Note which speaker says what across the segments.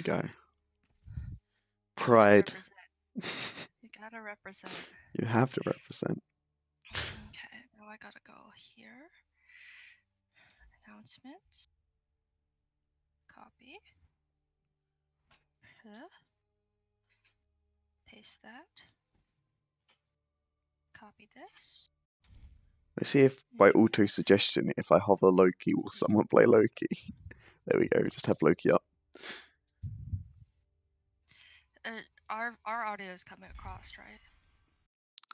Speaker 1: go.
Speaker 2: You
Speaker 1: Pride.
Speaker 2: gotta represent.
Speaker 1: You have to represent.
Speaker 2: Okay, now I gotta go here. Announcements. Copy. Paste that. Copy this.
Speaker 1: Let's see if by auto suggestion, if I hover Loki, will someone play Loki? There we go. Just have Loki up.
Speaker 2: Our audio is coming across, right?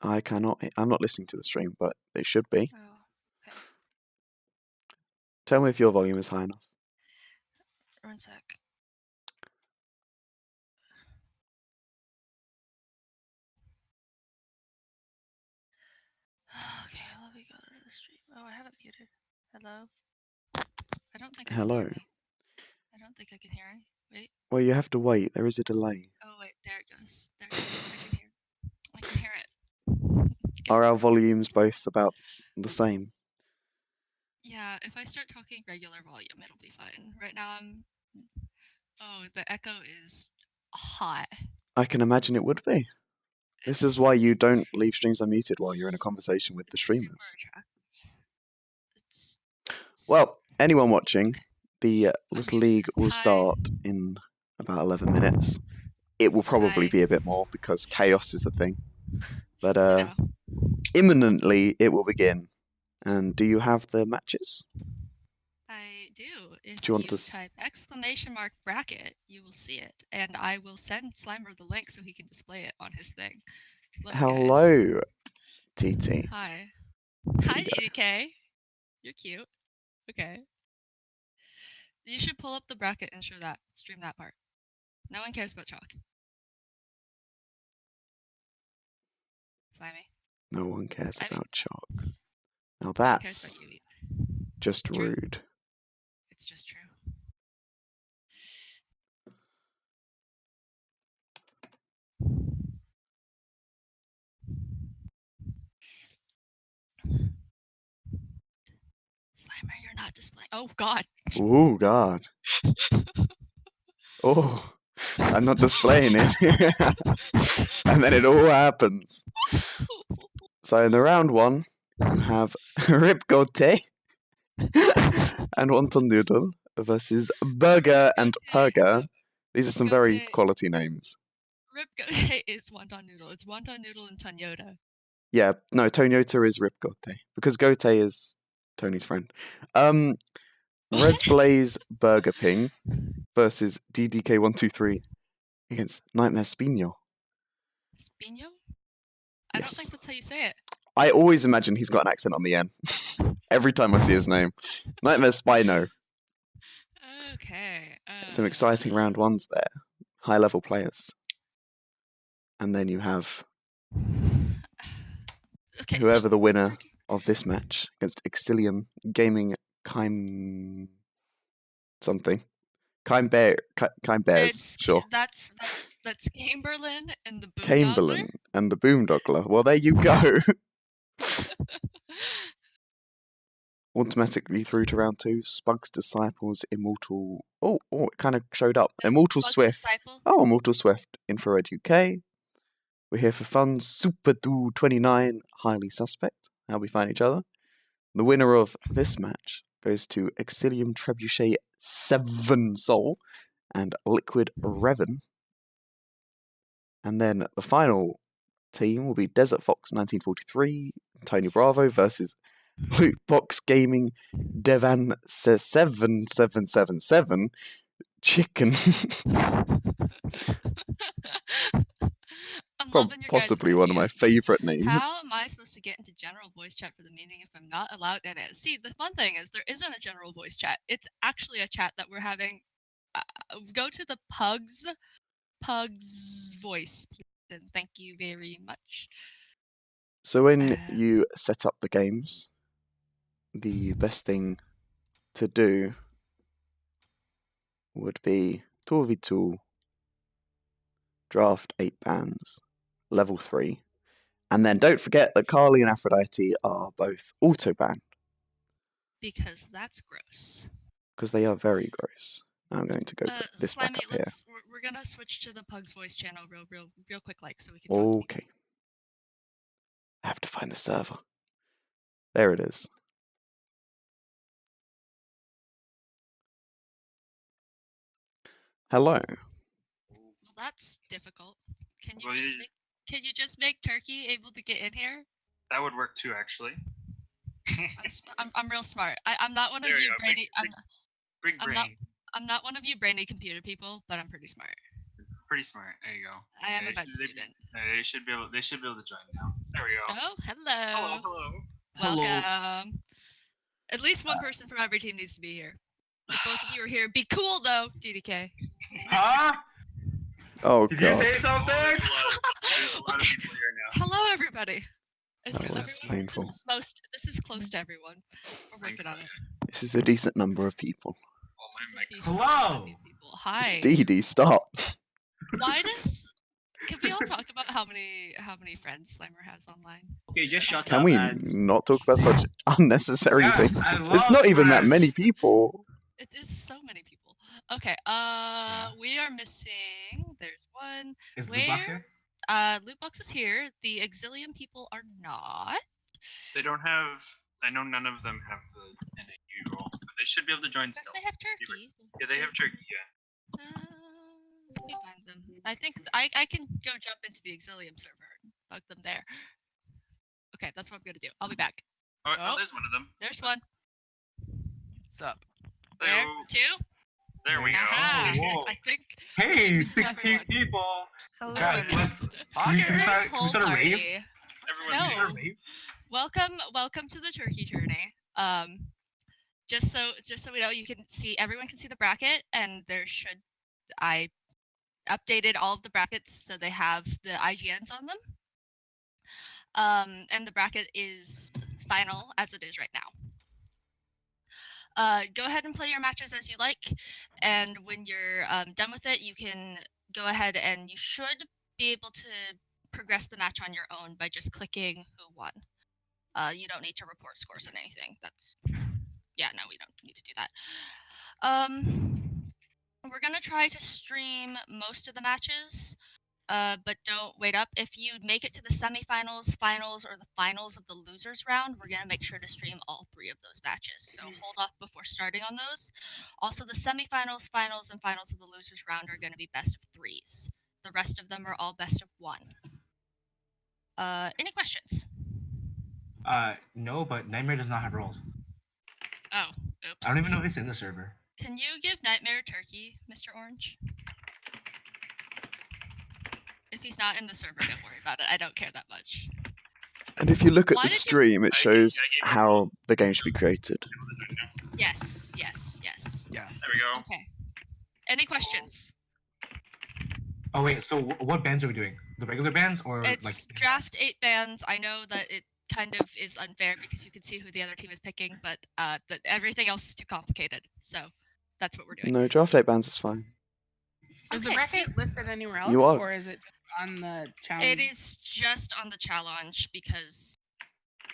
Speaker 1: I cannot. I'm not listening to the stream, but it should be.
Speaker 2: Oh, okay.
Speaker 1: Tell me if your volume is high enough.
Speaker 2: 1 sec. Okay, let me go to the stream. Oh, I have it muted. Hello? I don't think I can hear me. I don't think I can hear me. Wait.
Speaker 1: Well, you have to wait. There is a delay.
Speaker 2: Oh, wait. There it goes. There it goes. I can hear it.
Speaker 1: Are our volumes both about the same?
Speaker 2: Yeah, if I start talking regular volume, it'll be fine. Right now Oh, the echo is hot.
Speaker 1: I can imagine it would be. This is why you don't leave streams unmuted while you're in a conversation with the streamers. Well, anyone watching, the Little League will start in about 11 minutes. It will probably be a bit more because chaos is the thing. But imminently it will begin. And do you have the matches?
Speaker 2: I do. If
Speaker 1: do you want to
Speaker 2: type !bracket, you will see it. And I will send Slimer the link so he can display it on his thing.
Speaker 1: Hello, TT.
Speaker 2: Hi. Hi, DDK. You're cute. Okay. You should pull up the bracket and stream that part. No one cares about chalk. Slimy.
Speaker 1: No one cares about chalk. Now that's just
Speaker 2: true.
Speaker 1: Rude.
Speaker 2: It's just true. Slimer, you're not displaying. Oh, God.
Speaker 1: Oh, God. Oh, I'm not displaying it. And then it all happens. So in the round one, you have Rip Gote and Wonton Noodle versus Burger and Purger. These are some very quality names.
Speaker 2: Rip Gote is Wonton Noodle. It's Wonton Noodle and Tonyota.
Speaker 1: Yeah, no, Tonyota is Rip Gote because Gote is Tony's friend. Res Blaze Burger Ping versus DDK123 against Nightmare Spino.
Speaker 2: Spino? I don't think that's how you say it.
Speaker 1: I always imagine he's got an accent on the end. Every time I see his name. Nightmare Spino.
Speaker 2: Okay.
Speaker 1: Some exciting round ones there. High level players. And then you have whoever the winner of this match against Exilium Gaming Keim something. Keim Bears, sure.
Speaker 2: That's Camberlin and the Boomdoggler.
Speaker 1: Camberlin and the Boomdoggler. Well, there you go. Automatically through to round 2. Spug's Disciples, Immortal. Oh, it kind of showed up. Immortal Swift. Oh, Immortal Swift. Infrared UK. We're here for fun. Super Do 29. Highly Suspect. How we find each other. The winner of this match goes to Exilium Trebuchet 7 Soul and Liquid Revan. And then the final team will be Desert Fox 1943, Tony Bravo versus Lootbox Gaming Devan 7777 Chicken. Possibly one of my favorite names.
Speaker 2: How am I supposed to get into general voice chat for the meeting if I'm not allowed in it? See, the fun thing is there isn't a general voice chat. It's actually a chat that we're having. Go to the Pugs voice, please, and thank you very much.
Speaker 1: So when you set up the games, the best thing to do would be 2v2, draft 8 bands, level 3. And then don't forget that Carly and Aphrodite are both auto-banned.
Speaker 2: Because that's gross.
Speaker 1: Because they are very gross. Now I'm going to go put this back up here.
Speaker 2: We're gonna switch to the Pugs voice channel real quick, like, so we can.
Speaker 1: Okay. I have to find the server. There it is. Hello.
Speaker 2: Well, that's difficult. Can you just make Turkey able to get in here?
Speaker 3: That would work too, actually.
Speaker 2: I'm real smart. I'm not one of you brainy.
Speaker 3: Big brain.
Speaker 2: I'm not one of you brainy computer people, but I'm pretty smart.
Speaker 3: Pretty smart. There you go.
Speaker 2: I am a med student.
Speaker 3: They should be able to join now. There we go.
Speaker 2: Oh, hello.
Speaker 3: Hello.
Speaker 2: Welcome. At least one person from every team needs to be here. If both of you are here, be cool though, DDK.
Speaker 3: Huh?
Speaker 1: Oh,
Speaker 3: Did
Speaker 1: God.
Speaker 3: you say something? There's a lot of people here now.
Speaker 2: Hello, everybody.
Speaker 1: That's painful.
Speaker 2: This is close to everyone. We're working on it.
Speaker 1: This is a decent number of people.
Speaker 3: Hello.
Speaker 2: Hi.
Speaker 1: Dee, stop.
Speaker 2: Can we all talk about how many friends Slimer has online?
Speaker 3: Okay, just shut up.
Speaker 1: Can we not talk about such unnecessary things? It's not even that many people.
Speaker 2: It is so many people. Okay, we are missing. There's one.
Speaker 3: Is Loot Box here?
Speaker 2: Loot Box is here. The Exilium people are not.
Speaker 3: They don't have. I know none of them have the NAU role, but they should be able to join still.
Speaker 2: They have Turkey.
Speaker 3: Yeah, they have Turkey. Yeah.
Speaker 2: Let me find them. I think I can go jump into the Exilium server and bug them there. Okay, that's what I'm gonna do. I'll be back.
Speaker 3: Oh, there's one of them.
Speaker 2: There's one.
Speaker 4: What's up?
Speaker 2: There, two.
Speaker 3: There we go.
Speaker 2: Aha.
Speaker 3: Whoa.
Speaker 2: I think.
Speaker 3: Hey, 16
Speaker 2: everyone.
Speaker 3: people.
Speaker 2: Hello.
Speaker 3: Guys, can we start a rave? Everyone's
Speaker 2: No.
Speaker 3: here. A rave?
Speaker 2: Welcome to the Turkey Tourney. Just so we know, everyone can see the bracket, and I updated all of the brackets so they have the IGNs on them. And the bracket is final as it is right now. Go ahead and play your matches as you like, and when you're done with it, you can go ahead and you should be able to progress the match on your own by just clicking who won. You don't need to report scores on anything. No, we don't need to do that. We're gonna try to stream most of the matches, but don't wait up. If you make it to the semifinals, finals, or the finals of the losers round, we're gonna make sure to stream all 3 of those matches. So hold off before starting on those. Also, the semifinals, finals, and finals of the losers round are gonna be best of 3s. The rest of them are all best of 1. Any questions?
Speaker 3: No, but Nightmare does not have roles.
Speaker 2: Oh, oops.
Speaker 3: I don't even know if it's in the server.
Speaker 2: Can you give Nightmare Turkey, Mr. Orange? If he's not in the server, don't worry about it. I don't care that much.
Speaker 1: And if you look at the stream, it shows how the game should be created.
Speaker 2: Yes.
Speaker 4: Yeah.
Speaker 3: There we go.
Speaker 2: Okay. Any questions?
Speaker 3: Oh wait, so what bands are we doing? The regular bands or
Speaker 2: It's
Speaker 3: like
Speaker 2: draft 8 bands. I know that it kind of is unfair because you can see who the other team is picking, but everything else is too complicated. So that's what we're doing.
Speaker 1: No, draft 8 bands is fine.
Speaker 5: Is the bracket listed anywhere else,
Speaker 1: You are.
Speaker 5: or is it on the challenge?
Speaker 2: It is just on the challenge because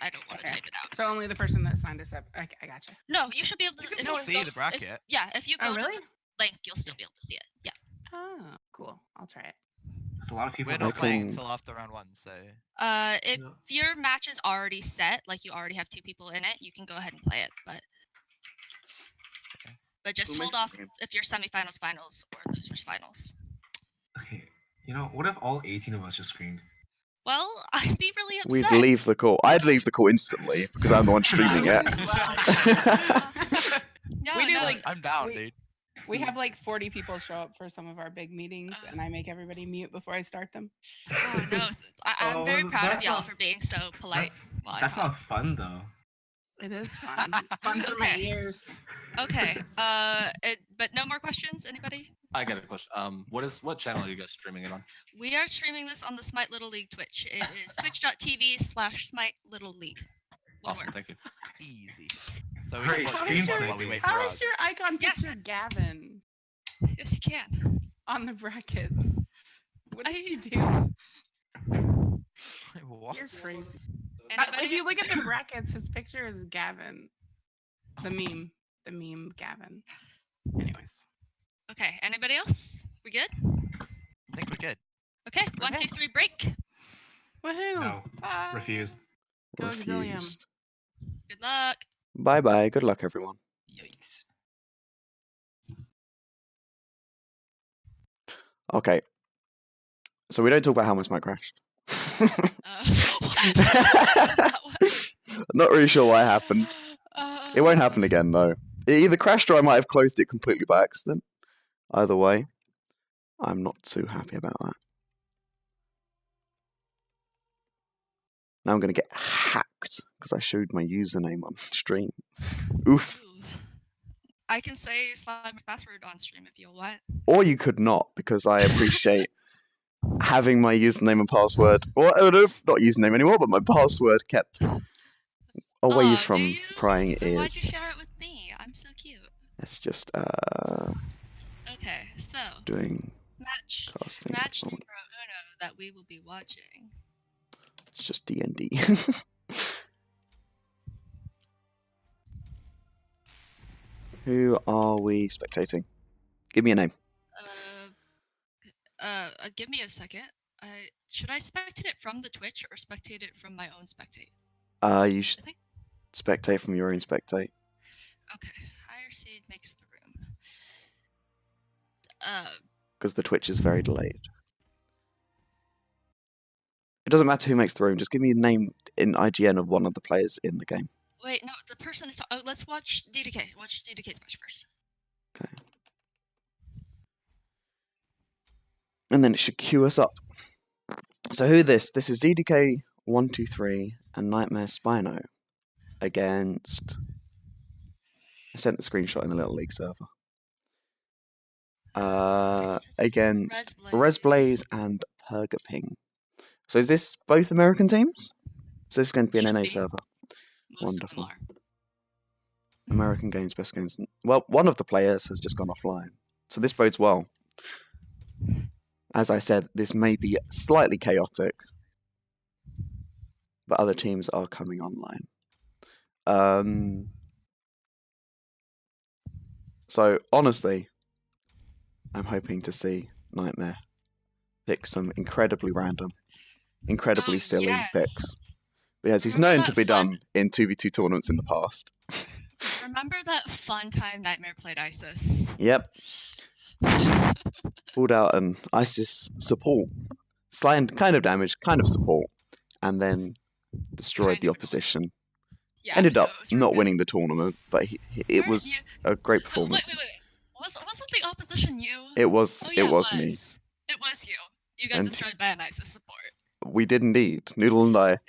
Speaker 2: I don't want to type it out.
Speaker 5: So only the person that signed us up. I gotcha.
Speaker 2: No, you should be able to.
Speaker 4: You can still see the bracket.
Speaker 2: If you go
Speaker 5: Oh, really?
Speaker 2: to the link, you'll still be able to see it. Yeah.
Speaker 5: Oh, cool. I'll try it.
Speaker 3: There's a lot of people.
Speaker 4: We're not playing until after round 1, so.
Speaker 2: If your match is already set, like you already have 2 people in it, you can go ahead and play it. But just hold off if you're semifinals, finals, or losers finals.
Speaker 3: Okay, what if all 18 of us just screamed?
Speaker 2: Well, I'd be really upset.
Speaker 1: We'd leave the call. I'd leave the call instantly because I'm the one streaming it.
Speaker 4: I'm down, dude.
Speaker 5: We have like 40 people show up for some of our big meetings, and I make everybody mute before I start them.
Speaker 2: Oh, no. I'm very proud of y'all for being so polite.
Speaker 3: That's not fun, though.
Speaker 5: It is fun. Fun for my ears.
Speaker 2: Okay. But no more questions? Anybody?
Speaker 6: I got a question. What channel are you guys streaming it on?
Speaker 2: We are streaming this on the Smite Little League Twitch. It is twitch.tv/Smite Little League.
Speaker 6: Awesome, thank you.
Speaker 4: Easy. So we can watch streams while we wait for
Speaker 5: How
Speaker 4: us.
Speaker 5: is your icon picture Gavin
Speaker 2: Yes, you can.
Speaker 5: on the brackets? What did you do?
Speaker 4: What?
Speaker 5: You're crazy.
Speaker 2: Anybody?
Speaker 5: If you look at the brackets, his picture is Gavin. The meme Gavin. Anyways.
Speaker 2: Okay, anybody else? We good?
Speaker 4: I think we're good.
Speaker 2: Okay, one, two, three, break.
Speaker 5: Woohoo!
Speaker 3: No, refused.
Speaker 5: Go Exilium.
Speaker 1: Refused.
Speaker 2: Good luck.
Speaker 1: Bye-bye. Good luck, everyone.
Speaker 3: Yikes.
Speaker 1: Okay. So we don't talk about how my Smite crashed. Not really sure what happened. It won't happen again, though. It either crashed or I might have closed it completely by accident. Either way, I'm not too happy about that. Now I'm going to get hacked because I showed my username on stream. Oof.
Speaker 2: I can say Slimer's password on stream if you want.
Speaker 1: Or you could not, because I appreciate having my username and password, or not username anymore, but my password kept away from prying ears.
Speaker 2: Why'd you share it with me? I'm so cute.
Speaker 1: Let's just
Speaker 2: Okay, so
Speaker 1: doing
Speaker 2: match numero uno that we will be watching.
Speaker 1: It's just D&D. Who are we spectating? Give me a name.
Speaker 2: Give me a second. Should I spectate it from the Twitch or spectate it from my own spectate?
Speaker 1: You should spectate from your own spectate.
Speaker 2: Okay. Higher seed makes the room.
Speaker 1: Because the Twitch is very delayed. It doesn't matter who makes the room. Just give me a name in IGN of one of the players in the game.
Speaker 2: Wait, no. The person is. Oh, let's watch DDK. Watch DDK's match first.
Speaker 1: Okay. And then it should queue us up. So who this? This is DDK123 and Nightmare Spino against. I sent the screenshot in the Little League server. Against Resblaze and Purgaping. So is this both American teams? So this is going to be an NA server. Wonderful. American games, best games. Well, one of the players has just gone offline. So this bodes well. As I said, this may be slightly chaotic. But other teams are coming online. So, honestly, I'm hoping to see Nightmare pick some incredibly random, incredibly silly picks. Because he's known to be done in 2v2 tournaments in the past.
Speaker 2: Remember that fun time Nightmare played ISIS?
Speaker 1: Yep. Pulled out an ISIS support. Slimed kind of damage, kind of support. And then destroyed the opposition.
Speaker 2: Yeah,
Speaker 1: Ended up not winning the tournament, but it was a great performance.
Speaker 2: Wait. Wasn't the opposition you?
Speaker 1: It was.
Speaker 2: Oh, yeah,
Speaker 1: it was me.
Speaker 2: It was you. You got destroyed by an ISIS support.
Speaker 1: We did indeed. Noodle and I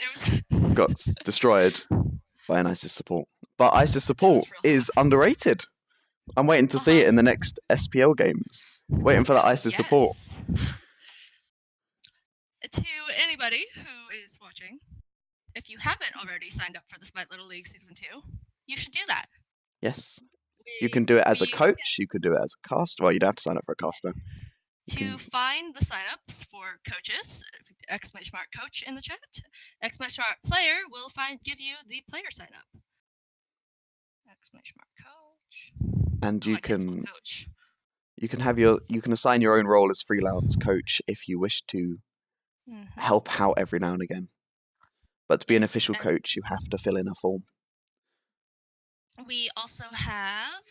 Speaker 1: got destroyed by an ISIS support. But ISIS support is underrated. I'm waiting to see it in the next SPL games. Waiting for that ISIS support.
Speaker 2: To anybody who is watching, if you haven't already signed up for the Smite Little League Season 2, you should do that.
Speaker 1: Yes. You can do it as a coach, you could do it as a caster. Well, you'd have to sign up for a caster.
Speaker 2: To find the signups for coaches, !coach in the chat. !player will give you the player signup. !coach.
Speaker 1: And you can you can assign your own role as freelance coach if you wish to help out every now and again. But to be an official coach, you have to fill in a form.
Speaker 2: We also have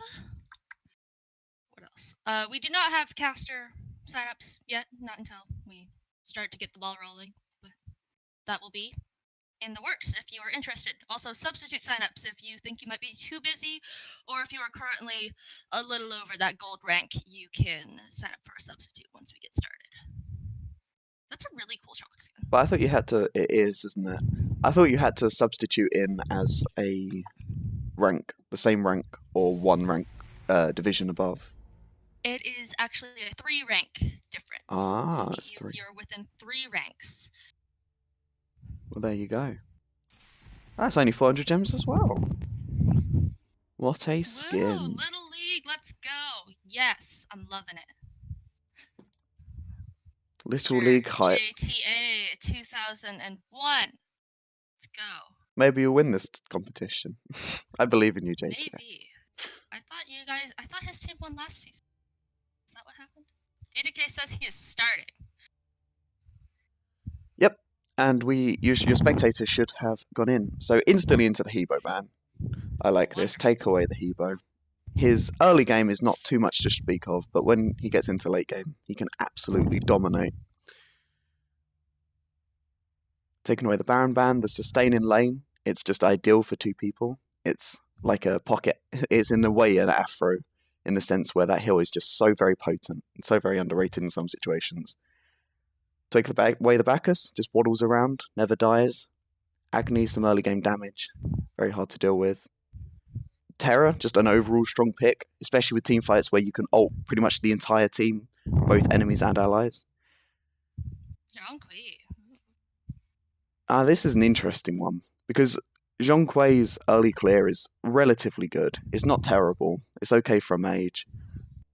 Speaker 2: what else? We do not have caster signups yet, not until we start to get the ball rolling. But that will be in the works if you are interested. Also, substitute signups if you think you might be too busy, or if you are currently a little over that gold rank, you can sign up for a substitute once we get started. That's a really cool chalk skin.
Speaker 1: But I thought you had to. It is, isn't it? I thought you had to substitute in as a rank, the same rank, or one rank division above.
Speaker 2: It is actually a 3 rank difference.
Speaker 1: Ah, it's 3.
Speaker 2: You're within 3 ranks.
Speaker 1: Well, there you go. That's only 400 gems as well. What a skin.
Speaker 2: Woo, Little League, let's go. Yes, I'm loving it.
Speaker 1: Little League hype.
Speaker 2: JTA 2001. Let's go.
Speaker 1: Maybe you'll win this competition. I believe in you, JTA.
Speaker 2: Maybe. I thought his team won last season. Is that what happened? DDK says he is starting.
Speaker 1: Yep, and your spectators should have gone in. So instantly into the Hebo ban. I like this. Take away the Hebo. His early game is not too much to speak of, but when he gets into late game, he can absolutely dominate. Taking away the Baron ban, the sustain in lane, it's just ideal for 2 people. It's like a pocket. It's in a way an afro, in the sense where that heal is just so very potent and so very underrated in some situations. Take away the Bacchus, just waddles around, never dies. Agni, some early game damage, very hard to deal with. Terror, just an overall strong pick, especially with team fights where you can ult pretty much the entire team, both enemies and allies.
Speaker 2: Zhonghui.
Speaker 1: This is an interesting one, because Zhonghui's early clear is relatively good. It's not terrible, it's okay for a mage.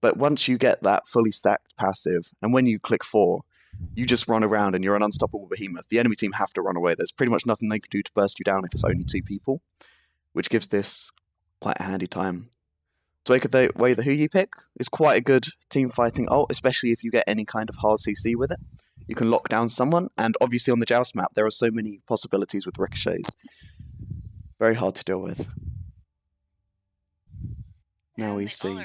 Speaker 1: But once you get that fully stacked passive, and when you click 4, you just run around and you're an unstoppable behemoth. The enemy team have to run away. There's pretty much nothing they can do to burst you down if it's only 2 people, which gives this quite a handy time. Take away the Who You pick is quite a good team fighting ult, especially if you get any kind of hard CC with it. You can lock down someone, and obviously on the Joust map there are so many possibilities with ricochets. Very hard to deal with. Now we see.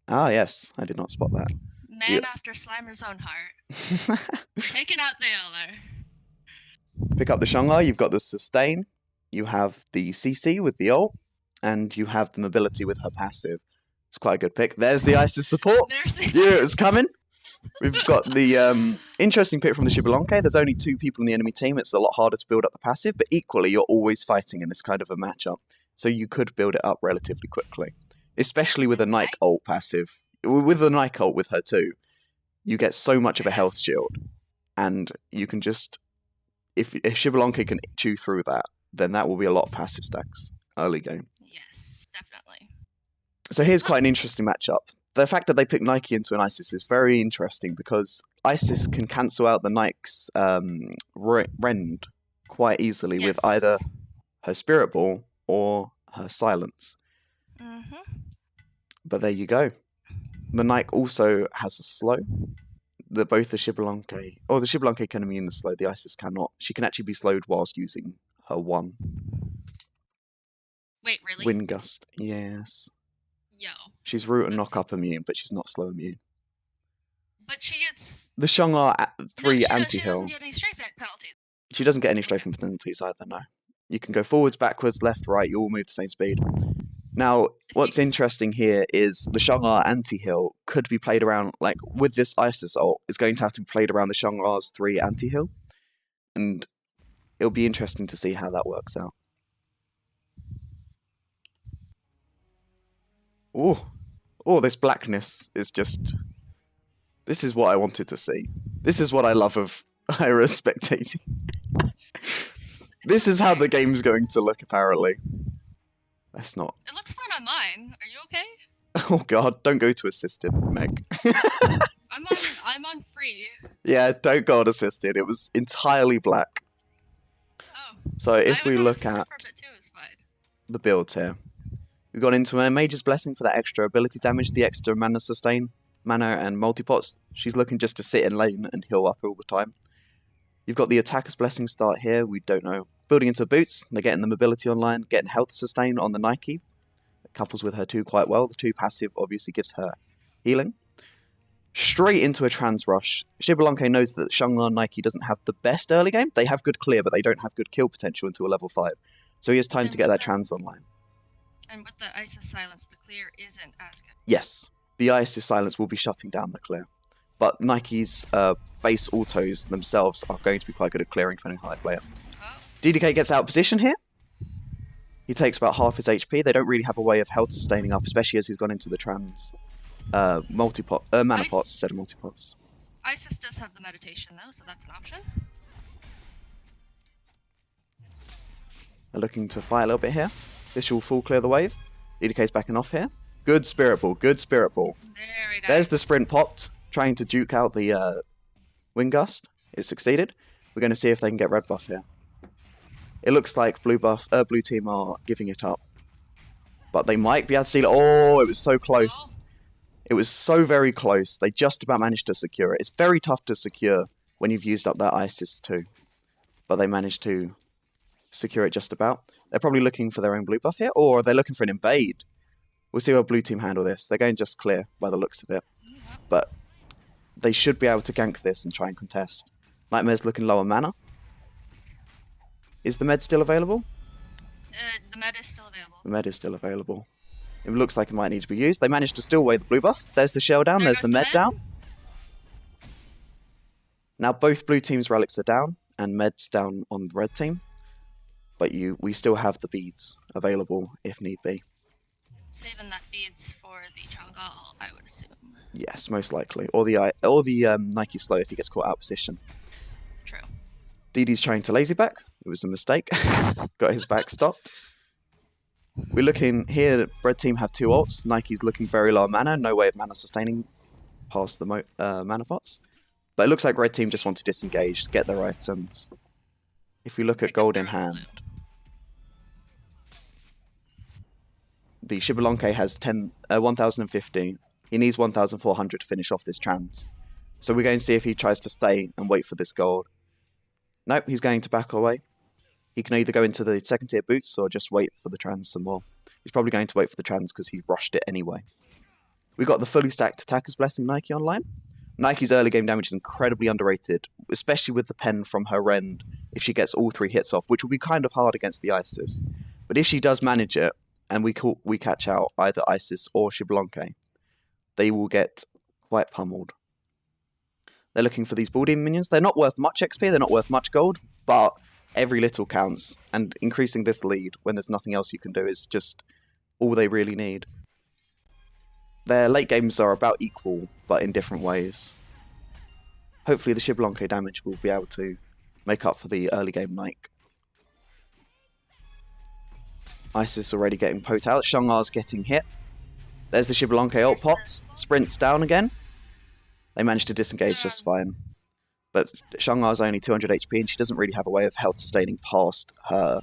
Speaker 1: Ah yes, I did not spot that.
Speaker 2: Man after Slimer's own heart. Taking out the Euler.
Speaker 1: Pick up the Shang'ai, you've got the sustain, you have the CC with the ult, and you have the mobility with her passive. It's quite a good pick. There's the Isis support. Yeah, it was coming. We've got the interesting pick from the Xbalanque. There's only 2 people in the enemy team. It's a lot harder to build up the passive, but equally you're always fighting in this kind of a matchup. So you could build it up relatively quickly. Especially with a Nike ult passive. With the Nike ult with her too, you get so much of a health shield. And you can just... If Xbalanque can chew through that, then that will be a lot of passive stacks early game.
Speaker 2: Yes, definitely.
Speaker 1: So here's quite an interesting matchup. The fact that they picked Nike into an Isis is very interesting because Isis can cancel out the Nike's rend quite easily with either her Spirit Ball or her Silence. But there you go. The Nike also has a slow. Both the Xbalanque, or the Xbalanque can immune the slow, the Isis cannot. She can actually be slowed whilst using her 1.
Speaker 2: Wait, really?
Speaker 1: Wind Gust, yes.
Speaker 2: Yo.
Speaker 1: She's root and knock up immune, but she's not slow immune.
Speaker 2: But she gets...
Speaker 1: The Shang'ar 3 anti-heal.
Speaker 2: She doesn't get any strafing penalties.
Speaker 1: She doesn't get any strafing penalties either, no. You can go forwards, backwards, left, right, you all move the same speed. Now, what's interesting here is the Shang'ar anti-heal could be played around, like, with this Isis ult, it's going to have to be played around the Shang'ar's 3 anti-heal. And it'll be interesting to see how that works out. Oh, this blackness is just... This is what I wanted to see. This is what I love of Ira spectating. This is how the game's going to look, apparently. That's not...
Speaker 2: It looks fine on mine. Are you okay?
Speaker 1: Oh god, don't go to assisted, Meg.
Speaker 2: I'm on free.
Speaker 1: Yeah, don't go on assisted. It was entirely black.
Speaker 2: Oh.
Speaker 1: So if we look at the builds here, we've gone into a Mage's Blessing for that extra ability damage, the extra mana sustain, mana and multipots. She's looking just to sit in lane and heal up all the time. You've got the Attacker's Blessing start here, we don't know. Building into boots, they're getting the mobility online, getting health sustain on the Nike. It couples with her 2 quite well. The 2 passive obviously gives her healing. Straight into a trans rush. Xbalanque knows that Shang'ar Nike doesn't have the best early game. They have good clear, but they don't have good kill potential until a level 5. So he has time to get that trans online.
Speaker 2: And with the Isis Silence, the clear isn't as good.
Speaker 1: Yes, the Isis Silence will be shutting down the clear. But Nike's base autos themselves are going to be quite good at clearing, depending on how they play it. DDK gets out of position here. He takes about half his HP. They don't really have a way of health sustaining up, especially as he's gone into the trans mana pots instead of multipots.
Speaker 2: Isis does have the meditation though, so that's an option.
Speaker 1: They're looking to fight a little bit here. This will full clear the wave. DDK's backing off here. Good Spirit Ball, good Spirit Ball.
Speaker 2: Very nice.
Speaker 1: There's the sprint popped, trying to duke out the Wind Gust. It succeeded. We're going to see if they can get red buff here. It looks like blue team are giving it up. But they might be able to steal it. Oh, it was so close. It was so very close. They just about managed to secure it. It's very tough to secure when you've used up that ISIS too. But they managed to secure it just about. They're probably looking for their own blue buff here, or they're looking for an invade. We'll see how blue team handle this. They're going just clear by the looks of it. But they should be able to gank this and try and contest. Nightmare's looking low on mana. Is the med still available?
Speaker 2: The med is still available.
Speaker 1: The med is still available. It looks like it might need to be used. They managed to steal away the blue buff. There's the shell down, there's the med down. Now both blue team's relics are down, and med's down on the red team. But we still have the beads available if need be.
Speaker 2: Saving that beads for the Chang'e, I would assume.
Speaker 1: Yes, most likely. Or the Nike slow if he gets caught out of position.
Speaker 2: True.
Speaker 1: DD's trying to lazy back. It was a mistake. Got his back stopped. We're looking here. Red team have 2 ults. Nike's looking very low on mana. No way of mana sustaining past the mana pots. But it looks like red team just want to disengage to get their items. If we look at gold in hand, the Xbalanque has 1050. He needs 1,400 to finish off this trans. So we're going to see if he tries to stay and wait for this gold. Nope, he's going to back away. He can either go into the second tier boots or just wait for the trans some more. He's probably going to wait for the trans because he rushed it anyway. We got the fully stacked Attacker's Blessing Nike online. Nike's early game damage is incredibly underrated, especially with the pen from her end if she gets all 3 hits off, which will be kind of hard against the Isis. But if she does manage it, and we catch out either Isis or Xbalanque, they will get quite pummeled. They're looking for these Bull Demon minions. They're not worth much XP, they're not worth much gold, but every little counts, and increasing this lead when there's nothing else you can do is just all they really need. Their late games are about equal, but in different ways. Hopefully the Xbalanque damage will be able to make up for the early game Nike. Isis already getting poked out. Shang-Ar's getting hit. There's the Xbalanque ult pops. Sprints down again. They managed to disengage just fine. But Shang-Ar's only 200 HP and she doesn't really have a way of health sustaining past her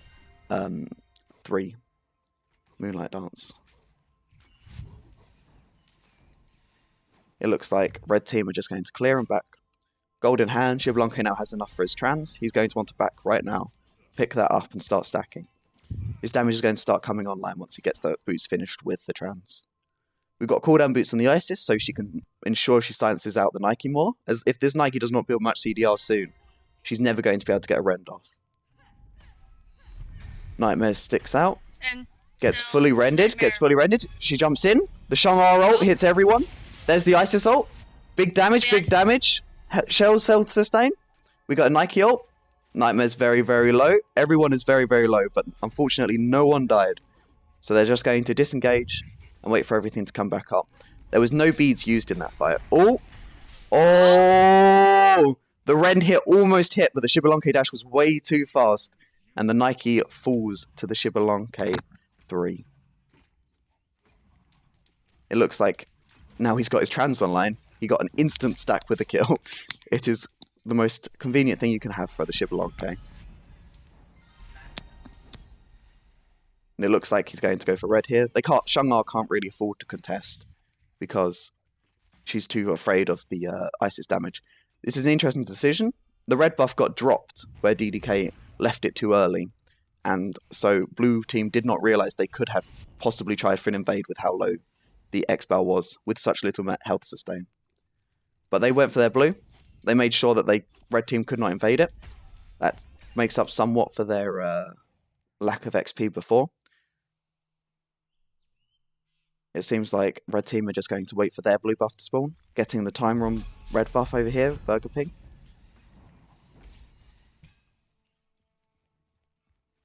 Speaker 1: 3 Moonlight Dance. It looks like red team are just going to clear him back. Gold in hand, Xbalanque now has enough for his trans. He's going to want to back right now. Pick that up and start stacking. His damage is going to start coming online once he gets the boots finished with the trans. We've got cooldown boots on the Isis, so she can ensure she silences out the Nike more. As if this Nike does not build much CDR soon, she's never going to be able to get a rend off. Nightmare sticks out.
Speaker 2: And
Speaker 1: gets fully rendered. She jumps in. The Shang-Ar ult hits everyone. There's the Isis ult. Big damage, big damage. Shells self-sustain. We got a Nike ult. Nightmare's very, very low. Everyone is very, very low, but unfortunately no one died. So they're just going to disengage and wait for everything to come back up. There was no beads used in that fight. Oh! Oh! The Rend hit almost hit, but the Xbalanque dash was way too fast. And the Nike falls to the Xbalanque 3. It looks like now he's got his trans online. He got an instant stack with the kill. It is the most convenient thing you can have for the Xbalanque. And it looks like he's going to go for red here. Shang-Ar can't really afford to contest because she's too afraid of the Isis damage. This is an interesting decision. The red buff got dropped where DDK left it too early. And so blue team did not realize they could have possibly tried for an invade with how low the X-Bal was with such little health sustain. But they went for their blue. They made sure that red team could not invade it. That makes up somewhat for their lack of XP before. It seems like red team are just going to wait for their blue buff to spawn. Getting the timer on red buff over here, Burger Pig.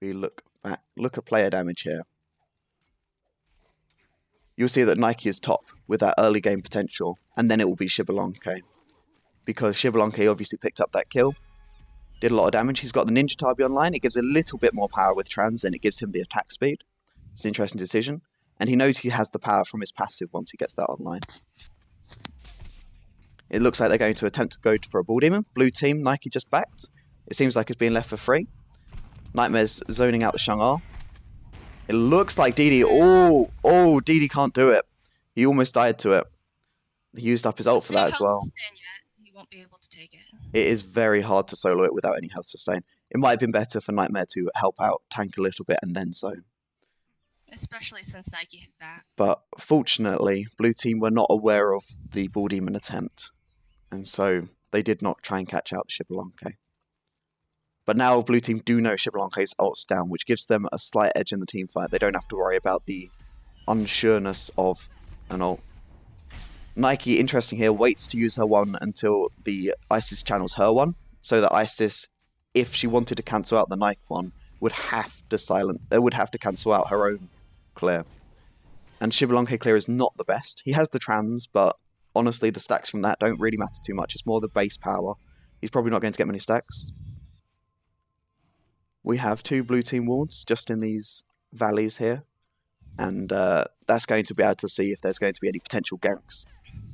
Speaker 1: We look back, look at player damage here. You'll see that Nike is top with that early game potential, and then it will be Xbalanque. Because Xbalanque obviously picked up that kill, did a lot of damage. He's got the Ninja Tabi online. It gives a little bit more power with trans, and it gives him the attack speed. It's an interesting decision. And he knows he has the power from his passive once he gets that online. It looks like they're going to attempt to go for a Bull Demon. Blue team, Nike just backed. It seems like it's being left for free. Nightmare's zoning out the Shang-Ar. It looks like DD. Oh, DD can't do it. He almost died to it. He used up his ult for that as well.
Speaker 2: You won't be able to take it.
Speaker 1: It is very hard to solo it without any health sustain. It might have been better for Nightmare to help out, tank a little bit, and then zone.
Speaker 2: Especially since Nike hit that.
Speaker 1: But fortunately, blue team were not aware of the Bull Demon attempt. And so they did not try and catch out the Xbalanque. But now blue team do know Xbalanque's ult's down, which gives them a slight edge in the team fight. They don't have to worry about the unsureness of an ult. Nike, interesting here, waits to use her one until the Isis channels her one, so that Isis, if she wanted to cancel out the Nike one, would have to cancel out her own clear. And Xbalanque clear is not the best. He has the trans, but honestly the stacks from that don't really matter too much. It's more the base power. He's probably not going to get many stacks. We have 2 blue team wards just in these valleys here. And that's going to be able to see if there's going to be any potential ganks.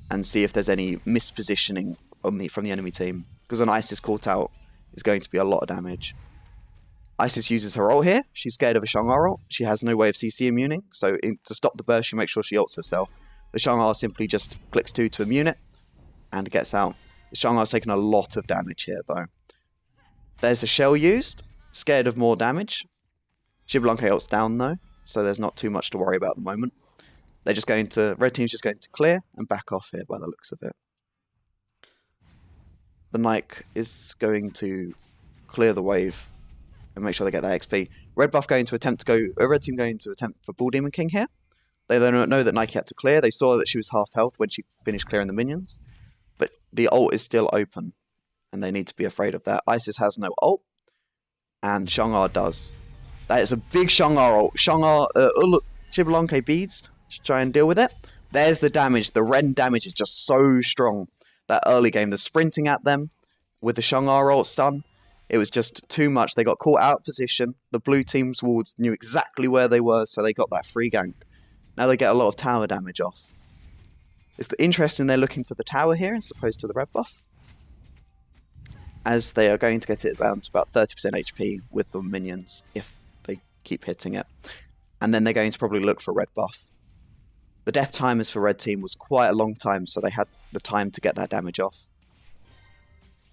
Speaker 1: And see if there's any mispositioning from the enemy team. Because an Isis caught out is going to be a lot of damage. Isis uses her ult here. She's scared of a Shang-R ult. She has no way of CC immuning. So to stop the burst, she makes sure she ults herself. The Shang-R simply just clicks 2 to immune it. And gets out. The Shang-R's taken a lot of damage here though. There's a shell used. Scared of more damage. Xbalanque ults down though. So there's not too much to worry about at the moment. They're just going to... Red team's just going to clear and back off here by the looks of it. The Nike is going to clear the wave and make sure they get that XP. Red team going to attempt for Bull Demon King here. They don't know that Nike had to clear. They saw that she was half health when she finished clearing the minions. But the ult is still open. And they need to be afraid of that. Isis has no ult. And Shang-R does. That is a big Shang-R ult. Shang-R... look, Xbalanque beads to try and deal with it. There's the damage. The Ren damage is just so strong. That early game, the sprinting at them with the Shang-R ult stun, it was just too much. They got caught out of position. The blue team's wards knew exactly where they were, so they got that free gank. Now they get a lot of tower damage off. It's interesting they're looking for the tower here as opposed to the red buff, as they are going to get it down to about 30% HP with the minions if they keep hitting it. And then they're going to probably look for red buff. The death timers for red team was quite a long time, so they had the time to get that damage off.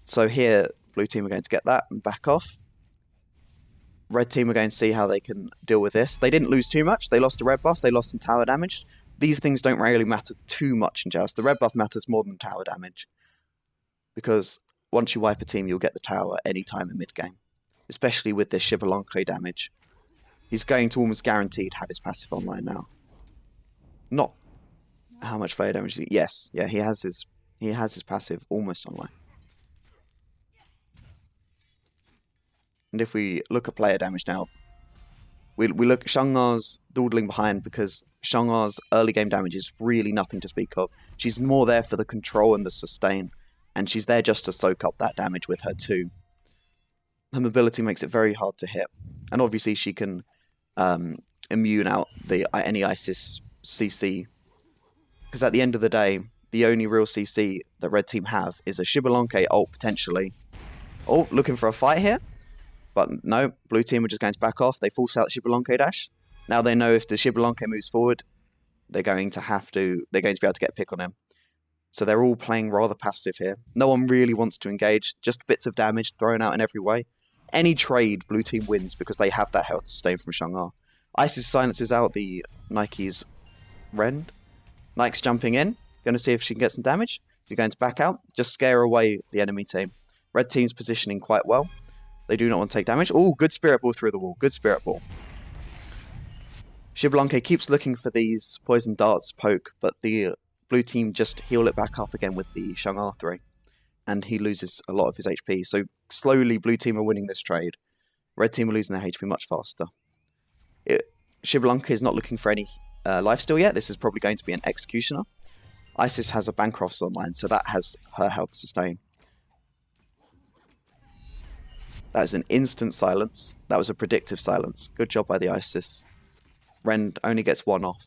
Speaker 1: So here, blue team are going to get that and back off. Red team are going to see how they can deal with this. They didn't lose too much. They lost a red buff. They lost some tower damage. These things don't really matter too much in Joust. The red buff matters more than tower damage. Because once you wipe a team, you'll get the tower anytime in mid-game. Especially with this Xbalanque damage. He's going to almost guaranteed have his passive online now. Not how much player damage. Yes, yeah, he has his passive almost online. And if we look at player damage now, we look at Shang-R's dawdling behind because Shang-R's early game damage is really nothing to speak of. She's more there for the control and the sustain, and she's there just to soak up that damage with her too. Her mobility makes it very hard to hit, and obviously she can immune out any Isis CC, because at the end of the day, the only real CC that red team have is a Xbalanque ult potentially. Oh, looking for a fight here, but no, blue team are just going to back off. They force out the Xbalanque dash. Now they know if the Xbalanque moves forward, they're going to be able to get a pick on him. So they're all playing rather passive here. No one really wants to engage, just bits of damage thrown out in every way. Any trade, blue team wins because they have that health sustain from Shang-R. Isis silences out the Nike's Rend. Nike's jumping in, going to see if she can get some damage. You're going to back out, just scare away the enemy team. Red team's positioning quite well. They do not want to take damage. Oh, good Spirit Ball through the wall. Good Spirit Ball. Xbalanque keeps looking for these poison darts poke, but the blue team just heal it back up again with the Shang-R 3. And he loses a lot of his HP. So slowly, blue team are winning this trade. Red team are losing their HP much faster. Xbalanque is not looking for any lifesteal yet. This is probably going to be an Executioner. Isis has a Bancrofts online, so that has her health sustain. That is an instant silence. That was a predictive silence. Good job by the Isis. Rend only gets one off.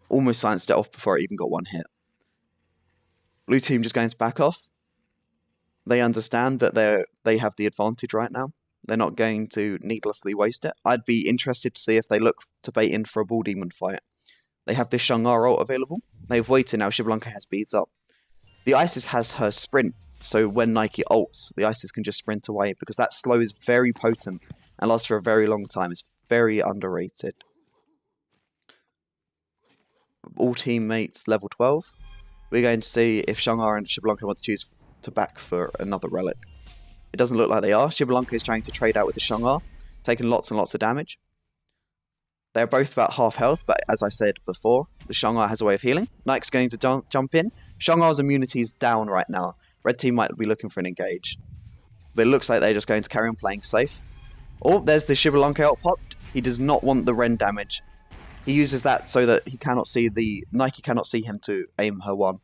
Speaker 1: Almost silenced it off before it even got one hit. Blue team just going to back off. They understand that they have the advantage right now. They're not going to needlessly waste it. I'd be interested to see if they look to bait in for a Bull Demon fight. They have this Shang-R ult available. They've waited now. Xbalanque has beads up. The Isis has her sprint, so when Nike ults, the Isis can just sprint away because that slow is very potent and lasts for a very long time. It's very underrated. All teammates level 12. We're going to see if Shanghai and Xbalanque want to choose to back for another relic. It doesn't look like they are. Xbalanque is trying to trade out with the Shanghai, taking lots and lots of damage. They're both about half health, but as I said before, the Shanghai has a way of healing. Nike's going to jump in. Shanghai's immunity is down right now. Red team might be looking for an engage. But it looks like they're just going to carry on playing safe. Oh, there's the Xbalanque ult popped. He does not want the Ren damage. He uses that so that he cannot see Nike cannot see him to aim her one.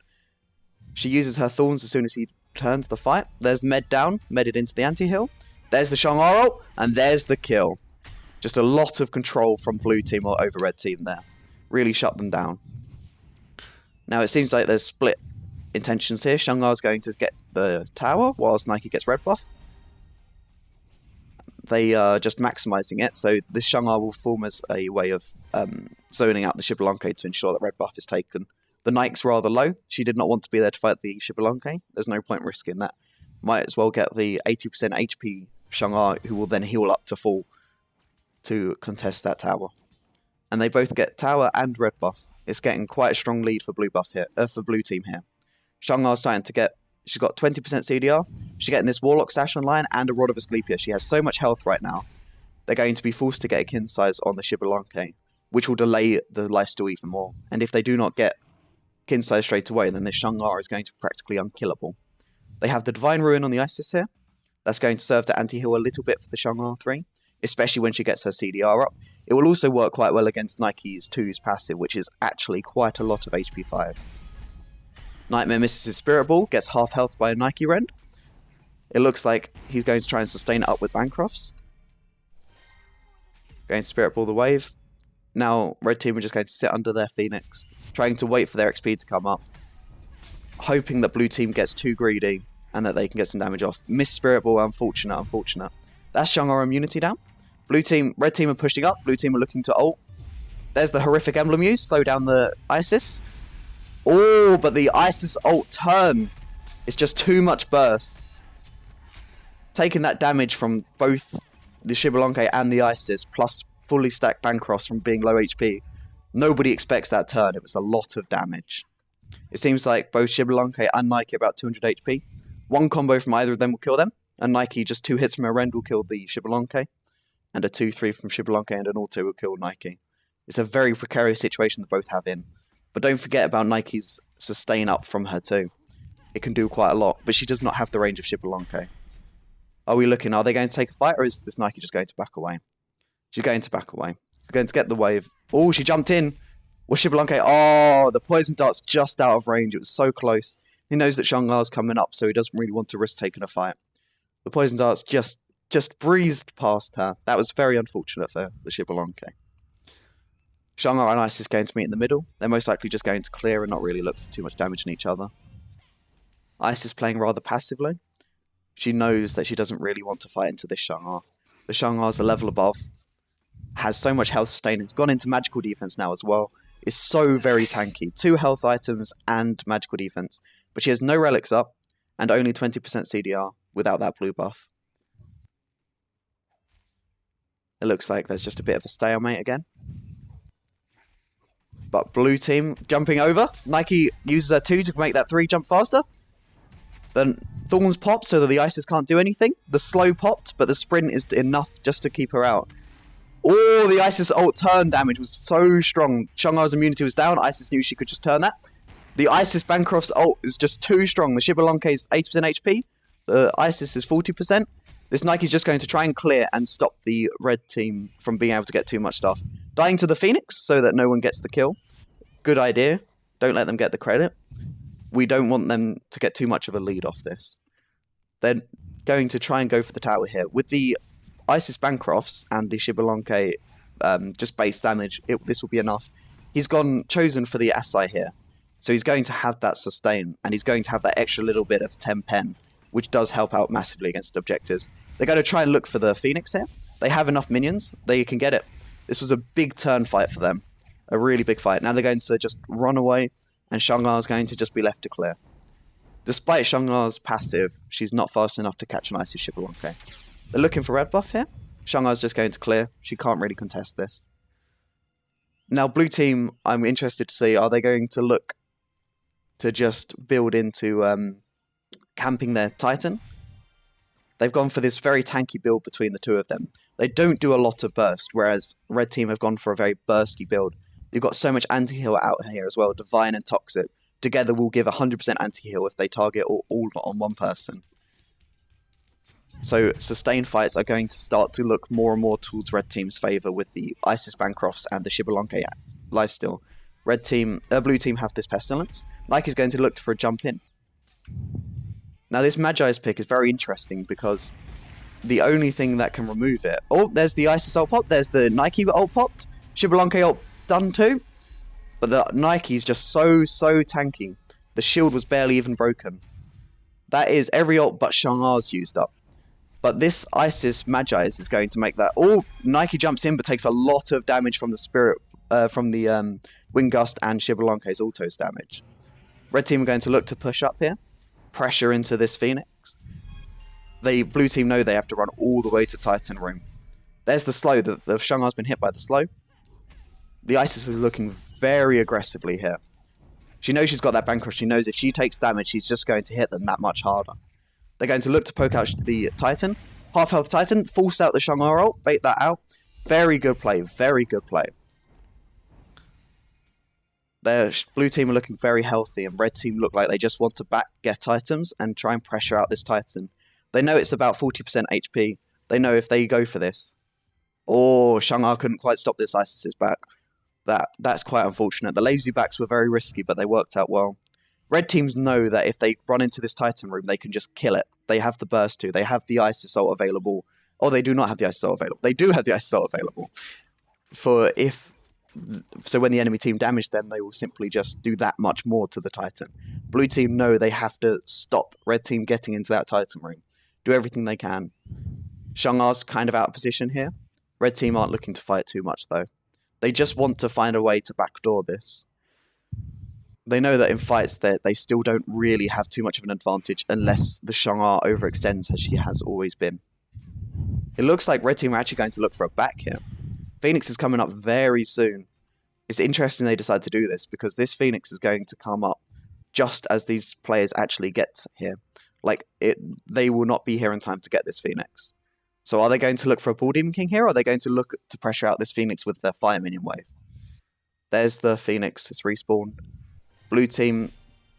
Speaker 1: She uses her thorns as soon as he turns the fight. There's Med down, Medded into the anti-heal. There's the Shanghai ult, and there's the kill. Just a lot of control from blue team or over red team there. Really shut them down. Now it seems like there's split intentions here. Shanghai's going to get the tower whilst Nike gets red buff. They are just maximizing it, so the Shanghai will form as a way of zoning out the Xbalanque to ensure that red buff is taken. The Nike's rather low. She did not want to be there to fight the Xbalanque. There's no point risking that. Might as well get the 80% HP Shanghai, who will then heal up to full to contest that tower. And they both get tower and red buff. It's getting quite a strong lead for blue buff here, for blue team here. Shanghai's starting to get. She's got 20% CDR. She's getting this Warlock Stash online and a Rod of Asclepius. She has so much health right now. They're going to be forced to get a kin size on the Xbalanque, which will delay the lifesteal even more. And if they do not get kin size straight away, then this Shanghai is going to be practically unkillable. They have the Divine Ruin on the Isis here. That's going to serve to anti-heal a little bit for the Shanghai 3, especially when she gets her CDR up. It will also work quite well against Nike's 2's passive, which is actually quite a lot of HP 5. Nightmare misses his Spirit Ball, gets half health by a Nike Rend. It looks like he's going to try and sustain it up with Bancrofts. Going to Spirit Ball the wave. Now, red team are just going to sit under their Phoenix, trying to wait for their XP to come up, hoping that blue team gets too greedy and that they can get some damage off. Miss Spirit Ball, unfortunate. That's Shanghai immunity down. Red team are pushing up. Blue team are looking to ult. There's the horrific emblem use, slow down the Isis. Oh, but the Isis ult turn is just too much burst. Taking that damage from both the Xbalanque and the Isis, plus fully stacked Bancross from being low HP. Nobody expects that turn. It was a lot of damage. It seems like both Xbalanque and Nike are about 200 HP. One combo from either of them will kill them, and Nike just 2 hits from a Rend will kill the Xbalanque, and a 2-3 from Xbalanque and an auto will kill Nike. It's a very precarious situation that both have in. But don't forget about Nike's sustain up from her too. It can do quite a lot, but she does not have the range of Xbalanque. Are we looking? Are they going to take a fight, or is this Nike just going to back away? She's going to back away. She's going to get the wave. Oh, she jumped in. Was Xbalanque? Oh, the poison dart's just out of range. It was so close. He knows that Shanghai's coming up, so he doesn't really want to risk taking a fight. The poison dart's just breezed past her. That was very unfortunate for the Xbalanque. Shanghai and Isis going to meet in the middle. They're most likely just going to clear and not really look for too much damage on each other. Isis playing rather passively. She knows that she doesn't really want to fight into this Shanghai. The Shanghai's a level above. Has so much health sustain. It's gone into magical defense now as well. Is so very tanky. 2 health items and magical defense. But she has no relics up and only 20% CDR without that blue buff. It looks like there's just a bit of a stalemate again. But blue team jumping over. Nike uses her 2 to make that 3 jump faster. Then Thorns popped so that the Isis can't do anything. The slow popped, but the sprint is enough just to keep her out. Oh, the Isis ult turn damage was so strong. Shanghai's immunity was down. Isis knew she could just turn that. The Isis Bancroft's ult is just too strong. The Xbalanque is 80% HP. The Isis is 40%. This Nike's just going to try and clear and stop the red team from being able to get too much stuff. Dying to the Phoenix so that no one gets the kill. Good idea. Don't let them get the credit. We don't want them to get too much of a lead off this. They're going to try and go for the tower here. With the Isis Bancrofts and the Xbalanque just base damage, this will be enough. He's chosen for the SI here. So he's going to have that sustain, and he's going to have that extra little bit of 10 pen, which does help out massively against objectives. They're going to try and look for the Phoenix here. They have enough minions. They can get it. This was a big turn fight for them. A really big fight. Now they're going to just run away, and Shanghai is going to just be left to clear. Despite Shang'a's passive, she's not fast enough to catch an Icy Shibalonke. They're looking for red buff here. Shang'a's just going to clear. She can't really contest this. Now, blue team, I'm interested to see, are they going to look to just build into camping their Titan? They've gone for this very tanky build between the two of them. They don't do a lot of burst, whereas red team have gone for a very bursty build. You've got so much anti-heal out here as well. Divine and Toxic together will give 100% anti-heal if they target all on one person. So sustained fights are going to start to look more and more towards red team's favour with the Isis Bancrofts and the Shibalonke lifesteal. Blue team have this Pestilence. Nike's going to look for a jump in. Now this Magi's pick is very interesting because the only thing that can remove it... Oh, there's the Isis ult pop, there's the Nike ult popped, Shibalonke ult done too. But the Nike's just so tanky. The shield was barely even broken. That is every ult but Shang'a's used up. But this Isis Magi's is going to make that... Oh, Nike jumps in but takes a lot of damage from the Spirit... from the Wind Gust and Shibalonke's autos damage. Red team are going to look to push up here. Pressure into this Phoenix. Blue team know they have to run all the way to Titan Room. There's the slow. The Shang'a's been hit by the slow. The Isis is looking very aggressively here. She knows she's got that Bancroft. She knows if she takes damage, she's just going to hit them that much harder. They're going to look to poke out the Titan. Half health Titan. Force out the Shang'a ult. Bait that out. Very good play. Very good play. Their blue team are looking very healthy, and red team look like they just want to get items and try and pressure out this Titan. They know it's about 40% HP. They know if they go for this... Oh, Shang'a couldn't quite stop this Isis's back. That's quite unfortunate. The lazy backs were very risky, but they worked out well. Red teams know that if they run into this Titan room, they can just kill it. They have the burst too. They have the Isis ult available. Oh, they do not have the Isis ult available. They do have the Isis ult available. So when the enemy team damage them, they will simply just do that much more to the Titan. Blue team know they have to stop red team getting into that Titan room. Do everything they can. Shang'a's kind of out of position here. Red team aren't looking to fight too much though. They just want to find a way to backdoor this. They know that in fights they still don't really have too much of an advantage unless the Shang'a overextends as she has always been. It looks like red team are actually going to look for a back here. Phoenix is coming up very soon. It's interesting they decide to do this because this Phoenix is going to come up just as these players actually get here. They will not be here in time to get this Phoenix. So are they going to look for a Bull Demon King here, or are they going to look to pressure out this Phoenix with their Fire Minion wave? There's the Phoenix. It's respawned. Blue team,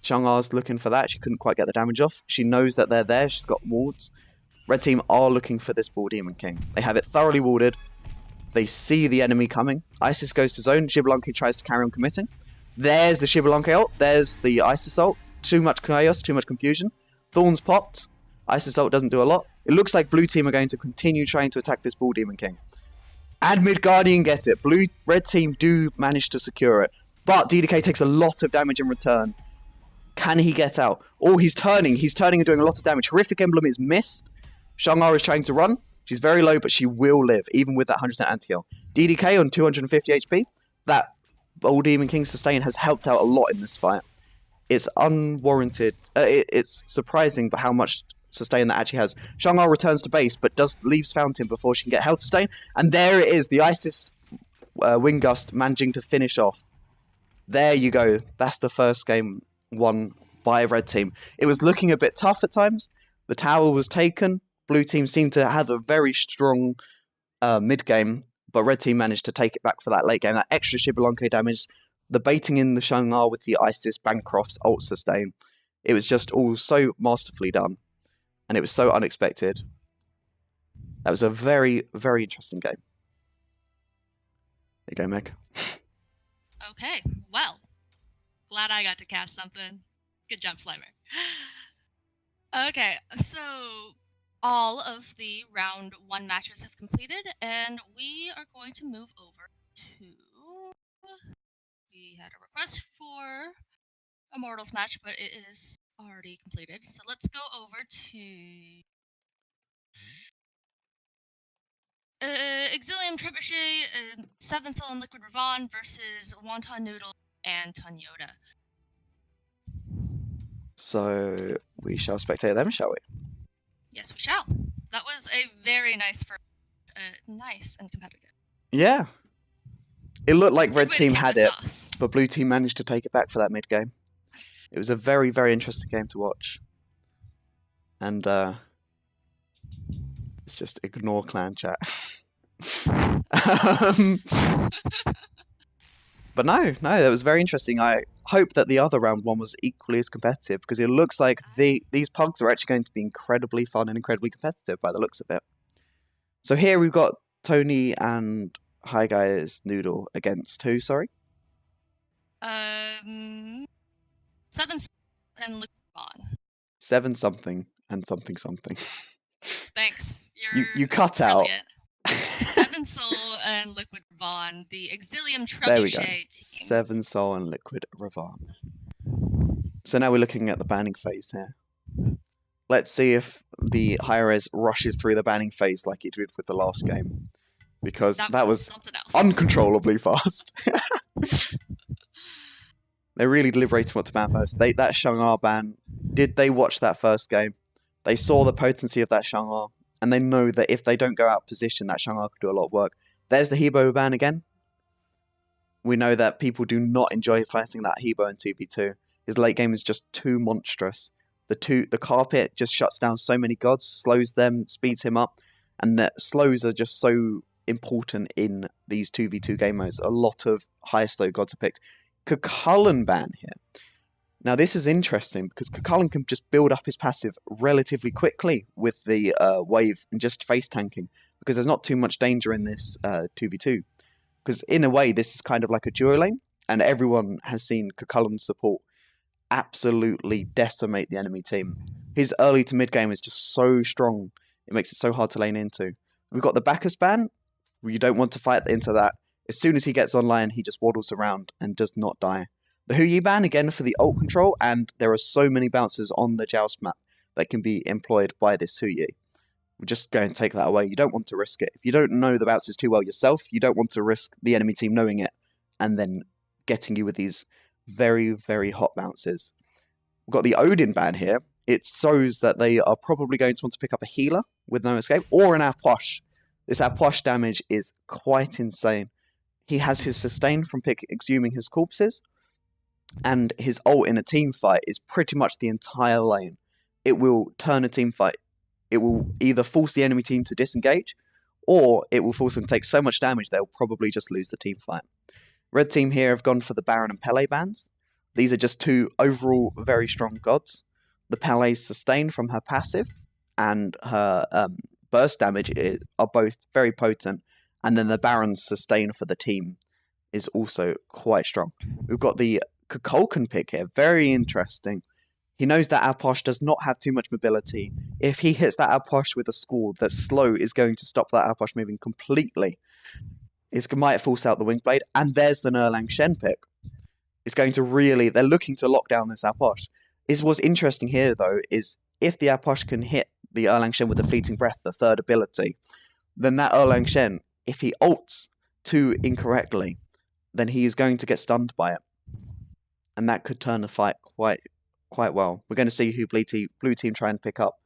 Speaker 1: Shang'a's looking for that. She couldn't quite get the damage off. She knows that they're there. She's got wards. Red team are looking for this Bull Demon King. They have it thoroughly warded. They see the enemy coming. Isis goes to zone. Shibalonke tries to carry on committing. There's the Shibalonke ult. There's the Isis ult. Too much chaos, too much confusion. Thorns popped. Isis ult doesn't do a lot. It looks like blue team are going to continue trying to attack this Bull Demon King. And Mid Guardian get it. Red team do manage to secure it. But DDK takes a lot of damage in return. Can he get out? Oh, he's turning. He's turning and doing a lot of damage. Horrific Emblem is missed. Shang'a is trying to run. She's very low, but she will live, even with that 100% anti-heal. DDK on 250 HP. That Bull Demon King sustain has helped out a lot in this fight. It's unwarranted. It's surprising how much sustain that actually has. Shang'a returns to base, but leaves Fountain before she can get health sustain. And there it is, the Isis Wind Gust managing to finish off. There you go. That's the first game won by a red team. It was looking a bit tough at times. The tower was taken. Blue team seemed to have a very strong mid-game, but red team managed to take it back for that late game. That extra Shibalonke damage, the baiting in the Shang'a with the Isis Bancroft's ult sustain. It was just all so masterfully done, and it was so unexpected. That was a very, very interesting game. There you go, Meg.
Speaker 2: Okay, well, glad I got to cast something. Good job, Slimer. Okay, so all of the round 1 matches have completed, and we are going to move over to... We had a request for a Mortals match, but it is already completed. So let's go over to Exilium Trebuchet, 7th on Liquid Ravon versus Wonton Noodle and Tanyota.
Speaker 1: So we shall spectate them, shall we?
Speaker 2: Yes, we shall. That was a very nice nice and competitive.
Speaker 1: Yeah. It looked like
Speaker 2: Good
Speaker 1: red
Speaker 2: way to
Speaker 1: team
Speaker 2: kick
Speaker 1: had
Speaker 2: this
Speaker 1: it,
Speaker 2: off.
Speaker 1: but blue team managed to take it back for that mid game. It was a very, very interesting game to watch. And it's just ignore clan chat. But no, that was very interesting. I hope that the other round one was equally as competitive, because it looks like these pugs are actually going to be incredibly fun and incredibly competitive by the looks of it. So here we've got Tony and Hi Guys Noodle against who, sorry?
Speaker 2: 7 and Liquid Vaughn.
Speaker 1: 7 something and something something.
Speaker 2: Thanks.
Speaker 1: You cut
Speaker 2: brilliant.
Speaker 1: out.
Speaker 2: 7 Soul and Liquid Vaughn, the Exilium
Speaker 1: There we go.
Speaker 2: Trebuchet team.
Speaker 1: 7 Soul and Liquid Ravan. So now we're looking at the banning phase here. Let's see if the high-res rushes through the banning phase like it did with the last game. Because that was
Speaker 2: something else.
Speaker 1: uncontrollably fast. They're really deliberating what to ban first. That Shang-Ar ban, did they watch that first game? They saw the potency of that Shang-Ar, and they know that if they don't go out of position, that Shang-Ar could do a lot of work. There's the Hebo ban again. We know that people do not enjoy fighting that Hebo in 2v2. His late game is just too monstrous. The carpet just shuts down so many gods, slows them, speeds him up, and the slows are just so important in these 2v2 game modes. A lot of high slow gods are picked. Cucullin ban here. Now this is interesting because Cucullin can just build up his passive relatively quickly with the wave and just face tanking, because there's not too much danger in this 2v2. Because in a way this is kind of like a duo lane, and everyone has seen Cucullin's support absolutely decimate the enemy team. His early to mid game is just so strong, it makes it so hard to lane into. We've got the Bacchus ban. You don't want to fight into that. As soon as he gets online, he just waddles around and does not die. The Huyi ban, again, for the ult control, and there are so many bouncers on the Joust map that can be employed by this Huyi. We're just going to take that away. You don't want to risk it. If you don't know the bouncers too well yourself, you don't want to risk the enemy team knowing it and then getting you with these very, very hot bounces. We've got the Odin ban here. It shows that they are probably going to want to pick up a healer with no escape, or an Aposh. This Aposh damage is quite insane. He has his sustain from exhuming his corpses, and his ult in a team fight is pretty much the entire lane. It will turn a team fight. It will either force the enemy team to disengage, or it will force them to take so much damage they'll probably just lose the team fight. Red team here have gone for the Baron and Pele bans. These are just 2 overall very strong gods. The Pele's sustain from her passive and her burst damage are both very potent, and then the Baron's sustain for the team is also quite strong. We've got the Kukulkan pick here, very interesting. He knows that Aposh does not have too much mobility. If he hits that Aposh with a score, that slow is going to stop that Aposh moving completely. It might force out the Wingblade, and there's the Nerlang Shen pick. It's going to really, they're looking to lock down this Aposh. What's interesting here, though, is if the Aposh can hit the Erlang Shen with the Fleeting Breath, the third ability, then that Erlang Shen, if he ults too incorrectly, then he is going to get stunned by it. And that could turn the fight quite well. We're going to see who blue team try and pick up.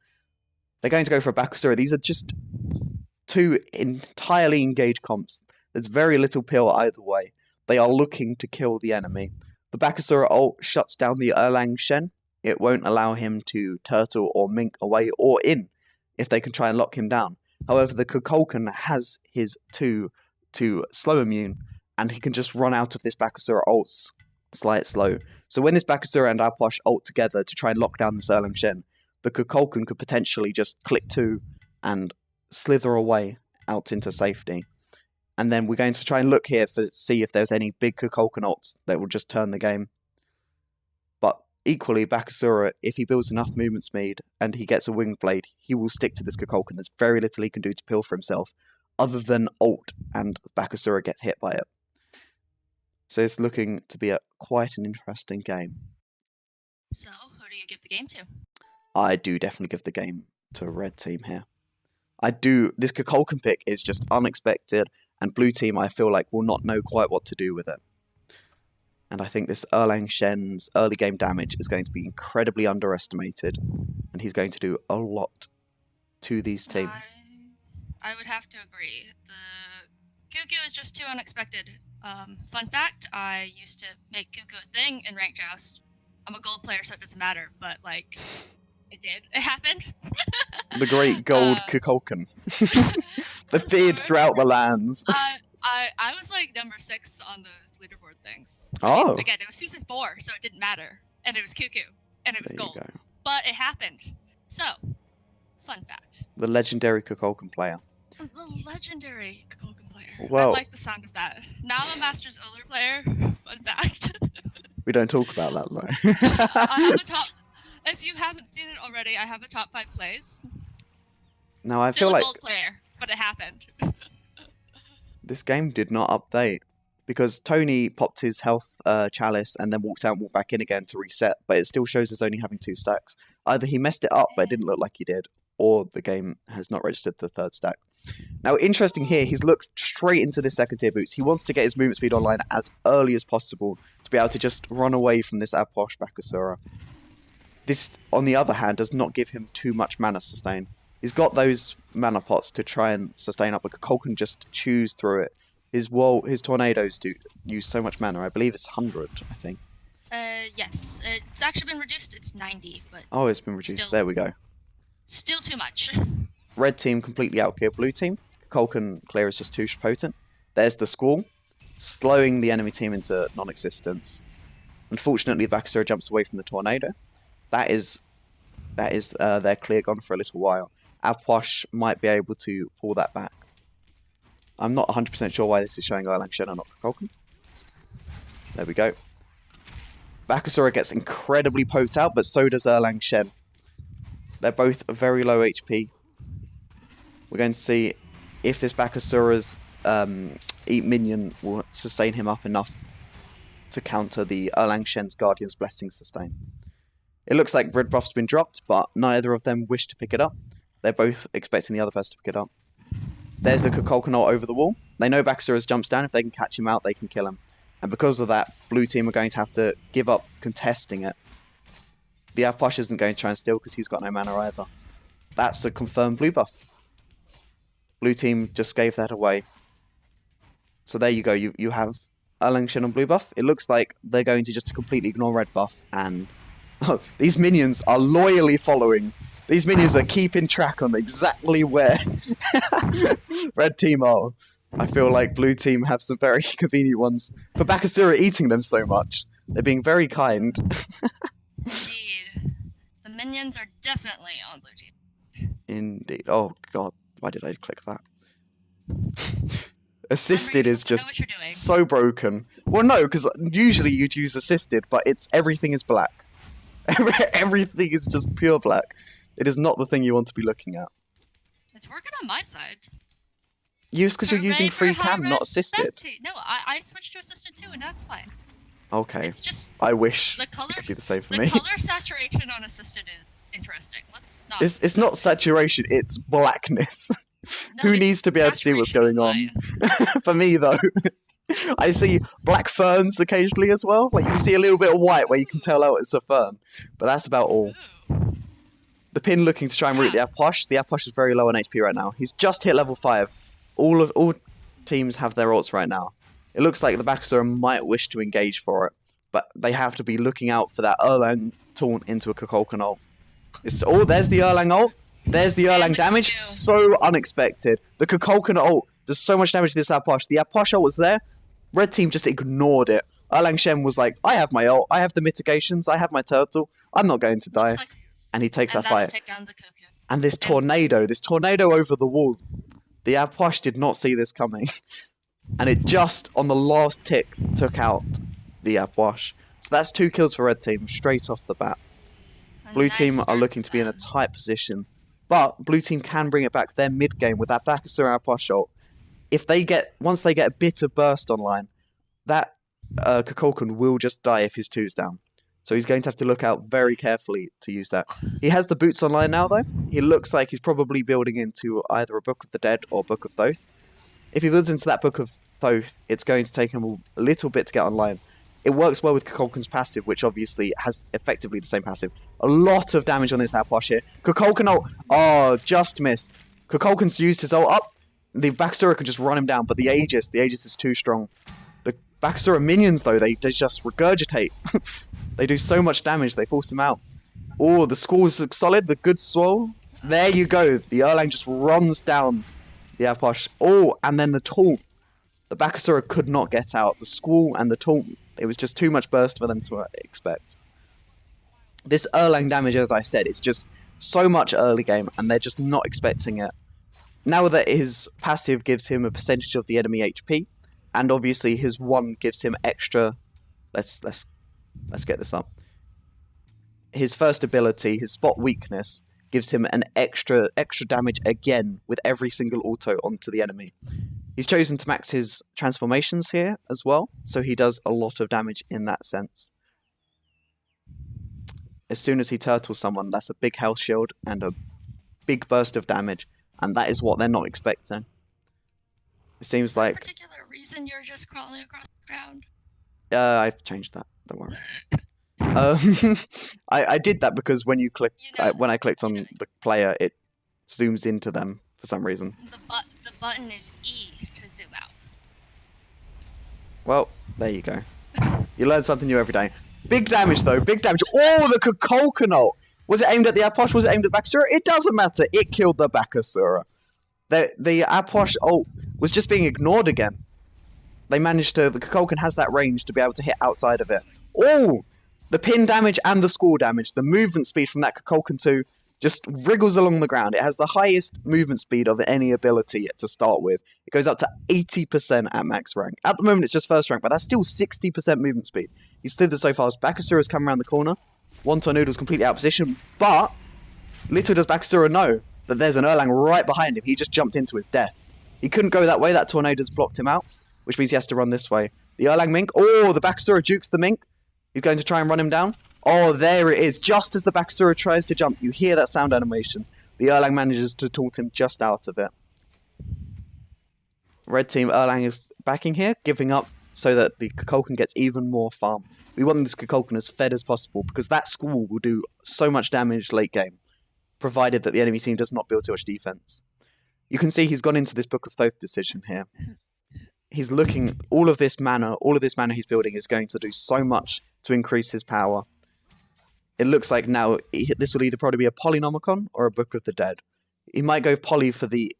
Speaker 1: They're going to go for a Bakasura. These are just 2 entirely engaged comps. There's very little pill either way. They are looking to kill the enemy. The Bakasura ult shuts down the Erlang Shen. It won't allow him to turtle or mink away or in if they can try and lock him down. However, the Kukulkan has his 2 to slow immune, and he can just run out of this Bakasura ult slight slow. So when this Bakasura and Aposh ult together to try and lock down this Erlang Shen, the Kukulkan could potentially just click 2 and slither away out into safety. And then we're going to try and look here to see if there's any big Kukulkan ults that will just turn the game. But equally, Bakasura, if he builds enough movement speed and he gets a Wingblade, he will stick to this Kukulkan. There's very little he can do to peel for himself, other than ult and Bakasura get hit by it. So it's looking to be quite an interesting game.
Speaker 2: So, who do you give the game to?
Speaker 1: I do definitely give the game to red team here. I do. This Kukulkan pick is just unexpected, and blue team I feel like will not know quite what to do with it. And I think this Erlang Shen's early game damage is going to be incredibly underestimated. And he's going to do a lot to these teams.
Speaker 2: I would have to agree. The Cuckoo is just too unexpected. Fun fact, I used to make Cuckoo a thing in Ranked Joust. I'm a gold player, so it doesn't matter, but, like, it did. It happened.
Speaker 1: The great gold Kukulkan. The feared throughout the lands.
Speaker 2: I was, like, number 6 on those leaderboard things.
Speaker 1: Oh.
Speaker 2: I mean, again, it was season 4, so it didn't matter. And it was Cuckoo. And it was
Speaker 1: There you
Speaker 2: gold.
Speaker 1: go.
Speaker 2: But it happened. So, fun fact.
Speaker 1: The legendary Kukulkan player.
Speaker 2: The legendary Kukulkan player.
Speaker 1: Well-
Speaker 2: I like the sound of that. Now I'm a Masters Uller player. Fun fact.
Speaker 1: We don't talk about that, though.
Speaker 2: I have a top... If you haven't seen it already, I have a top 5 plays.
Speaker 1: Now, I
Speaker 2: Still
Speaker 1: feel
Speaker 2: a
Speaker 1: like
Speaker 2: gold player, but it happened.
Speaker 1: this game did not update. Because Tony popped his health chalice and then walked out and walked back in again to reset, but it still shows us only having 2 stacks. Either he messed it up, but it didn't look like he did, or the game has not registered the 3rd stack. Now, interesting here, he's looked straight into this 2nd tier boots. He wants to get his movement speed online as early as possible to be able to just run away from this Aposh Bakasura. This, on the other hand, does not give him too much mana sustain. He's got those mana pots to try and sustain up, but Cole can just choose through it. His tornadoes do use so much mana. I believe it's 100, I think.
Speaker 2: Yes. It's actually been reduced. It's 90, but...
Speaker 1: Oh, it's been reduced.
Speaker 2: Still-
Speaker 1: There we go.
Speaker 2: Still too much.
Speaker 1: Red team completely outgeared blue team. Culkin clear is just too potent. There's the Squall, slowing the enemy team into non-existence. Unfortunately, the Bakasura jumps away from the tornado. That is their clear gone for a little while. Apwash might be able to pull that back. I'm not 100% sure why this is showing Erlang Shen and not Culkin. There we go. Bakasura gets incredibly poked out, but so does Erlang Shen. They're both very low HP. We're going to see if this Bakasura's Eat Minion will sustain him up enough to counter the Erlang Shen's Guardian's Blessing sustain. It looks like red buff's been dropped, but neither of them wish to pick it up. They're both expecting the other person to pick it up. There's the Kukulkan over the wall. They know Bakasura's jumps down. If they can catch him out, they can kill him. And because of that, blue team are going to have to give up contesting it. The Aposh isn't going to try and steal because he's got no mana either. That's a confirmed blue buff. Blue team just gave that away. So there you go. You have Erlang Shen on blue buff. It looks like they're going to just completely ignore red buff. And these minions are loyally following. These minions are keeping track on exactly where red team are. I feel like blue team have some very convenient ones. For Bakasura eating them so much. They're being very kind.
Speaker 2: Indeed. The minions are definitely on blue team.
Speaker 1: Indeed. Oh god, why did I click that? Assisted is just
Speaker 2: know what you're doing.
Speaker 1: so broken. Well, no, because usually you'd use assisted, but everything is black. Everything is just pure black. It is not the thing you want to be looking at.
Speaker 2: It's working on my side.
Speaker 1: Use because you're using free cam, not
Speaker 2: Respect
Speaker 1: assisted.
Speaker 2: it. No, I switched to assisted too, and that's fine.
Speaker 1: Okay.
Speaker 2: It's just
Speaker 1: I wish
Speaker 2: the color.
Speaker 1: it could be the same for
Speaker 2: The
Speaker 1: me.
Speaker 2: color saturation on assisted is interesting. Let's not.
Speaker 1: It's not saturation, it's blackness.
Speaker 2: No,
Speaker 1: Who
Speaker 2: it's
Speaker 1: needs to be able to see what's going
Speaker 2: saturation
Speaker 1: on? For me, though, I see black ferns occasionally as well. Like, you see a little bit of white where you can tell out it's a fern. But that's about all.
Speaker 2: Ooh.
Speaker 1: The pin looking to try and root the Aposh. The Aposh is very low on HP right now. He's just hit level 5. All teams have their ults right now. It looks like the Bakasura might wish to engage for it. But they have to be looking out for that Erlang taunt into a Kukulkan ult. There's the Erlang ult. There's the Erlang damage. So unexpected. The Kukulkan ult does so much damage to this Aposh. The Aposh ult was there. Red team just ignored it. Erlang Shen was like, I have my ult. I have the mitigations. I have my turtle. I'm not going to die. And he takes that fight.
Speaker 2: Take down the Cuckoo.
Speaker 1: And this tornado over the wall. The Aposh did not see this coming. And it just, on the last tick, took out the Aposh. So that's 2 kills for red team, straight off the bat. Blue team are looking to be in a tight position. But blue team can bring it back. They're mid-game with that Bakasura Aposh ult. Once they get a bit of burst online, that Kukulkan will just die if his 2's down. So he's going to have to look out very carefully to use that. He has the boots online now, though. He looks like he's probably building into either a Book of the Dead or Book of Thoth. If he builds into that Book of Thoth, it's going to take him a little bit to get online. it works well with Kukulkan's passive, which obviously has effectively the same passive. A lot of damage on this Outposh here. Kukulkan ult, oh, just missed. Kukulkan's used his ult up. The Bakasura can just run him down, but the Aegis is too strong. The Bakasura minions, though, they just regurgitate. They do so much damage, they force him out. Oh, the Squall's solid, the good Swole. There you go. The Erlang just runs down the Outposh. Oh, and then the taunt. The Bakasura could not get out. The Squall and the taunt, it was just too much burst for them to expect. This Erlang damage, as I said, it's just so much early game, and they're just not expecting it. Now that his passive gives him a percentage of the enemy HP, and obviously his 1 gives him extra... Let's get this up. His first ability, his spot weakness, gives him an extra damage again with every single auto onto the enemy. He's chosen to max his transformations here as well, so he does a lot of damage in that sense. As soon as he turtles someone, that's a big health shield and a big burst of damage, and that is what they're not expecting. It seems like...
Speaker 2: For a particular reason you're just crawling across the ground?
Speaker 1: I've changed that, don't worry. I did that because when you click, when I clicked on the player, it zooms into them for some reason.
Speaker 2: The button is E to zoom out.
Speaker 1: Well, there you go. You learn something new every day. Big damage though, big damage. Oh, the Kukulkan ult! Was it aimed at the Outposh? Was it aimed at the Bakasura? It doesn't matter. It killed the Bakasura. The Outposh ult was just being ignored again. They managed to... The Kukulkan has that range to be able to hit outside of it. Oh! The pin damage and the Squall damage. The movement speed from that Kukulkan 2 just wriggles along the ground. It has the highest movement speed of any ability to start with. It goes up to 80% at max rank. At the moment it's just first rank, but that's still 60% movement speed. He's slithered so fast. Bakasura's come around the corner. One Tornado's completely out of position, but little does Bakasura know that there's an Erlang right behind him. He just jumped into his death. He couldn't go that way. That Tornado's blocked him out, which means he has to run this way. The Erlang Mink. Oh, the Bakasura jukes the Mink. He's going to try and run him down. Oh, there it is. Just as the Bakasura tries to jump, you hear that sound animation. The Erlang manages to taunt him just out of it. Red team Erlang is backing here, giving up so that the Kukulkan gets even more farm. We want this Kukulkan as fed as possible because that Squall will do so much damage late game, provided that the enemy team does not build too much defense. You can see he's gone into this Book of Thoth decision here. He's looking, all of this mana he's building is going to do so much to increase his power. It looks like now this will either probably be a Polynomicon or a Book of the Dead. He might go Poly for the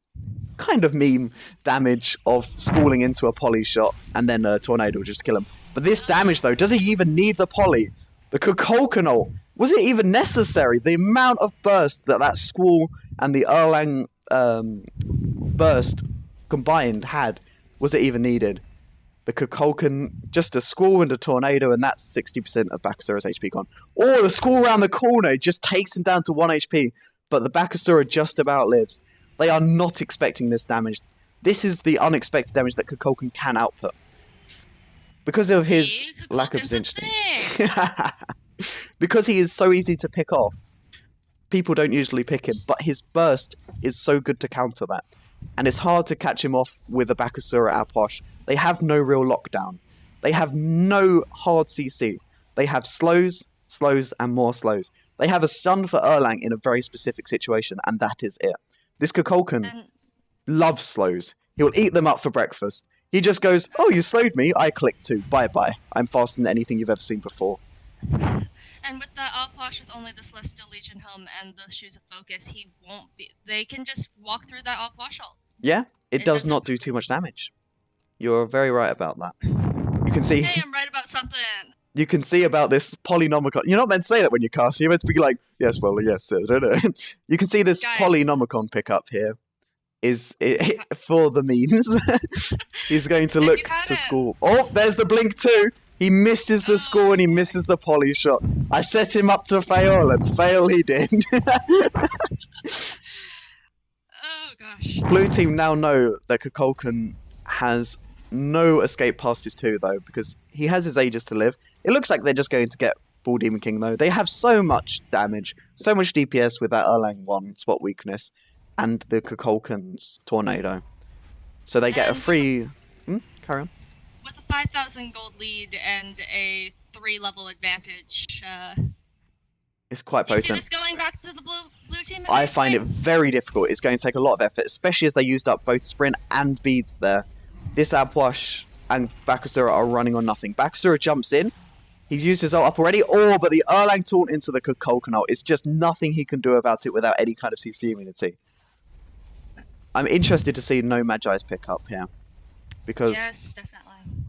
Speaker 1: kind of meme damage of squalling into a Poly shot and then a Tornado will just kill him. But this damage though, does he even need the Poly? The Kukulkan ult, was it even necessary? The amount of burst that Squall and the Erlang burst combined had, was it even needed? The Kukulkan, just a Squall and a Tornado, and that's 60% of Bakasura's HP gone. Oh, the Squall around the corner just takes him down to 1 HP, but the Bakasura just about lives. They are not expecting this damage. This is the unexpected damage that Kukulkan can output. Because of his lack of positioning. Because he is so easy to pick off, people don't usually pick him, but his burst is so good to counter that. And it's hard to catch him off with a Bakasura Outposh. They have no real lockdown. They have no hard CC. They have slows, and more slows. They have a stun for Erlang in a very specific situation, and that is it. This Kukulkan loves slows. He'll eat them up for breakfast. He just goes, oh, you slowed me, I clicked too. Bye-bye. I'm faster than anything you've ever seen before.
Speaker 2: And with the Outposh with only the Celestial Legion Helm and the Shoes of Focus, he won't be... They can just walk through that Outposh ult.
Speaker 1: Yeah, it does not do too much damage. You're very right about that. You can see...
Speaker 2: Hey, I'm right about something!
Speaker 1: You can see about this Polynomicon... You're not meant to say that when you cast, you're meant to be like, yes, well, yes. You can see this Polynomicon pickup here. Is it, for the memes. He's going to look to Squall. Oh, there's the blink too. He misses the Squall and he misses the Poly shot. I set him up to fail and fail he did.
Speaker 2: Oh gosh.
Speaker 1: Blue team now know that Kukulkan has no escape past his 2 though, because he has his ages to live. It looks like they're just going to get Bull Demon King though. They have so much damage, so much DPS with that Erlang 1 spot weakness. And the Kukulkan's Tornado. So they get a free... carry on.
Speaker 2: With the 5,000 gold lead and a 3-level advantage.
Speaker 1: It's quite
Speaker 2: Do you see
Speaker 1: potent.
Speaker 2: this going back to the blue team?
Speaker 1: I find it very difficult. It's going to take a lot of effort, especially as they used up both sprint and beads there. This Abwash and Bakasura are running on nothing. Bakasura jumps in. He's used his ult up already. Oh, but the Erlang taunt into the Kukulkan ult. It's just nothing he can do about it without any kind of CC immunity. I'm interested to see no Magi's pick up here. Because
Speaker 2: yes, definitely.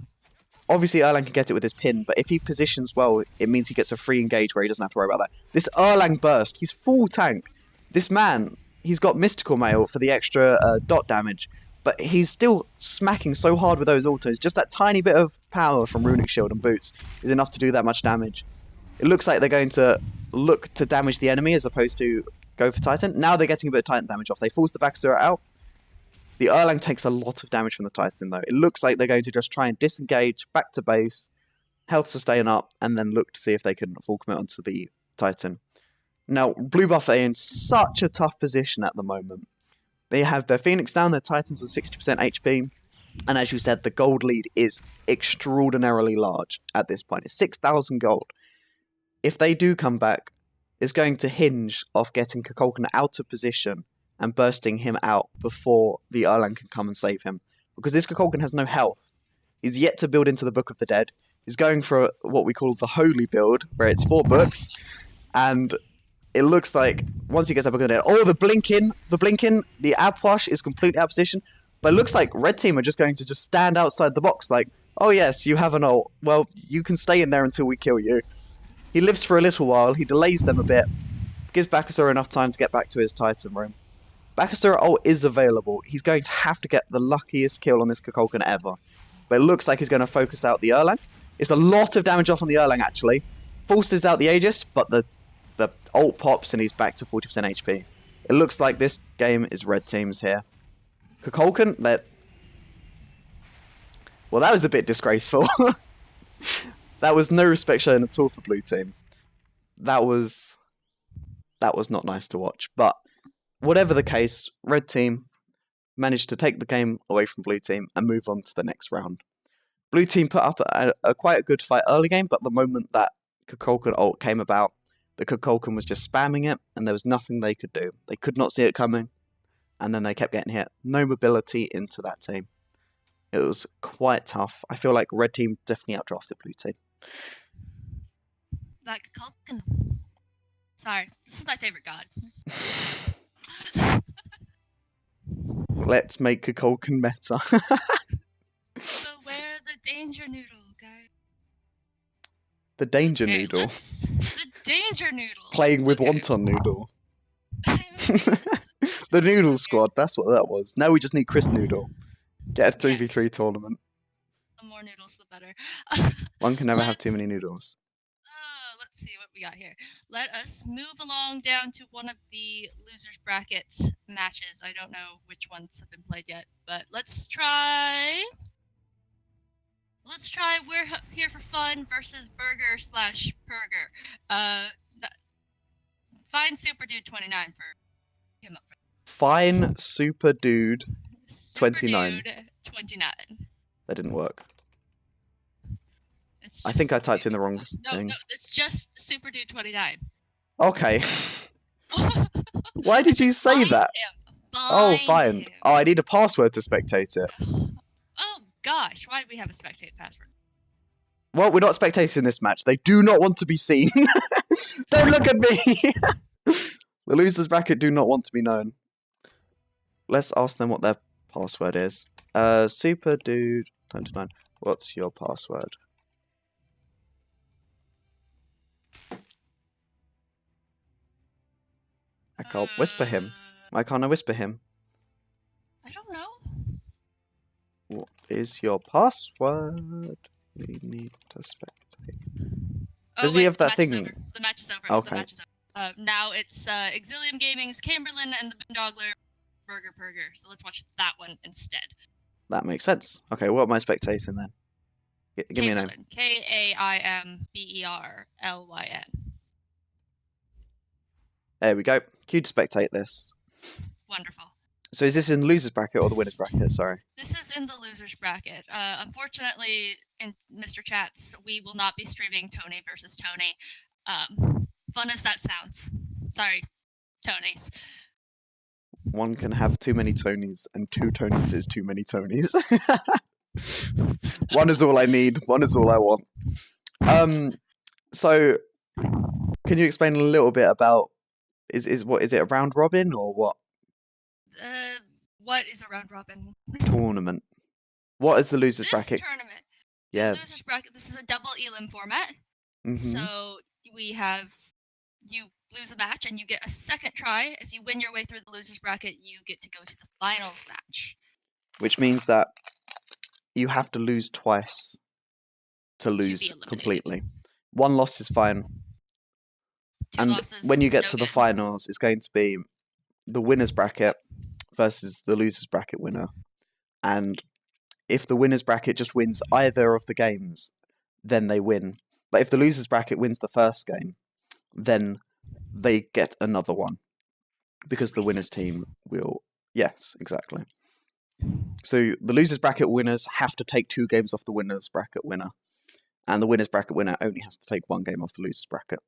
Speaker 1: obviously Erlang can get it with his pin, but if he positions well, it means he gets a free engage where he doesn't have to worry about that. This Erlang burst, he's full tank. This man, he's got Mystical Mail for the extra dot damage, but he's still smacking so hard with those autos. Just that tiny bit of power from Runic Shield and Boots is enough to do that much damage. It looks like they're going to look to damage the enemy as opposed to go for Titan. Now they're getting a bit of Titan damage off. They force the Bakasura out. The Erlang takes a lot of damage from the Titan, though. It looks like they're going to just try and disengage, back to base, health sustain up, and then look to see if they can full commit onto the Titan. Now, Blue Buff are in such a tough position at the moment. They have their Phoenix down, their Titans are 60% HP, and as you said, the gold lead is extraordinarily large at this point. It's 6,000 gold. If they do come back, it's going to hinge off getting Kukulkan out of position and bursting him out before the Erlang can come and save him. Because this Kukulkan has no health. He's yet to build into the Book of the Dead. He's going for what we call the Holy build, where it's 4 books. And it looks like, once he gets that Book of the Dead... Oh, the Blinkin! The Abwash is completely out of position. But it looks like Red Team are just going to just stand outside the box like, oh yes, you have an ult. Well, you can stay in there until we kill you. He lives for a little while, he delays them a bit. Gives Bakasura enough time to get back to his Titan room. Bakasura ult is available. He's going to have to get the luckiest kill on this Kukulkan ever. But it looks like he's going to focus out the Erlang. It's a lot of damage off on the Erlang, actually. Forces out the Aegis, but the ult pops and he's back to 40% HP. It looks like this game is Red Team's here. Kukulkan, well, that was a bit disgraceful. That was no respect shown at all for Blue Team. That was not nice to watch, but whatever the case, Red Team managed to take the game away from Blue Team and move on to the next round. Blue Team put up a quite a good fight early game, but the moment that Kukulkan ult came about, the Kukulkan was just spamming it, and there was nothing they could do. They could not see it coming, and then they kept getting hit. No mobility into that team. It was quite tough. I feel like Red Team definitely outdrafted Blue Team.
Speaker 2: That Kukulkan. Sorry, this is my favorite god.
Speaker 1: Let's make Kukulkan meta.
Speaker 2: So where the danger noodle, guys?
Speaker 1: The danger
Speaker 2: Okay,
Speaker 1: noodle.
Speaker 2: The danger noodle.
Speaker 1: Playing with
Speaker 2: Okay.
Speaker 1: Wonton Noodle. The Noodle Squad, that's what that was. Now we just need Chris Noodle. Get a 3v3 tournament.
Speaker 2: The more noodles, the better.
Speaker 1: One can never have too many noodles.
Speaker 2: Let's see what we got here. Let us move along down to one of the losers bracket matches. I don't know which ones have been played yet, but let's try. We're here for fun versus burger/burger. Fine Super Dude 29 for him up.
Speaker 1: Fine Super Dude
Speaker 2: Super
Speaker 1: 29.
Speaker 2: Dude 29.
Speaker 1: That didn't work.
Speaker 2: It's
Speaker 1: I think I
Speaker 2: just-
Speaker 1: typed in the wrong
Speaker 2: No,
Speaker 1: thing.
Speaker 2: no, it's just Super Dude 29.
Speaker 1: Okay. Why did you say
Speaker 2: Find
Speaker 1: that?
Speaker 2: him.
Speaker 1: Oh,
Speaker 2: Find
Speaker 1: fine.
Speaker 2: him.
Speaker 1: Oh, I need a password to spectate it.
Speaker 2: Oh gosh, why do we have a spectate password?
Speaker 1: Well, we're not spectating this match. They do not want to be seen. Don't look at me! The losers bracket do not want to be known. Let's ask them what their password is. Super Dude 29. What's your password? I can't whisper him. Why can't I whisper him?
Speaker 2: I don't know.
Speaker 1: What is your password? We need to spectate. Does he have
Speaker 2: the
Speaker 1: that
Speaker 2: match
Speaker 1: thing?
Speaker 2: is over. The match is over.
Speaker 1: Okay.
Speaker 2: The match is over. Now it's Exilium Gaming's Camberlin and the Boondogler Burger. So let's watch that one instead.
Speaker 1: That makes sense. Okay, what am I spectating then? Give me a name.
Speaker 2: Kaimberlyn.
Speaker 1: There we go. Cue to spectate this.
Speaker 2: Wonderful.
Speaker 1: So is this in the losers bracket or the winners bracket? Sorry.
Speaker 2: This is in the losers bracket. Unfortunately, in Mr. Chats, we will not be streaming Tony versus Tony. Fun as that sounds. Sorry, Tonys.
Speaker 1: One can have too many Tonys, and 2 Tonys is too many Tonys. One is all I need. One is all I want. So, can you explain a little bit about is it a round robin or what?
Speaker 2: What is a round robin?
Speaker 1: Tournament. What is the losers
Speaker 2: This
Speaker 1: bracket?
Speaker 2: tournament.
Speaker 1: Yeah.
Speaker 2: The losers bracket. This is a double elim format.
Speaker 1: Mm-hmm.
Speaker 2: So we have you lose a match and you get a second try. If you win your way through the losers bracket, you get to go to the finals match.
Speaker 1: Which means that you have to lose twice to
Speaker 2: be
Speaker 1: lose
Speaker 2: eliminated.
Speaker 1: completely. 1 loss is fine.
Speaker 2: 2
Speaker 1: And
Speaker 2: losses,
Speaker 1: when you get
Speaker 2: no
Speaker 1: to the
Speaker 2: good.
Speaker 1: finals, it's going to be the winners bracket versus the losers bracket winner. And if the winners bracket just wins either of the games, then they win. But if the losers bracket wins the first game, then they get another one. Because the winners team will... Yes, exactly. So the losers bracket winners have to take 2 games off the winners bracket winner. And the winners bracket winner only has to take 1 game off the losers bracket.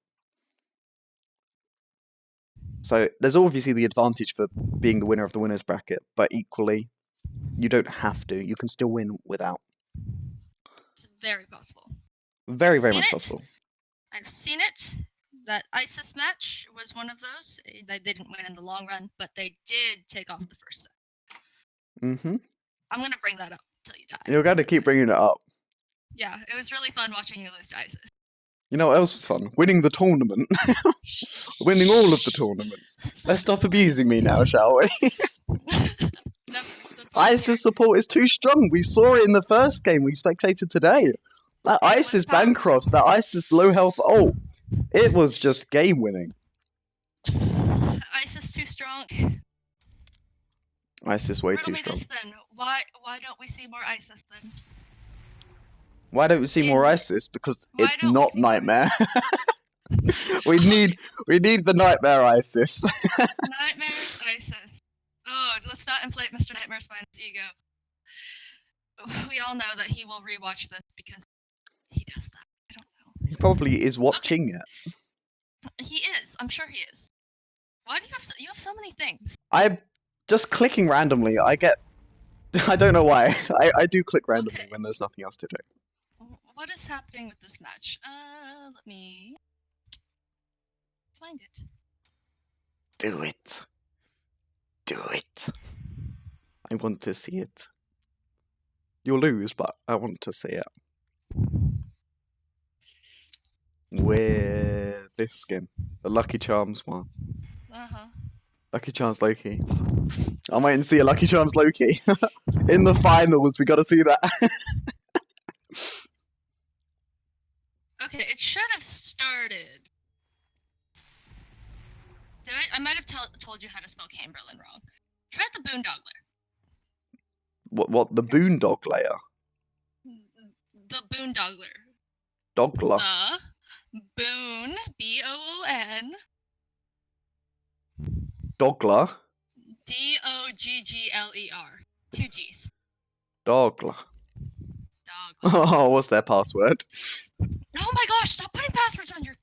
Speaker 1: So there's obviously the advantage for being the winner of the winners bracket, but equally, you don't have to. You can still win without.
Speaker 2: It's very possible.
Speaker 1: Very, very
Speaker 2: Seen
Speaker 1: much
Speaker 2: it?
Speaker 1: possible.
Speaker 2: I've seen it. That ISIS match was one of those. They didn't win in the long run, but they did take off the first set.
Speaker 1: Mm-hmm.
Speaker 2: I'm gonna bring that up till you die.
Speaker 1: You're going to keep bringing it up.
Speaker 2: Yeah, it was really fun watching you lose to ISIS.
Speaker 1: You know what else was fun? Winning the tournament. Winning all of the tournaments. Let's stop abusing me now, shall we?
Speaker 2: Never. That's all I'm
Speaker 1: ISIS support is too strong. We saw it in the first game we spectated today. That
Speaker 2: It was
Speaker 1: ISIS
Speaker 2: powerful.
Speaker 1: Bancrofts, that ISIS low health ult. It was just game winning.
Speaker 2: hearing. ISIS too strong.
Speaker 1: ISIS way
Speaker 2: Riddle
Speaker 1: too
Speaker 2: me
Speaker 1: strong.
Speaker 2: this then. Why don't we see more ISIS then?
Speaker 1: Why don't we see more
Speaker 2: In-
Speaker 1: ISIS? Because
Speaker 2: Why
Speaker 1: it's
Speaker 2: don't we
Speaker 1: not
Speaker 2: see more
Speaker 1: Nightmare. we need the Nightmare ISIS.
Speaker 2: Nightmare's ISIS. Oh, let's not inflate Mr. Nightmare's ego. We all know that he will rewatch this because he does that. I don't know.
Speaker 1: He probably is watching it.
Speaker 2: He is. I'm sure he is. Why do you have so many things?
Speaker 1: I'm just clicking randomly. I don't know why. I do click randomly
Speaker 2: Okay.
Speaker 1: when there's nothing else to do.
Speaker 2: What is happening with this match? Let me find it.
Speaker 1: Do it. Do it. I want to see it. You'll lose, but I want to see it. With this skin. The Lucky Charms one.
Speaker 2: Uh-huh.
Speaker 1: Lucky Charms Loki. I might see a Lucky Charms Loki. In the finals, we gotta see that.
Speaker 2: Okay, it should have started. I might have told you how to spell Chamberlain wrong. Try the Boondoggler.
Speaker 1: What? The Boondog layer?
Speaker 2: The Boondoggler.
Speaker 1: Dogler.
Speaker 2: Boon, B-O-O-N,
Speaker 1: Dogler.
Speaker 2: D-O-G-G-L-E-R. 2 G's.
Speaker 1: Dogler.
Speaker 2: Dog.
Speaker 1: Oh, what's their password?
Speaker 2: Oh my gosh, stop putting passwords on your...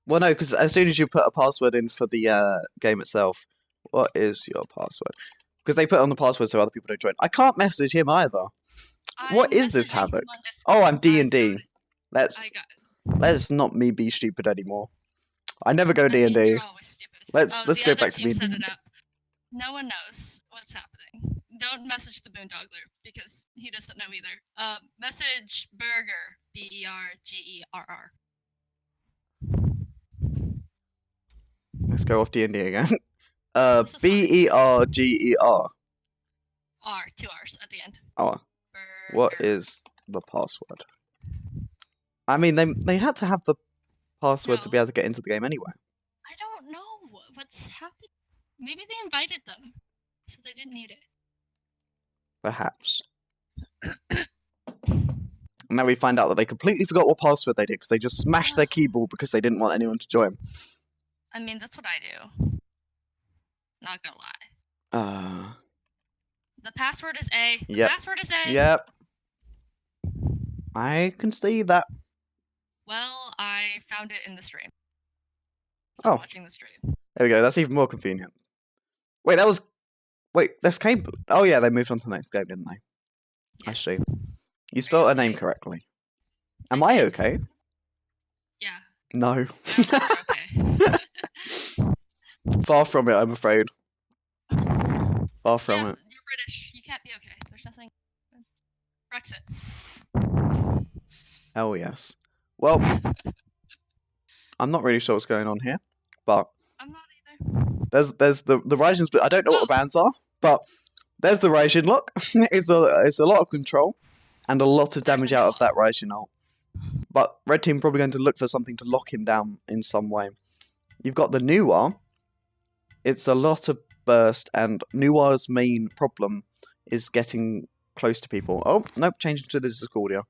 Speaker 1: Well, no, because as soon as you put a password in for the game itself, what is your password? Because they put on the password so other people don't join. I can't message him either. What is this,
Speaker 2: messaging
Speaker 1: Havoc?
Speaker 2: him on Discord.
Speaker 1: Oh, I'm D and
Speaker 2: I
Speaker 1: D.
Speaker 2: got it.
Speaker 1: Let's
Speaker 2: I got it.
Speaker 1: let's not me be stupid anymore. I never go
Speaker 2: I
Speaker 1: D
Speaker 2: mean,
Speaker 1: and D.
Speaker 2: you're always stupid.
Speaker 1: Let's
Speaker 2: Oh,
Speaker 1: go
Speaker 2: the other
Speaker 1: back to
Speaker 2: team
Speaker 1: being
Speaker 2: set
Speaker 1: D&D.
Speaker 2: it up. No one knows what's happening. Don't message the Boondoggler because he doesn't know either. Message Burger, B-E-R-G-E-R-R.
Speaker 1: Let's go off D and D again.
Speaker 2: This is fine.
Speaker 1: Berger.
Speaker 2: R, 2 R's at the end.
Speaker 1: Oh, what
Speaker 2: Burger.
Speaker 1: is the password? I mean, they had to have the password to
Speaker 2: No.
Speaker 1: be able to get into the game anyway.
Speaker 2: I don't know what's happening. Maybe they invited them, so they didn't need it.
Speaker 1: Perhaps. Now we find out that they completely forgot what password they did because they just smashed their keyboard because they didn't want anyone to join.
Speaker 2: I mean, that's what I do. Not gonna lie.
Speaker 1: Uh,
Speaker 2: The password is A. The
Speaker 1: Yep.
Speaker 2: password is A.
Speaker 1: Yep. I can see that.
Speaker 2: Well, I found it in the stream. So
Speaker 1: Oh.
Speaker 2: I'm watching the stream.
Speaker 1: There we go. That's even more convenient. Wait, that was... Wait, this came... Oh, yeah, they moved on to the next game, didn't they? I see. You spelled her name correctly. Am I okay?
Speaker 2: Yeah.
Speaker 1: No.
Speaker 2: Okay.
Speaker 1: Far from it, I'm afraid. Far from
Speaker 2: Yeah,
Speaker 1: it.
Speaker 2: you're British. You can't be okay. There's nothing. Brexit.
Speaker 1: Hell yes. Well, I'm not really sure what's going on here, but
Speaker 2: I'm not either.
Speaker 1: there's the Raijins, but I don't know what the bands are, but there's the Raijin. Look, it's a lot of control and a lot of damage out of that Raijin ult. But red team probably going to look for something to lock him down in some way. You've got the Nuwa. It's a lot of burst, and Nuwa's main problem is getting close to people. Oh, nope, changing to the Discordia.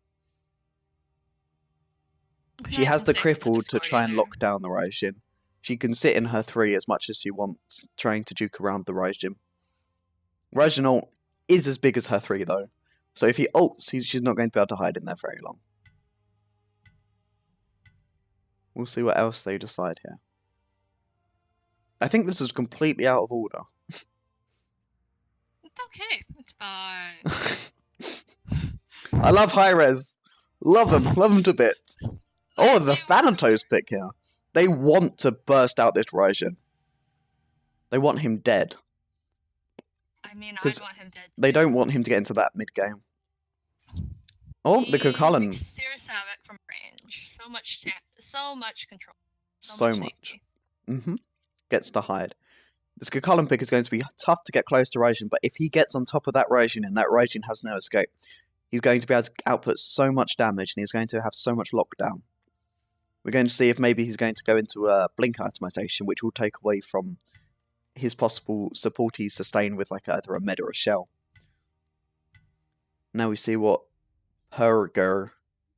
Speaker 1: She has the cripple to try and lock down the Raijin. She can sit in her 3 as much as she wants, trying to juke around the Raijin. Raijin ult is as big as her 3 though, so if he ults, she's not going to be able to hide in there very long. We'll see what else they decide here. I think this is completely out of order.
Speaker 2: It's okay. It's fine.
Speaker 1: I love high res. Love them to bits. Oh, the Thanatos pick here. They want to burst out this Raijin. They want him dead.
Speaker 2: I mean, I'd want him dead.
Speaker 1: They don't want him to get into that mid game. Oh, the Kukulkan.
Speaker 2: Serious havoc from range. So much control.
Speaker 1: So much. Gets to hide. This Kukulkan pick is going to be tough to get close to Raijin, but if he gets on top of that Raijin and that Raijin has no escape, he's going to be able to output so much damage and he's going to have so much lockdown. We're going to see if maybe he's going to go into a blink itemization, which will take away from his possible support he's sustained with like either a med or a shell. Now we see what Perger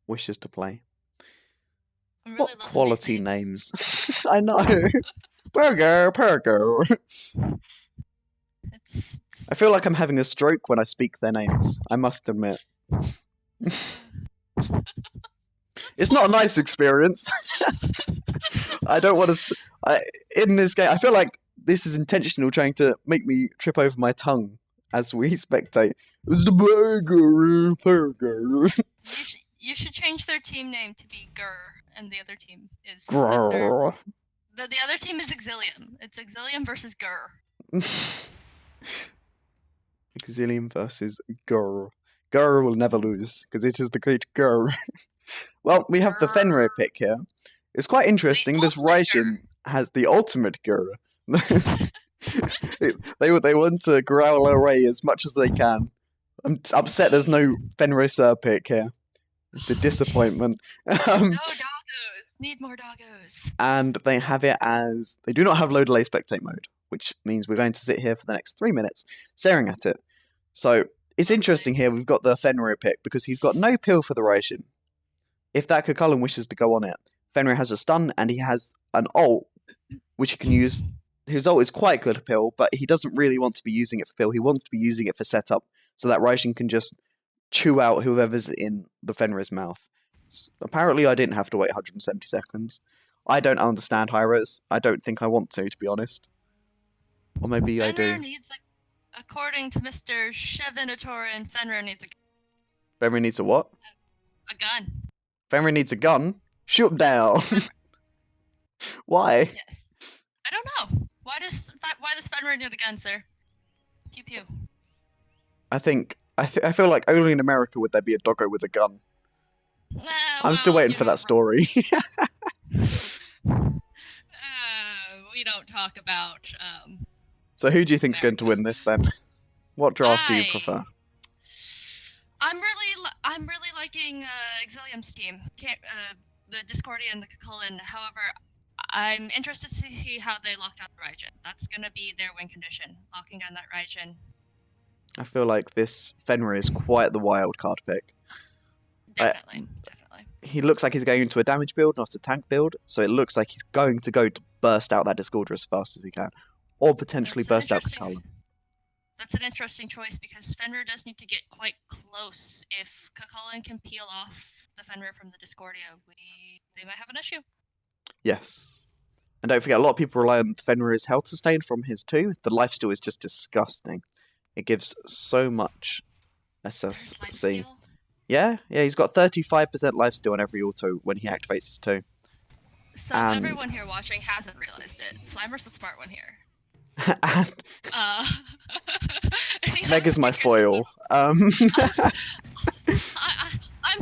Speaker 1: wishes to play.
Speaker 2: Really
Speaker 1: what quality names. I know. Perger. I feel like I'm having a stroke when I speak their names, I must admit. It's not a nice experience. I don't want to... in this game, I feel like this is intentional, trying to make me trip over my tongue as we spectate. It's the Perger.
Speaker 2: You should change their team name to be Grr, and the other team is...
Speaker 1: Grr.
Speaker 2: The other team is Exilium. It's Exilium versus Grr.
Speaker 1: Exilium versus Grr. Grr will never lose, because it is the great Grr. Well, we have the Fenrir pick here. It's quite interesting. This Raijin has the ultimate Grr. they want to growl away as much as they can. I'm upset there's no Fenrir pick here. It's a disappointment.
Speaker 2: No doggos. Need more doggos.
Speaker 1: And they have it as... They do not have low delay spectate mode, which means we're going to sit here for the next 3 minutes staring at it. So, it's interesting here. We've got the Fenrir pick because he's got no pill for the Raijin. If that Kukulkan wishes to go on it, Fenrir has a stun and he has an ult, which he can use. His ult is quite good at pill, but he doesn't really want to be using it for pill. He wants to be using it for setup, so that Raijin can just chew out whoever's in the Fenrir's mouth. Apparently, I didn't have to wait 170 seconds. I don't understand high-res. I don't think I want to be honest. Or maybe I do.
Speaker 2: Needs, according to Mr. Shevinatorian, Fenrir needs a...
Speaker 1: Fenrir needs a what?
Speaker 2: A gun.
Speaker 1: Fenrir needs a gun? Shoot him down! Why?
Speaker 2: Yes. I don't know. Why does Fenrir need a gun, sir? Pew pew.
Speaker 1: I feel like only in America would there be a doggo with a gun. I'm still waiting for that story.
Speaker 2: We don't talk about.
Speaker 1: So who do you think's going to win this then? What draft do you prefer?
Speaker 2: I'm really liking Exilium's team. The Discordia and the Kukulkan. However, I'm interested to see how they lock down the Raijin. That's gonna be their win condition, locking down that Raijin.
Speaker 1: I feel like this Fenrir is quite the wild card pick.
Speaker 2: Definitely.
Speaker 1: He looks like he's going into a damage build, not a tank build, so it looks like he's going to burst out that Discorder as fast as he can. Or potentially burst out Kukulkan.
Speaker 2: That's an interesting choice because Fenrir does need to get quite close. If Cucullin can peel off the Fenrir from the Discordia, they might have an issue.
Speaker 1: Yes. And don't forget, a lot of people rely on Fenrir's health sustain from his 2. The lifesteal is just disgusting. It gives so much SSC. Yeah, he's got 35% lifesteal on every auto when he activates his 2.
Speaker 2: So everyone here watching hasn't realized it. Slimer's the smart one here.
Speaker 1: And Meg is my foil.
Speaker 2: I'm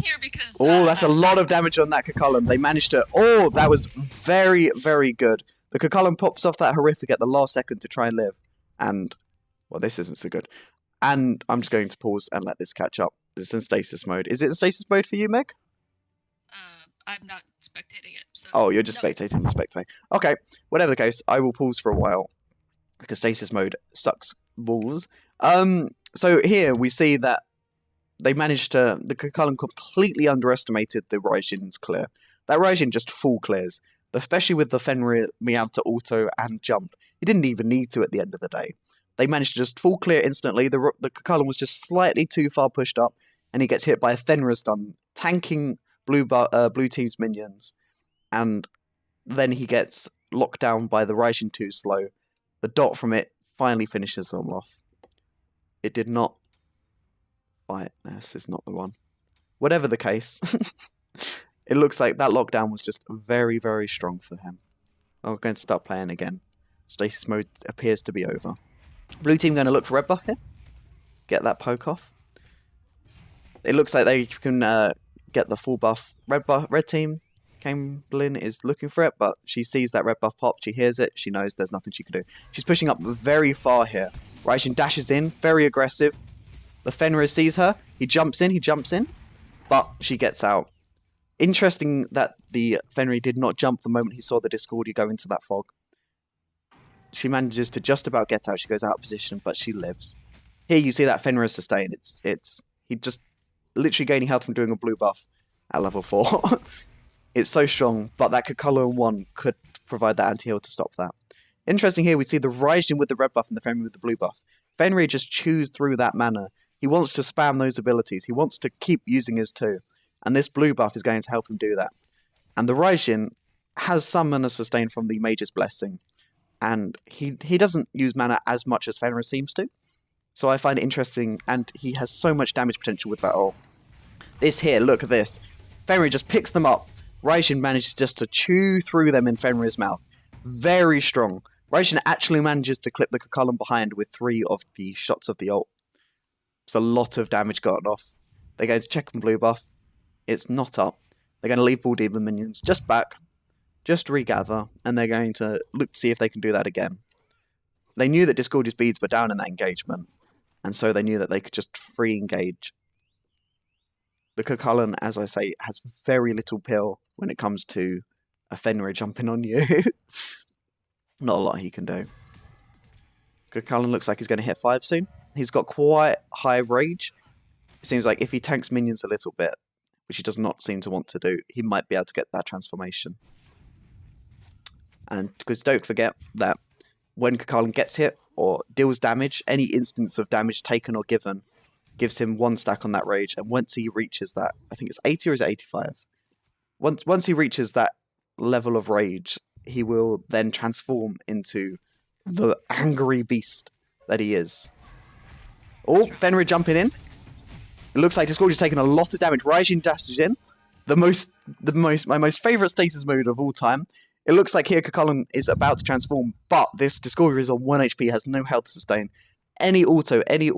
Speaker 2: here because...
Speaker 1: Oh, that's a lot of damage on that Cucullin. They managed to... Oh, that was very, very good. The Cucullin pops off that horrific at the last second to try and live. And, well, this isn't so good. And I'm just going to pause and let this catch up. This is in stasis mode. Is it in stasis mode for you, Meg?
Speaker 2: I'm not spectating it. So
Speaker 1: oh, you're just spectating the spectate. Okay, whatever the case, I will pause for a while. Because stasis mode sucks balls. So here we see that they managed to... The Cucullin completely underestimated the Raijin's clear. That Raijin just full clears. Especially with the Fenrir being able to auto and jump. He didn't even need to at the end of the day. They managed to just full clear instantly. The Cucullin was just slightly too far pushed up. And he gets hit by a Fenrir stun. Tanking blue team's minions. And then he gets locked down by the Raijin too slow. The dot from it finally finishes him off. It did not fight. This is not the one. Whatever the case, it looks like that lockdown was just very, very strong for him. I'm going to start playing again. Stasis mode appears to be over. Blue team going to look for red buff here. Get that poke off. It looks like they can get the full buff. Red team. Camblin is looking for it, but she sees that red buff pop, she hears it, she knows there's nothing she can do. She's pushing up very far here. Raijin dashes in, very aggressive. The Fenrir sees her, he jumps in, but she gets out. Interesting that the Fenrir did not jump the moment he saw the Discordia go into that fog. She manages to just about get out, she goes out of position, but she lives. Here you see that Fenrir sustain, he just literally gaining health from doing a blue buff at level 4. It's so strong, but that Cucullin 1 could provide that anti-heal to stop that. Interesting here, we see the Raijin with the red buff and the Fenrir with the blue buff. Fenrir just chews through that mana. He wants to spam those abilities. He wants to keep using his 2. And this blue buff is going to help him do that. And the Raijin has some mana sustain from the Mage's Blessing. And he doesn't use mana as much as Fenrir seems to. So I find it interesting, and he has so much damage potential with that ult. This here, look at this. Fenrir just picks them up. Raijin manages just to chew through them in Fenrir's mouth. Very strong. Raijin actually manages to clip the Cucullin behind with 3 of the shots of the ult. It's a lot of damage gotten off. They're going to check on blue buff. It's not up. They're going to leave Bull Demon minions just back. Just regather. And they're going to look to see if they can do that again. They knew that Discordia's beads were down in that engagement. And so they knew that they could just free engage. The Cucullin, as I say, has very little pill when it comes to a Fenrir jumping on you. Not a lot he can do. Cucullin looks like he's going to hit 5 soon. He's got quite high rage. It seems like if he tanks minions a little bit, which he does not seem to want to do, he might be able to get that transformation. And because don't forget that when Cucullin gets hit or deals damage, any instance of damage taken or given gives him 1 stack on that rage, and once he reaches that, I think it's 80 or is it 85? Once he reaches that level of rage, he will then transform into the angry beast that he is. Oh, Fenrir jumping in. It looks like Discordia's taking a lot of damage. Raijin dashes in. My most favourite stasis mode of all time. It looks like here Cucullin is about to transform, but this Discordia is on 1 HP, has no health sustain. Any auto, any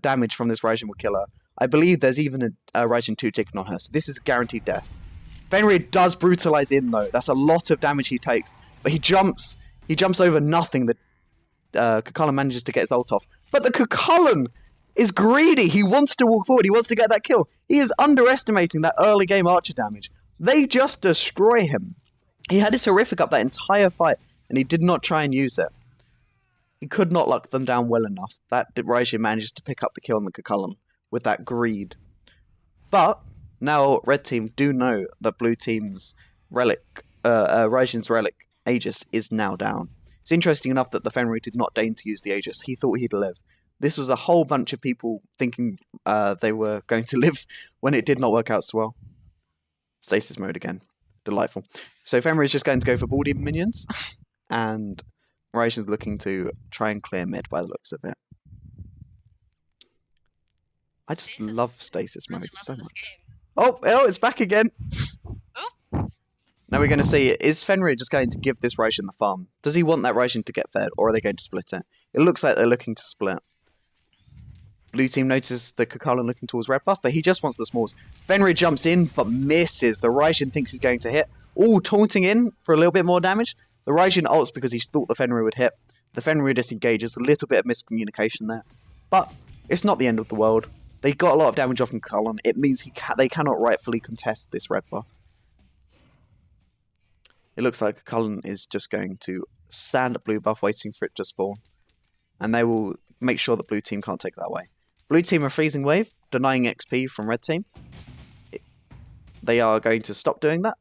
Speaker 1: damage from this Raijin will kill her. I believe there's even a Raijin 2 ticking on her, so this is guaranteed death. Fenrir does brutalize in though. That's a lot of damage he takes, but he jumps over nothing. The Cucullin manages to get his ult off, but the Cucullin is greedy. He wants to walk forward. He wants to get that kill. He is underestimating that early game archer damage. They just destroy him. He had his horrific up that entire fight, and he did not try and use it. He could not lock them down well enough. That Raijin manages to pick up the kill on the Cucullin with that greed. But now red team do know that blue team's relic, Raijin's relic, Aegis, is now down. It's interesting enough that the Fenrir did not deign to use the Aegis. He thought he'd live. This was a whole bunch of people thinking they were going to live when it did not work out so well. Stasis mode again. Delightful. So Fenrir is just going to go for ball demon minions, and Raishin's looking to try and clear mid by the looks of it. I just love stasis mode so much. Oh, it's back again.
Speaker 2: Oh.
Speaker 1: Now we're going to see, is Fenrir just going to give this Raishin the farm? Does he want that Raishin to get fed, or are they going to split it? It looks like they're looking to split. Blue team notices the Kakalan looking towards red buff, but he just wants the smalls. Fenrir jumps in, but misses. The Raishin thinks he's going to hit. All taunting in for a little bit more damage. The Raishin ults because he thought the Fenrir would hit. The Fenrir disengages. A little bit of miscommunication there. But it's not the end of the world. They got a lot of damage off from Kakalan. It means they cannot rightfully contest this red buff. It looks like Kakalan is just going to stand at blue buff waiting for it to spawn. And they will make sure that blue team can't take that away. Blue team are freezing wave, denying XP from red team. They are going to stop doing that.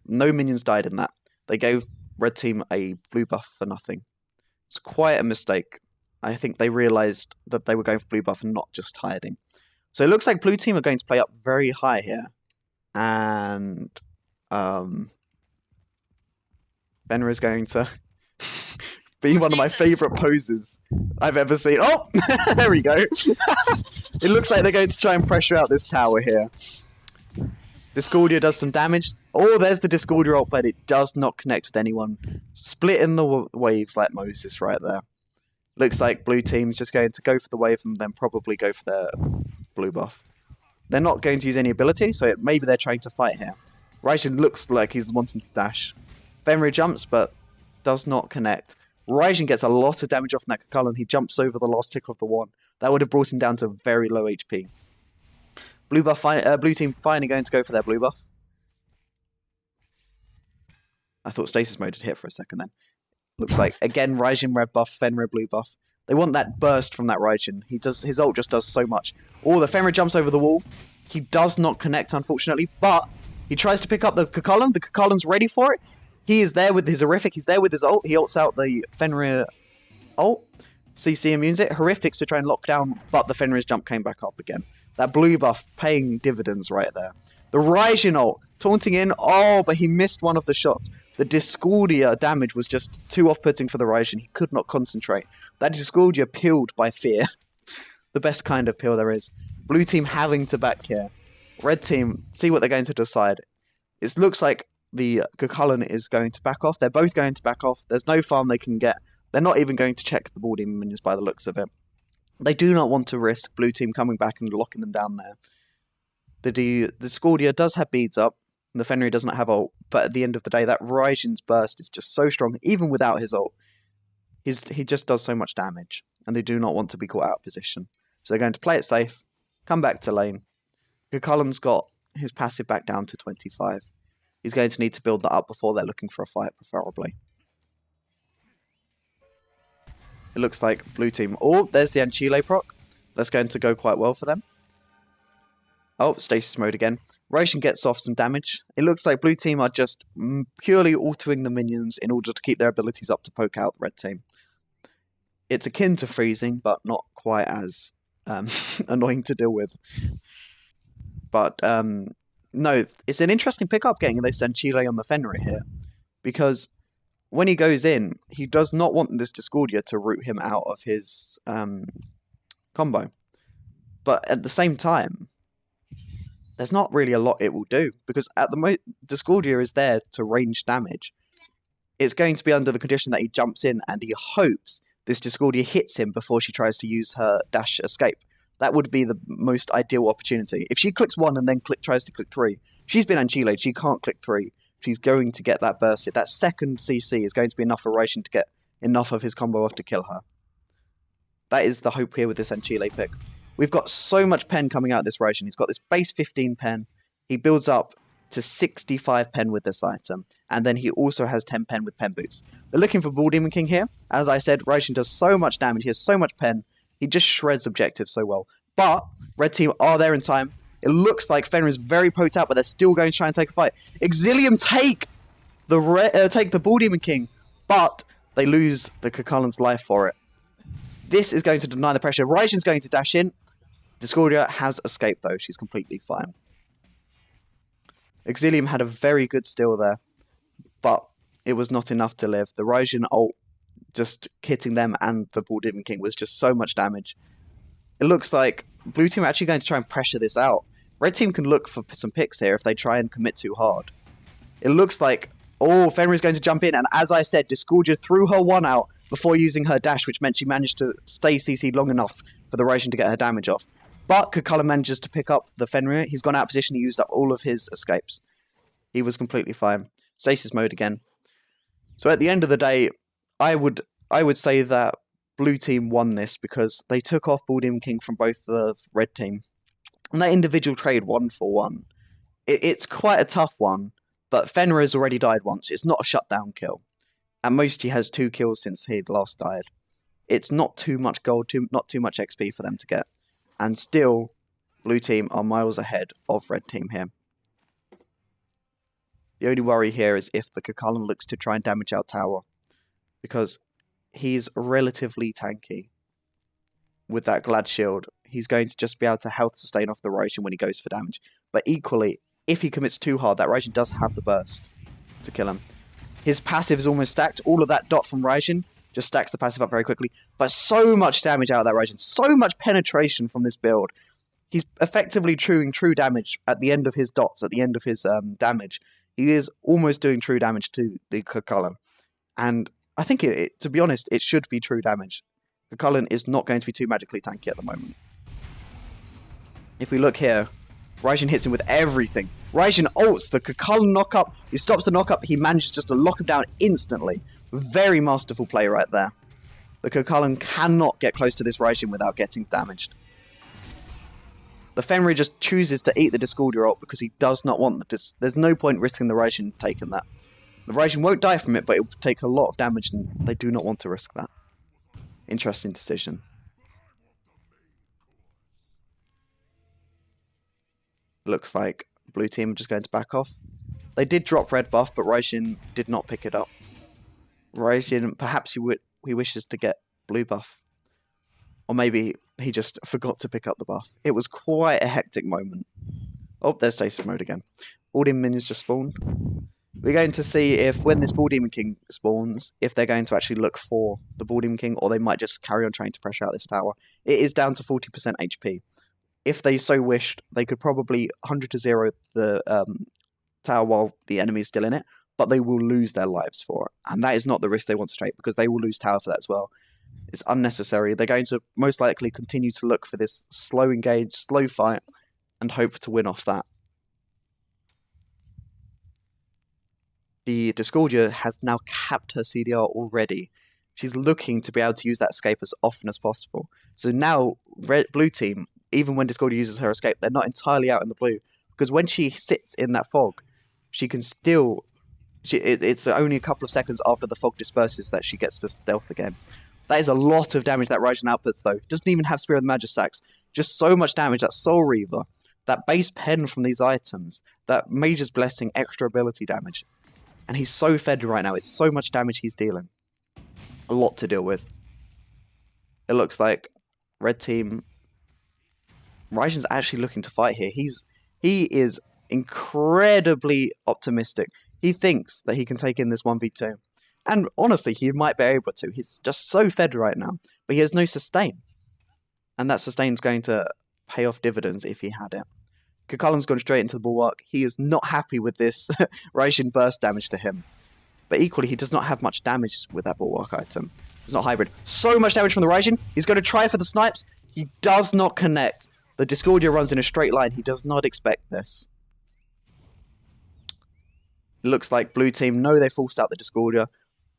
Speaker 1: No minions died in that. They gave red team a blue buff for nothing. It's quite a mistake. I think they realised that they were going for blue buff and not just hiding. So it looks like blue team are going to play up very high here. And Fenrir is going to be one of my favourite poses I've ever seen. Oh, there we go. It looks like they're going to try and pressure out this tower here. Discordia does some damage. Oh, there's the Discordia ult, but it does not connect with anyone. Splitting the waves like Moses right there. Looks like blue team's just going to go for the wave and then probably go for their blue buff. They're not going to use any ability, so maybe they're trying to fight here. Raishin looks like he's wanting to dash. Fenrir jumps, but does not connect. Raishin gets a lot of damage off that Kakalan. He jumps over the last tick of the one. That would have brought him down to very low HP. Blue team finally going to go for their blue buff. I thought stasis mode had hit for a second then. Looks like, again, Raishin red buff, Fenrir blue buff. They want that burst from that Raishin. His ult just does so much. Oh, the Fenrir jumps over the wall. He does not connect, unfortunately, but he tries to pick up the Kakalan. The Kakalan's ready for it. He is there with his Horrific. He's there with his ult. He ults out the Fenrir ult. CC immunes it. Horrifics to try and lock down, but the Fenrir's jump came back up again. That blue buff paying dividends right there. The Raishin ult taunting in. Oh, but he missed one of the shots. The Discordia damage was just too off-putting for the Raishin. He could not concentrate. That Discordia peeled by fear. The best kind of peel there is. Blue team having to back here. Red team, see what they're going to decide. It looks like the Kakalan is going to back off. They're both going to back off. There's no farm they can get. They're not even going to check the ball demon minions by the looks of it. They do not want to risk blue team coming back and locking them down there. The Discordia does have beads up. And the Fenrir does not have ult. But at the end of the day, that Raishin's burst is just so strong. Even without his ult. He just does so much damage. And they do not want to be caught out of position. So they're going to play it safe. Come back to lane. Kakalan's got his passive back down to 25. He's going to need to build that up before they're looking for a fight, preferably. It looks like blue team. Oh, there's the Anchile proc. That's going to go quite well for them. Oh, stasis mode again. Raishin gets off some damage. It looks like blue team are just purely altering the minions in order to keep their abilities up to poke out red team. It's akin to freezing, but not quite as annoying to deal with. But no, it's an interesting pickup getting this Anchile on the Fenrir here. Because when he goes in, he does not want this Discordia to root him out of his combo. But at the same time, there's not really a lot it will do. Because at the Discordia is there to range damage. It's going to be under the condition that he jumps in and he hopes this Discordia hits him before she tries to use her dash escape. That would be the most ideal opportunity. If she clicks 1 and then tries to click 3, she's been Anchiled, she can't click 3. She's going to get that bursted. That second CC is going to be enough for Raishin to get enough of his combo off to kill her. That is the hope here with this Anchile pick. We've got so much pen coming out of this Raishin. He's got this base 15 pen. He builds up to 65 pen with this item. And then he also has 10 pen with pen boots. They're looking for Bull Demon King here. As I said, Raishin does so much damage. He has so much pen. He just shreds objectives so well. But red team are there in time. It looks like Fenrir is very poked out, but they're still going to try and take a fight. Exilium take the Bull Demon King, but they lose the Kakalan's life for it. This is going to deny the pressure. Raijin's going to dash in. Discordia has escaped, though. She's completely fine. Exilium had a very good steal there, but it was not enough to live. The Raijin ult just hitting them and the Ball Demon King was just so much damage. It looks like blue team are actually going to try and pressure this out. Red team can look for some picks here if they try and commit too hard. It looks like, Fenrir is going to jump in, and as I said, Discordia threw her one out before using her dash, which meant she managed to stay CC'd long enough for the Raijin to get her damage off. But Kakala manages to pick up the Fenrir. He's gone out of position. He used up all of his escapes. He was completely fine. Stasis mode again. So at the end of the day, I would say that blue team won this because they took off Ball Demon King from both the red team. And that individual trade 1-for-1. It's quite a tough one, but Fenrir has already died once. It's not a shutdown kill. At most he has 2 kills since he'd last died. It's not too much gold, not too much XP for them to get. And still, blue team are miles ahead of red team here. The only worry here is if the Kakalan looks to try and damage out tower. Because he's relatively tanky. With that Glad Shield, he's going to just be able to health sustain off the Raijin when he goes for damage. But equally, if he commits too hard, that Raijin does have the burst to kill him. His passive is almost stacked. All of that dot from Raijin just stacks the passive up very quickly. But so much damage out of that Raijin. So much penetration from this build. He's effectively doing true damage at the end of his dots, at the end of his damage. He is almost doing true damage to the Kakalan. And I think, to be honest, it should be true damage. Kakalan is not going to be too magically tanky at the moment. If we look here, Raijin hits him with everything. Raijin ults the Kakalan knock-up. He stops the knock-up. He manages just to lock him down instantly. Very masterful play right there. The Kakalan cannot get close to this Raijin without getting damaged. The Fenrir just chooses to eat the Discordia ult because he does not want the there's no point risking the Raijin taking that. The Raijin won't die from it, but it will take a lot of damage and they do not want to risk that. Interesting decision. Looks like blue team are just going to back off. They did drop red buff, but Raijin did not pick it up. Raijin, perhaps he wishes to get blue buff. Or maybe he just forgot to pick up the buff. It was quite a hectic moment. Oh, there's stasis mode again. All demon minions just spawned. We're going to see if, when this Ball Demon King spawns, if they're going to actually look for the Ball Demon King, or they might just carry on trying to pressure out this tower. It is down to 40% HP. If they so wished, they could probably 100-0 the tower while the enemy is still in it, but they will lose their lives for it. And that is not the risk they want to take, because they will lose tower for that as well. It's unnecessary. They're going to most likely continue to look for this slow engage, slow fight, and hope to win off that. The Discordia has now capped her CDR already. She's looking to be able to use that escape as often as possible. So now, blue team, even when Discordia uses her escape, they're not entirely out in the blue. Because when she sits in that fog, she can still... It's only a couple of seconds after the fog disperses that she gets to stealth again. That is a lot of damage that Raijin outputs, though. Doesn't even have Spear of the Magisax. Just so much damage. That Soul Reaver, that base pen from these items, that Mage's Blessing extra ability damage. And he's so fed right now. It's so much damage he's dealing. A lot to deal with. It looks like red team... Raijin's actually looking to fight here. He is incredibly optimistic. He thinks that he can take in this 1v2. And honestly, he might be able to. He's just so fed right now. But he has no sustain. And that sustain's going to pay off dividends if he had it. Kakalan's gone straight into the bulwark. He is not happy with this Raijin burst damage to him. But equally, he does not have much damage with that bulwark item. It's not hybrid. So much damage from the Raijin. He's going to try for the snipes. He does not connect. The Discordia runs in a straight line. He does not expect this. It looks like blue team know they forced out the Discordia,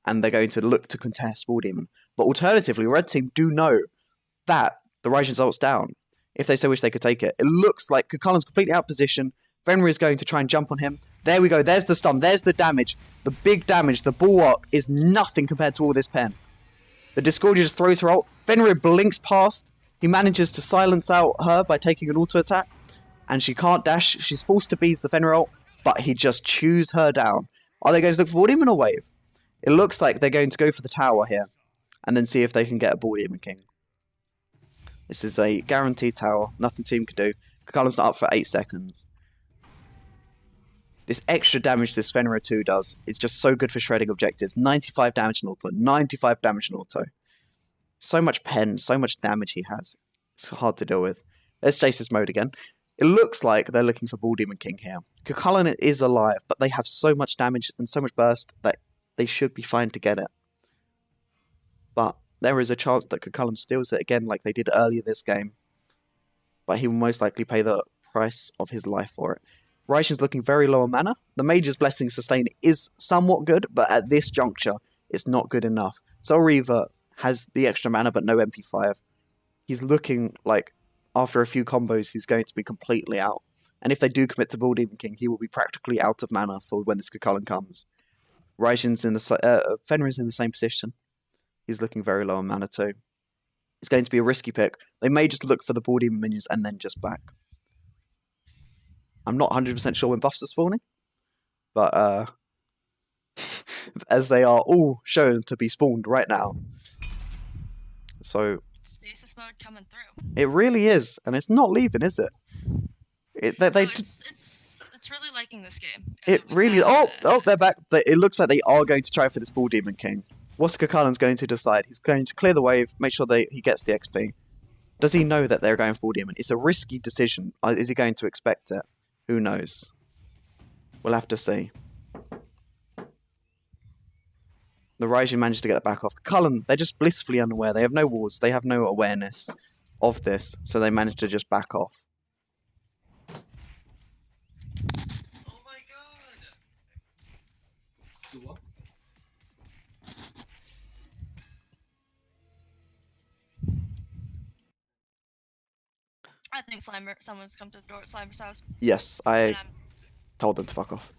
Speaker 1: and they're going to look to contest Ball Demon. But alternatively, red team do know that the Raijin's ult's down. If they so wish, they could take it. It looks like Kakalan's completely out of position. Fenrir is going to try and jump on him. There we go. There's the stun. There's the damage. The big damage. The bulwark is nothing compared to all this pen. The Discordia just throws her ult. Fenrir blinks past. He manages to silence out her by taking an auto attack. And she can't dash. She's forced to bees the Fenrir ult. But he just chews her down. Are they going to look for Ball Demon or Wave? It looks like they're going to go for the tower here. And then see if they can get a Ball Demon King. This is a guaranteed tower. Nothing team can do. Kakalan's not up for 8 seconds. This extra damage this Fenrir 2 does is just so good for shredding objectives. 95 damage in auto. 95 damage in auto. So much pen, so much damage he has. It's hard to deal with. There's stasis mode again. It looks like they're looking for Bull Demon King here. Kakalan is alive, but they have so much damage and so much burst that they should be fine to get it. But there is a chance that Kakalan steals it again like they did earlier this game. But he will most likely pay the price of his life for it. Raishin's looking very low on mana. The Mage's Blessing Sustain is somewhat good, but at this juncture, it's not good enough. Soul Reaver has the extra mana, but no MP5. He's looking like, after a few combos, he's going to be completely out. And if they do commit to Bull Demon King, he will be practically out of mana for when this Kakalan comes. Raishin's in the Fenrir's in the same position. He's looking very low on mana too. It's going to be a risky pick. They may just look for the Bull Demon minions and then just back. I'm not 100% sure when buffs are spawning, but as they are all shown to be spawned right now. So
Speaker 2: stasis mode coming through.
Speaker 1: It really is, and it's not leaving, is it?
Speaker 2: It's really liking this game.
Speaker 1: It really. Oh, they're back. It looks like they are going to try for this Bull Demon King. What's Kakalan's going to decide? He's going to clear the wave, make sure he gets the XP. Does he know that they're going for Bull Demon? It's a risky decision. Is he going to expect it? Who knows? We'll have to see. The Raijin managed to get that back off. Cullen, they're just blissfully unaware. They have no wards. They have no awareness of this, so they managed to just back off.
Speaker 3: Oh my god!
Speaker 2: I think someone's come to the door at Slimer's house.
Speaker 1: Yes, I told them to fuck off.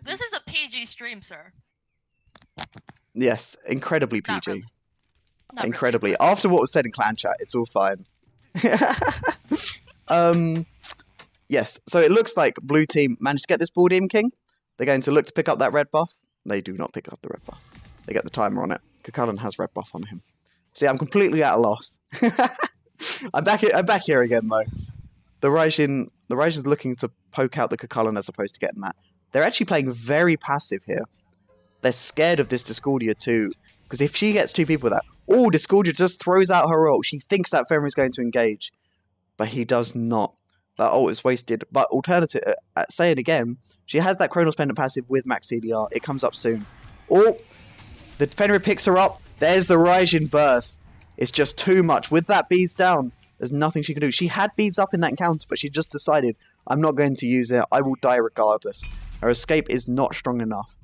Speaker 2: This is a PG stream, sir.
Speaker 1: Yes, incredibly PG.
Speaker 2: Not really. Not
Speaker 1: Incredibly.
Speaker 2: really.
Speaker 1: After what was said in clan chat, it's all fine. Yes, so it looks like blue team managed to get this Bull Demon King. They're going to look to pick up that red buff. They do not pick up the red buff. They get the timer on it. Kakalan has red buff on him. See, I'm completely at a loss. I'm back here again though. The Raijin's looking to poke out the Kakalan as opposed to getting that. They're actually playing very passive here. They're scared of this Discordia too, because if she gets 2 people with that, Discordia just throws out her ult. She thinks that Fenrir is going to engage, but he does not. That ult is wasted. But alternative, say it again, she has that Chronos Pendant passive with max CDR. It comes up soon. The Fenrir picks her up. There's the Raijin burst. It's just too much. With that beads down, there's nothing she can do. She had beads up in that encounter, but she just decided, I'm not going to use it. I will die regardless. Her escape is not strong enough.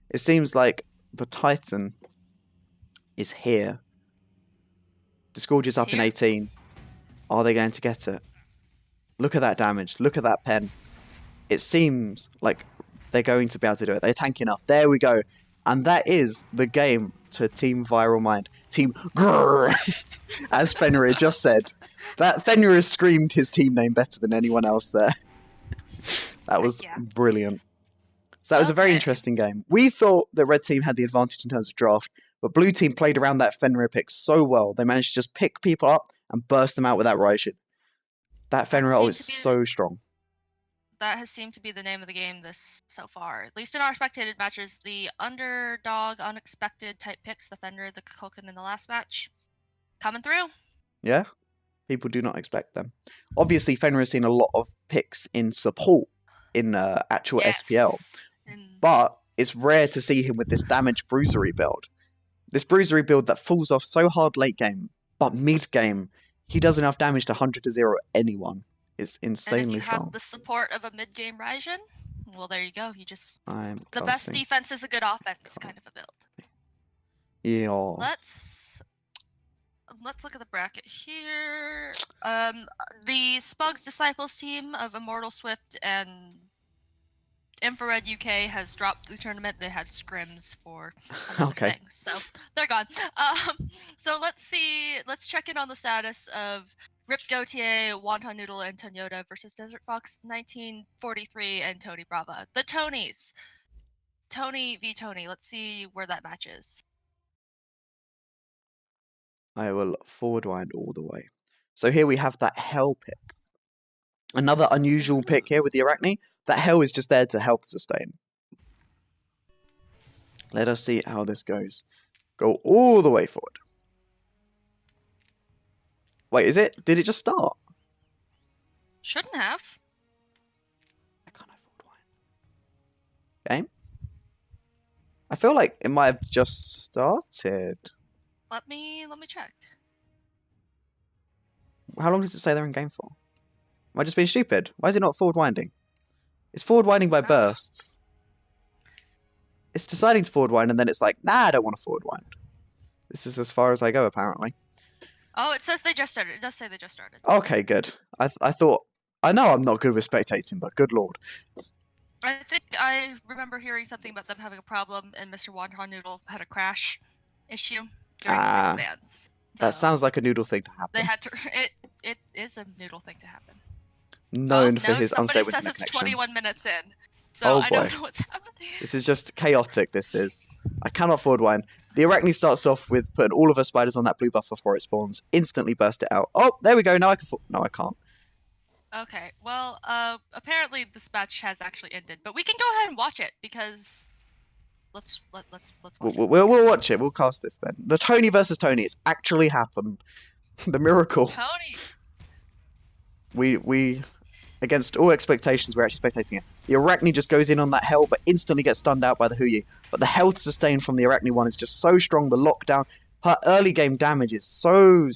Speaker 1: It seems like the Titan is here. Discordia's up in 18. Are they going to get it? Look at that damage. Look at that pen. It seems like they're going to be able to do it. They're tanky enough. There we go. And that is the game to Team Viral Mind. Team Grrr, as Fenrir just said. That Fenrir screamed his team name better than anyone else there. That was brilliant. So that was a very interesting game. We thought that Red Team had the advantage in terms of draft, but Blue Team played around that Fenrir pick so well. They managed to just pick people up and burst them out with that Raijin. That Fenrir is so strong.
Speaker 2: That has seemed to be the name of the game so far. At least in our spectated matches, the underdog, unexpected type picks, the Fenrir, the Kukulkan in the last match, coming through.
Speaker 1: Yeah, people do not expect them. Obviously, Fenrir has seen a lot of picks in support in actual SPL, but it's rare to see him with this damage bruisery build. This bruisery build that falls off so hard late game, but mid game, he does enough damage to 100-0 anyone. It's insanely
Speaker 2: and if you
Speaker 1: strong.
Speaker 2: have the support of a mid-game Raijin, well, there you go.
Speaker 1: I'm
Speaker 2: the best defense is a good offense kind of a build.
Speaker 1: Yeah.
Speaker 2: Let's look at the bracket here. The Spugs Disciples team of Immortal Swift and Infrared UK has dropped the tournament. They had scrims for another thing, so they're gone. So let's check in on the status of Rip Gautier, Wonton Noodle, and Toyota versus Desert Fox 1943 and Tony Brava. The Tonys. Tony v Tony. Let's see where that match is.
Speaker 1: I will forward wind all the way. So here we have that hell pick. Another unusual pick here with the Arachne. That hell is just there to health sustain. Let us see how this goes. Go all the way forward. Wait, is it? Did it just start?
Speaker 2: Shouldn't have.
Speaker 1: I can't forward wind. Game? I feel like it might have just started.
Speaker 2: Let me check.
Speaker 1: How long does it say they're in game for? Am I just being stupid? Why is it not forward winding? It's forward winding by bursts. It's deciding to forward wind and then it's like, nah, I don't want to forward wind. This is as far as I go, apparently.
Speaker 2: Oh, it says they just started. It does say they just started.
Speaker 1: Okay, good. I thought... I know I'm not good with spectating, but good lord.
Speaker 2: I think I remember hearing something about them having a problem, and Mr. Wonton Noodle had a crash issue during the expands.
Speaker 1: That sounds like a Noodle thing to happen.
Speaker 2: They had to. It is a Noodle thing to happen.
Speaker 1: Known for his unstable
Speaker 2: connection. Somebody says it's 21 minutes in, so
Speaker 1: oh,
Speaker 2: I don't know what's happening.
Speaker 1: This is just chaotic. This is. I cannot forward wind. The Arachne starts off with putting all of her spiders on that blue buff before it spawns. Instantly burst it out. Oh, there we go. Now I can. No, I can't.
Speaker 2: Okay. Well, apparently this match has actually ended, but we can go ahead and watch it because let's watch it.
Speaker 1: We'll watch it. We'll cast this then. The Tony versus Tony. It's actually happened. The miracle.
Speaker 2: Tony.
Speaker 1: We against all expectations, we're actually spectating it. The Arachne just goes in on that hell, but instantly gets stunned out by the Huyi. But the health sustain from the Arachne one is just so strong. The lockdown, her early game damage is so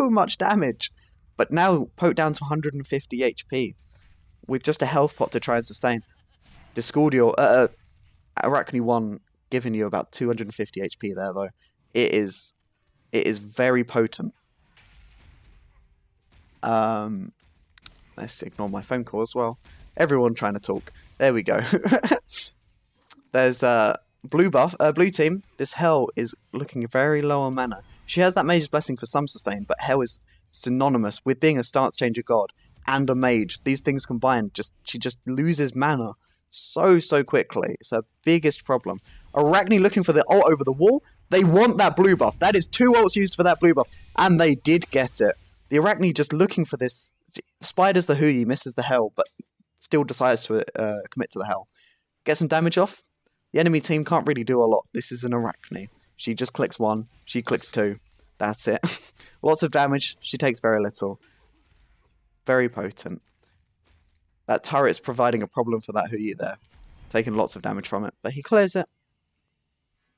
Speaker 1: much damage. But now poked down to 150 HP with just a health pot to try and sustain. Discordial, Arachne 1 giving you about 250 HP there though. It is very potent. Let's ignore my phone call as well. Everyone trying to talk. There we go. There's blue team. This hell is looking very low on mana. She has that Mage's Blessing for some sustain, but hell is synonymous with being a stance changer god and a mage. These things combined, she just loses mana so quickly. It's her biggest problem. Arachne looking for the ult over the wall. They want that blue buff. That is 2 ults used for that blue buff, and they did get it. The Arachne just looking for this. Spiders the Huyi, misses the hell, but still decides to commit to the hell. Get some damage off. The enemy team can't really do a lot. This is an Arachne. She just clicks 1, she clicks 2. That's it. Lots of damage. She takes very little. Very potent. That turret's providing a problem for that Huyi there. Taking lots of damage from it. But he clears it.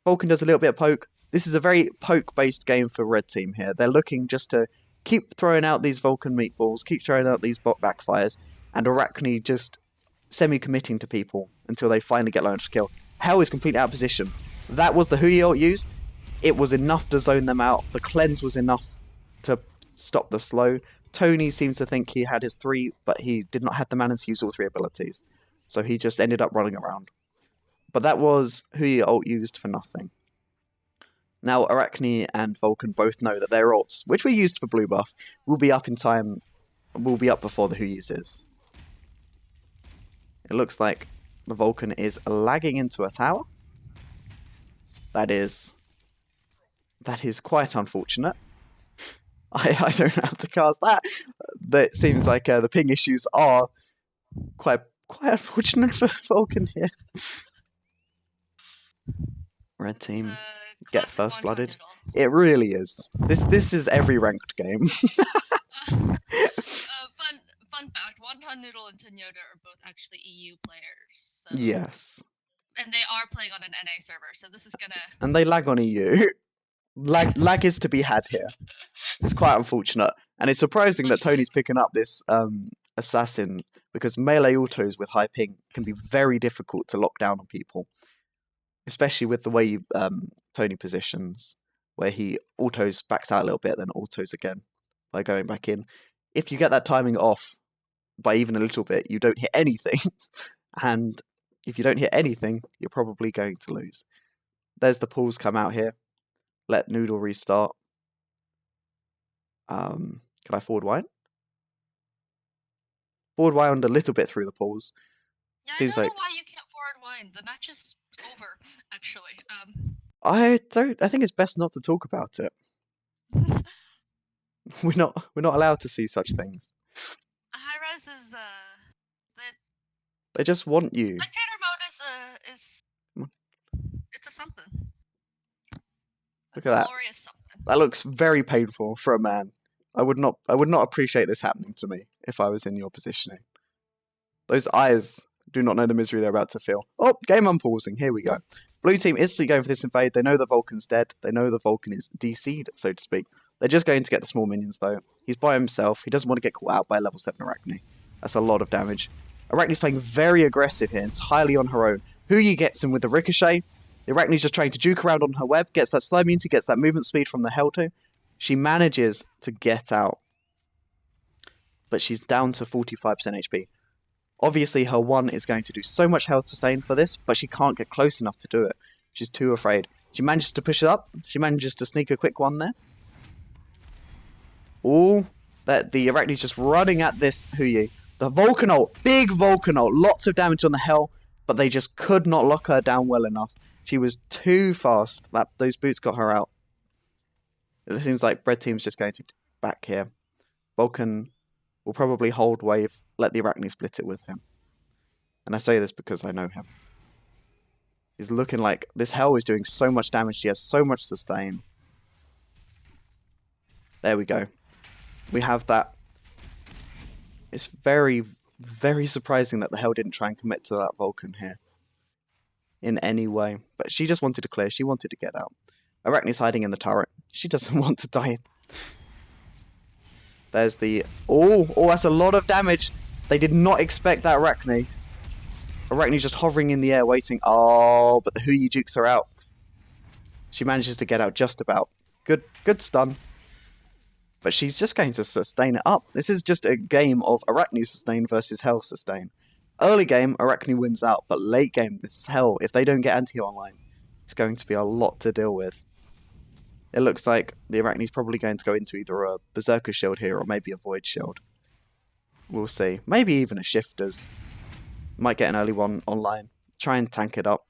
Speaker 1: Vulcan does a little bit of poke. This is a very poke-based game for red team here. They're looking just to keep throwing out these Vulcan meatballs. Keep throwing out these bot backfires. And Arachne just semi-committing to people until they finally get low enough to kill. Hell is completely out of position. That was the Huyi ult used. It was enough to zone them out. The cleanse was enough to stop the slow. Tony seems to think he had his 3, but he did not have the mana to use all 3 abilities. So he just ended up running around. But that was Huyi ult used for nothing. Now Arachne and Vulcan both know that their ults, which were used for blue buff, will be up in time, will be up before the Huyi's is. It looks like the Vulcan is lagging into a tower. That is quite unfortunate. I don't know how to cast that. But it seems like the ping issues are quite unfortunate for Vulcan here. Red team get first blooded. It really is. This is every ranked game.
Speaker 2: Fun fact: Wonton Noodle and Tenyoda are both actually EU players. So.
Speaker 1: Yes.
Speaker 2: And they are playing on an NA server, so this is gonna.
Speaker 1: And they lag on EU. Lag is to be had here. It's quite unfortunate. And it's surprising that Tony's picking up this assassin, because melee autos with high ping can be very difficult to lock down on people. Especially with the way Tony positions, where he autos backs out a little bit, then autos again by going back in. If you get that timing off by even a little bit, you don't hit anything. And if you don't hit anything, you're probably going to lose. There's the pools come out here. Let Noodle restart. Can I forward wind? Forward wind a little bit through the pools.
Speaker 2: Yeah,
Speaker 1: Seems
Speaker 2: I don't
Speaker 1: like...
Speaker 2: know why you can't forward wind. The match is over, actually.
Speaker 1: I think it's best not to talk about it. We're not allowed to see such things.
Speaker 2: High res is
Speaker 1: They just want you.
Speaker 2: spectator mode is it's a something.
Speaker 1: Look at that.
Speaker 2: Glorious something.
Speaker 1: That looks very painful for a man. I would not appreciate this happening to me if I was in your positioning. Those eyes do not know the misery they're about to feel. Oh, game unpausing. Here we go. Blue team instantly going for this invade. They know the Vulcan's dead. They know the Vulcan is DC'd, so to speak. They're just going to get the small minions, though. He's by himself. He doesn't want to get caught out by a level 7 Arachne. That's a lot of damage. Arachne's playing very aggressive here, entirely on her own. Huyi gets him with the ricochet. The Arachne's just trying to juke around on her web, gets that slow immunity, gets that movement speed from the Hell-To. She manages to get out. But she's down to 45% HP. Obviously, her 1 is going to do so much health sustain for this, but she can't get close enough to do it. She's too afraid. She manages to push it up. She manages to sneak a quick 1 there. Oh, the Arachne's just running at this Huyi. The Vulcan ult, big Vulcan ult, lots of damage on the Hell, but they just could not lock her down well enough. She was too fast. Those boots got her out. It seems like Red Team's just going to back here. Vulcan will probably hold wave, let the Arachne split it with him. And I say this because I know him. He's looking like this Hell is doing so much damage. She has so much sustain. There we go. We have that. It's very, very surprising that the Hell didn't try and commit to that Vulcan here in any way. But she just wanted to clear. She wanted to get out. Arachne's hiding in the turret. She doesn't want to die. There's the... Oh, that's a lot of damage. They did not expect that Arachne. Arachne's just hovering in the air waiting. Oh, but the Huyi jukes her out. She manages to get out just about. Good stun. But she's just going to sustain it up. This is just a game of Arachne sustain versus Hell sustain. Early game, Arachne wins out, but late game, this Hell, if they don't get anti-heal online, it's going to be a lot to deal with. It looks like the Arachne's probably going to go into either a Berserker shield here or maybe a Void shield. We'll see. Maybe even a Shifters. Might get an early one online. Try and tank it up.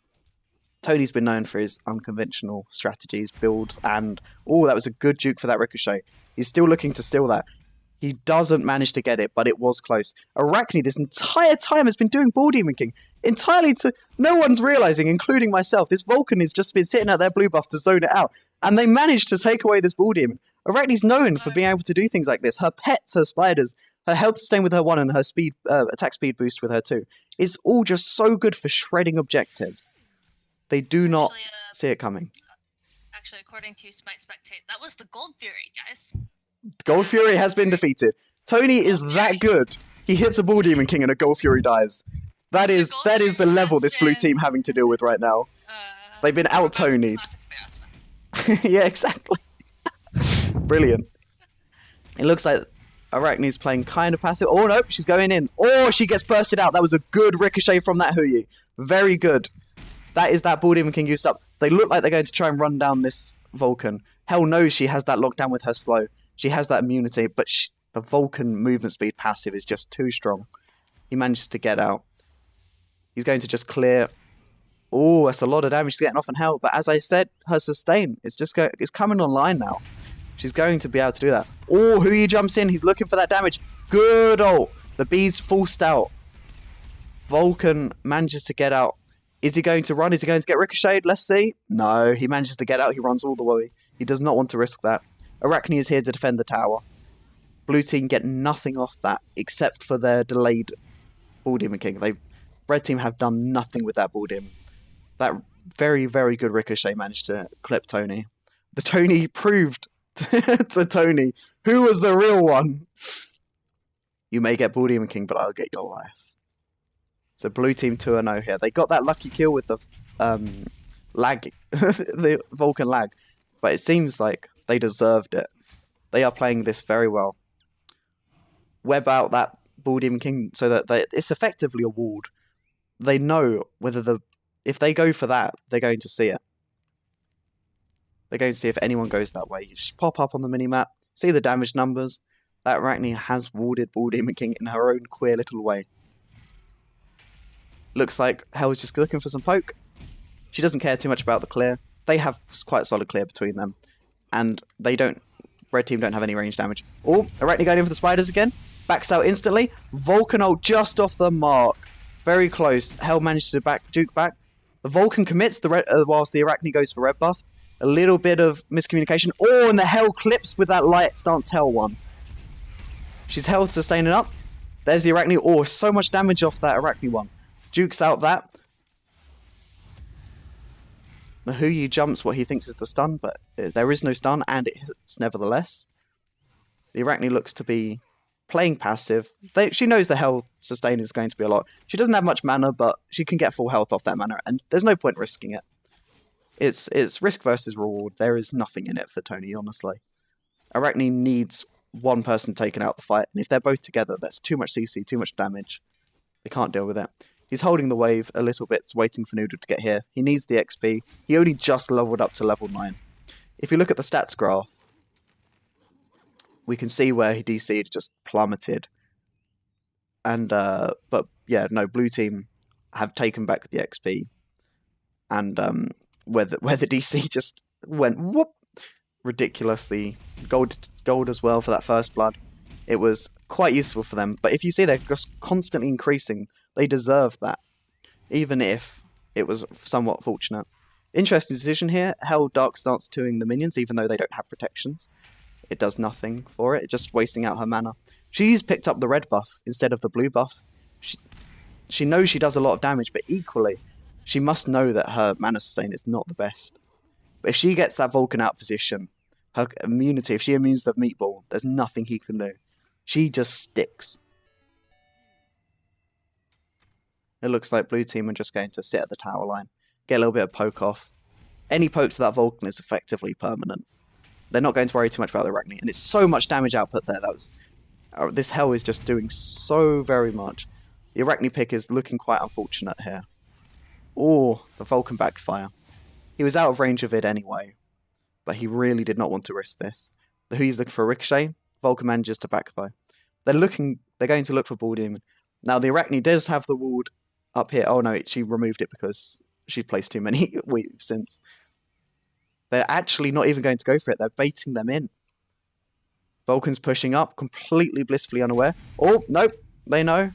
Speaker 1: Tony's been known for his unconventional strategies, builds, and... Oh, that was a good juke for that ricochet. He's still looking to steal that. He doesn't manage to get it, but it was close. Arachne this entire time has been doing ball demon king. Entirely to... No one's realising, including myself. This Vulcan has just been sitting at their blue buff to zone it out. And they managed to take away this ball demon. Arachne's known for being able to do things like this. Her pets, her spiders, her health sustain with her 1 and her speed attack speed boost with her 2. It's all just so good for shredding objectives. They do not see it coming.
Speaker 2: Actually, according to Smite Spectate, that was the Gold Fury, guys.
Speaker 1: Gold Fury has been defeated. Tony is that good. He hits a ball demon king and a Gold Fury dies. That is the level this blue team having to deal with right now. They've been out-Tony'd. Yeah, exactly. Brilliant. It looks like Arachne's playing kind of passive. Oh, no, she's going in. Oh, she gets bursted out. That was a good ricochet from that Huyi. Very good. That is that ball demon king used up. They look like they're going to try and run down this Vulcan. Hell knows she has that lockdown with her slow. She has that immunity, but the Vulcan movement speed passive is just too strong. He manages to get out. He's going to just clear. Oh, that's a lot of damage getting off on Hell. But as I said, her sustain is just it's coming online now. She's going to be able to do that. Oh, Huyi jumps in. He's looking for that damage. Good ult. The bee's forced out. Vulcan manages to get out. Is he going to run? Is he going to get ricocheted? Let's see. No, he manages to get out. He runs all the way. He does not want to risk that. Arachne is here to defend the tower. Blue team get nothing off that except for their delayed ball demon king. Red team have done nothing with that ball demon. That very, very good ricochet managed to clip Tony. The Tony proved to Tony who was the real one. You may get ball demon king, but I'll get your life. So blue team 2-0 here. They got that lucky kill with the lag, the Vulcan lag, but it seems like they deserved it. They are playing this very well. Web out that ball demon king so that it's effectively a ward. They know whether if they go for that, they're going to see it. They're going to see if anyone goes that way. You just pop up on the minimap, see the damage numbers. That Arachne has warded ball demon king in her own queer little way. Looks like Hell is just looking for some poke. She doesn't care too much about the clear. They have quite solid clear between them. And they don't red team don't have any range damage. Oh, Arachne going in for the spiders again. Backs out instantly. Vulcan ult just off the mark. Very close. Hell managed to juke back. The Vulcan commits whilst the Arachne goes for red buff. A little bit of miscommunication. Oh, and the Hell clips with that light stance Hell one. She's held sustaining up. There's the Arachne. Oh, so much damage off that Arachne one. Jukes out that. The Huyu jumps what he thinks is the stun, but there is no stun, and it hits nevertheless. The Arachne looks to be playing passive. She knows the Hell sustain is going to be a lot. She doesn't have much mana, but she can get full health off that mana, and there's no point risking it. It's risk versus reward. There is nothing in it for Tony, honestly. Arachne needs one person taking out the fight, and if they're both together, that's too much CC, too much damage. They can't deal with it. He's holding the wave a little bit, waiting for Noodle to get here. He needs the XP. He only just leveled up to level 9. If you look at the stats graph, we can see where he DC'd just plummeted. And but yeah, no, blue team have taken back the XP, and where the DC just went whoop ridiculously. Gold as well for that first blood. It was quite useful for them. But if you see they're just constantly increasing, they deserve that, even if it was somewhat fortunate. Interesting decision here. Hell Dark starts 2ing the minions, even though they don't have protections. It does nothing for it. It's just wasting out her mana. She's picked up the red buff instead of the blue buff. She knows she does a lot of damage, but equally, she must know that her mana sustain is not the best. But if she gets that Vulcan out position, her immunity, if she immunes the meatball, there's nothing he can do. She just sticks. It looks like blue team are just going to sit at the tower line, get a little bit of poke off. Any poke to that Vulcan is effectively permanent. They're not going to worry too much about the Arachne, and it's so much damage output there. This Hell is just doing so very much. The Arachne pick is looking quite unfortunate here. Oh, the Vulcan backfire. He was out of range of it anyway, but he really did not want to risk this. The Huyu's looking for a Ricochet. Vulcan manages to backfire. They're going to look for Ball Demon. Now the Arachne does have the ward up here. Oh no, she removed it because she placed too many weaves since. They're actually not even going to go for it. They're baiting them in. Vulcan's pushing up, completely blissfully unaware. Oh, nope, they know.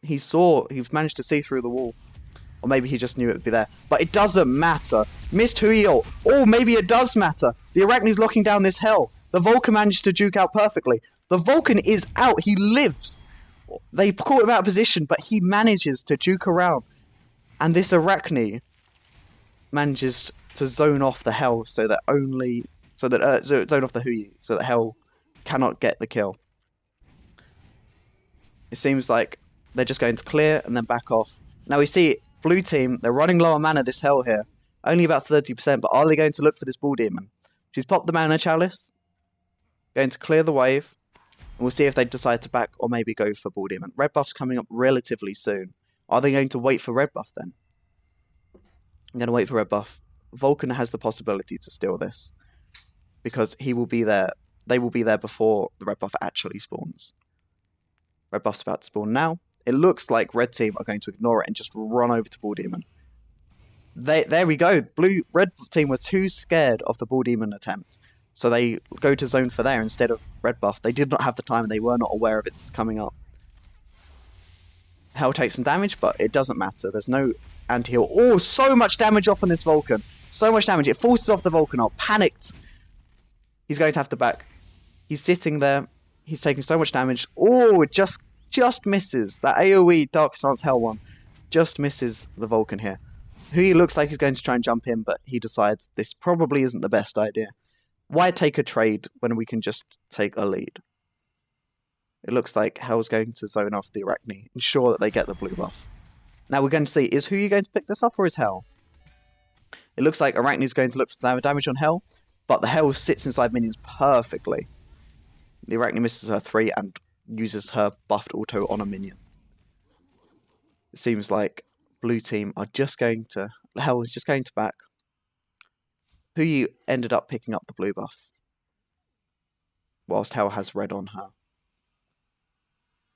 Speaker 1: He's managed to see through the wall. Or maybe he just knew it would be there. But it doesn't matter. Missed Huyu. Oh, maybe it does matter. The Arachne's locking down this Hell. The Vulcan managed to juke out perfectly. The Vulcan is out. He lives. They caught him out of position, but he manages to juke around. And this Arachne manages to zone off the Hell zone off the Huyu, so that Hell cannot get the kill. It seems like they're just going to clear and then back off. Now we see blue team, they're running low on mana this Hell here. Only about 30%, but are they going to look for this Ball Demon? She's popped the mana chalice. Going to clear the wave. And we'll see if they decide to back or maybe go for Ball Demon. Red buff's coming up relatively soon. Are they going to wait for red buff then? I'm going to wait for red buff. Vulcan has the possibility to steal this, because he will be there. They will be there before the red buff actually spawns. Red buff's about to spawn now. It looks like red team are going to ignore it and just run over to Ball Demon. There we go. Red team were too scared of the Ball Demon attempt, so they go to zone for there instead of red buff. They did not have the time and they were not aware of it coming up. Hell takes some damage, but it doesn't matter. There's no anti-heal. Oh, so much damage off on this Vulcan. So much damage. It forces off the Vulcan up. Panicked. He's going to have to back. He's sitting there. He's taking so much damage. Oh, it just misses. That AoE Dark Stance Hell one just misses the Vulcan here. He looks like he's going to try and jump in, but he decides this probably isn't the best idea. Why take a trade when we can just take a lead? It looks like Hell's going to zone off the Arachne, ensure that they get the blue buff. Now we're going to see, is Huyu going to pick this up or is Hell? It looks like Arachne's going to look for damage on Hell, but the Hell sits inside minions perfectly. The Arachne misses her 3 and uses her buffed auto on a minion. It seems like blue team are just going to... Hell is just going to back. Huyu ended up picking up the blue buff, whilst Hell has red on her.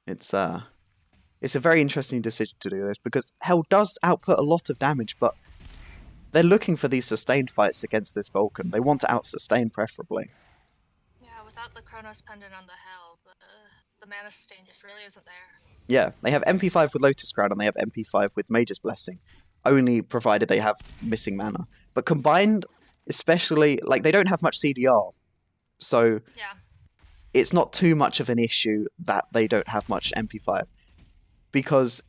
Speaker 1: It's a very interesting decision to do this, because Hell does output a lot of damage, but they're looking for these sustained fights against this Vulcan. They want to out-sustain, preferably.
Speaker 2: Yeah, without the Chronos Pendant on the Hell, the mana sustain just really isn't there.
Speaker 1: Yeah, they have MP5 with Lotus Crown and they have MP5 with Mage's Blessing, only provided they have missing mana. But combined, especially, like, they don't have much CDR, so
Speaker 2: yeah,
Speaker 1: it's not too much of an issue that they don't have much MP5. Because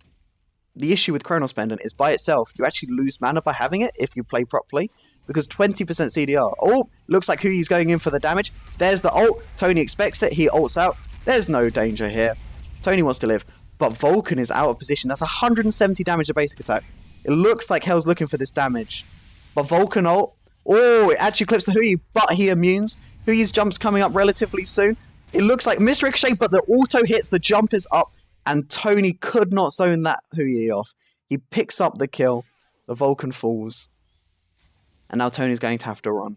Speaker 1: the issue with Chronos Pendant is by itself, you actually lose mana by having it if you play properly, because 20% CDR. Oh, looks like Huyi's going in for the damage. There's the ult. Tony expects it. He ults out. There's no danger here. Tony wants to live. But Vulcan is out of position. That's 170 damage to basic attack. It looks like Hell's looking for this damage. But Vulcan ult. Oh, it actually clips the Huyi, but he immunes. Huyi's jump's coming up relatively soon. It looks like missed ricochet, but the auto hits. The jump is up. And Tony could not zone that Huyi off. He picks up the kill. The Vulcan falls. And now Tony's going to have to run.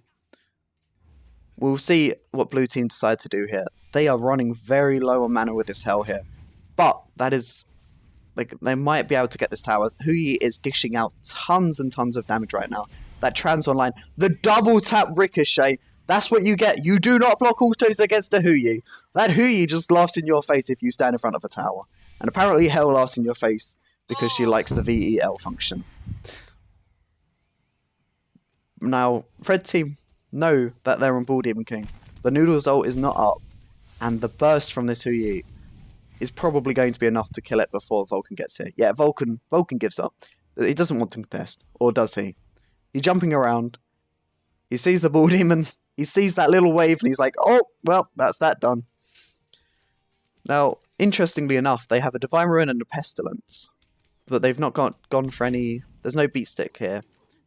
Speaker 1: We'll see what blue team decide to do here. They are running very low on mana with this Hell here. But that is... like, they might be able to get this tower. Huyi is dishing out tons and tons of damage right now. That trans online. The double tap ricochet. That's what you get. You do not block autos against a Huyi. That Huyi just laughs in your face if you stand in front of a tower. And apparently Hell laughs in your face because she likes the VEL function. Now, Red team know that they're on Bull Demon King. The Noodles ult is not up. And the burst from this Huyi is probably going to be enough to kill it before Vulcan gets here. Yeah, Vulcan gives up. He doesn't want to contest. Or does he? He's jumping around. He sees the Bull Demon. He sees that little wave and he's like, oh, well, that's that done. Now, interestingly enough, they have a Divine Ruin and a Pestilence. But they've not gone for any... there's no beat stick here.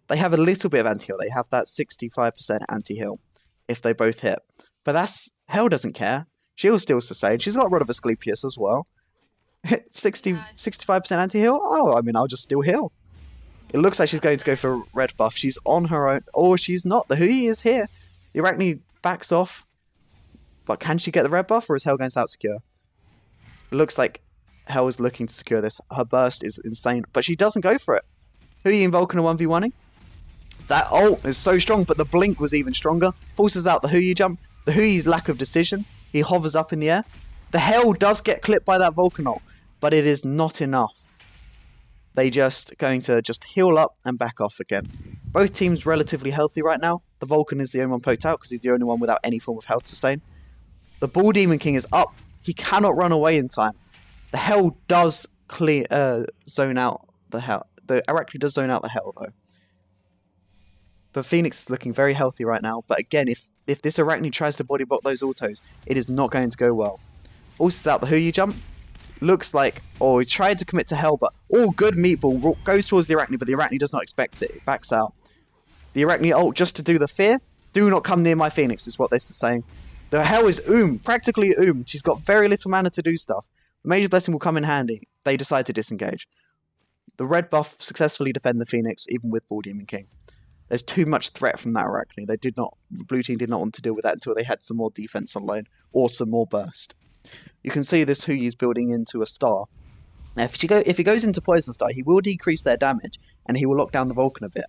Speaker 1: They have a little bit of anti-heal. They have that 65% anti-heal if they both hit. But that's... Hell doesn't care. She'll still sustain. She's got rid of Asclepius as well. 65% anti-heal? Oh, I mean, I'll just still heal. It looks like she's going to go for red buff. She's on her own. Or she's not. The Huyi is here. The Arachne backs off. But can she get the red buff or is Hell going to outsecure? It looks like Hell is looking to secure this. Her burst is insane. But she doesn't go for it. Huyi and Vulcan are 1v1ing. That ult is so strong, but the blink was even stronger. Forces out the Huyi jump. The Huyi's lack of decision. He hovers up in the air. The Hell does get clipped by that Vulcan ult, but it is not enough. They just going to just heal up and back off again. Both teams relatively healthy right now. The Vulcan is the only one poked out because he's the only one without any form of health sustain. The Bull Demon King is up. He cannot run away in time. The Hell does zone out the Hell. The Arachne does zone out the Hell though. The Phoenix is looking very healthy right now, but again, if this Arachne tries to body block those autos, it is not going to go well. Also out the Huyi jump. Looks like, he tried to commit to Hell, but good meatball goes towards the Arachne, but the Arachne does not expect it. It backs out. The Arachne ult just to do the fear. Do not come near my Phoenix is what this is saying. The Hell is practically She's got very little mana to do stuff. The Major Blessing will come in handy. They decide to disengage. The red buff successfully defend the Phoenix, even with Bull Demon King. There's too much threat from that Arachne. Blue team did not want to deal with that until they had some more defense online or some more burst. You can see this Huyi's building into a star. Now, if he goes into Poison Star, he will decrease their damage and he will lock down the Vulcan a bit.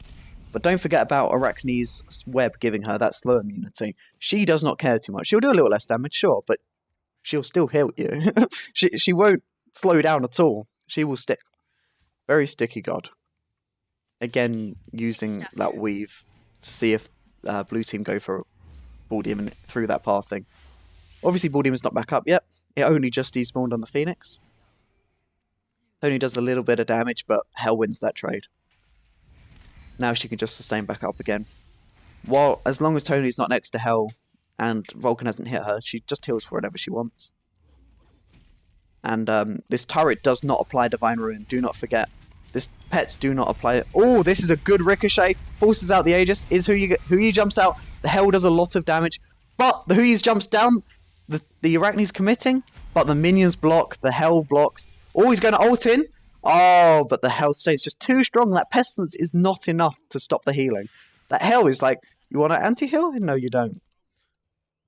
Speaker 1: But don't forget about Arachne's web giving her that slow immunity. She does not care too much. She'll do a little less damage, sure, but she'll still heal you. she won't slow down at all. She will stick. Very sticky god. Again, using that weave to see if blue team go for Bull Demon through that path thing. Obviously, Bull Demon's not back up yet. It only just despawned on the Phoenix. Only does a little bit of damage, but Hell wins that trade. Now she can just sustain back up again. As long as Tony's not next to Hell and Vulcan hasn't hit her, she just heals for whatever she wants. And this turret does not apply Divine Ruin. Do not forget. This pets do not apply it. Oh, this is a good ricochet. Forces out the Aegis. Huyi jumps out. The Hell does a lot of damage. But the Huyi jumps down. The Arachne's committing. But the minions block. The Hell blocks. Oh, he's going to ult in. Oh, but the Hell stays just too strong. That Pestilence is not enough to stop the healing. That Hell is like, you want an anti-heal? No, you don't.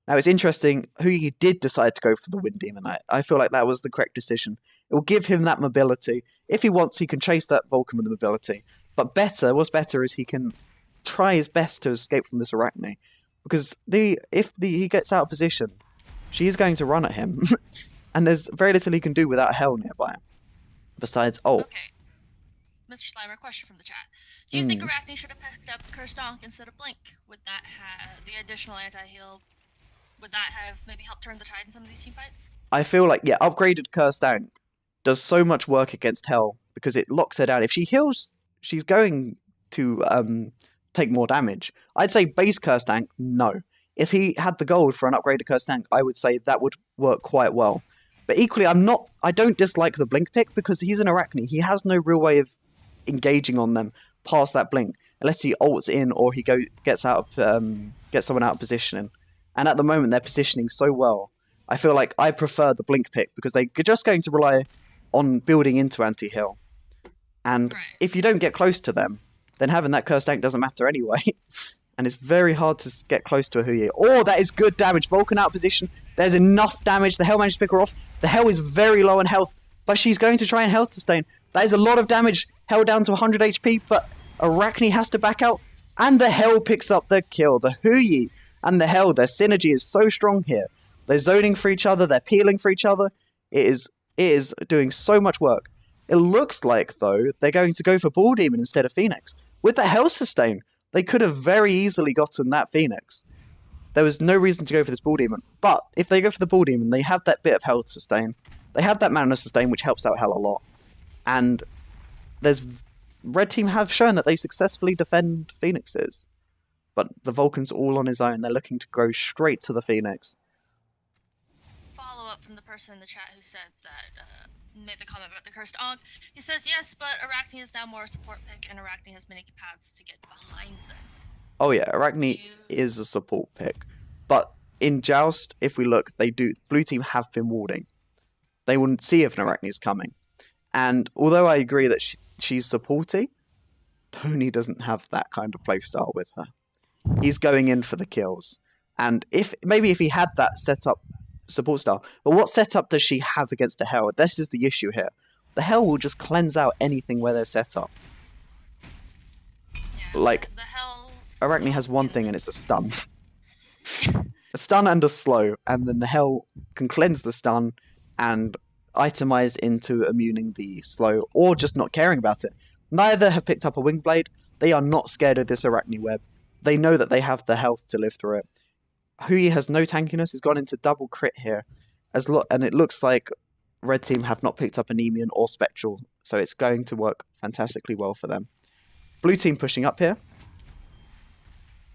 Speaker 1: Now, it's interesting. Huyi did decide to go for the Wind Demon. I feel like that was the correct decision. It will give him that mobility. If he wants, he can chase that Vulcan with the mobility. But what's better is he can try his best to escape from this Arachne. Because if he gets out of position, she is going to run at him. And there's very little he can do without Hell nearby. Besides,
Speaker 2: Okay. Mr. Slimer, question from the chat. Do you think Arachne should have picked up Cursed Donk instead of Blink? Would that have the additional anti-heal? Would that have maybe helped turn the tide in some of these team fights?
Speaker 1: I feel like, yeah, upgraded Cursed Donk does so much work against Hell because it locks her down. If she heals, she's going to take more damage. I'd say base Cursed Donk, no. If he had the gold for an upgraded Cursed Donk, I would say that would work quite well. But equally, I don't dislike the Blink pick because he's an Arachne. He has no real way of engaging on them past that Blink, unless he ults in or he gets someone out of positioning. And at the moment, they're positioning so well. I feel like I prefer the Blink pick because they're just going to rely on building into anti-heal. And if you don't get close to them, then having that Cursed Tank doesn't matter anyway. And it's very hard to get close to a Huyi. Oh, that is good damage. Vulcan out of position. There's enough damage. The Hell managed to pick her off. The Hell is very low on health, but she's going to try and health sustain. That is a lot of damage. Hell down to 100 HP, but Arachne has to back out. And the Hell picks up the kill. The Huyi and the Hell, their synergy is so strong here. They're zoning for each other. They're peeling for each other. It is doing so much work. It looks like, though, they're going to go for Bull Demon instead of Phoenix. With the Hell sustain, they could have very easily gotten that Phoenix. There was no reason to go for this Bull Demon. But if they go for the Bull Demon, they have that bit of health sustain. They have that mana sustain, which helps out Hell a lot. And Red Team have shown that they successfully defend Phoenixes. But the Vulcan's all on his own. They're looking to go straight to the Phoenix.
Speaker 2: Follow up from the person in the chat who said that, made the comment about the Cursed Onk. He says, yes, but Arachne is now more a support pick, and Arachne has many paths to get behind them.
Speaker 1: Oh yeah, Arachne is a support pick. But in Joust, if we look, Blue Team have been warding. They wouldn't see if an Arachne is coming. And although I agree that she's supporty, Tony doesn't have that kind of playstyle with her. He's going in for the kills. And if he had that setup support style, but what setup does she have against the Hell? This is the issue here. The Hell will just cleanse out anything where they're set up.
Speaker 2: Yeah,
Speaker 1: like, Arachne has one thing and it's a stun. A stun and a slow, and then the Hell can cleanse the stun and itemize into immuning the slow, or just not caring about it. Neither have picked up a Wing Blade. They are not scared of this Arachne web. They know that they have the health to live through it. Huyi has no tankiness. He's gone into double crit here. And it looks like Red Team have not picked up Anemian or Spectral, so it's going to work fantastically well for them. Blue Team pushing up here.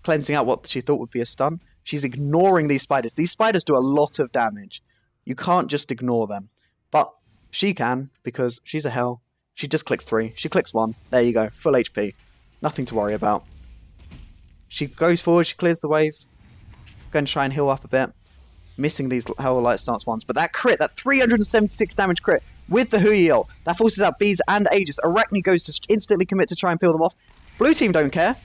Speaker 1: Cleansing out what she thought would be a stun. She's ignoring these spiders. These spiders do a lot of damage. You can't just ignore them. But she can, because she's a Hell. She just clicks 3. She clicks 1. There you go. Full HP. Nothing to worry about. She goes forward. She clears the wave. Going to try and heal up a bit. Missing these Hell Light Stance ones. But that crit, that 376 damage crit with the Huyi ult, that forces out Bees and Aegis. Arachne goes to instantly commit to try and peel them off. Blue Team don't care.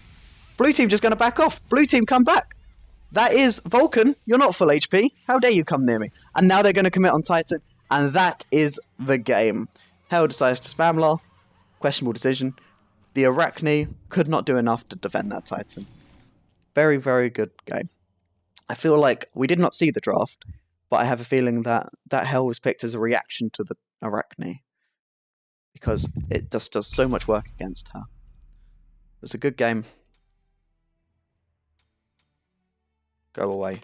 Speaker 1: Blue Team just going to back off. Blue Team come back. That is Vulcan. You're not full HP. How dare you come near me? And now they're going to commit on Titan. And that is the game. Hell decides to spam laugh. Questionable decision. The Arachne could not do enough to defend that Titan. Very, very good game. I feel like we did not see the draft, but I have a feeling that Hell was picked as a reaction to the Arachne. Because it just does so much work against her. It was a good game. Go away.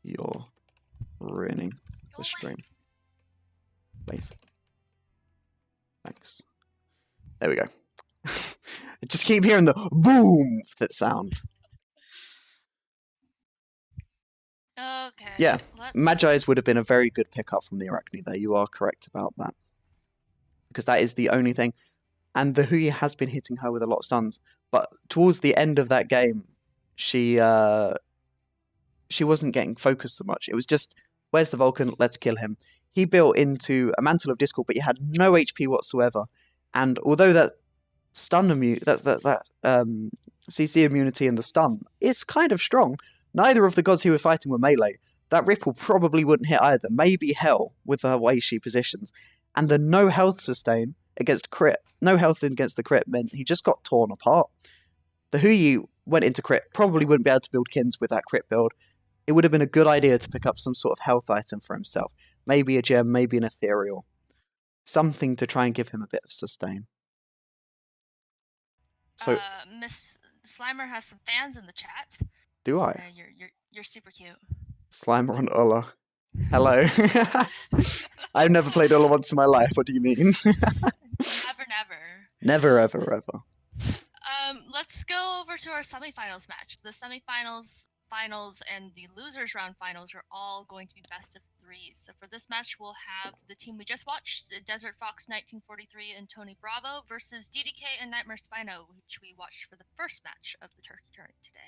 Speaker 1: You're ruining the stream. Please. Thanks. There we go. Just keep hearing the boom that sound.
Speaker 2: Okay.
Speaker 1: Yeah, Magi's would have been a very good pickup from the Arachne there. You are correct about that. Because that is the only thing. And the Huyi has been hitting her with a lot of stuns. But towards the end of that game, she wasn't getting focused so much. It was just, where's the Vulcan? Let's kill him. He built into a Mantle of Discord, but he had no HP whatsoever. And although that stun CC immunity and the stun is kind of strong, neither of the gods he was fighting were melee. That Ripple probably wouldn't hit either. Maybe Hell with the way she positions. And the no health sustain against crit, no health against the crit meant he just got torn apart. the Huyi went into crit, probably wouldn't be able to build kins with that crit build. It would have been a good idea to pick up some sort of health item for himself. Maybe a gem, maybe an ethereal. Something to try and give him a bit of sustain. So,
Speaker 2: Miss Slimer has some fans in the chat.
Speaker 1: do I?
Speaker 2: You're super cute.
Speaker 1: Slimer on Ulla. Hello. I've never played Ulla once in my life. What do you mean?
Speaker 2: Never.
Speaker 1: Never.
Speaker 2: Let's go over to our semifinals match. The semifinals, finals, and the losers round finals are all going to be best of 3. So for this match, we'll have the team we just watched, Desert Fox 1943 and Tony Bravo, versus DDK and Nightmare Spino, which we watched for the first match of the Turkey Tourney today.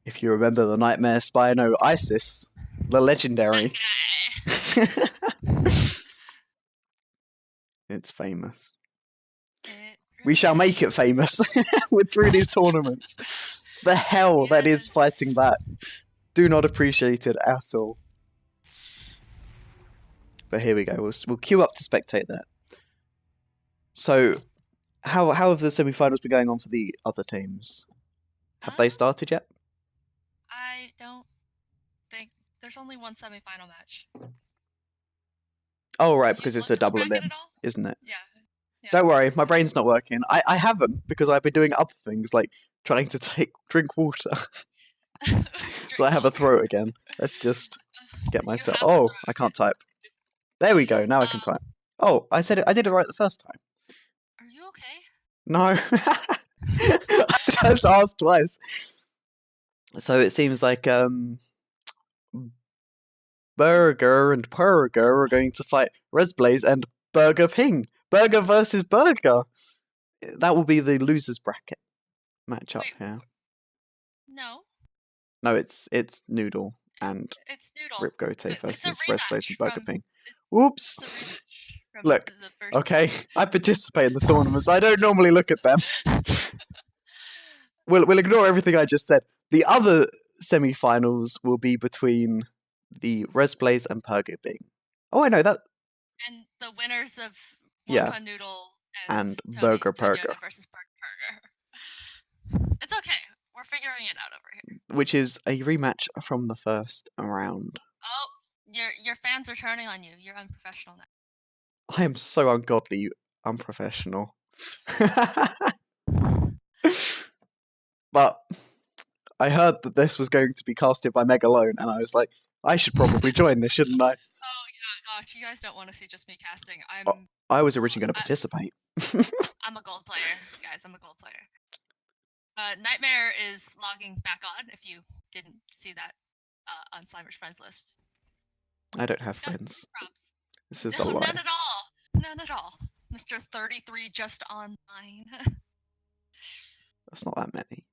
Speaker 1: If you remember the Nightmare Spino Isis, the legendary. It's famous. We shall make it famous through these tournaments. The hell that is fighting back. Do not appreciate it at all. But here we go. We'll queue up to spectate that. So, how have the semi-finals been going on for the other teams? Have they started yet?
Speaker 2: I don't think there's only one semi-final match.
Speaker 1: Oh right, because it's a double elim, isn't it?
Speaker 2: Yeah.
Speaker 1: Don't worry, my brain's not working. I haven't, because I've been doing other things, like trying to drink water. So I have a throat again. Let's just get myself... Oh, I can't type. There we go, now I can type. Oh, I did it right the first time.
Speaker 2: Are you okay?
Speaker 1: No. I just asked twice. So it seems like Burger and Purger are going to fight Resblaze and Burger Ping. Burger versus Burger. That will be the losers bracket match up here.
Speaker 2: No.
Speaker 1: No, it's Noodle and
Speaker 2: it's Noodle.
Speaker 1: Ripgote versus Resblaze and Burger Ping.
Speaker 2: Whoops.
Speaker 1: Look, okay, I participate in the tournaments. I don't normally look at them. We'll ignore everything I just said. The other semi-finals will be between the Resblaze and Burger Ping. Oh, I know that.
Speaker 2: And the winners of Noodle
Speaker 1: and
Speaker 2: Tony
Speaker 1: Burger Burger
Speaker 2: versus Burger. It's okay. We're figuring it out over here.
Speaker 1: Which is a rematch from the first round.
Speaker 2: Oh, your fans are turning on you. You're unprofessional now.
Speaker 1: I am so ungodly unprofessional. But I heard that this was going to be casted by Megalone, and I was like, I should probably join this, shouldn't I?
Speaker 2: Oh yeah, gosh, you guys don't want to see just me casting.
Speaker 1: I was originally going to participate.
Speaker 2: I'm a gold player, guys. I'm a gold player. Nightmare is logging back on. If you didn't see that on Slimer's friends list.
Speaker 1: I don't have friends.
Speaker 2: Props.
Speaker 1: This is a lie.
Speaker 2: None at all. None at all. Mr. 33 just online.
Speaker 1: That's not that many.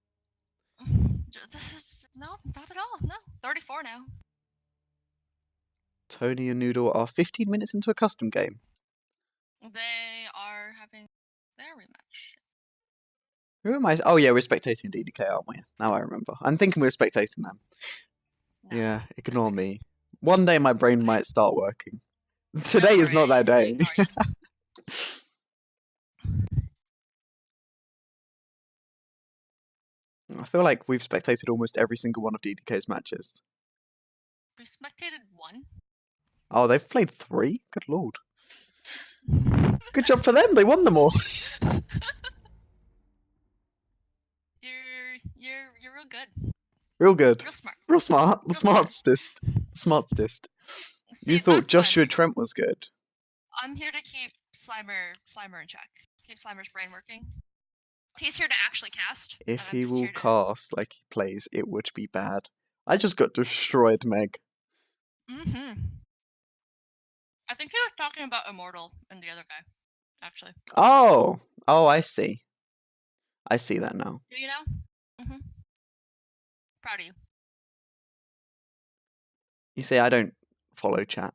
Speaker 2: No, not at all. No, 34 now.
Speaker 1: Tony and Noodle are 15 minutes into a custom game.
Speaker 2: They are having their rematch.
Speaker 1: Who am I? Oh yeah, we're spectating DDK, aren't we? Now I remember. I'm thinking we're spectating them. No. Yeah, ignore me. One day my brain might start working. Today is not that day. I feel like we've spectated almost every single one of DDK's matches.
Speaker 2: We've spectated one?
Speaker 1: Oh, they've played 3? Good lord. Good job for them, they won them all.
Speaker 2: You're real good.
Speaker 1: Real good.
Speaker 2: Real smart.
Speaker 1: Real smart. The smartest. The smartest. You thought Joshua Trent was good.
Speaker 2: I'm here to keep Slimer in check. Keep Slimer's brain working. He's here to actually cast.
Speaker 1: If he will cast like he plays, it would be bad. I just got destroyed, Meg.
Speaker 2: Mm-hmm. I think he was talking about Immortal and the other guy, actually.
Speaker 1: Oh! Oh, I see. I see that now.
Speaker 2: Do you know? Mm-hmm. Proud of you.
Speaker 1: You see, I don't follow chat.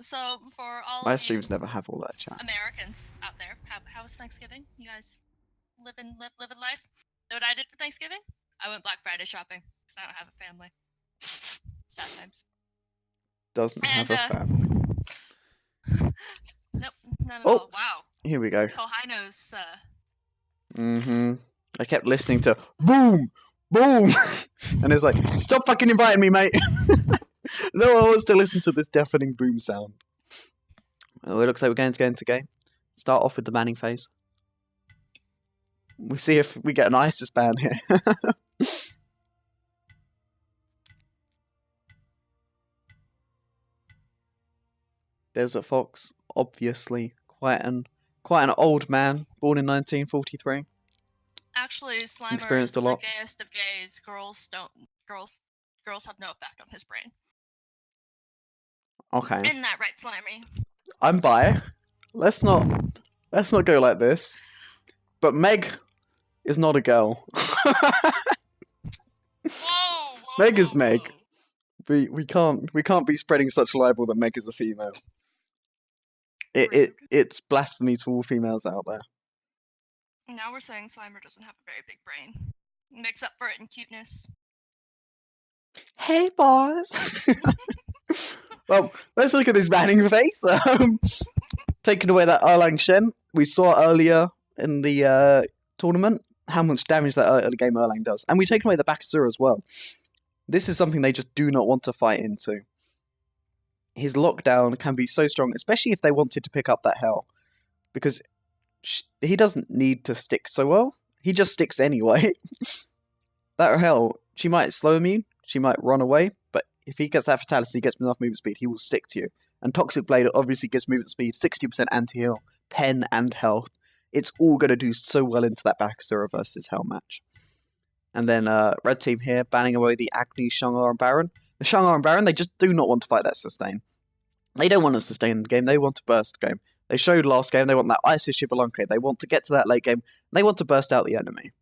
Speaker 2: So, for all
Speaker 1: my
Speaker 2: of
Speaker 1: streams never have all that chat.
Speaker 2: Americans out there, how was Thanksgiving? You guys living life? Know what I did for Thanksgiving? I went Black Friday shopping because I don't have a family. Sad times.
Speaker 1: Doesn't have a family.
Speaker 2: Nope, not at all. Wow.
Speaker 1: Here we go.
Speaker 2: Kohino's.
Speaker 1: Mm-hmm. I kept listening to boom, boom, and it's like, stop fucking inviting me, mate. No one wants to listen to this deafening boom sound. Well, it looks like we're going to go into game. Start off with the banning phase. We see if we get an ISIS ban here. Desert Fox, obviously quite an old man, born in 1943.
Speaker 2: Actually, Slimer
Speaker 1: Experienced
Speaker 2: is
Speaker 1: a lot.
Speaker 2: the gayest of gays. Girls have no effect on his brain.
Speaker 1: Okay.
Speaker 2: Isn't that right, Slimery?
Speaker 1: I'm bi. Let's not go like this. But Meg is not a girl.
Speaker 2: Whoa,
Speaker 1: Meg is Meg. We can't be spreading such libel that Meg is a female. It's blasphemy to all females out there.
Speaker 2: Now we're saying Slimer doesn't have a very big brain. Makes up for it in cuteness.
Speaker 1: Hey, boys. Well, let's look at this banning phase. Taking away that Erlang Shen. We saw earlier in the tournament how much damage that early game Erlang does. And we've taken away the Bakasura as well. This is something they just do not want to fight into. His lockdown can be so strong, especially if they wanted to pick up that hell. Because he doesn't need to stick so well. He just sticks anyway. That hell, she might slow immune, she might run away, but if he gets that fatality, he gets enough movement speed, he will stick to you. And Toxic Blade obviously gives movement speed, 60% anti-heal, pen and health. It's all going to do so well into that Bakasura versus Hell match. And then red team here, banning away the Agni, Shungar and Baron. The Shungar and Baron, they just do not want to fight that sustain. They don't want to sustain the game, they want to burst the game. They showed last game they want that Isis Shibalunke, they want to get to that late game, they want to burst out the enemy.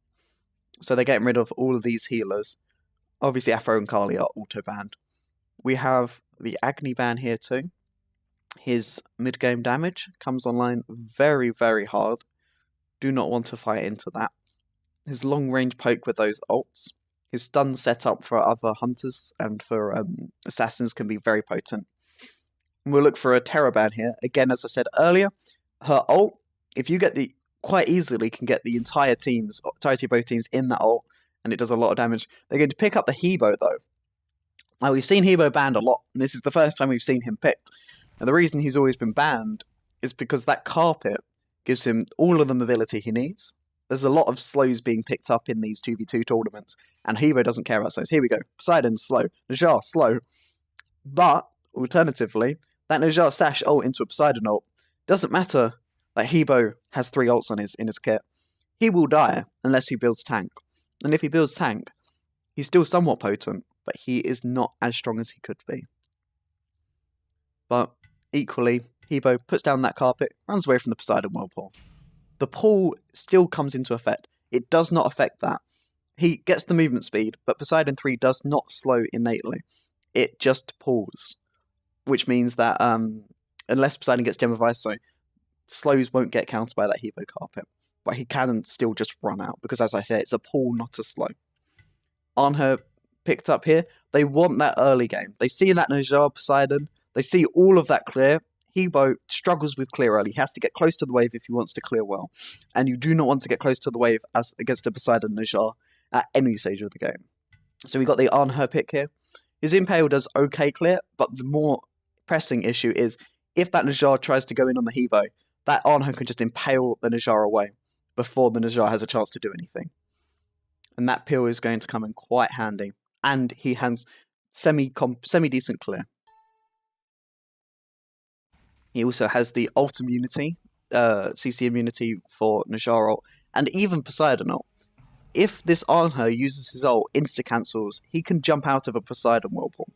Speaker 1: So they're getting rid of all of these healers. Obviously Afro and Kali are auto-banned. We have the Agni ban here too. His mid-game damage comes online very, very hard. Do not want to fight into that. His long-range poke with those ults. His stun setup for other hunters and for assassins can be very potent. And we'll look for a Terror ban here. Again, as I said earlier, her ult, if you get the quite easily can get the entirety of both teams in that ult, and it does a lot of damage. They're going to pick up the Hebo though. Now we've seen Hebo banned a lot, and this is the first time we've seen him picked. And the reason he's always been banned is because that carpet gives him all of the mobility he needs. There's a lot of slows being picked up in these 2v2 tournaments, and Hebo doesn't care about slows. Here we go. Poseidon, slow. Najjar, slow. But, alternatively, that Najjar stash ult into a Poseidon ult doesn't matter that Hebo has 3 ults on in his kit. He will die unless he builds tank. And if he builds tank, he's still somewhat potent, but he is not as strong as he could be. But equally, Hebo puts down that carpet, runs away from the Poseidon Whirlpool. The pull still comes into effect. It does not affect that. He gets the movement speed, but Poseidon 3 does not slow innately. It just pulls. Which means that unless Poseidon gets Gem of Ice, so slows won't get countered by that Hebo carpet. But he can still just run out, because as I said, it's a pull, not a slow. Arnher picked up here. They want that early game. They see that Najjar Poseidon. They see all of that clear. Hebo struggles with clear early. He has to get close to the wave if he wants to clear well. And you do not want to get close to the wave as against a Poseidon Najjar at any stage of the game. So we got the Arnher pick here. His Impale does okay clear, but the more pressing issue is if that Najjar tries to go in on the Hebo, that Arnher can just impale the Najjar away before the Najjar has a chance to do anything. And that peel is going to come in quite handy. And he has semi-decent clear. He also has the ult immunity, CC immunity for Najjar ult, and even Poseidon ult. If this Arnher uses his ult insta-cancels, he can jump out of a Poseidon Whirlpool.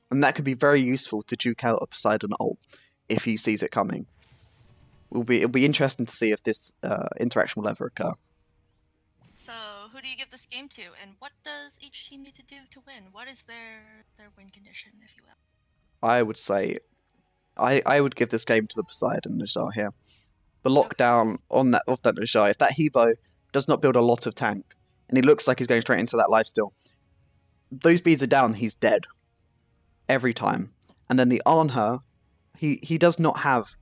Speaker 1: And that could be very useful to juke out a Poseidon ult if he sees it coming. It'll be interesting to see if this interaction will ever occur.
Speaker 2: So, who do you give this game to, and what does each team need to do to win? What is their win condition, if you will?
Speaker 1: I would say, I would give this game to the Poseidon Najjar here. The lockdown of that Najjar, if that Hebo does not build a lot of tank, and he looks like he's going straight into that lifesteal, those beads are down, he's dead. Every time. And then the Arnher, he does not have...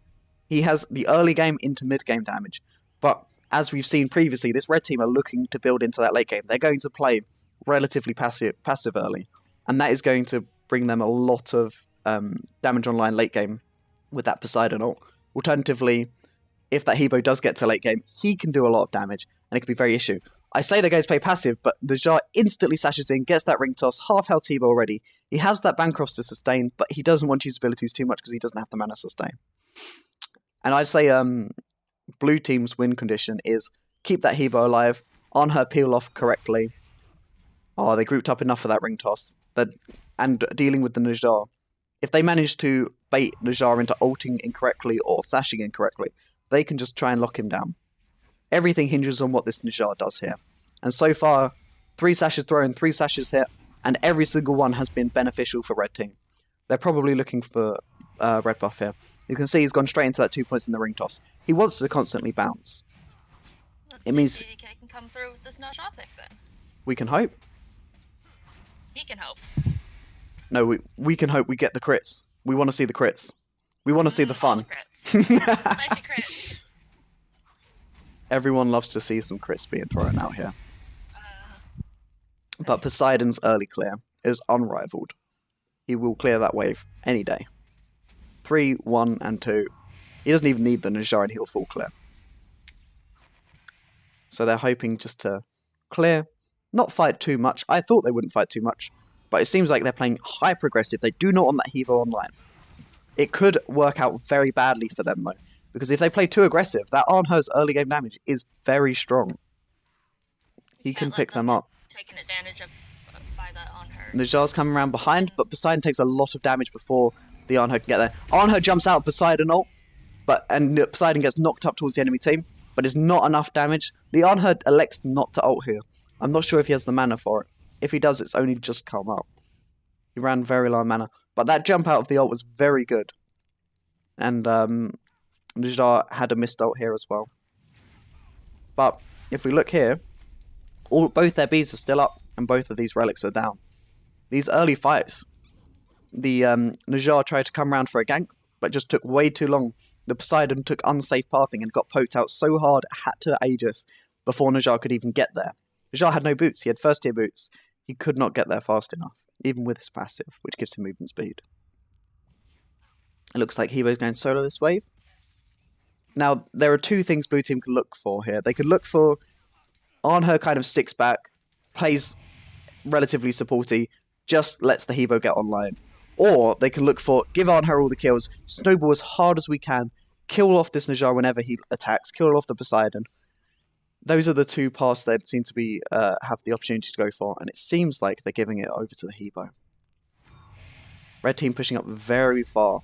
Speaker 1: He has the early game into mid game damage, but as we've seen previously, this red team are looking to build into that late game. They're going to play relatively passive early, and that is going to bring them a lot of damage online late game with that Poseidon ult. Alternatively, if that Hebo does get to late game, he can do a lot of damage, and it could be very issue. I say they're going to play passive, but the Jar instantly sashes in, gets that ring toss, half health Hebo already. He has that Bancroft to sustain, but he doesn't want to use abilities too much because he doesn't have the mana sustain. And I'd say blue team's win condition is keep that Hebo alive, on her peel off correctly. Oh, they grouped up enough for that ring toss. And dealing with the Najjar. If they manage to bait Najjar into ulting incorrectly or sashing incorrectly, they can just try and lock him down. Everything hinges on what this Najjar does here. And so far, 3 sashes thrown, 3 sashes hit, and every single one has been beneficial for red team. They're probably looking for red buff here. You can see he's gone straight into that 2 points in the ring toss. He wants to constantly bounce.
Speaker 2: It means DDK can come through with this Najjar pick then.
Speaker 1: We can hope.
Speaker 2: He can hope.
Speaker 1: No, we can hope we get the crits. We want to see the crits. We want to see the fun.
Speaker 2: Spicy crits.
Speaker 1: Everyone loves to see some crits being thrown out here. But Poseidon's early clear is unrivaled. He will clear that wave any day. 3, 1, and 2. He doesn't even need the Najjar and he'll full clear. So they're hoping just to clear, not fight too much. I thought they wouldn't fight too much, but it seems like they're playing hyper-aggressive. They do not want that Hebo online. It could work out very badly for them though, because if they play too aggressive, that Arnher's early game damage is very strong. He can pick them up.
Speaker 2: Taken advantage of by that Arnher.
Speaker 1: Najjar's coming around behind, but Poseidon takes a lot of damage before the Arnher can get there. Arnher jumps out Poseidon ult, and Poseidon gets knocked up towards the enemy team, but it's not enough damage. The Arnher elects not to ult here. I'm not sure if he has the mana for it. If he does, it's only just come up. He ran very low mana, but that jump out of the ult was very good. And Najjar had a missed ult here as well. But if we look here, both their bees are still up, and both of these relics are down. These early fights, the Najjar tried to come around for a gank, but just took way too long. The Poseidon took unsafe pathing and got poked out so hard it had to Aegis before Najjar could even get there. Najjar had no boots, he had first tier boots. He could not get there fast enough, even with his passive, which gives him movement speed. It looks like Hebo's going solo this wave. Now, there are 2 things blue team can look for here. They could look for Arnher kind of sticks back, plays relatively supporty, just lets the Hebo get online. Or they can look for, give Arnher all the kills, snowball as hard as we can, kill off this Najjar whenever he attacks, kill off the Poseidon. Those are the 2 paths they seem to be have the opportunity to go for, and it seems like they're giving it over to the Hebo. Red team pushing up very far.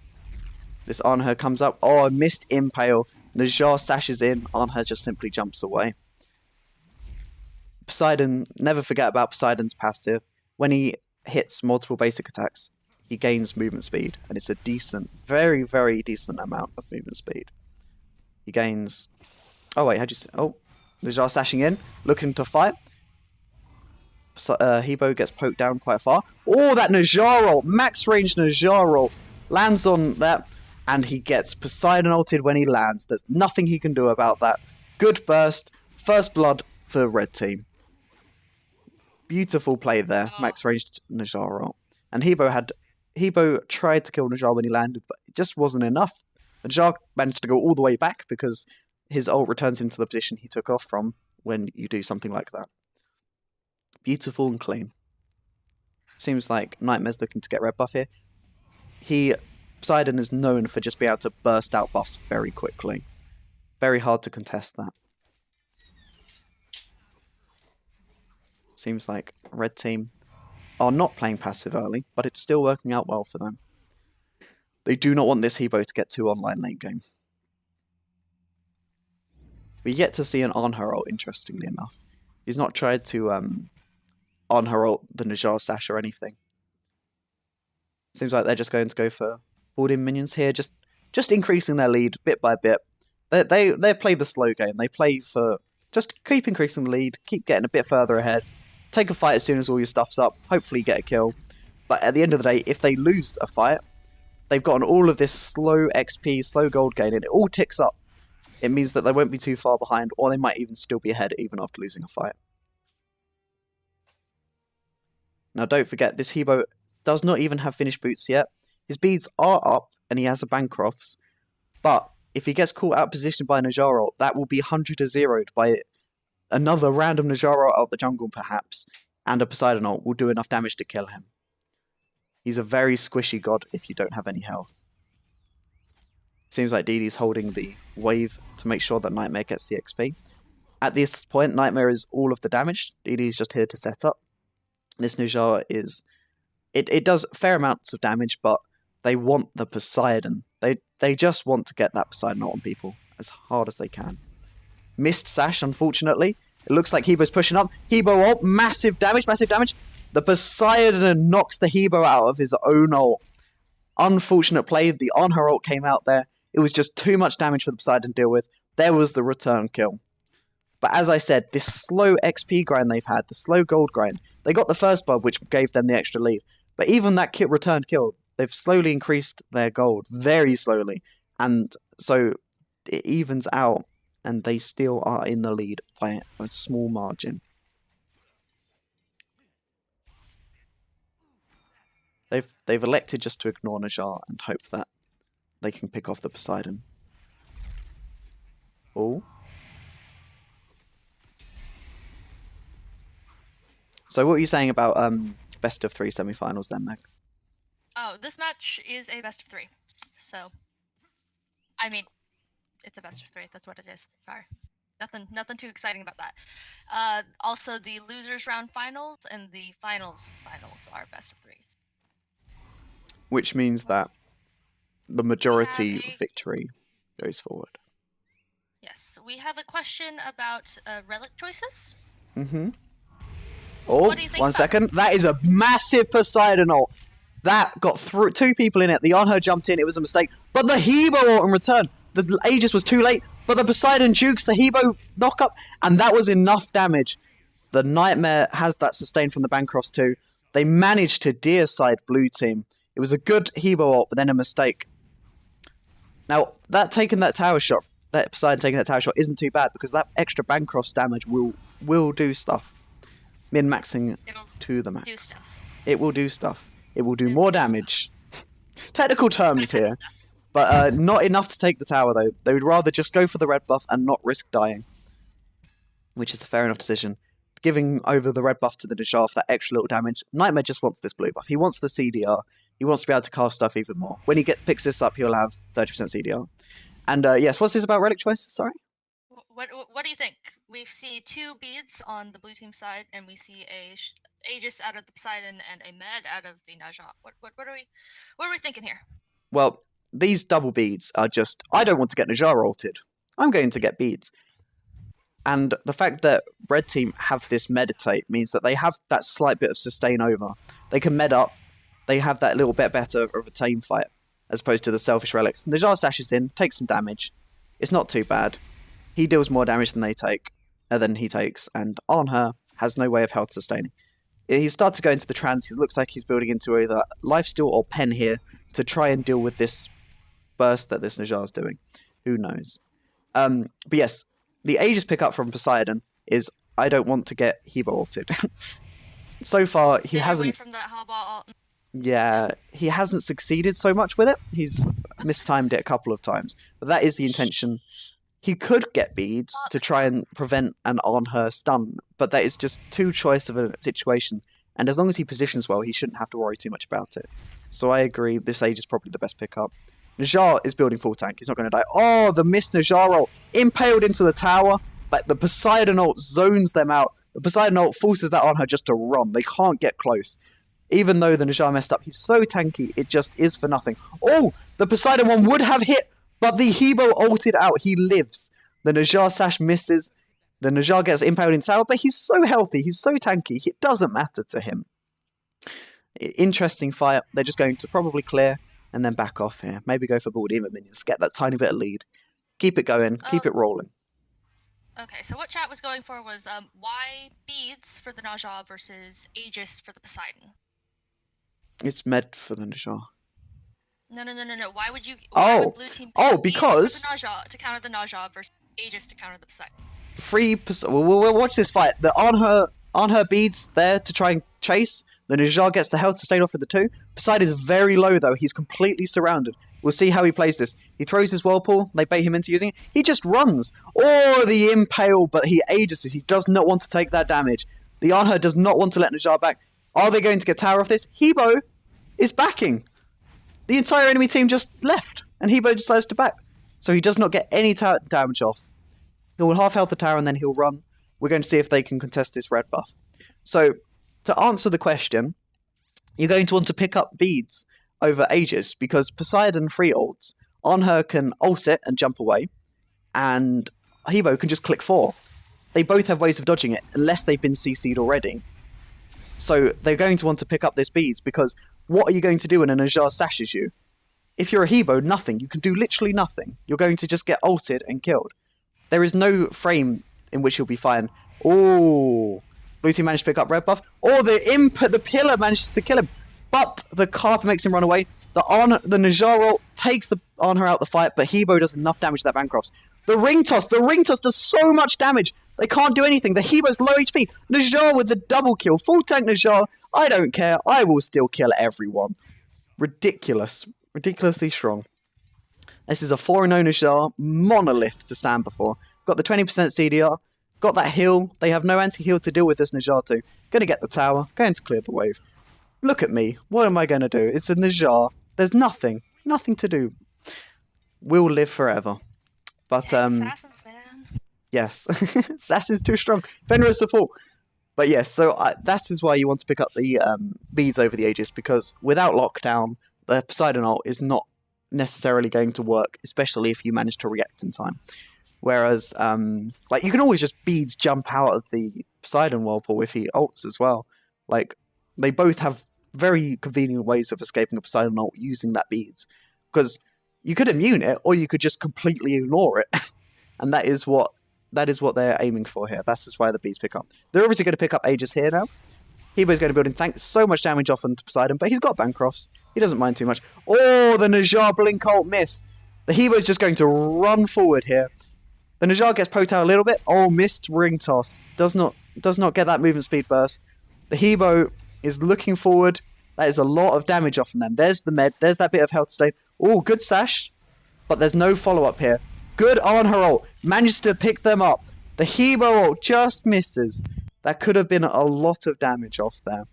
Speaker 1: This Arnher comes up. Oh, missed impale. Najjar sashes in. Arnher just simply jumps away. Poseidon, never forget about Poseidon's passive. When he hits multiple basic attacks, he gains movement speed, and it's a decent, very, very decent amount of movement speed. He gains... Oh wait, how'd you say... Oh, Najjar sashing in, looking to fight. Hebo gets poked down quite far. Oh, that Najjar roll! Max range Najjar roll! Lands on that, and he gets Poseidon ulted when he lands. There's nothing he can do about that. Good burst. First blood for the red team. Beautiful play there. Max ranged Najjar roll. And Hebo tried to kill Najjar when he landed, but it just wasn't enough. Najjar managed to go all the way back because his ult returns him to the position he took off from when you do something like that. Beautiful and clean. Seems like Nightmare's looking to get red buff here. Poseidon is known for just being able to burst out buffs very quickly. Very hard to contest that. Seems like red team are not playing passive early, but it's still working out well for them. They do not want this Hebo to get too online late game. We yet to see an Arnher ult, interestingly enough. He's not tried to Arnher ult the Najjar sash or anything. Seems like they're just going to go for boarding minions here, just increasing their lead bit by bit. They play the slow game. They play for just keep increasing the lead, keep getting a bit further ahead, take a fight as soon as all your stuff's up, hopefully get a kill. But at the end of the day, if they lose a fight, they've gotten all of this slow XP, slow gold gain, and it all ticks up. it means that they won't be too far behind, or they might even still be ahead even after losing a fight. Now don't forget, this Hebo does not even have finished boots yet. His beads are up, and he has a Bancrofts, but if he gets caught out positioned by Najaro, that will be 100-0'd by another random Najaro out of the jungle perhaps, and a Poseidon ult will do enough damage to kill him. He's a very squishy god if you don't have any health. Seems like DD's holding the wave to make sure that Nightmare gets the XP. At this point, Nightmare is all of the damage. DD's just here to set up. This Najaro is... It does fair amounts of damage, but they want the Poseidon. They just want to get that Poseidon ult on people as hard as they can. Missed Sash, unfortunately. It looks like Hebo's pushing up. Hebo ult, massive damage, massive damage. The Poseidon knocks the Hebo out of his own ult. Unfortunate play. The on her ult came out there. It was just too much damage for the Poseidon to deal with. There was the return kill. But as I said, this slow XP grind they've had, the slow gold grind, they got the first bub, which gave them the extra lead. But even that returned kill, they've slowly increased their gold, very slowly. And so it evens out, and they still are in the lead by a small margin. They've elected just to ignore Najar and hope that they can pick off the Poseidon. Oh. So what were you saying about best of 3 semi-finals then, Meg?
Speaker 2: Oh, this match is a best of 3. So, I mean, it's a best of 3. That's what it is. Sorry. Nothing too exciting about that. Also, the losers round finals and the finals are best of 3s.
Speaker 1: Which means that the majority victory goes forward.
Speaker 2: Yes, we have a question about relic choices.
Speaker 1: Mm-hmm. Oh, 1 second. That is a massive Poseidon ult. That got through 2 people in it. The Onher jumped in. It was a mistake. But the Hebo ult in return. The Aegis was too late. But the Poseidon jukes the Hebo knock up. And that was enough damage. The Nightmare has that sustained from the Bancrofts too. They managed to deicide blue team. It was a good Hebo ult, but then a mistake. Now, that tower shot, that Poseidon taking that tower shot isn't too bad, because that extra Bancrofts damage will do stuff. Min-maxing to the max. It will do stuff. It will do more damage. Technical terms here. But not enough to take the tower, though. They would rather just go for the red buff and not risk dying. Which is a fair enough decision. Giving over the red buff to the Najar for that extra little damage. Nightmare just wants this blue buff. He wants the CDR. He wants to be able to cast stuff even more. When he picks this up, he'll have 30% CDR. And yes, what's this about relic choices? Sorry?
Speaker 2: What do you think? We see 2 beads on the blue team side, and we see a Aegis out of the Poseidon and a Med out of the Najat. What are we thinking here?
Speaker 1: Well, these double beads are just, I don't want to get Najar ulted. I'm going to get beads. And the fact that red team have this meditate means that they have that slight bit of sustain over. They can med up. They have that little bit better of a team fight, as opposed to the selfish relics. Najar sashes in, takes some damage. It's not too bad. He deals more damage than he takes, and on her has no way of health sustaining. He starts to go into the trance. He looks like he's building into either lifesteal or pen here to try and deal with this burst that this Najar's doing. Who knows? But yes, the Aegis pickup from Poseidon is, I don't want to get Hebo ulted. So far, he hasn't...
Speaker 2: Away from that ult.
Speaker 1: Yeah, he hasn't succeeded so much with it. He's mistimed it a couple of times. But that is the intention. He could get beads to try and prevent an on-her stun, but that is just too choice of a situation. And as long as he positions well, he shouldn't have to worry too much about it. So I agree, this Age is probably the best pickup. Najar is building full tank. He's not going to die. Oh, the missed Najar ult impaled into the tower, but the Poseidon ult zones them out. The Poseidon ult forces that on her just to run. They can't get close. Even though the Najar messed up, he's so tanky, it just is for nothing. Oh, the Poseidon one would have hit, but the Hebo ulted out. He lives. The Najar sash misses. The Najar gets impaled in the tower, but he's so healthy. He's so tanky. It doesn't matter to him. Interesting fight. They're just going to probably clear and then back off here. Maybe go for ball demon minions. Get that tiny bit of lead. Keep it going. Keep it rolling.
Speaker 2: Okay, so what chat was going for was why beads for the Najar versus Aegis for the Poseidon?
Speaker 1: It's med for the Najar.
Speaker 2: No. Why would you?
Speaker 1: Oh.
Speaker 2: Why would blue team
Speaker 1: Because
Speaker 2: to counter the Naja versus Aegis to counter the Poseidon?
Speaker 1: 3%. We'll watch this fight. On her beads there to try and chase. The Naja gets the health to stay off with the 2. Poseidon is very low though. He's completely surrounded. We'll see how he plays this. He throws his whirlpool. They bait him into using it. He just runs. Oh, the impale, but he ages. He does not want to take that damage. The Anha does not want to let Naja back. Are they going to get tower off this? Hebo is backing. The entire enemy team just left, and Hebo decides to back. So he does not get any damage off. He'll half health the tower and then he'll run. We're going to see if they can contest this red buff. So, to answer the question, you're going to want to pick up beads over Aegis, because Poseidon free ults. On her can ult it and jump away, and Hebo can just click 4. They both have ways of dodging it, unless they've been CC'd already. So they're going to want to pick up this beads, because what are you going to do when a Naja sashes you? If you're a Hebo, nothing. You can do literally nothing. You're going to just get ulted and killed. There is no frame in which you'll be fine. Oh, blue team managed to pick up red buff. Oh, the pillar managed to kill him. But the carpet makes him run away. The Naja ult takes on her out the fight, but Hebo does enough damage to that Bancrofts. The ring toss does so much damage. They can't do anything. The Hebo's low HP. Naja with the double kill. Full tank Naja. I don't care. I will still kill everyone. Ridiculous. Ridiculously strong. This is a 4-0 Naja monolith to stand before. Got the 20% CDR. Got that heal. They have no anti-heal to deal with this Naja too. Gonna get the tower. Going to clear the wave. Look at me. What am I going to do? It's a Naja. There's nothing. Nothing to do. We'll live forever. But,
Speaker 2: Assassins, man.
Speaker 1: yes. Assassin's too strong. Fenrir support. But yes, so that is why you want to pick up the beads over the Aegis, because without lockdown, the Poseidon ult is not necessarily going to work, especially if you manage to react in time. Whereas, like, you can always just beads jump out of the Poseidon whirlpool if he ults as well. Like, they both have very convenient ways of escaping a Poseidon ult using that beads. Because you could immune it, or you could just completely ignore it. And that is what they're aiming for here. That is why the beads pick up. They're obviously going to pick up Aegis here now. Hebo's going to build in tank so much damage off onto Poseidon, but he's got Bancrofts. He doesn't mind too much. Oh, the Naja blink ult miss. The Hebo's just going to run forward here. The Naja gets poked out a little bit. Oh, missed ring toss. Does not get that movement speed burst. The Hebo is looking forward. That is a lot of damage off from them. There's the med. There's that bit of health stay. Oh, good sash. But there's no follow-up here. Good on her ult. Managed to pick them up. The Hebo ult just misses. That could have been a lot of damage off there.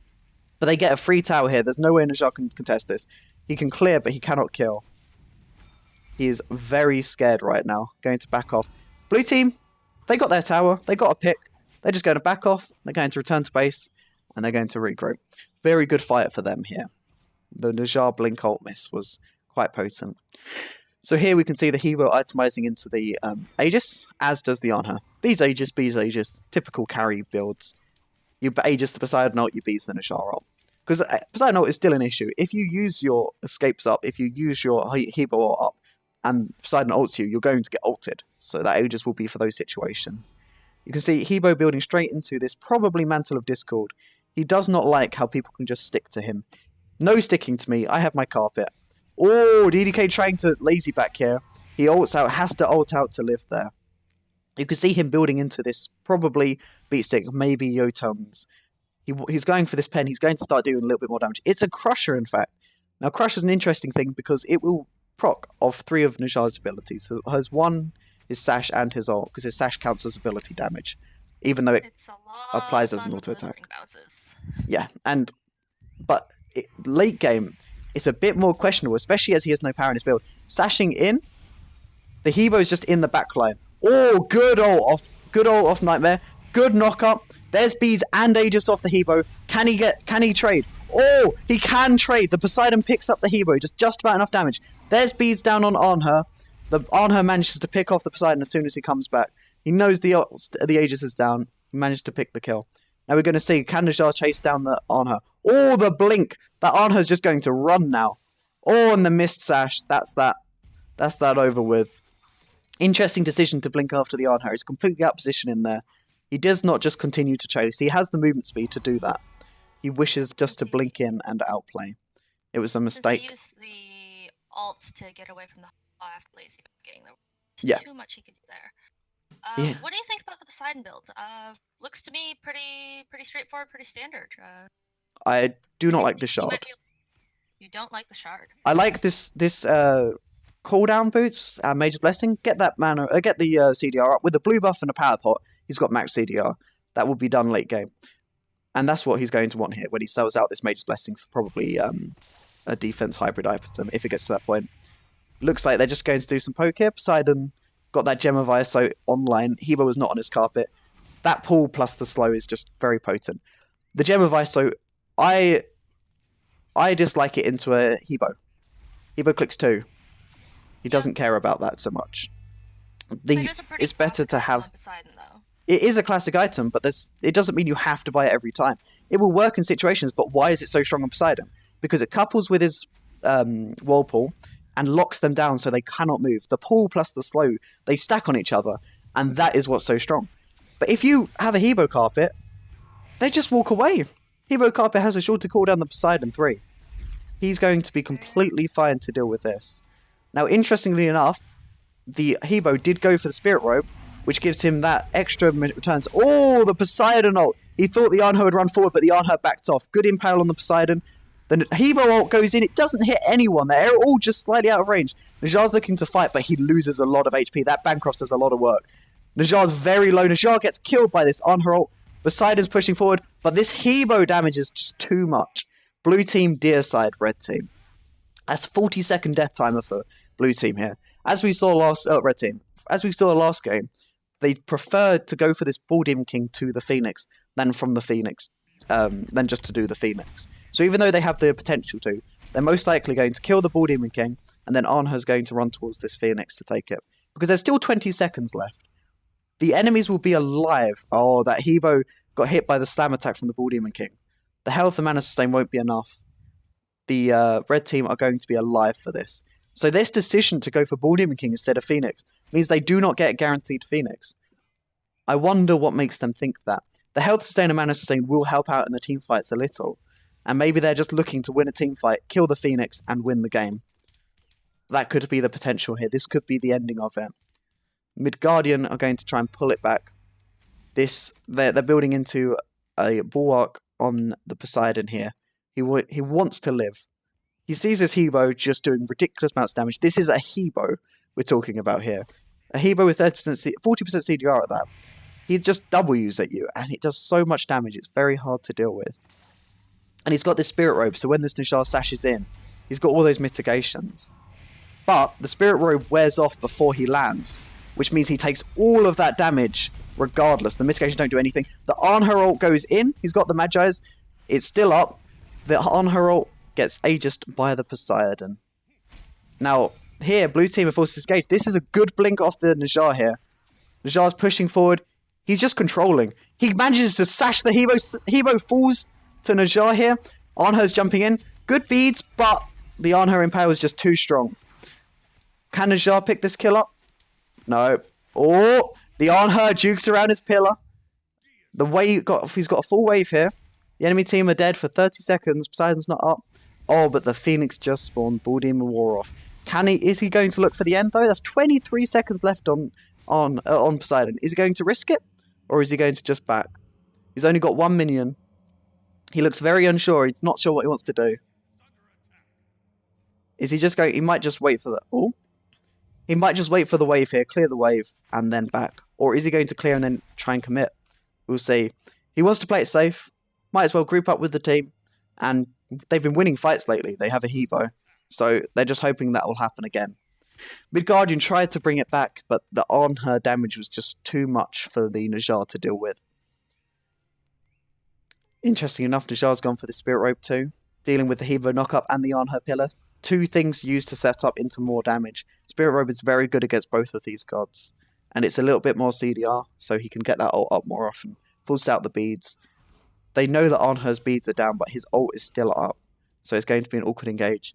Speaker 1: But they get a free tower here. There's no way Naja can contest this. He can clear, but he cannot kill. He is very scared right now. Going to back off. Blue team, they got their tower. They got a pick. They're just going to back off. They're going to return to base. And they're going to regroup. Very good fight for them here. The Naja blink ult miss was quite potent. So here we can see the Hebo itemizing into the Aegis, as does the Anha. Bees Aegis, typical carry builds. You Aegis the Poseidon ult, you bees the Naja ult. Because Poseidon ult is still an issue. If you use your escapes up, if you use your Hebo ult up, and Poseidon ults you, you're going to get ulted. So that Aegis will be for those situations. You can see Hebo building straight into this, probably Mantle of Discord. He does not like how people can just stick to him. No sticking to me, I have my carpet. Oh, DDK trying to lazy back here. He ults out, has to ult out to live there. You can see him building into this, probably beat stick, maybe Yotuns. He's going for this pen, he's going to start doing a little bit more damage. It's a Crusher, in fact. Now, Crusher's an interesting thing because it will proc off 3 of Naja's abilities. So it has 1, his Sash, and his ult, because his Sash counts as ability damage, even though it applies as an auto attack. Yeah, but late game, it's a bit more questionable, especially as he has no power in his build. Sashing in, the Hebo's just in the back line. Oh, good ult off Nightmare. Good knock up. There's Bees and Aegis off the Hebo. Can he trade? Oh, he can trade. The Poseidon picks up the Hebo, just about enough damage. There's Bees down on Anha. The Anha manages to pick off the Poseidon as soon as he comes back. He knows the Aegis is down. He managed to pick the kill. Now we're going to see, can Naja chase down the Anha? Oh, the blink! That Anha's just going to run now. Oh, and the missed sash. That's that over with. Interesting decision to blink after the Anha. He's completely out of position in there. He does not just continue to chase. He has the movement speed to do that. He wishes just to blink in and outplay. It was a mistake.
Speaker 2: Does he use the ult to get away from the after lazy getting there.
Speaker 1: Yeah.
Speaker 2: Too much he could do there.
Speaker 1: Yeah.
Speaker 2: What do you think about the Poseidon build? Looks to me pretty straightforward, pretty standard.
Speaker 1: I do not like the shard.
Speaker 2: You don't like the shard.
Speaker 1: I like this cooldown boots and Mage's Blessing. Get that mana, get the CDR up with a blue buff and a power pot. He's got max CDR. That will be done late game, and that's what he's going to want here when he sells out this Mage's Blessing for probably a defense hybrid item if it gets to that point. Looks like they're just going to do some poke here. Poseidon got that Gem of ISO online. Hebo was not on his carpet. That pull plus the slow is just very potent. The Gem of ISO, I dislike it into a Hebo. Hebo clicks 2. He doesn't care about that so much. It's better to have...
Speaker 2: Poseidon, though.
Speaker 1: It is a classic item, but it doesn't mean you have to buy it every time. It will work in situations, but why is it so strong on Poseidon? Because it couples with his Whirlpool and locks them down so they cannot move. The pull plus the slow, they stack on each other, and that is what's so strong. But if you have a Hebo Carpet, they just walk away. Hebo Carpet has a shorter cooldown than Poseidon 3. He's going to be completely fine to deal with this. Now, interestingly enough, the Hebo did go for the Spirit Robe, which gives him that extra returns. Oh, the Poseidon ult! He thought the Arnho would run forward, but the Arnho backed off. Good impale on the Poseidon. The Hebo ult goes in. It doesn't hit anyone. They're all just slightly out of range. Najar's looking to fight, but he loses a lot of HP. That Bancroft does a lot of work. Najar's very low. Najar gets killed by this Arnho ult. Poseidon's pushing forward, but this Hebo damage is just too much. Blue team, deer side, red team. That's 40-second death timer for blue team here. As we saw red team. As we saw last game, they preferred to go for this Bull Demon King to the Phoenix than from the Phoenix, than just to do the Phoenix. So even though they have the potential to, they're most likely going to kill the Bull Demon King, and then Arnho's going to run towards this Phoenix to take it. Because there's still 20 seconds left. The enemies will be alive. Oh, that Hebo got hit by the slam attack from the Bull Demon King. The health and mana sustain won't be enough. The red team are going to be alive for this. So this decision to go for Bull Demon King instead of Phoenix means they do not get guaranteed Phoenix. I wonder what makes them think that. The health sustain and mana sustain will help out in the team fights a little. And maybe they're just looking to win a team fight, kill the Phoenix, and win the game. That could be the potential here. This could be the ending of it. Midgardian are going to try and pull it back. They're building into a bulwark on the Poseidon here. He wants to live. He sees this Hebo just doing ridiculous amounts of damage. This is a Hebo we're talking about here. A Hebo with 40% CDR at that. He just W's at you, and it does so much damage. It's very hard to deal with. And he's got this Spirit Robe, so when this Najar sashes in, he's got all those mitigations. But the Spirit Robe wears off before he lands, which means he takes all of that damage regardless. The mitigations don't do anything. The Arnho ult goes in. He's got the Magi's. It's still up. The Arnho ult gets aegised by the Poseidon. Now, here, blue team are forced to disengage. This is a good blink off the Najar here. Najar's pushing forward. He's just controlling. He manages to sash the Hebo. Hebo falls to Najar here. Arnho's jumping in. Good beads, but the Arnho Impale is just too strong. Can Najar pick this kill up? No. Oh, the Arnho jukes around his pillar. The wave he's got a full wave here. The enemy team are dead for 30 seconds. Poseidon's not up. Oh, but the Phoenix just spawned. Bull Demon wore off. Is he going to look for the end though? That's 23 seconds left on Poseidon. Is he going to risk it, or is he going to just back? He's only got 1 minion. He looks very unsure. He's not sure what he wants to do. Is he just going? He might just wait for the. Oh, he might just wait for the wave here, clear the wave, and then back. Or is he going to clear and then try and commit? We'll see. He wants to play it safe. Might as well group up with the team. And they've been winning fights lately. They have a Hebo. So they're just hoping that will happen again. Midgardian tried to bring it back, but the on-her damage was just too much for the Najar to deal with. Interesting enough, Najar's gone for the Spirit Robe too, dealing with the Hebo knockup and the on-her pillar. Two things used to set up into more damage. Spirit Robe is very good against both of these gods. And it's a little bit more CDR, so he can get that ult up more often. Pulls out the beads. They know that on-her's beads are down, but his ult is still up. So it's going to be an awkward engage.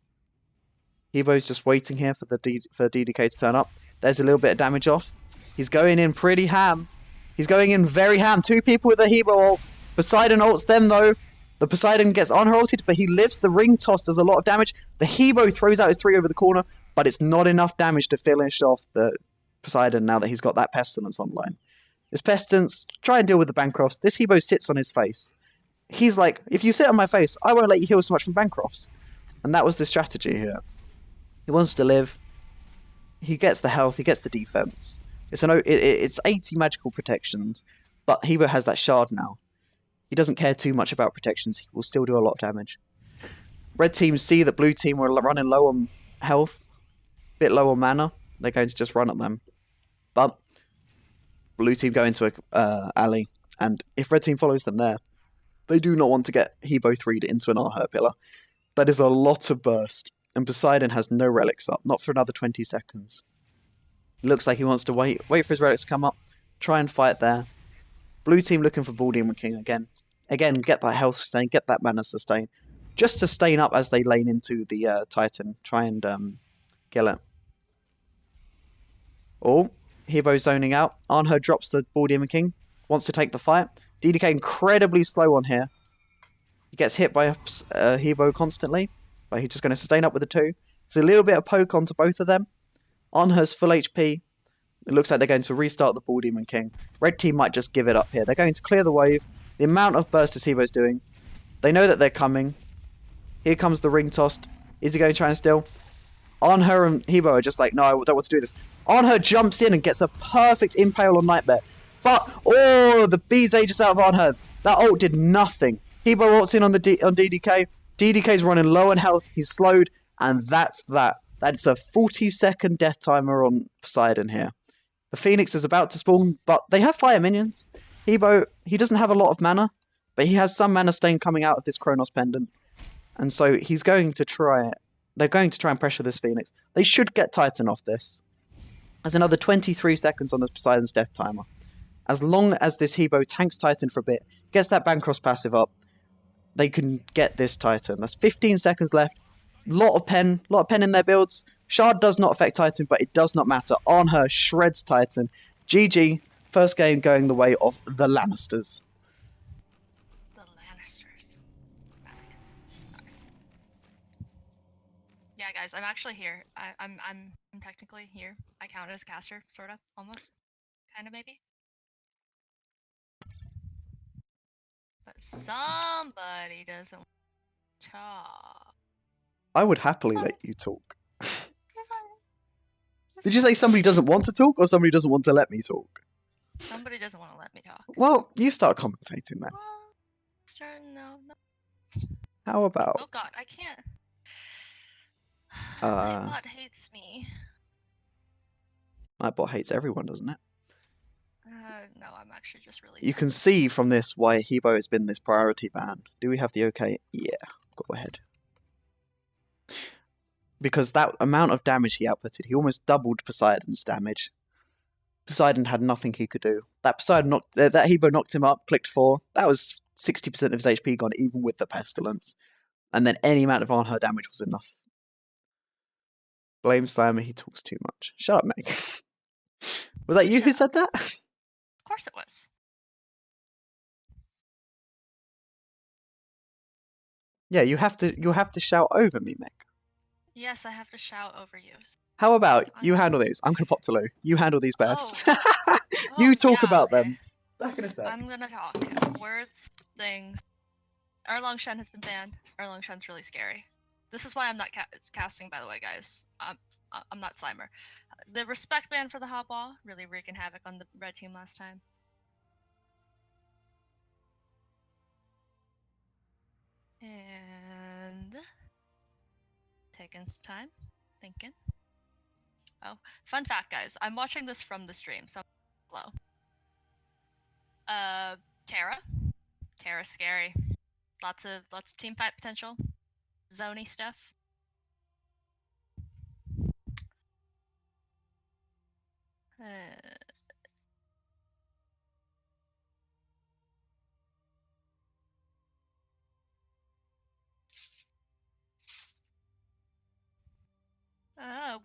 Speaker 1: Hebo's just waiting here for DDK to turn up. There's a little bit of damage off. He's going in pretty ham. He's going in very ham. Two people with a Hebo ult. Poseidon ults them though. The Poseidon gets on her ulted, but he lives. The ring toss does a lot of damage. The Hebo throws out his 3 over the corner, but it's not enough damage to finish off the Poseidon now that he's got that Pestilence online. This Pestilence, try and deal with the Bancrofts. This Hebo sits on his face. He's like, if you sit on my face, I won't let you heal so much from Bancrofts. And that was the strategy here. He wants to live. He gets the health, he gets the defense. It's 80 magical protections, but Hebo has that shard now. He doesn't care too much about protections. He will still do a lot of damage. Red team see that blue team were running low on health, a bit low on mana. They're going to just run at them. But blue team go into a alley, and if red team follows them there, they do not want to get Hebo 3'd into an Arher pillar. That is a lot of burst, and Poseidon has no relics up, not for another 20 seconds. It looks like he wants to wait for his relics to come up, try and fight there. Blue team looking for Ball Demon King again. Again, get that health sustain, get that mana sustain. Just sustain up as they lane into the Titan. Try and kill it. Oh, Hebo zoning out. Arnher drops the Ball Demon King. Wants to take the fight. DDK incredibly slow on here. He gets hit by Hebo constantly. But he's just going to sustain up with the 2. There's a little bit of poke onto both of them. Arnher's full HP. It looks like they're going to restart the Ball Demon King. Red team might just give it up here. They're going to clear the wave. The amount of burst this Hebo's doing. They know that they're coming. Here comes the ring tossed. Is he going to try and steal? Arnher and Hebo are just like, no, I don't want to do this. Arnher jumps in and gets a perfect impale on Nightmare. But, oh, the bees ages out of Arnher. That ult did nothing. Hebo ults in on DDK. DDK's running low on health. He's slowed. And that's that. That's a 40-second death timer on Poseidon here. The Phoenix is about to spawn, but they have fire minions. Hebo, he doesn't have a lot of mana, but he has some mana stain coming out of this Chronos Pendant. And so he's going to try it. They're going to try and pressure this Phoenix. They should get Titan off this. There's another 23 seconds on this Poseidon's death timer. As long as this Hebo tanks Titan for a bit, gets that Bancross passive up, they can get this Titan. That's 15 seconds left. Lot of pen in their builds. Shard does not affect Titan, but it does not matter. Arnher shreds Titan. GG. First game going the way of the Lannisters.
Speaker 2: The Lannisters. Sorry. Yeah, guys, I'm actually here. I'm technically here. I count as a caster, sort of, almost, kind of, maybe. But somebody doesn't talk.
Speaker 1: I would happily let you talk. Did you say somebody doesn't want to talk, or somebody doesn't want to let me talk?
Speaker 2: Somebody doesn't want to let me talk.
Speaker 1: Well, you start commentating then.
Speaker 2: No.
Speaker 1: How about...
Speaker 2: Oh god, I can't.
Speaker 1: Uh,
Speaker 2: My bot hates me.
Speaker 1: My bot hates everyone, doesn't it?
Speaker 2: No, I'm actually just really...
Speaker 1: You can see from this why Hebo has been this priority ban. Do we have the okay? Yeah, go ahead. Because that amount of damage he outputted, he almost doubled Poseidon's damage. Poseidon had nothing he could do. That Hebo knocked him up, clicked 4. That was 60% of his HP gone, even with the Pestilence. And then any amount of Arnher damage was enough. Blame Slammer, he talks too much. Shut up, Meg. Was that you who said that?
Speaker 2: Of course it was.
Speaker 1: Yeah, you have to shout over me, Meg.
Speaker 2: Yes, I have to shout over you.
Speaker 1: How about you handle these? I'm gonna pop to Lou. You handle these bets. You talk about them. Back in a sec.
Speaker 2: I'm gonna talk. Words, things. Erlong Shen has been banned. Erlong Shen's really scary. This is why I'm not casting, by the way, guys. I'm not Slimer. The respect ban for the hot wall really wreaking havoc on the red team last time. And taking some time, thinking. Oh, fun fact, guys. I'm watching this from the stream, so I'm slow. Terra's scary. Lots of team fight potential. Zony stuff.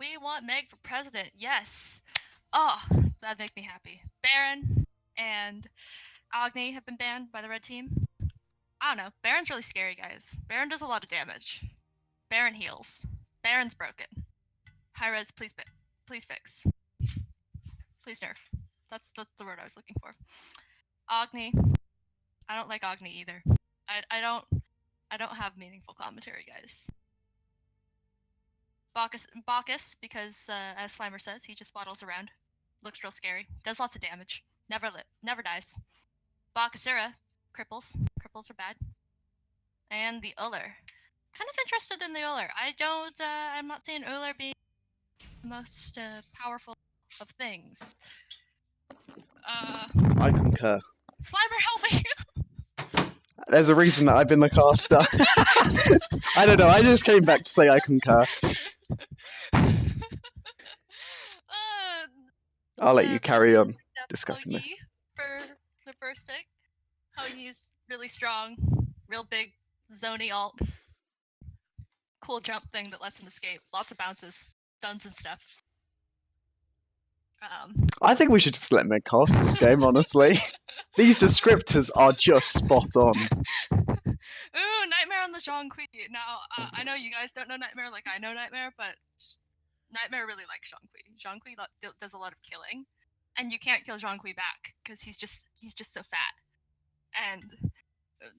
Speaker 2: We want Meg for president. Yes. Oh, that'd make me happy. Baron and Agni have been banned by the red team. I don't know. Baron's really scary, guys. Baron does a lot of damage. Baron heals. Baron's broken. High res, please fix. Please nerf. That's the word I was looking for. Agni. I don't like Agni either. I don't have meaningful commentary, guys. Bacchus, because as Slimer says, he just waddles around. Looks real scary. Does lots of damage. Never dies. Bacchusura. Cripples. Cripples are bad. And the Uller. Kind of interested in the Uller. I'm not saying Uller being the most powerful of things.
Speaker 1: I concur.
Speaker 2: Slimer, help me!
Speaker 1: There's a reason that I've been the caster. I don't know, I just came back to say I concur. I'll let you carry on discussing this.
Speaker 2: For the first pick. Hoagi's really strong, real big, zony alt. Cool jump thing that lets him escape. Lots of bounces, stuns and stuff.
Speaker 1: I think we should just let Meg cast this game, honestly. These descriptors are just spot on.
Speaker 2: Ooh, Nightmare on the Zhonghui. Now, I know you guys don't know Nightmare like I know Nightmare, but Nightmare really likes Zhonghui. Zhonghui does a lot of killing, and you can't kill Zhonghui back because he's just so fat and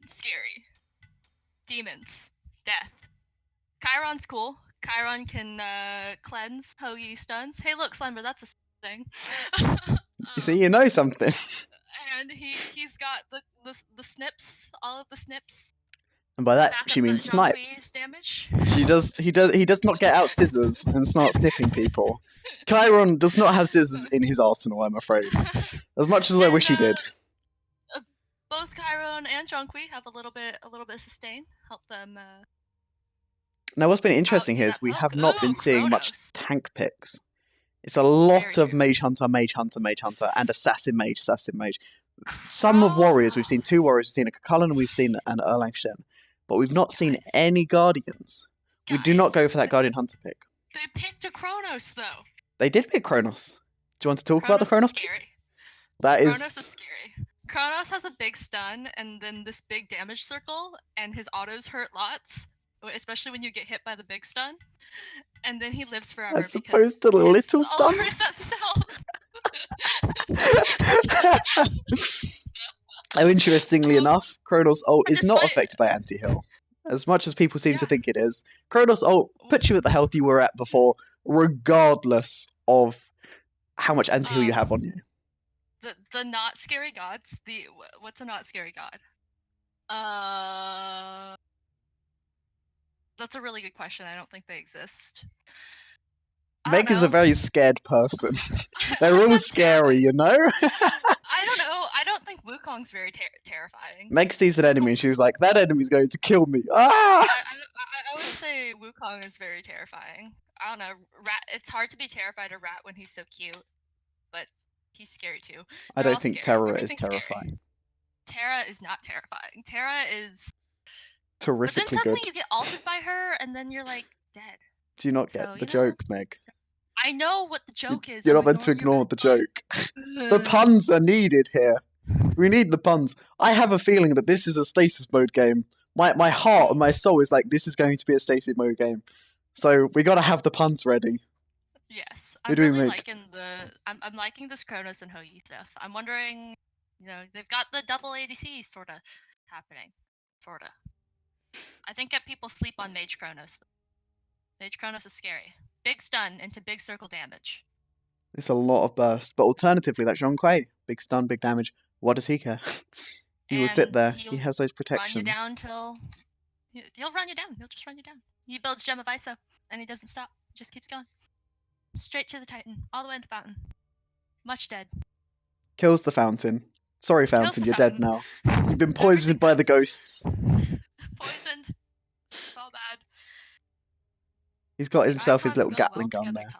Speaker 2: scary. Demons, death. Chiron's cool. Chiron can cleanse Hoagie stuns. Hey, look, Slimer, that's a thing.
Speaker 1: You see, you know something.
Speaker 2: And he's got the snips, all of the snips.
Speaker 1: And by that, she means snipes.
Speaker 2: Damage.
Speaker 1: He does not get out scissors and start snipping people. Chiron does not have scissors in his arsenal, I'm afraid. As much as I wish he did.
Speaker 2: Both Chiron and Zhonghui have a little bit of sustain. Help them.
Speaker 1: Now, what's been interesting here is we have not been seeing much tank picks. It's a lot of Mage Hunter, and Assassin Mage. Some of Warriors, we've seen 2 Warriors, we've seen a Cullen, and we've seen an Erlang Shen. But we've not seen any Guardians. We do not go for that Guardian Hunter pick.
Speaker 2: They picked a Kronos, though.
Speaker 1: They did pick Kronos. Do you want to talk about the Kronos pick?
Speaker 2: Kronos is scary. Kronos has a big stun, and then this big damage circle, and his autos hurt lots. Especially when you get hit by the big stun, and then he lives forever.
Speaker 1: As opposed to the little stun. Oh, interestingly enough, Kronos ult is not affected by anti-heal, as much as people seem to think it is. Kronos ult puts you at the health you were at before, regardless of how much anti-heal you have on you.
Speaker 2: The not scary gods. What's a not scary god? That's a really good question. I don't think they exist.
Speaker 1: Meg is a very scared person. They're all scary, you know?
Speaker 2: I don't know. I don't think Wukong's very terrifying.
Speaker 1: Meg sees an enemy and she's like, that enemy's going to kill me. Ah!
Speaker 2: I would say Wukong is very terrifying. I don't know. It's hard to be terrified of Rat when he's so cute, but he's scary too.
Speaker 1: I don't think Terra is terrifying.
Speaker 2: Terra is not terrifying. Terra is...
Speaker 1: terrifically
Speaker 2: but then suddenly
Speaker 1: good.
Speaker 2: You get ulted by her, and then you're like dead.
Speaker 1: Do you not get the joke, Meg?
Speaker 2: I know what the joke is.
Speaker 1: You're not meant to ignore the joke. The puns are needed here. We need the puns. I have a feeling that this is a stasis mode game. My heart and my soul is like, this is going to be a stasis mode game. So we gotta have the puns ready.
Speaker 2: Yes, I'm really liking I'm liking this Kronos and Hoagie stuff. I'm wondering, they've got the double ADC sorta happening, sorta. I think that people sleep on Mage Kronos. Mage Kronos is scary. Big stun into big circle damage.
Speaker 1: It's a lot of burst, but alternatively, that Zhonghui, big stun, big damage. What does he care? He will sit there. He has those protections.
Speaker 2: Run you down till he'll run you down. He'll just run you down. He builds Gem of ISO, and he doesn't stop. He just keeps going. Straight to the Titan, all the way to the fountain. Much dead.
Speaker 1: Kills the fountain. Sorry, fountain, you're dead now. You've been poisoned by the ghosts.
Speaker 2: Poisoned. So bad.
Speaker 1: He's got himself his little Gatling gun there.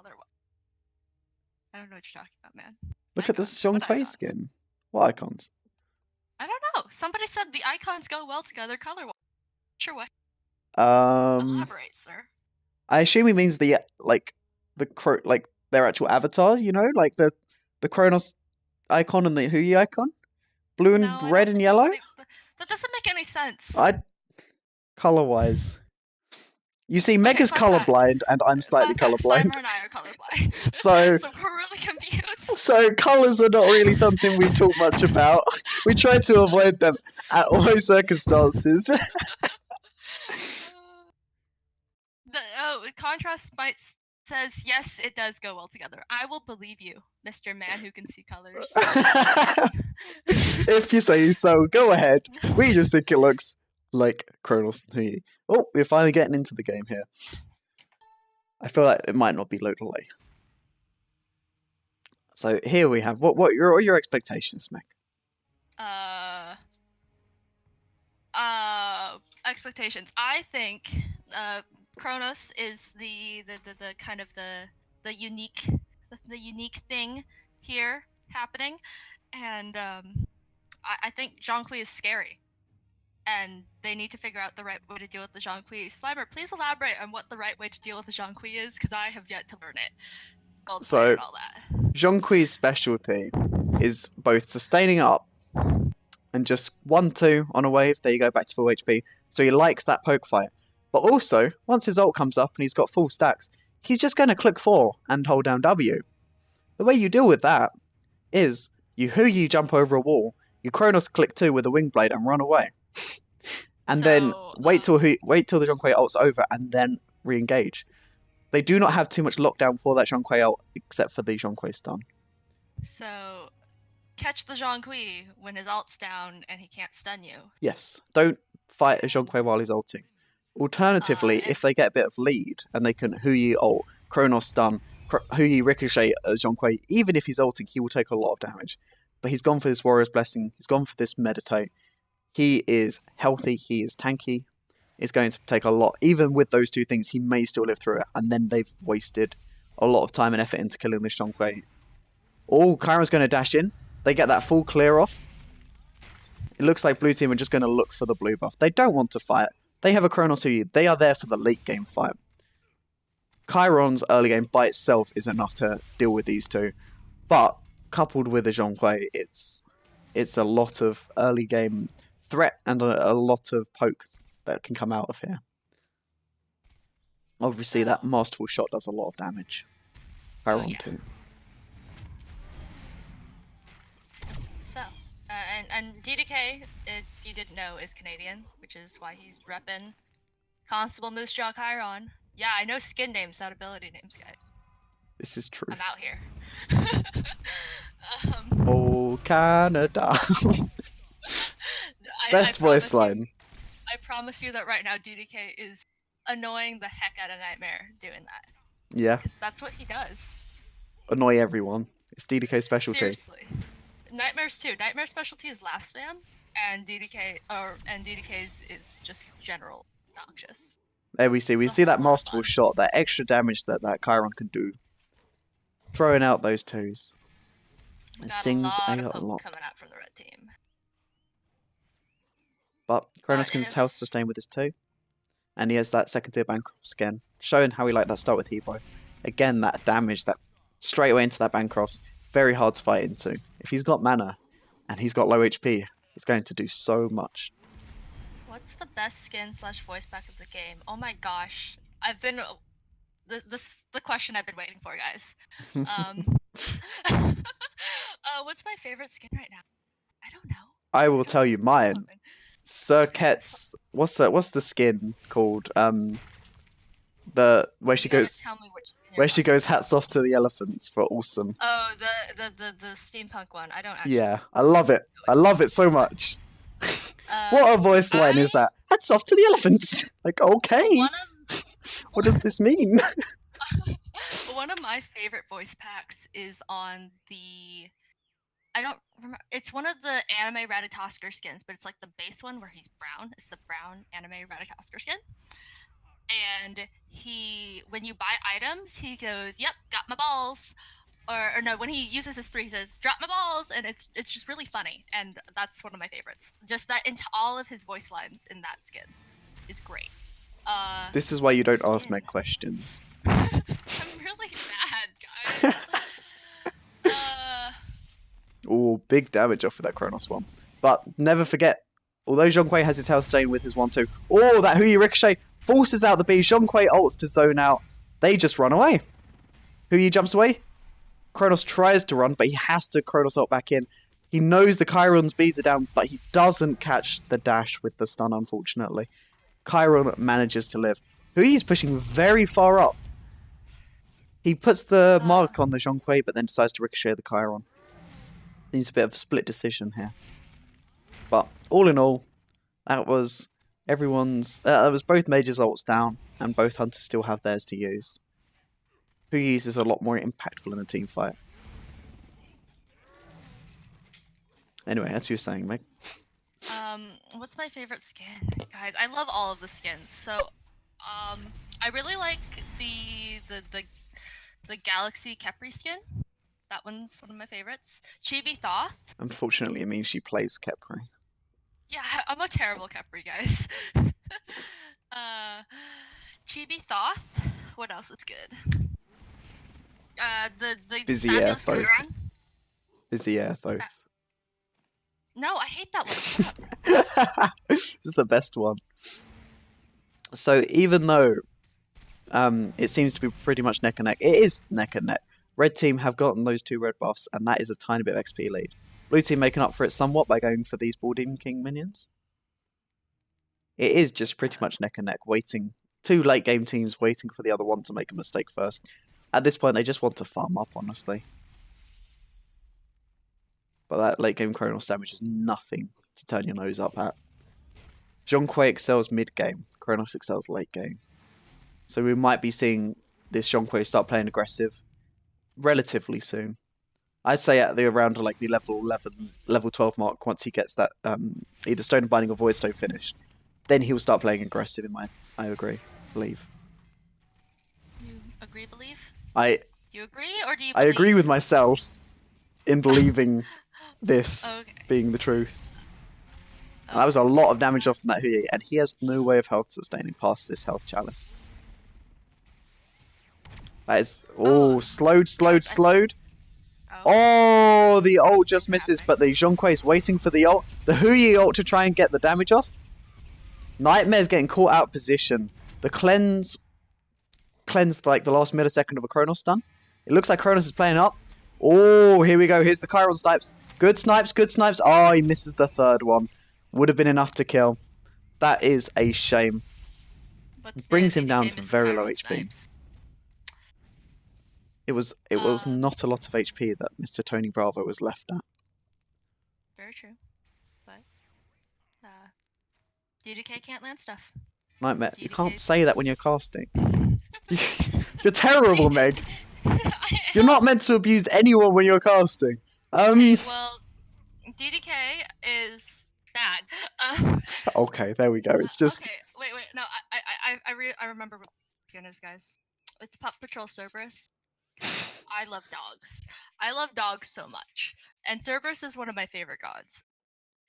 Speaker 2: I don't know what you're talking about, man.
Speaker 1: Look at this Zhonghui skin. What icons?
Speaker 2: I don't know. Somebody said the icons go well together color-wise. Sure what? Elaborate, sir.
Speaker 1: I assume he means their actual avatars, like the Kronos icon and the Hui icon? Blue and red and yellow?
Speaker 2: That doesn't make any sense.
Speaker 1: Color-wise. You see, Mega's colorblind, and I'm slightly colorblind.
Speaker 2: Slimer and I are colorblind.
Speaker 1: So
Speaker 2: we're really confused.
Speaker 1: So colors are not really something we talk much about. We try to avoid them at all circumstances.
Speaker 2: Contrast Smite says, yes, it does go well together. I will believe you, Mr. Man who can see colors.
Speaker 1: If you say so, go ahead. We just think it looks like Kronos. Oh, we're finally getting into the game here. I feel like it might not be locally. So here we have what are your expectations, Meg?
Speaker 2: Expectations. I think Kronos is the kind of the unique thing here happening, and I think Zhonghui is scary, and they need to figure out the right way to deal with the Zhonghui. Slimer, please elaborate on what the right way to deal with the Zhonghui is, because I have yet to learn it. Gold
Speaker 1: So
Speaker 2: and all that.
Speaker 1: Zhonghui's specialty is both sustaining up and just 1-2 on a wave. There you go, back to full HP. So he likes that poke fight. But also, once his ult comes up and he's got full stacks, he's just going to click 4 and hold down W. The way you deal with that is you jump over a wall, you Kronos click 2 with a wing blade and run away. And then wait till the Zhonghui ult's over and then re-engage. They do not have too much lockdown for that Zhonghui ult except for the Zhonghui stun.
Speaker 2: So catch the Zhonghui when his ult's down and he can't stun you.
Speaker 1: Yes, don't fight a Zhonghui while he's ulting. Alternatively, if they get a bit of lead and they can Huyi ult, Kronos stun, Huyi ricochet a Zhonghui, even if he's ulting, he will take a lot of damage. But he's gone for this Warrior's Blessing, he's gone for this Meditate. He is healthy, he is tanky. It's going to take a lot. Even with those two things, he may still live through it. And then they've wasted a lot of time and effort into killing this Zhonghui. Chiron's going to dash in. They get that full clear off. It looks like blue team are just going to look for the blue buff. They don't want to fight. They have a Kronos who they are there for the late game fight. Chiron's early game by itself is enough to deal with these two. But coupled with the Zhonghui, it's a lot of early game threat and a lot of poke that can come out of here. Obviously, that masterful shot does a lot of damage. Chiron too.
Speaker 2: So, and DDK, if you didn't know, is Canadian, which is why he's repping Constable Moose Jaw Chiron. Yeah, I know skin names, not ability names, guys.
Speaker 1: This is true.
Speaker 2: I'm out here.
Speaker 1: Oh, Canada. Best voice line.
Speaker 2: I promise you that right now DDK is annoying the heck out of Nightmare doing that.
Speaker 1: Yeah.
Speaker 2: Because that's what he does.
Speaker 1: Annoy everyone. It's DDK's specialty.
Speaker 2: Seriously. Nightmare's too. Nightmare's specialty is laugh spam, and DDK's is just general obnoxious.
Speaker 1: There we see that masterful shot, that extra damage that Chiron can do. Throwing out those twos. It stings a lot.
Speaker 2: Coming out from the red team.
Speaker 1: But Kronos can health sustain with his 2. And he has that second tier Bancroft skin. Showing how he liked that start with Hebo. Again, that damage, that straight away into that Bancroft's very hard to fight into. If he's got mana and he's got low HP, he's going to do so much.
Speaker 2: What's the best skin / voice pack of the game? Oh my gosh. I've been... This the question I've been waiting for, guys. What's my favorite skin right now? I don't know.
Speaker 1: I will tell you mine. Sir Ket's what's the skin called? Where she goes hats off to the elephants for awesome.
Speaker 2: Oh, the steampunk one. I don't actually.
Speaker 1: Yeah, I love it. I love it so much. What a voice line is that? Hats off to the elephants. Like, okay. What does this mean?
Speaker 2: One of my favorite voice packs is on the... I don't remember. It's one of the anime Ratatosker skins, but it's like the base one where he's brown. It's the brown anime Ratatosker skin. And when you buy items, he goes, "Yep, got my balls." Or no, when he uses his 3, he says, "Drop my balls," and it's just really funny. And that's one of my favorites. Just that into all of his voice lines in that skin is great.
Speaker 1: This is why you don't ask Meg questions.
Speaker 2: I'm really mad, guys.
Speaker 1: Oh, big damage off of that Kronos one. But never forget, Although Zhonghui has his health staying with his 1-2. Oh, that Huyi ricochet forces out the B. Zhonghui ults to zone out. They just run away. Huyi jumps away. Kronos tries to run, but he has to Kronos ult back in. He knows the Chiron's beads are down, but he doesn't catch the dash with the stun, unfortunately. Chiron manages to live. Huyi's pushing very far up. He puts the mark on the Zhonghui, but then decides to ricochet the Chiron. Needs a bit of a split decision here. But all in all, that was everyone's. That was both majors ults down, and both hunters still have theirs to use. Huyi's is a lot more impactful in a team fight. Anyway, as you were saying, Meg.
Speaker 2: What's my favorite skin, guys? I love all of the skins. So, I really like the Galaxy Capri skin. That one's one of my favorites. Chibi Thoth.
Speaker 1: Unfortunately, it means she plays Kepri.
Speaker 2: Yeah, I'm a terrible Capri, guys. Chibi Thoth. What else is good? The
Speaker 1: Vizier
Speaker 2: Fabulous
Speaker 1: Thoth.
Speaker 2: Chiron.
Speaker 1: Vizier Thoth.
Speaker 2: No, I hate that one. Shut up.
Speaker 1: This is the best one. So even though it seems to be pretty much neck and neck, it is neck and neck. Red team have gotten those 2 red buffs, and that is a tiny bit of XP lead. Blue team making up for it somewhat by going for these Balding King minions. It is just pretty much neck and neck, waiting. 2 late game teams waiting for the other one to make a mistake first. At this point, they just want to farm up, honestly. But that late game Kronos damage is nothing to turn your nose up at. Zhonghui excels mid game, Kronos excels late game. So we might be seeing this Zhonghui start playing aggressive relatively soon. I'd say at the around like the level 11, level 12 mark, once he gets that either Stone Binding or Void Stone finished, then he'll start playing aggressive. I believe.
Speaker 2: You agree, believe?
Speaker 1: You
Speaker 2: agree, or do you?
Speaker 1: I agree with myself in believing this being the truth. And that was a lot of damage off from that Huyi, and he has no way of health sustaining past this health chalice. That is slowed. Oh, the ult just misses, but the Zhonghui is waiting for the ult. The Huyi ult to try and get the damage off. Nightmare's getting caught out of position. The cleansed like the last millisecond of a Kronos stun. It looks like Kronos is playing up. Oh, here we go. Here's the Chiron snipes. Good snipes. Oh, he misses the 3rd one. Would have been enough to kill. That is a shame. Brings him down to very low HP.
Speaker 2: Snipes?
Speaker 1: It was not a lot of HP that Mr. Tony Bravo was left at.
Speaker 2: Very true. But DDK can't land stuff.
Speaker 1: Nightmare,
Speaker 2: DDK.
Speaker 1: you can't say that when you're casting. You're terrible, Meg. You're not meant to abuse anyone when you're casting.
Speaker 2: Okay, well, DDK is bad.
Speaker 1: Okay, there we go. It's just.
Speaker 2: Okay, wait. No, I remember what the skin is, guys. It's Pup Patrol Cerberus. I love dogs. I love dogs so much, and Cerberus is one of my favorite gods.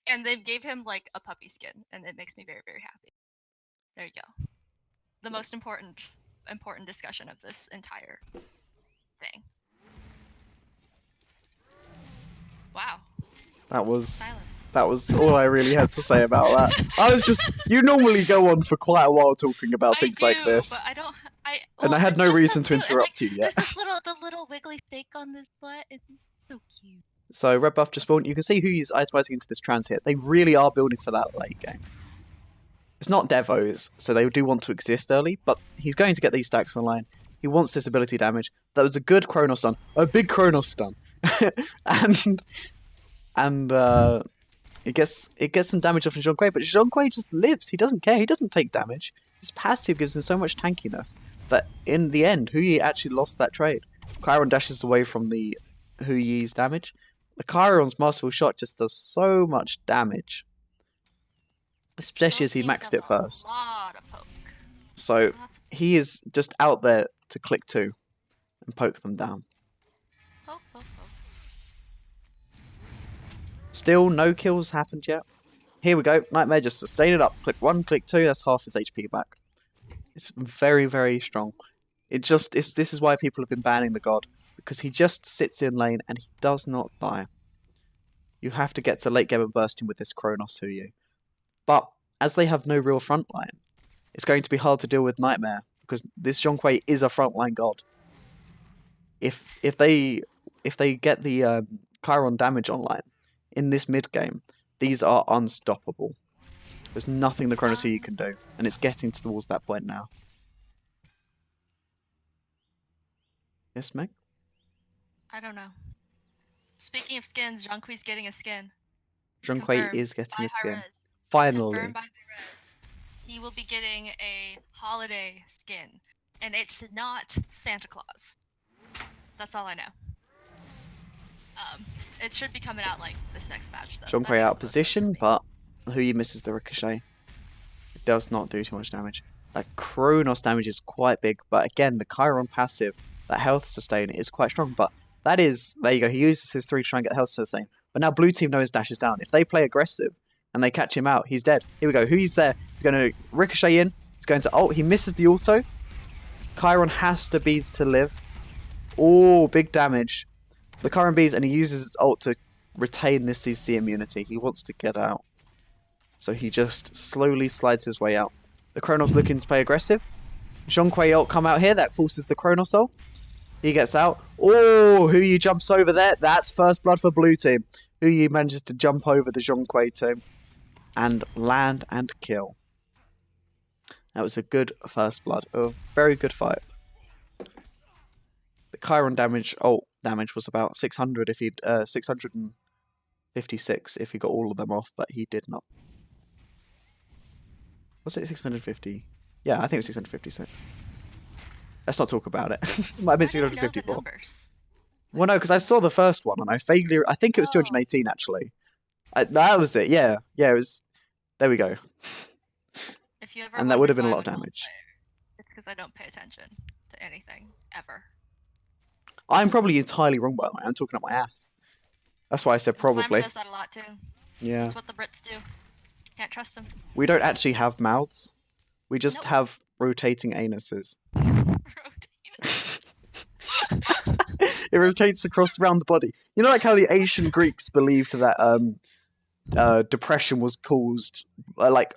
Speaker 2: And they gave him like a puppy skin, and it makes me very, very happy. There you go. The most important discussion of this entire thing. Wow.
Speaker 1: That was
Speaker 2: Silence.
Speaker 1: all I really had to say about that. I was just, you normally go on for quite a while talking about things like this.
Speaker 2: But I don't.
Speaker 1: And I had no reason to interrupt you yet.
Speaker 2: There's the little wiggly steak on this butt. It's so cute.
Speaker 1: So red buff just spawned. You can see who he's itemizing into this trans here. They really are building for that late game. It's not Devos, so they do want to exist early, but he's going to get these stacks online. He wants this ability damage. That was a good Chronos stun. A big Chronos stun. and it gets some damage off of Zhonghui, but Zhonghui just lives. He doesn't care. He doesn't take damage. His passive gives him so much tankiness that in the end, Huyi actually lost that trade. Chiron dashes away from the Huyi's damage. The Chiron's Masterful Shot just does so much damage. Especially as he maxed it first. So he is just out there to click 2 and poke them down. Still, no kills happened yet. Here we go. Nightmare just sustain it up. Click 1, click 2. That's half his HP back. It's very, very strong. This is why people have been banning the god. Because he just sits in lane and he does not die. You have to get to late game and burst him with this Kronos Huyi. But as they have no real front line, it's going to be hard to deal with Nightmare, because this Zhonghui is a frontline god. If they get the Chiron damage online in this mid game, these are unstoppable. There's nothing the Chronos EU can do, and it's getting towards that point now. Yes, Meg?
Speaker 2: I don't know. Speaking of skins, Zhonghui's getting a skin.
Speaker 1: Zhonghui is getting a skin.
Speaker 2: Hi-Rez.
Speaker 1: Finally.
Speaker 2: Confirmed by Hi-Rez. He will be getting a holiday skin, and it's not Santa Claus. That's all I know. It should be coming out like this next batch, though.
Speaker 1: Zhonghui out of position, but Huyi misses the ricochet. It does not do too much damage. That Kronos damage is quite big, but again, the Chiron passive, that health sustain, is quite strong. But that is, there you go, he uses his 3 to try and get the health sustain. But now blue team know his dash is down. If they play aggressive and they catch him out, he's dead. Here we go, Huyi's there. He's going to ricochet in. He's going to ult. He misses the auto. Chiron has to beads to live. Oh, big damage. The Chiron beads, and he uses his ult to retain this CC immunity. He wants to get out. So he just slowly slides his way out. The Kronos looking to play aggressive. Zhonghui ult come out here. That forces the Kronos ult. He gets out. Oh, Huyi jumps over there. That's first blood for blue team. Huyi manages to jump over the Zhonghui team and land and kill. That was a good first blood. A very good fight. The Chiron damage, damage was about 600 if he'd 656 if he got all of them off, but he did not. Was it 650? Yeah, I think it was 656. Let's not talk about it. It might have been 654. Well, no, because I saw the first one and I think it was 218 actually. That was it. Yeah, it was. There we go.
Speaker 2: If you ever
Speaker 1: and that would have been a
Speaker 2: why
Speaker 1: lot of
Speaker 2: I'm a
Speaker 1: damage.
Speaker 2: player, it's because I don't pay attention to anything ever.
Speaker 1: I'm probably entirely wrong, by the way. I'm talking up my ass. That's why I said probably.
Speaker 2: Slimer does that a lot too.
Speaker 1: Yeah.
Speaker 2: That's what the Brits do. Can't trust them.
Speaker 1: We don't actually have mouths. We just have rotating anuses. It rotates around the body. You know, like how the ancient Greeks believed that depression was caused, what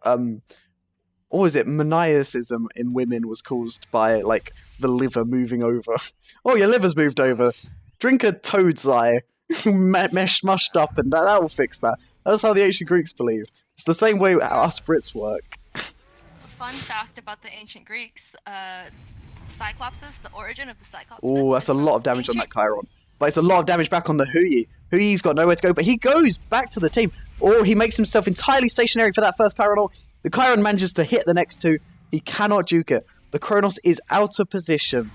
Speaker 1: was it? Maniacism in women was caused by like the liver moving over. Oh, your liver's moved over. Drink a toad's eye, mushed up, and that will fix that. That's how the ancient Greeks believed. It's the same way us Brits work.
Speaker 2: Fun fact about the ancient Greeks: Cyclopses, the origin of the Cyclops.
Speaker 1: Oh, that's a lot of damage on that Chiron. But it's a lot of damage back on the Huyi. Huyi's got nowhere to go, but he goes back to the team. Or he makes himself entirely stationary for that first Chiron ult. The Chiron manages to hit the next two. He cannot juke it. The Kronos is out of position.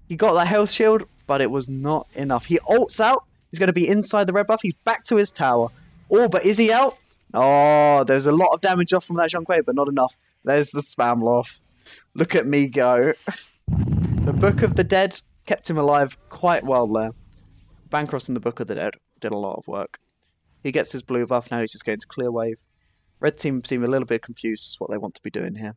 Speaker 1: He got that health shield, but it was not enough. He ults out. He's going to be inside the red buff. He's back to his tower. Oh, but is he out? Oh, there's a lot of damage off from that Zhonghui, but not enough. There's the spam loft. Look at me go. The Book of the Dead kept him alive quite well there. Bancross in the Book of the Dead did a lot of work. He gets his blue buff, now he's just going to clear wave. Red team seem a little bit confused as to what they want to be doing here.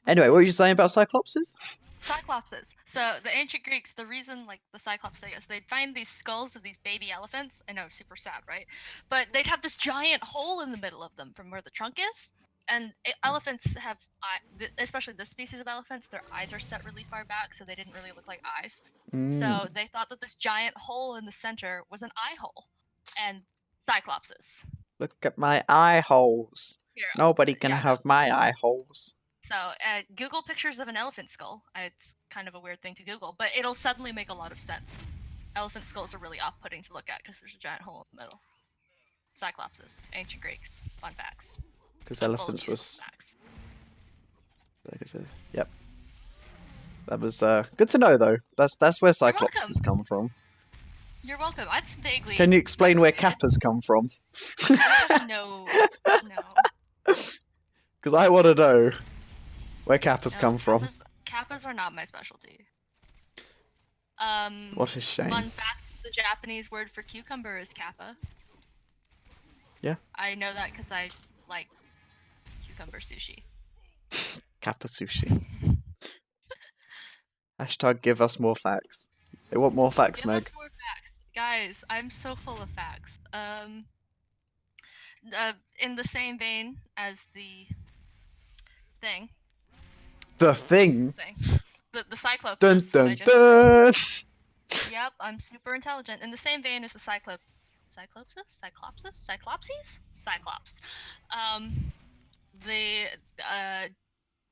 Speaker 1: Anyway, what were you saying about Cyclopses?
Speaker 2: Cyclopses. So the ancient Greeks, the reason like the Cyclops thing is they'd find these skulls of these baby elephants. I know, super sad, right? But they'd have this giant hole in the middle of them from where the trunk is. And elephants have, especially this species of elephants, their eyes are set really far back, so they didn't really look like eyes. So they thought that this giant hole in the center was an eye hole. And Cyclopses.
Speaker 1: Look at my eye holes.
Speaker 2: Here,
Speaker 1: Nobody can have my eye holes.
Speaker 2: So Google pictures of an elephant skull. It's kind of a weird thing to Google, but it'll suddenly make a lot of sense. Elephant skulls are really off-putting to look at because there's a giant hole in the middle. Cyclopses, ancient Greeks, fun facts.
Speaker 1: Because elephants was... Like I said, yep. That was good to know, though. That's where Cyclopses come from.
Speaker 2: You're welcome. I'd vaguely...
Speaker 1: Can you explain where Kappas come from?
Speaker 2: No.
Speaker 1: Because I want to know where Kappas come from.
Speaker 2: Kappas are not my specialty.
Speaker 1: What a shame.
Speaker 2: Fun fact, the Japanese word for cucumber is kappa.
Speaker 1: Yeah.
Speaker 2: I know that because I like cucumber sushi.
Speaker 1: Kappa sushi. Hashtag give us more facts. They want more facts,
Speaker 2: Give
Speaker 1: Meg.
Speaker 2: us more facts. Guys, I'm so full of facts. in the same vein as the thing.
Speaker 1: The thing?
Speaker 2: The Cyclops.
Speaker 1: Dun dun dun!
Speaker 2: Yep, I'm super intelligent. In the same vein as the Cyclops. Cyclops.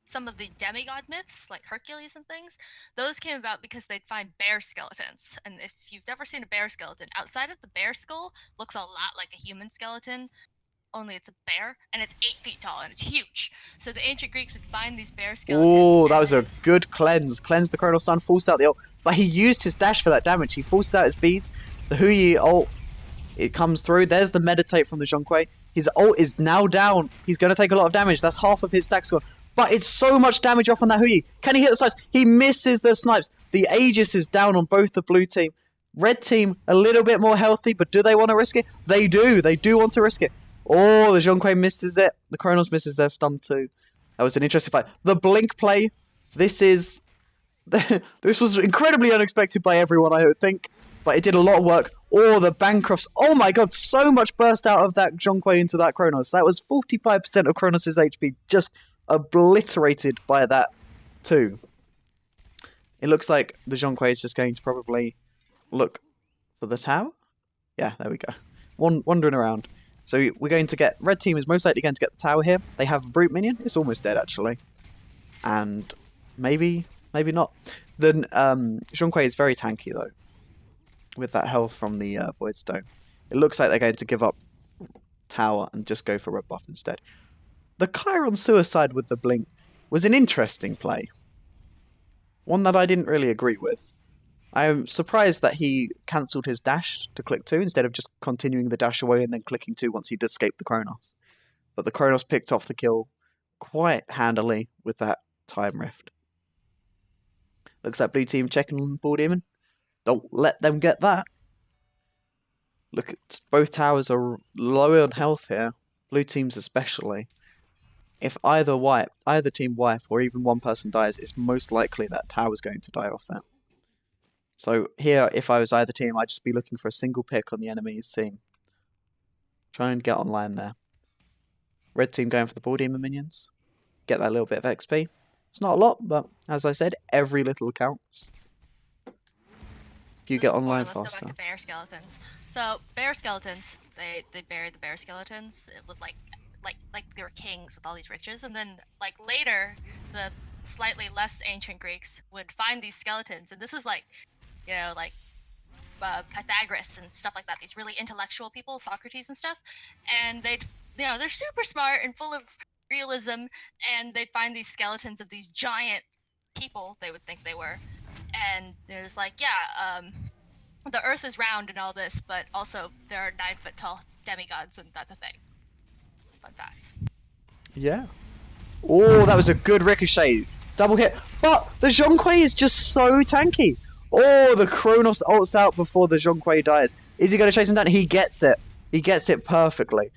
Speaker 2: Some of the demigod myths, like Hercules and things, those came about because they'd find bear skeletons. And if you've never seen a bear skeleton, outside of the bear skull, looks a lot like a human skeleton, only it's a bear, and it's 8 feet tall, and it's huge. So the ancient Greeks would find these bear skeletons.
Speaker 1: Oh, that was a good cleanse. Cleanse the Chronos Stun, forced out the ult. But he used his dash for that damage. He forced out his beads. The Huyi ult, it comes through. There's the meditate from the Zhonghui. His ult is now down. He's going to take a lot of damage. That's half of his stack score. But it's so much damage off on that Huyi. Can he hit the snipes? He misses the snipes. The Aegis is down on both the blue team. Red team, a little bit more healthy, but do they want to risk it? They do. They do want to risk it. Oh, the Zhonghui misses it. The Chronos misses their stun too. That was an interesting fight. The blink play. This was incredibly unexpected by everyone, I think. But it did a lot of work. Oh, the Bancrofts. Oh my god, so much burst out of that Zhonghui into that Chronos. That was 45% of Chronos' HP just obliterated by that too. It looks like the Zhonghui is just going to probably look for the tower. Yeah, there we go. Wandering around. So we're going to get... Red team is most likely going to get the tower here. They have a brute minion. It's almost dead, actually. And maybe not. The Zhonghui is very tanky, though, with that health from the Void Stone. It looks like they're going to give up tower and just go for red buff instead. The Chiron suicide with the blink was an interesting play. One that I didn't really agree with. I'm surprised that he cancelled his dash to click 2 instead of just continuing the dash away and then clicking 2 once he'd escaped the Chronos. But the Chronos picked off the kill quite handily with that time rift. Looks like blue team checking Bull Demon. Don't let them get that. Look, at both towers are low on health here. Blue teams especially. If either team wipe or even one person dies, it's most likely that tower's going to die off that. So here, if I was either team, I'd just be looking for a single pick on the enemy's team. Try and get online there. Red team going for the Bull Demon minions. Get that little bit of XP. It's not a lot, but as I said, every little counts. If you get online faster.
Speaker 2: Let's go back to bear skeletons. So bear skeletons, they buried the bear skeletons with like they were kings with all these riches, and then like later the slightly less ancient Greeks would find these skeletons, and this was like, you know, like Pythagoras and stuff like that, these really intellectual people, Socrates and stuff, and they'd, you know, they're super smart and full of realism, and they'd find these skeletons of these giant people, they would think they were, and it was like, yeah, the earth is round and all this, but also there are 9 foot tall demigods, and that's a thing. Fun facts.
Speaker 1: Yeah. Oh, that was a good ricochet. Double hit. But the Zhonghui is just so tanky. Oh, the Chronos ults out before the Zhonghui dies. Is he going to chase him down? He gets it. He gets it perfectly.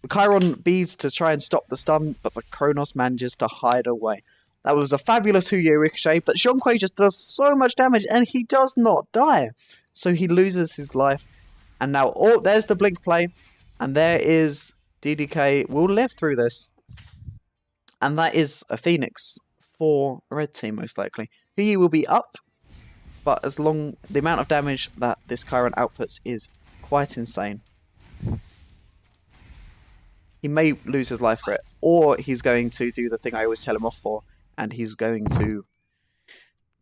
Speaker 1: The Chiron beads to try and stop the stun, but the Chronos manages to hide away. That was a fabulous Huye ricochet, but Zhonghui just does so much damage, and he does not die. So he loses his life. And now, oh, there's the blink play. And there is DDK will live through this. And that is a Phoenix for red team, most likely. Huyi will be up, but as long the amount of damage that this Chiron outputs is quite insane. He may lose his life for it, or he's going to do the thing I always tell him off for, and he's going to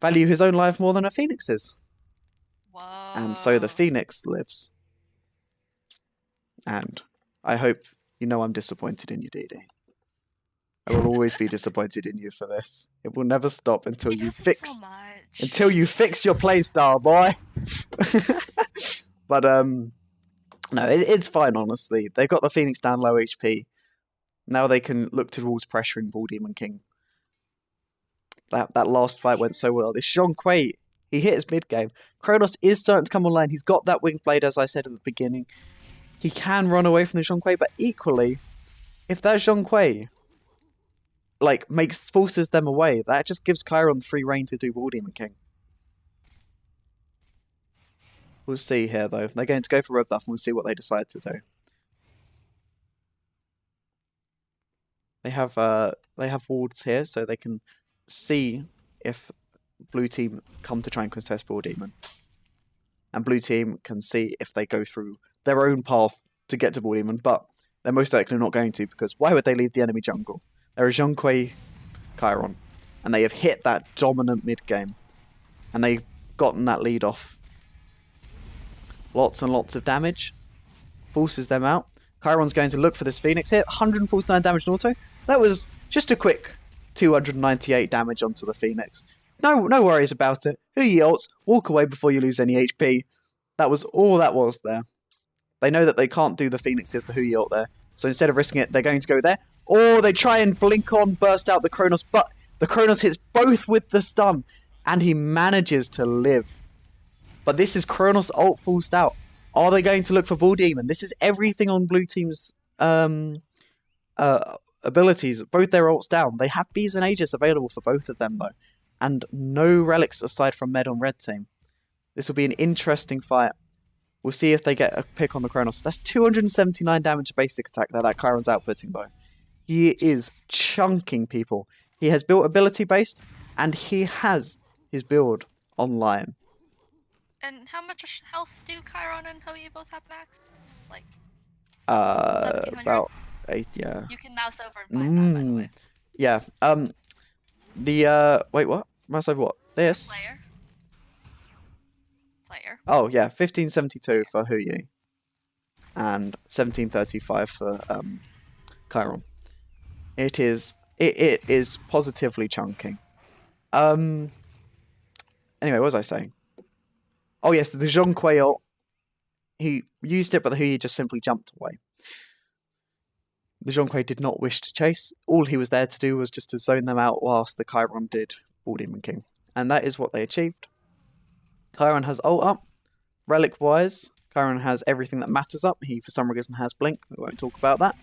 Speaker 1: value his own life more than a Phoenix's.
Speaker 2: Whoa.
Speaker 1: And so the Phoenix lives. And I hope you know I'm disappointed in you, DD. I will always be disappointed in you for this. It will never stop until you fix your playstyle, boy. But no, it's fine, honestly. They got the Phoenix down low HP. Now they can look towards pressuring Bull Demon King. That last fight went so well. This Zhonghui, he hit his mid game. Kronos is starting to come online. He's got that wing blade, as I said at the beginning. He can run away from the Zhonghui, but equally, if that Zhonghui forces them away, that just gives Chiron free reign to do Bull Demon King. We'll see here, though. They're going to go for red buff, and we'll see what they decide to do. They have wards here, so they can see if blue team come to try and contest Ball Demon. And blue team can see if they go through their own path to get to Ball Demon, but they're most likely not going to, because why would they leave the enemy jungle? They're a Zhonghui Chiron, and they have hit that dominant mid-game, and they've gotten that lead off. Lots and lots of damage. Forces them out. Chiron's going to look for this Phoenix here. 149 damage in auto. That was just a quick 298 damage onto the Phoenix. No worries about it. Who ye ults, walk away before you lose any HP. That was all that was there. They know that they can't do the Phoenix with the Hu ult there, so instead of risking it, they're going to go there. Or they try and blink on, burst out the Kronos, but the Kronos hits both with the stun, and he manages to live. But this is Kronos ult forced out. Are they going to look for Ball Demon? This is everything on blue team's abilities. Both their ults down. They have Bees and Aegis available for both of them, though. And no relics aside from Med on red team. This will be an interesting fight. We'll see if they get a pick on the Kronos. That's 279 damage basic attack that Chiron's outputting, though. He is chunking people. He has built ability based, and he has his build online.
Speaker 2: And how much health do Chiron and Hou Yi both have max? Like,
Speaker 1: about 8, yeah.
Speaker 2: You can mouse over and find that, by the way.
Speaker 1: Yeah, wait, what? Mouse over what? This?
Speaker 2: Player.
Speaker 1: Oh, yeah, 1572 for Hou Yi. And 1735 for, Chiron. It is positively chunking. Anyway, what was I saying? Oh yes, the Zhonghui ult. He used it, but the Hou Yi just simply jumped away. The Zhonghui did not wish to chase. All he was there to do was just to zone them out whilst the Chiron did Ball Demon King. And that is what they achieved. Chiron has ult up. Relic-wise, Chiron has everything that matters up. He, for some reason, has Blink. We won't talk about that.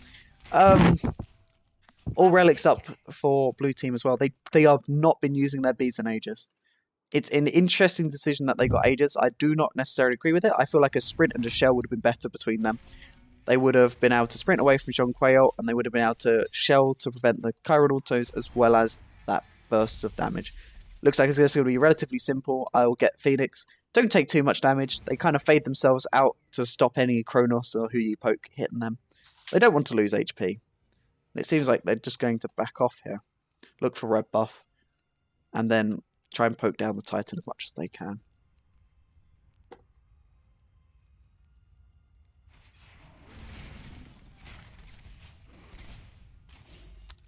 Speaker 1: All relics up for blue team as well. They have not been using their Beads and Aegis. It's an interesting decision that they got Aegis. I do not necessarily agree with it. I feel like a sprint and a shell would have been better between them. They would have been able to sprint away from Zhonghui ult, and they would have been able to shell to prevent the Chiron autos as well as that burst of damage. Looks like it's going to be relatively simple. I'll get Phoenix. Don't take too much damage. They kind of fade themselves out to stop any Kronos or Hou Yi poke hitting them. They don't want to lose HP. It seems like they're just going to back off here. Look for red buff. And then try and poke down the Titan as much as they can.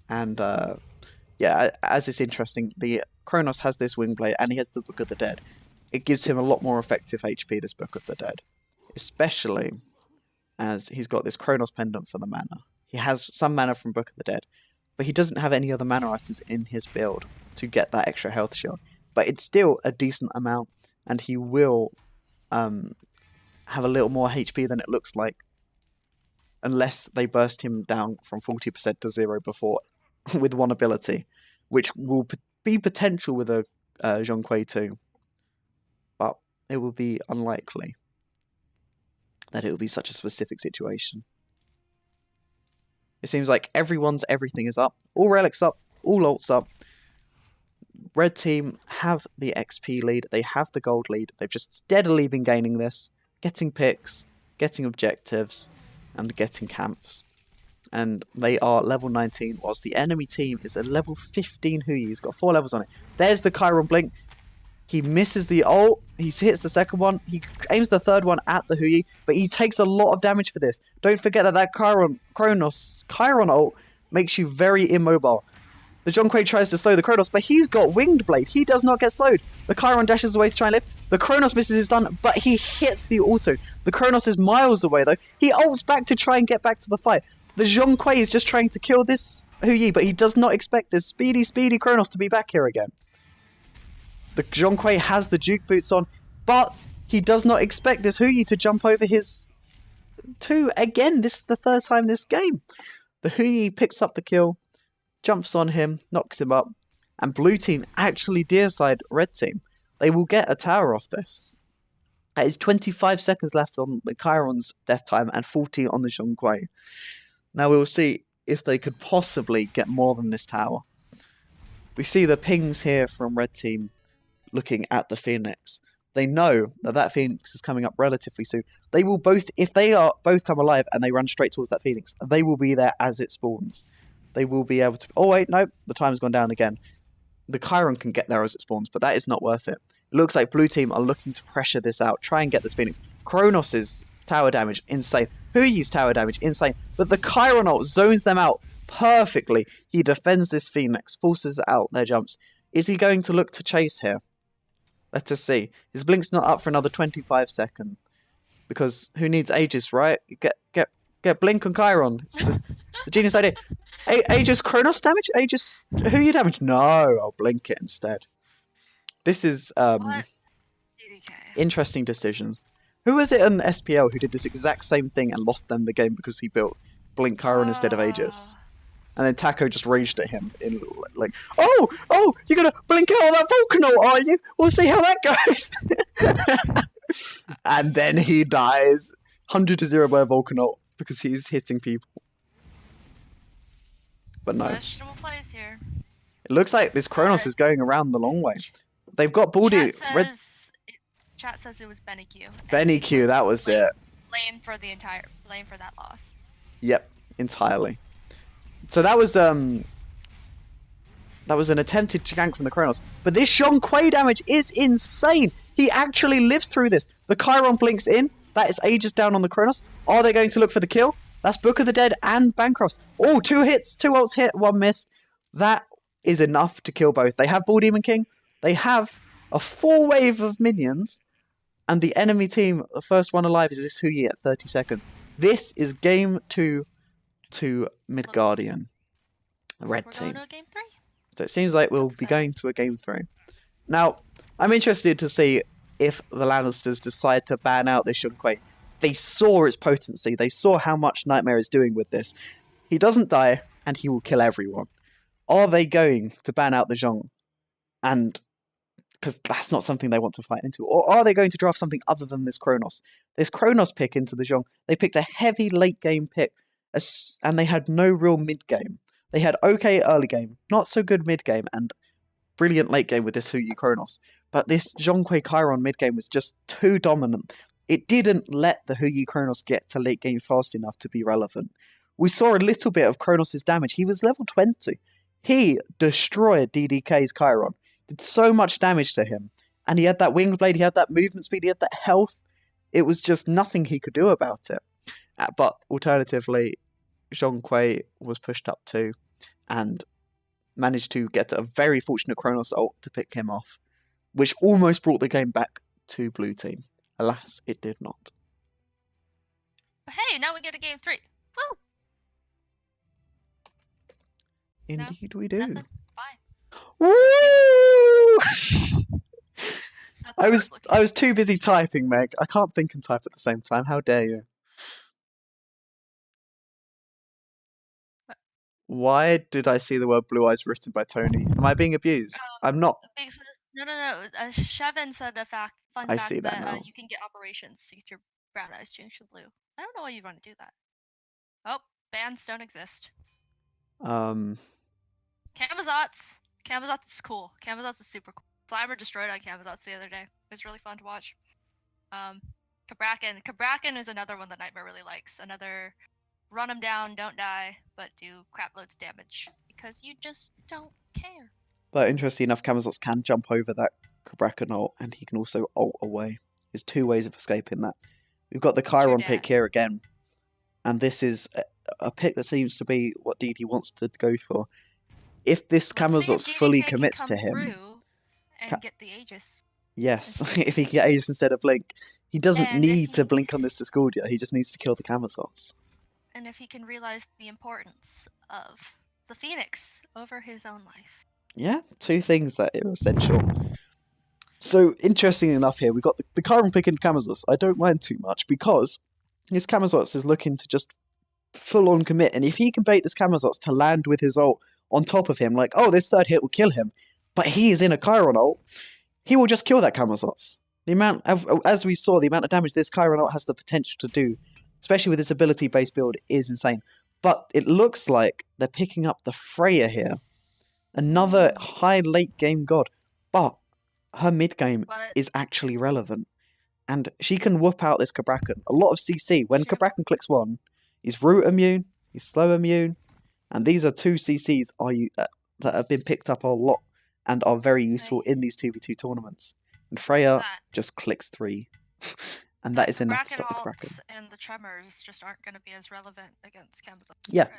Speaker 1: And yeah, as it's interesting, the Kronos has this Wingblade and he has the Book of the Dead. It gives him a lot more effective HP, this Book of the Dead. Especially as he's got this Kronos pendant for the mana. He has some mana from Book of the Dead, but he doesn't have any other mana items in his build to get that extra health shield. But it's still a decent amount, and he will have a little more HP than it looks like, unless they burst him down from 40% to 0 before with one ability, which will be potential with a Zhonghui too. But it will be unlikely that it will be such a specific situation. It seems like everyone's everything is up. All relics up, all ults up. Red team have the XP lead, they have the gold lead, they've just steadily been gaining this, getting picks, getting objectives, and getting camps. And they are level 19, whilst the enemy team is a level 15 Hou Yi. He's got 4 levels on it. There's the Chiron Blink. He misses the ult, he hits the second one, he aims the third one at the Hou Yi, but he takes a lot of damage for this. Don't forget that Chiron ult makes you very immobile. The Zhonghui tries to slow the Kronos, but he's got Winged Blade. He does not get slowed. The Chiron dashes away to try and lift. The Kronos misses his stun, but he hits the auto. The Kronos is miles away, though. He ults back to try and get back to the fight. The Zhonghui is just trying to kill this Hou Yi, but he does not expect this speedy Kronos to be back here again. The Zhonghui has the Duke boots on, but he does not expect this Hou Yi to jump over his 2 again. This is the third time this game. The Hou Yi picks up the kill, jumps on him, knocks him up, and blue team actually deicide red team. They will get a tower off this. That is 25 seconds left on the Chiron's death time and 40 on the Zhonghui. Now we will see if they could possibly get more than this tower. We see the pings here from red team looking at the Phoenix. They know that Phoenix is coming up relatively soon. They will both, if they are both come alive and they run straight towards that Phoenix, they will be there as it spawns. They will be able to... Oh wait, no, the time's gone down again. The Chiron can get there as it spawns, but that is not worth it. It looks like blue team are looking to pressure this out, try and get this Phoenix. Kronos' tower damage, insane. Huyi's tower damage, insane. But the Chiron ult zones them out perfectly. He defends this Phoenix, forces out their jumps. Is he going to look to chase here? Let us see. His blink's not up for another 25 seconds. Because who needs Aegis, right? Get blink on Chiron. It's the genius idea. Aegis Kronos damage? Aegis Huyi damage? No, I'll blink it instead. This is interesting decisions. Who was it in SPL who did this exact same thing and lost them the game because he built blink Chiron instead of Aegis? And then Taco just raged at him in like, oh, you're gonna blink out on that Vulcan, are you? We'll see how that goes. And then he dies 100-0 by a Vulcan ult because he's hitting people. But no.
Speaker 2: Questionable plays here.
Speaker 1: It looks like this Kronos is going around the long way. They've got Baldy.
Speaker 2: Chat says it was Benny Q.
Speaker 1: Benny Q, that was it.
Speaker 2: Blame for that loss.
Speaker 1: Yep, entirely. So that was an attempted gank from the Kronos. But this Zhong Kui damage is insane. He actually lives through this. The Chiron blinks in. That is Aegis down on the Kronos. Are they going to look for the kill? That's Book of the Dead and Bancroft. Oh, 2 hits, 2 ults hit, 1 miss. That is enough to kill both. They have Bull Demon King. They have a 4 wave of minions. And the enemy team, the first one alive is this Huyi at 30 seconds. This is game 2 to Midgardian. Red team. So it seems like we'll be going to a game 3. Now, I'm interested to see if the Lannisters decide to ban out this Zhong Kui. They saw its potency. They saw how much Nightmare is doing with this. He doesn't die, and he will kill everyone. Are they going to ban out the Zhong? And because that's not something they want to fight into. Or are they going to draft something other than this Kronos? This Kronos pick into the Zhong, they picked a heavy late game pick, and they had no real mid game. They had okay early game, not so good mid game, and brilliant late game with this Huyi Kronos. But this Zhong Kui Chiron mid game was just too dominant. It didn't let the Huyi Kronos get to late game fast enough to be relevant. We saw a little bit of Kronos' damage. He was level 20. He destroyed DDK's Chiron. Did so much damage to him. And he had that winged blade, he had that movement speed, he had that health. It was just nothing he could do about it. But alternatively, Zhong Kui was pushed up too and managed to get a very fortunate Kronos ult to pick him off, which almost brought the game back to blue team. Alas, it did not.
Speaker 2: Hey, now we get a game 3. Woo!
Speaker 1: Indeed we do.
Speaker 2: Nothing. Fine.
Speaker 1: Woo! I was too busy typing, Meg. I can't think and type at the same time. How dare you?
Speaker 2: What?
Speaker 1: Why did I see the word blue eyes written by Tony? Am I being abused? I'm not.
Speaker 2: No. Shevin said a fun
Speaker 1: I
Speaker 2: fact
Speaker 1: see that now.
Speaker 2: you can get operations to get your brown eyes changed to blue. I don't know why you'd want to do that. Oh, bans don't exist.
Speaker 1: Um.
Speaker 2: Camazotz. Camazotz is cool. Camazotz is super cool. Slimer destroyed on Camazotz the other day. It was really fun to watch. Cabrakan. Cabrakan is another one that Nightmare really likes. Another run him down, don't die, but do crap loads of damage. Because you just don't care.
Speaker 1: But interestingly enough, Camazotz can jump over that Cabrakan ult, and he can also ult away. There's 2 ways of escaping that. We've got the Chiron pick here again. And this is a pick that seems to be what DD wants to go for. If this Camazotz fully commits to him...
Speaker 2: And get the Aegis.
Speaker 1: Yes, if he can get Aegis instead of Blink. He doesn't need to Blink on this Discordia, he just needs to kill the Camazotz.
Speaker 2: And if he can realize the importance of the Phoenix over his own life.
Speaker 1: Yeah, 2 things that are essential. So, interesting enough here, we've got the Chiron pick in Camazotz. I don't mind too much, because his Camazotz is looking to just full-on commit, and if he can bait this Camazotz to land with his ult on top of him, like, oh, this 3rd hit will kill him, but he is in a Chiron ult, he will just kill that Camazotz. The amount of, as we saw, the amount of damage this Chiron ult has the potential to do, especially with this ability-based build, is insane. But it looks like they're picking up the Freya here. Another high late game god. But her mid game is actually relevant. And she can whoop out this Cabrakan. A lot of CC. When Cabrakan clicks 1, he's root immune, he's slow immune. And these are 2 CCs that have been picked up a lot and are very useful in these 2v2 tournaments. And Freya just clicks 3. And that is enough to stop the Cabrakan.
Speaker 2: And the tremors just aren't going to be as relevant against Camazotz.
Speaker 1: Yeah.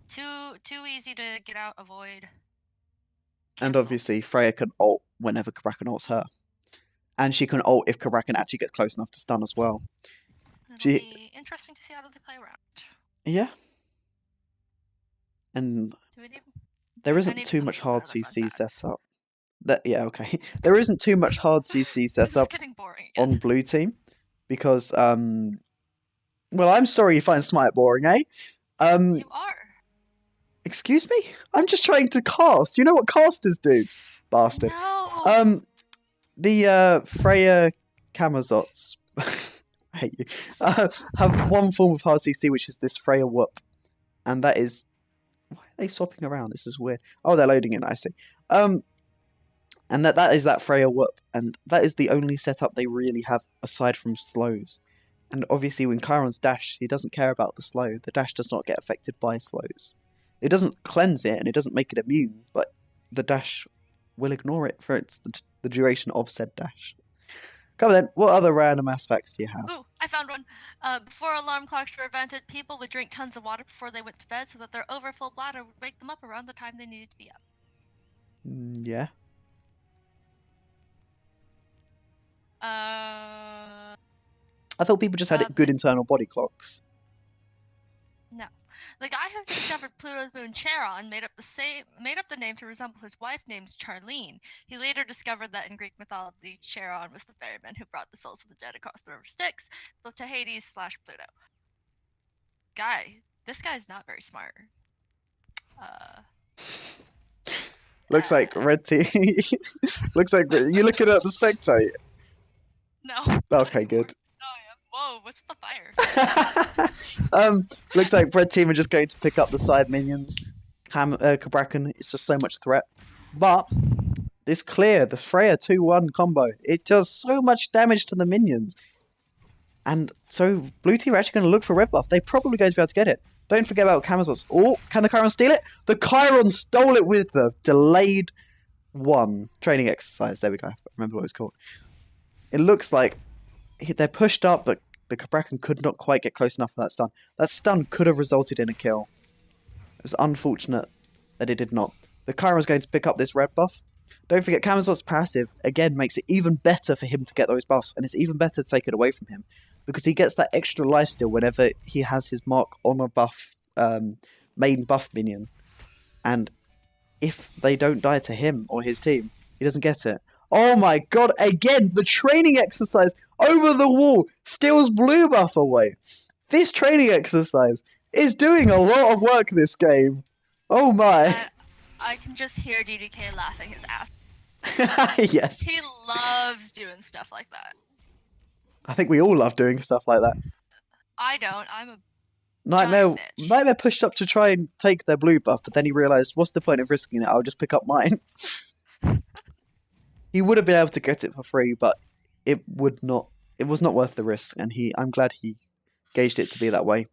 Speaker 2: Too easy to get out, avoid.
Speaker 1: And obviously, Freya can ult whenever Cabrakan ults her. And she can ult if Cabrakan actually gets close enough to stun as well.
Speaker 2: It'll be interesting to see how they play around.
Speaker 1: Yeah. And there isn't too much hard CC setup. There isn't too much hard CC setup on blue team. Because, well, I'm sorry you find Smite boring, eh?
Speaker 2: You are.
Speaker 1: Excuse me? I'm just trying to cast. You know what casters do? Bastard.
Speaker 2: No.
Speaker 1: The Freya Camazotz, I hate you, have one form of hard CC, which is this Freya whoop. And that is... Why are they swapping around? This is weird. Oh, they're loading it, I see. And that is that Freya whoop. And that is the only setup they really have aside from slows. And obviously when Chiron's dash, he doesn't care about the slow. The dash does not get affected by slows. It doesn't cleanse it and it doesn't make it immune, but the dash will ignore it for the duration of said dash. Come on then, what other random ass facts do you have?
Speaker 2: Ooh, I found one. Before alarm clocks were invented, people would drink tons of water before they went to bed so that their overfull bladder would wake them up around the time they needed to be up.
Speaker 1: Yeah.
Speaker 2: I
Speaker 1: thought people just had good internal body clocks.
Speaker 2: No. The guy who discovered Pluto's moon Charon made up the name to resemble his wife named Charlene. He later discovered that in Greek mythology, Charon was the ferryman who brought the souls of the dead across the river Styx, both to Hades/Pluto. This guy's not very smart.
Speaker 1: Looks like red team. Looks like you looking at the spectate.
Speaker 2: No.
Speaker 1: Okay, good.
Speaker 2: Whoa, what's with the
Speaker 1: fire? Looks like red team are just going to pick up the side minions. Cabrakan, it's just so much threat. But this clear, the Freya 2-1 combo, it does so much damage to the minions. And so blue team are actually going to look for red buff. They're probably going to be able to get it. Don't forget about Camazotz. Oh, can the Chiron steal it? The Chiron stole it with the delayed 1 training exercise. There we go. I remember what it was called. It looks like they're pushed up, but the Cabrakan could not quite get close enough for that stun. That stun could have resulted in a kill. It was unfortunate that it did not. The Chiron's going to pick up this red buff. Don't forget, Camazott's passive, again, makes it even better for him to get those buffs, and it's even better to take it away from him, because he gets that extra lifesteal whenever he has his mark on a buff, main buff minion. And if they don't die to him or his team, he doesn't get it. Oh my god, again, the training exercise over the wall steals blue buff away. This training exercise is doing a lot of work this game. Oh my.
Speaker 2: I can just hear DDK laughing his ass.
Speaker 1: Yes.
Speaker 2: He loves doing stuff like that.
Speaker 1: I think we all love doing stuff like that.
Speaker 2: I don't. I'm a
Speaker 1: Nightmare pushed up to try and take their blue buff, but then he realised, what's the point of risking it? I'll just pick up mine. He would have been able to get it for free, but it was not worth the risk, and I'm glad he gauged it to be that way.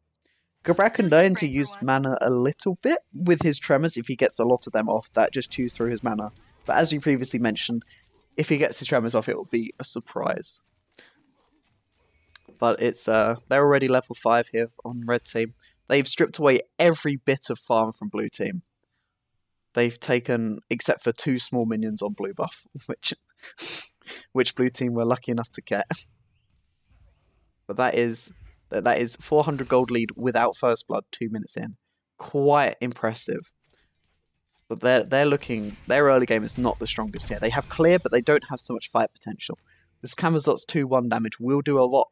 Speaker 1: Cabrakan learned to use mana a little bit with his tremors if he gets a lot of them off. That just chews through his mana. But as we previously mentioned, if he gets his tremors off, it will be a surprise. But it's they're already level 5 here on red team. They've stripped away every bit of farm from blue team. They've taken, except for 2 small minions on blue buff, which blue team were lucky enough to get. But that is 400 gold lead without first blood 2 minutes in. Quite impressive. But their early game is not the strongest here. They have clear, but they don't have so much fight potential. This Camazott's 2-1 damage will do a lot,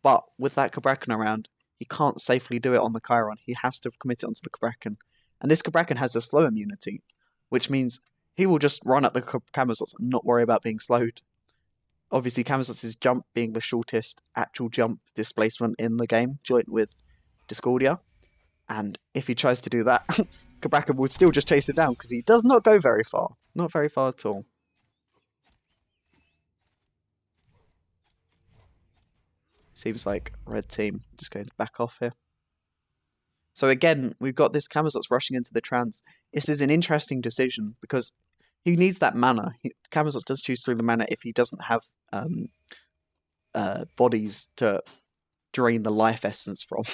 Speaker 1: but with that Cabrakan around, he can't safely do it on the Chiron. He has to commit it onto the Cabrakan. And this Cabrakan has a slow immunity, which means he will just run at the Camazotz and not worry about being slowed. Obviously, Camazotz' jump being the shortest actual jump displacement in the game, joint with Discordia. And if he tries to do that, Cabrakan will still just chase it down because he does not go very far. Not very far at all. Seems like red team just going to back off here. So again, we've got this Camazotz rushing into the trans. This is an interesting decision because he needs that mana. Camazotz does choose through the mana if he doesn't have bodies to drain the life essence from.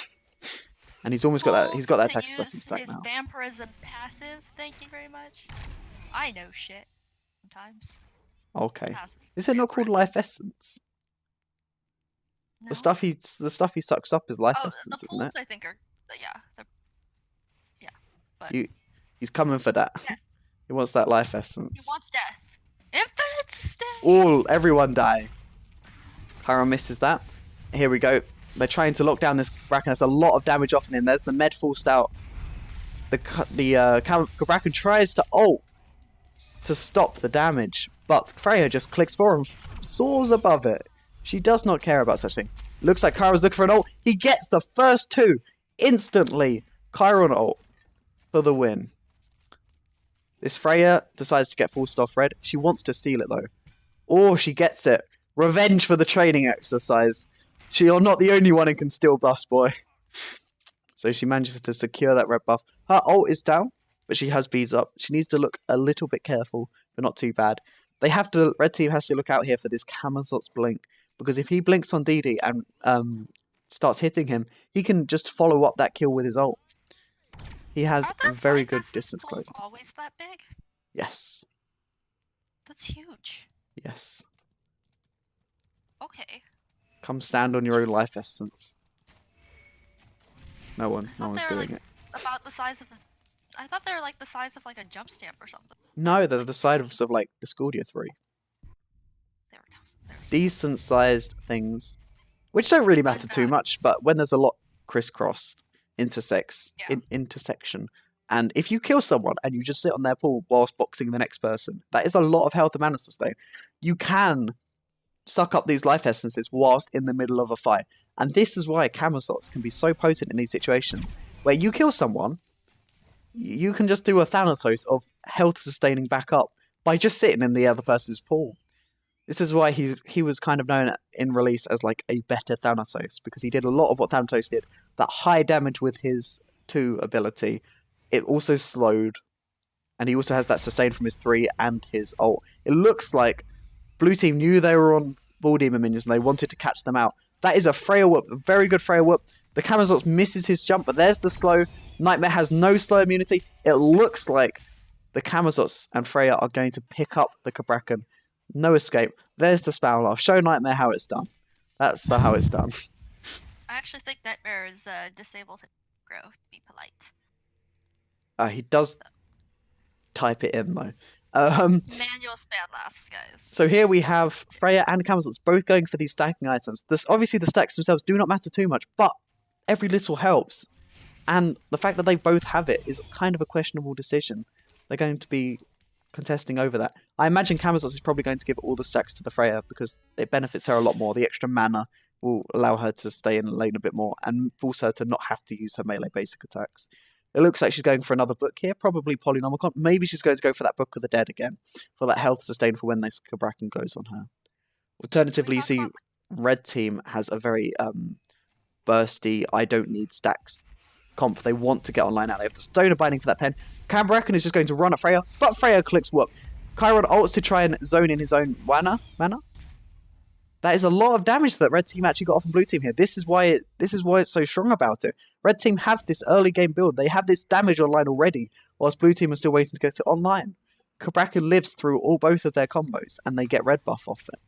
Speaker 1: And he's almost got that. He's got that attack expressing stack now.
Speaker 2: His vampirism passive. Thank you very much. I know shit sometimes.
Speaker 1: Okay. Is it not called life essence?
Speaker 2: No.
Speaker 1: The stuff he sucks up is life essence,
Speaker 2: the
Speaker 1: isn't it?
Speaker 2: I think are yeah. But
Speaker 1: he's coming for that.
Speaker 2: yes.
Speaker 1: He wants that life essence.
Speaker 2: He wants death. Infinite stay.
Speaker 1: Everyone die. Chiron misses that. Here we go. They're trying to lock down this Cabrakan. There's a lot of damage off him. There's the med forced out. The Cabrakan tries to ult to stop the damage, but Freya just clicks for him, soars above it. She does not care about such things. Looks like Chiron's looking for an ult. He gets the first two instantly. Chiron ult for the win. This Freya decides to get forced off red. She wants to steal it though. Or she gets it. Revenge for the training exercise. You're not the only one who can steal buffs, boy. So she manages to secure that red buff. Her ult is down, but she has beads up. She needs to look a little bit careful, but not too bad. Red team has to look out here for this Camazotz blink, because if he blinks on DD and starts hitting him, he can just follow up that kill with his ult. He has a very good distance closing.
Speaker 2: Always that big?
Speaker 1: Yes.
Speaker 2: That's huge.
Speaker 1: Yes.
Speaker 2: Okay.
Speaker 1: Come stand on your own life essence. No one's doing it.
Speaker 2: About the size of I thought they were like the size of like a jump stamp or something.
Speaker 1: No, they're the size of like Discordia 3.
Speaker 2: They were
Speaker 1: decent sized things, which don't really matter too much, but when there's a lot crisscross, intersection, and if you kill someone and you just sit on their pool whilst boxing the next person, that is a lot of health and mana sustain. You can suck up these life essences whilst in the middle of a fight. And this is why Camazotz can be so potent in these situations, where you kill someone, you can just do a Thanatos of health sustaining back up by just sitting in the other person's pool. This is why he was kind of known in release as like a better Thanatos, because he did a lot of what Thanatos did. That high damage with his 2 ability, it also slowed, and he also has that sustain from his 3 and his ult. It looks like Blue team knew they were on Ball Demon minions and they wanted to catch them out. That is a Freya Whoop, a very good Freya Whoop. The Camazotz misses his jump, but there's the slow. Nightmare has no slow immunity. It looks like the Camazotz and Freya are going to pick up the Cabrakan. No escape. There's the Spell Laugh. Show Nightmare how it's done. That's how it's done.
Speaker 2: I actually think Nightmare is disabled to grow, to be polite.
Speaker 1: He does type it in though.
Speaker 2: Manual spam laughs, guys.
Speaker 1: So here we have Freya and Camazotz both going for these stacking items. Obviously the stacks themselves do not matter too much, but every little helps. And the fact that they both have it is kind of a questionable decision. They're going to be contesting over that. I imagine Camazotz is probably going to give all the stacks to the Freya because it benefits her a lot more. The extra mana will allow her to stay in the lane a bit more and force her to not have to use her melee basic attacks. It looks like she's going for another book here, probably Polynomicon. Maybe she's going to go for that Book of the Dead again, for that health sustain for when this Cabrakan goes on her. Alternatively, you see Red Team has a very bursty, I don't need stacks comp. They want to get online now. They have the Stone of Binding for that pen. Cabrakan is just going to run at Freya, but Freya clicks Whoop. Chiron ults to try and zone in his own mana. That is a lot of damage that Red Team actually got off from Blue Team here. This is why it's so strong about it. Red Team have this early game build. They have this damage online already, whilst Blue Team are still waiting to get it online. Cabrakan lives through both of their combos, and they get red buff off it.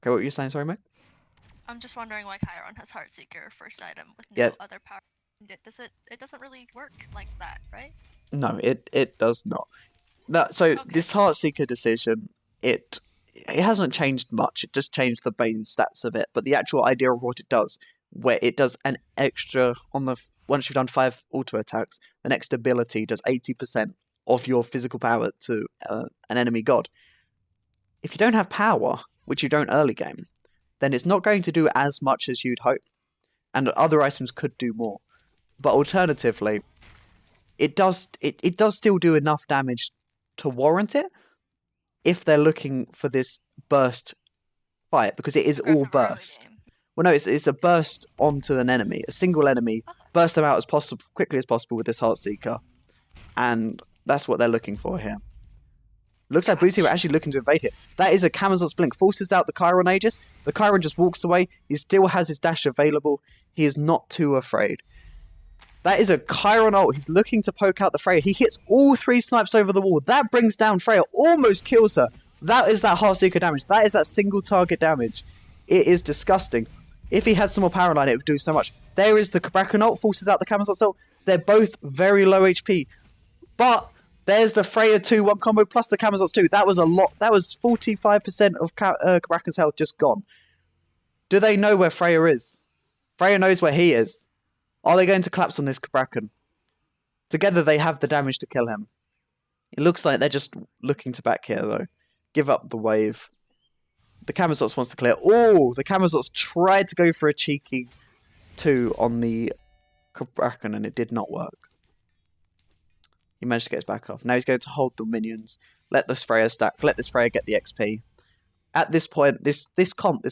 Speaker 1: Okay, what were you saying? Sorry, mate?
Speaker 2: I'm just wondering why Chiron has Heartseeker first item with no other power. It doesn't really work like that, right?
Speaker 1: No, it does not. This Heartseeker decision, it hasn't changed much. It just changed the base stats of it, but the actual idea of what it does, where it does an extra once you've done 5 auto attacks, the next ability does 80% of your physical power to an enemy god. If you don't have power, which you don't early game, then it's not going to do as much as you'd hope, and other items could do more. But alternatively, it does still do enough damage to warrant it if they're looking for this burst fight, because it is all burst. Well, no, it's a burst onto an enemy, a single enemy, burst them out as quickly as possible with this Heartseeker, and that's what they're looking for here. Looks like blue team are actually looking to invade here. That is a Camazotz Blink, forces out the Chiron Aegis. The Chiron just walks away. He still has his dash available. He is not too afraid. That is a Chiron ult. He's looking to poke out the Freya. He hits all 3 snipes over the wall. That brings down Freya, almost kills her. That is that Heartseeker damage. That is that single target damage. It is disgusting. If he had some more power line, it would do so much. There is the Kraken ult, forces out the Camazotz ult. They're both very low HP. But there's the Freya 2-1 combo plus the Camazotz 2. That was a lot. That was 45% of Kraken's health just gone. Do they know where Freya is? Freya knows where he is. Are they going to collapse on this Kraken? Together they have the damage to kill him. It looks like they're just looking to back here, though. Give up the wave. The Camazotz wants to clear. Oh, the Camazotz tried to go for a cheeky 2 on the Kraken, and it did not work. He managed to get his back off. Now he's going to hold the minions. Let this Freya stack. Let this Freya get the XP. At this point, this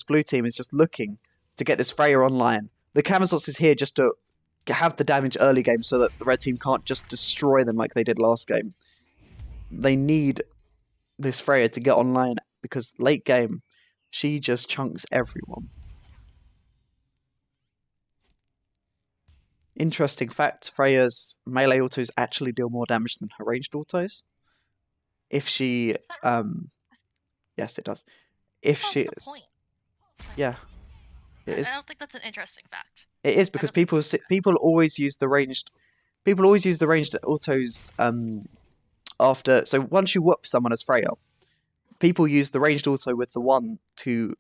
Speaker 1: blue team is just looking to get this Freya online. The Camazotz is here just to have the damage early game so that the red team can't just destroy them like they did last game. They need this Freya to get online because late game, she just chunks everyone. Interesting fact, Freya's melee autos actually deal more damage than her ranged autos. If she... yes, it does. If she is...
Speaker 2: Point.
Speaker 1: Yeah.
Speaker 2: It is. I don't think that's an interesting fact.
Speaker 1: It is because people always use the ranged... People always use the ranged autos after... So once you whoop someone as Freya, people use the ranged auto with the 1 to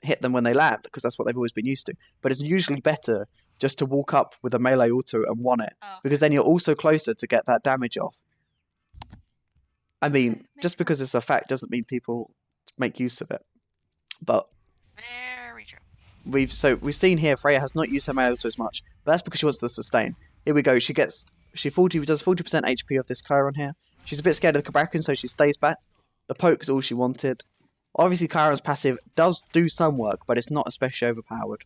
Speaker 1: hit them when they land, because that's what they've always been used to. But it's usually better just to walk up with a melee auto and one it, because then you're also closer to get that damage off. I mean, just because it's a fact doesn't mean people make use of it. But
Speaker 2: very true.
Speaker 1: We've seen here Freya has not used her melee auto as much, but that's because she wants to sustain. Here we go. She does 40% HP of this Chiron here. She's a bit scared of the Kraken, so she stays back. The poke's all she wanted. Obviously, Chiron's passive does do some work, but it's not especially overpowered.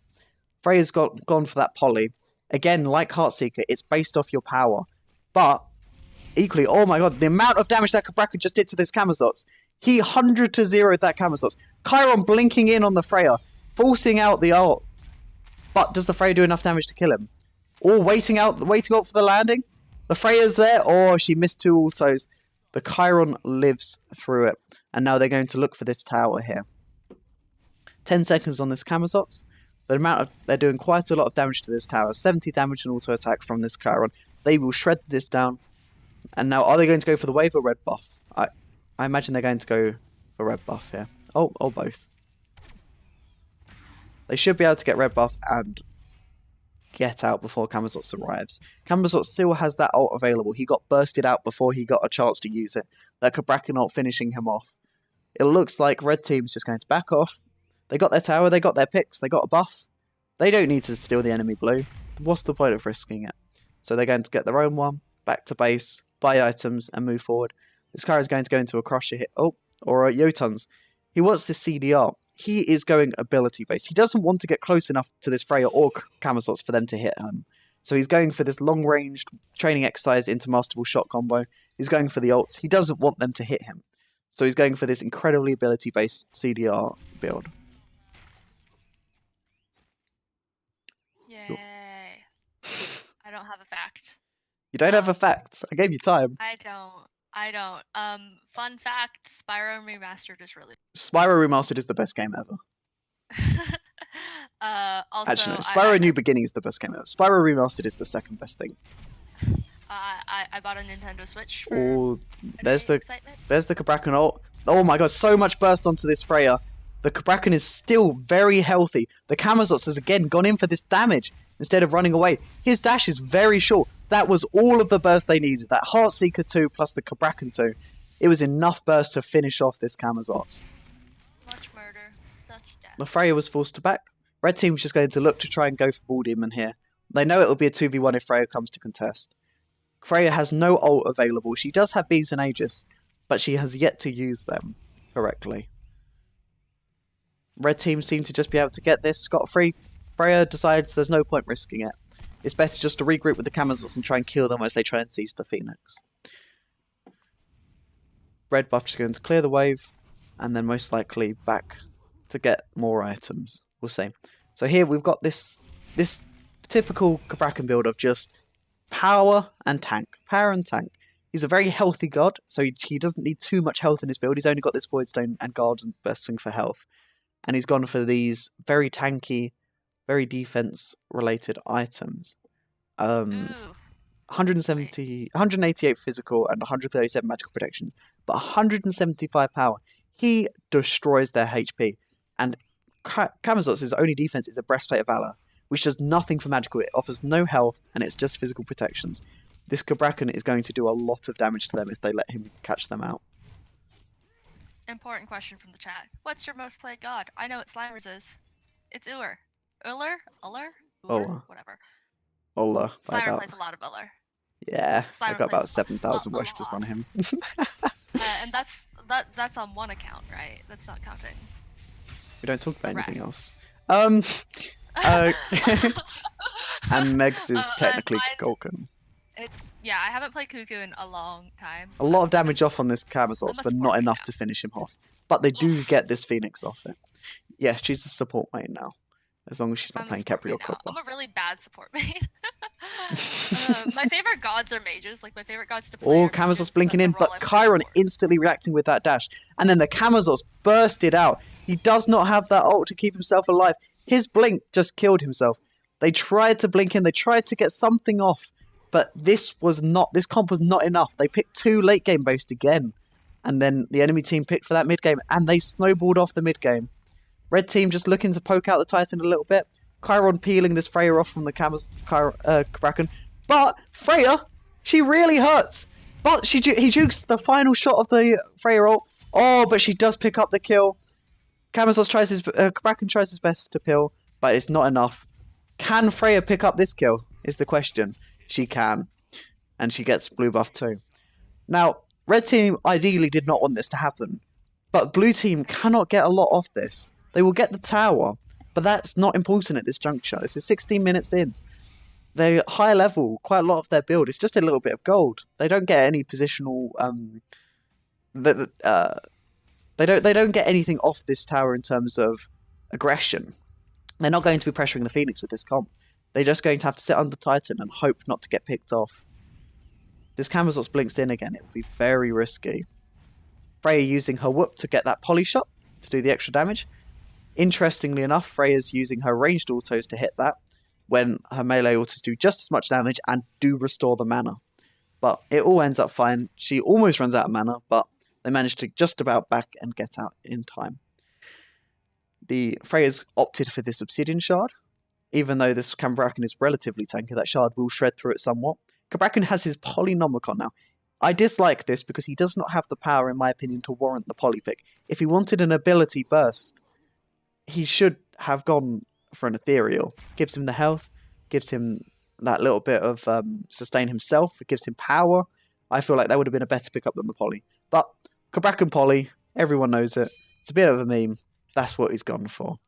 Speaker 1: Freya's gone for that poly. Again, like Heartseeker, it's based off your power. But, equally, oh my god, the amount of damage that Kraken just did to this Camazotz. He 100-0'd that Camazotz. Chiron blinking in on the Freya, forcing out the ult. But does the Freya do enough damage to kill him? Or waiting out for the landing? The Freya's there, or she missed 2 autos. The Chiron lives through it. And now they're going to look for this tower here. 10 seconds on this Camazotz. They're doing quite a lot of damage to this tower. 70 damage and auto attack from this Chiron. They will shred this down. And now, are they going to go for the wave or red buff? I imagine they're going to go for red buff here. Oh, both. They should be able to get red buff and get out before Camazotz arrives. Camazotz still has that ult available. He got bursted out before he got a chance to use it. That Kraken ult finishing him off. It looks like red team's just going to back off. They got their tower, they got their picks, they got a buff. They don't need to steal the enemy blue. What's the point of risking it? So they're going to get their own one, back to base, buy items, and move forward. This car is going to go into a crusher hit. Oh, or a Jotun's. He wants this CDR. He is going ability based. He doesn't want to get close enough to this Freya or Camazotz for them to hit him. So he's going for this long ranged training exercise into masterful shot combo. He's going for the ults. He doesn't want them to hit him. So he's going for this incredibly ability based CDR build.
Speaker 2: Yay. I don't have a fact.
Speaker 1: You don't have a fact. I gave you time.
Speaker 2: I don't. Fun fact, Spyro Remastered is really...
Speaker 1: Spyro Remastered is the best game ever.
Speaker 2: Also,
Speaker 1: actually, no, Spyro New Beginning is the best game ever. Spyro Remastered is the second best thing.
Speaker 2: I bought a Nintendo Switch for
Speaker 1: there's the
Speaker 2: excitement.
Speaker 1: There's the Kraken ult. Oh my god, so much burst onto this Freya. The Kraken is still very healthy. The Camazotz has again gone in for this damage instead of running away. His dash is very short. That was all of the burst they needed. That Heartseeker 2 plus the Kraken 2. It was enough burst to finish off this Camazotz.
Speaker 2: Much murder, such death.
Speaker 1: The Freya was forced to back. Red team was just going to look to try and go for Ball Demon here. They know it'll be a 2v1 if Freya comes to contest. Freya has no ult available. She does have Bees and Aegis, but she has yet to use them correctly. Red team seem to just be able to get this scot-free. Freya decides there's no point risking it. It's better just to regroup with the Camazots and try and kill them as they try and seize the Phoenix. Red buff is going to clear the wave, and then most likely back to get more items. We'll see. So here we've got this typical Cabrakan build of just power and tank. Power and tank. He's a very healthy god, so he doesn't need too much health in his build. He's only got this Void Stone and guards and bursting for health. And he's gone for these very tanky, very defense-related items. 188 physical and 137 magical protection, but 175 power. He destroys their HP. And Camazots' only defense is a Breastplate of Valor, which does nothing for magical. It offers no health, and it's just physical protections. This Cabrakan is going to do a lot of damage to them if they let him catch them out.
Speaker 2: Important question from the chat. What's your most played god? I know what Slimers is. It's Uller. Uller? Whatever.
Speaker 1: Uller.
Speaker 2: Slimer plays a lot of Uller.
Speaker 1: Yeah,
Speaker 2: Slimer
Speaker 1: I got about
Speaker 2: plays
Speaker 1: 7,000 worshippers on him.
Speaker 2: And that's on one account, right? That's not counting.
Speaker 1: We don't talk about anything
Speaker 2: rest.
Speaker 1: else. And Megs is technically Golken.
Speaker 2: Yeah, I haven't played Cuckoo in a long time.
Speaker 1: A lot of damage off on this Camazots, but not enough to finish him off. But they do get this Phoenix off it. Yes, she's a support main now. As long as she's not playing Kepri or Copper.
Speaker 2: I'm a really bad support main. My favorite gods are mages. Like, my favorite gods to play.
Speaker 1: Oh, Camazots blinking in, but Chiron instantly reacting with that dash. And then the Camazots bursted out. He does not have that ult to keep himself alive. His blink just killed himself. They tried to blink in. They tried to get something off. But this comp was not enough. They picked 2 late game boast again. And then the enemy team picked for that mid game. And they snowballed off the mid game. Red team just looking to poke out the Titan a little bit. Chiron peeling this Freya off from the Cabrakan. But Freya, she really hurts. But he jukes the final shot of the Freya ult. Oh, but she does pick up the kill. Cabrakan tries his best to peel, but it's not enough. Can Freya pick up this kill, is the question. She can. And she gets blue buff too. Now, red team ideally did not want this to happen. But blue team cannot get a lot off this. They will get the tower, but that's not important at this juncture. This is 16 minutes in. They're high level, quite a lot of their build. It's just a little bit of gold. They don't get any positional... they don't get anything off this tower in terms of aggression. They're not going to be pressuring the Phoenix with this comp. They're just going to have to sit under Titan and hope not to get picked off. This Camazots blinks in again. It will be very risky. Freya using her whoop to get that poly shot to do the extra damage. Interestingly enough, Freya's using her ranged autos to hit that when her melee autos do just as much damage and do restore the mana. But it all ends up fine. She almost runs out of mana, but they manage to just about back and get out in time. The Freya's opted for this Obsidian Shard. Even though this Cabrakan is relatively tanky, that shard will shred through it somewhat. Cabrakan has his Polynomicon now. I dislike this because he does not have the power, in my opinion, to warrant the poly pick. If he wanted an ability burst, he should have gone for an ethereal. Gives him the health, gives him that little bit of sustain himself, it gives him power. I feel like that would have been a better pickup than the poly. But Cabrakan poly, everyone knows it. It's a bit of a meme. That's what he's gone for.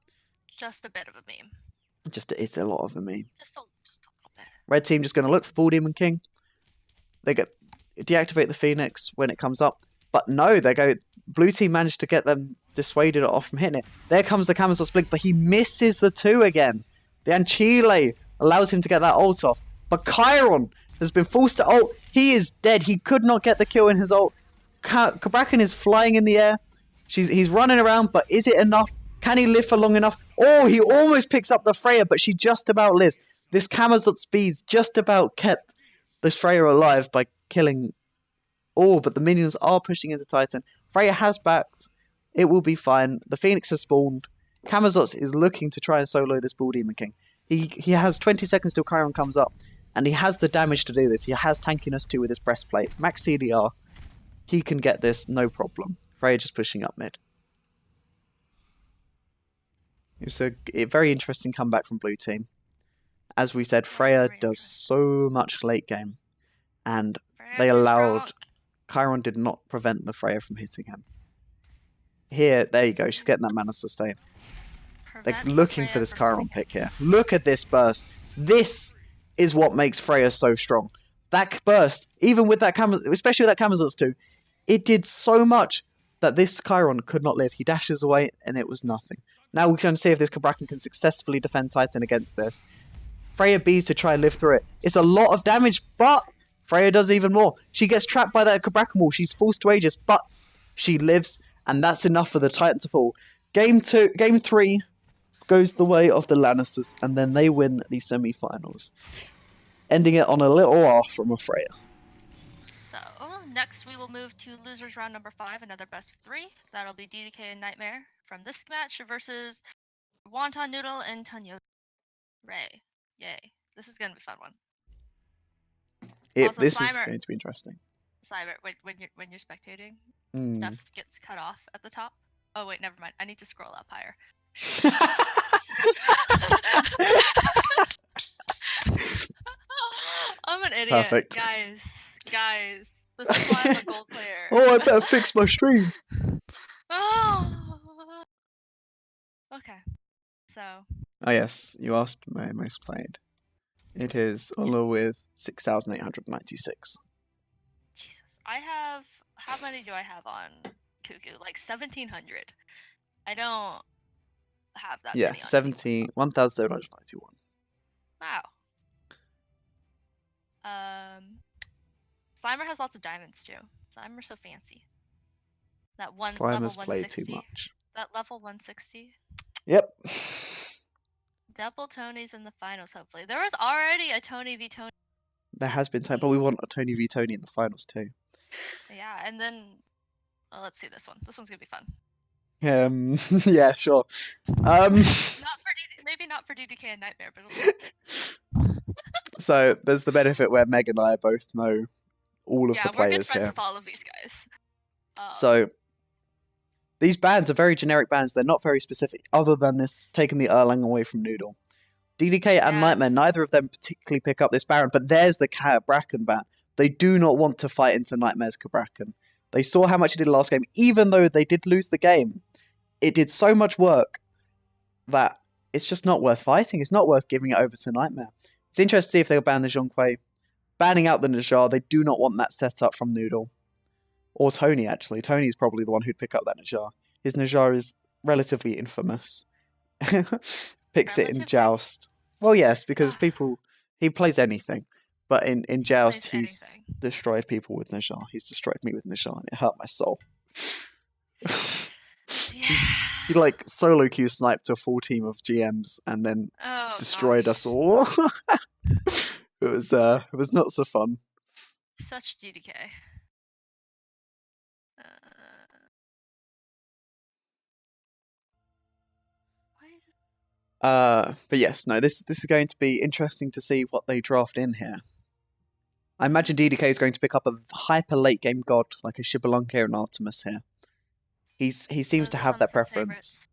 Speaker 2: Just a bit of a meme.
Speaker 1: It's a lot of a meme.
Speaker 2: Just a little bit.
Speaker 1: Red team just going to look for Bull Demon King. They deactivate the Phoenix when it comes up. But no, blue team managed to get them dissuaded off from hitting it. There comes the Camazots blink, but he misses the 2 again. The Anchile allows him to get that ult off. But Chiron has been forced to ult. He is dead. He could not get the kill in his ult. Cabrakan is flying in the air. He's running around, but is it enough? Can he live for long enough? Oh, he almost picks up the Freya, but she just about lives. This Camazot speeds just about kept this Freya alive by killing... Oh, but the minions are pushing into Titan. Freya has backed. It will be fine. The Phoenix has spawned. Camazots is looking to try and solo this Bull Demon King. He has 20 seconds till Chiron comes up, and he has the damage to do this. He has tankiness too with his breastplate. Max CDR. He can get this, no problem. Freya just pushing up mid. It was a very interesting comeback from blue team. As we said, Freya does so much late game, and
Speaker 2: Freya's
Speaker 1: they
Speaker 2: too
Speaker 1: allowed...
Speaker 2: strong.
Speaker 1: Chiron did not prevent the Freya from hitting him. Here, there you go, she's getting that mana sustain. They're looking for this Chiron pick here. Look at this burst. This is what makes Freya so strong. That burst, even with that especially with that Camazotz too, it did so much that this Chiron could not live. He dashes away and it was nothing. Now we can see if this Cabrakan can successfully defend Titan against this. Freya B's to try and live through it. It's a lot of damage, but Freya does even more. She gets trapped by that Cabrakan wall. She's forced to Aegis, but she lives, and that's enough for the Titan to fall. Game 3 goes the way of the Lannisters, and then they win the semi-finals, ending it on a little off from a Freya.
Speaker 2: So, next we will move to losers round number 5, another best of 3. That'll be DDK and Nightmare from this match versus Wonton Noodle and Tunyo Ray. Yay. This is going to be a fun one. Also,
Speaker 1: This
Speaker 2: Slimer,
Speaker 1: is going to be interesting.
Speaker 2: Slimer, when you're spectating,
Speaker 1: Mm.
Speaker 2: stuff gets cut off at the top. Oh wait, never mind. I need to scroll up higher. I'm an idiot.
Speaker 1: Perfect.
Speaker 2: Guys. This is why I'm a gold player.
Speaker 1: Oh, I better fix my stream.
Speaker 2: Oh. Okay. So.
Speaker 1: Oh yes, you asked my most played. It is Olo with 6,896.
Speaker 2: Jesus. I have... How many do I have on Cuckoo? Like 1,700. I don't have that many on
Speaker 1: 1,791.
Speaker 2: Wow. Slimer has lots of diamonds too. Slimer's so fancy. That one
Speaker 1: Slimer's
Speaker 2: level
Speaker 1: played too
Speaker 2: 160.
Speaker 1: much.
Speaker 2: That level 160.
Speaker 1: Yep.
Speaker 2: Double Tonys in the finals, hopefully. There was already a Tony v Tony.
Speaker 1: There has been time, but we want a Tony v Tony in the finals too.
Speaker 2: Yeah, and then let's see this one. This one's gonna be fun.
Speaker 1: Yeah, sure.
Speaker 2: Maybe not for DDK and Nightmare, but
Speaker 1: So there's the benefit where Meg and I both know all of the
Speaker 2: we're good
Speaker 1: players
Speaker 2: friends
Speaker 1: here.
Speaker 2: with all of these guys.
Speaker 1: So these bans are very generic bans. They're not very specific, other than this taking the Erlang away from Noodle. DDK and Nightmare, neither of them particularly pick up this Baron, but there's the Cabrakan ban. They do not want to fight into Nightmare's Cabrakan. They saw how much he did last game. Even though they did lose the game, it did so much work that it's just not worth fighting. It's not worth giving it over to Nightmare. It's interesting to see if they'll ban the Zhonghui. Banning out the Najjar, they do not want that setup from Noodle. Or Tony, actually. Tony's probably the one who'd pick up that Najjar. His Najjar is relatively infamous. Picks it in Joust. Well, yes, because he plays anything. But in Joust, he's destroyed people with Najjar. He's destroyed me with Najjar, and it hurt my soul. He like solo queue sniped a full team of GMs and then destroyed us all. It was not so fun.
Speaker 2: Such DDK.
Speaker 1: But yes, no, this is going to be interesting to see what they draft in here. I imagine DDK is going to pick up a hyper late game god like a Shibalunke and Artemis here. He seems to have that preference.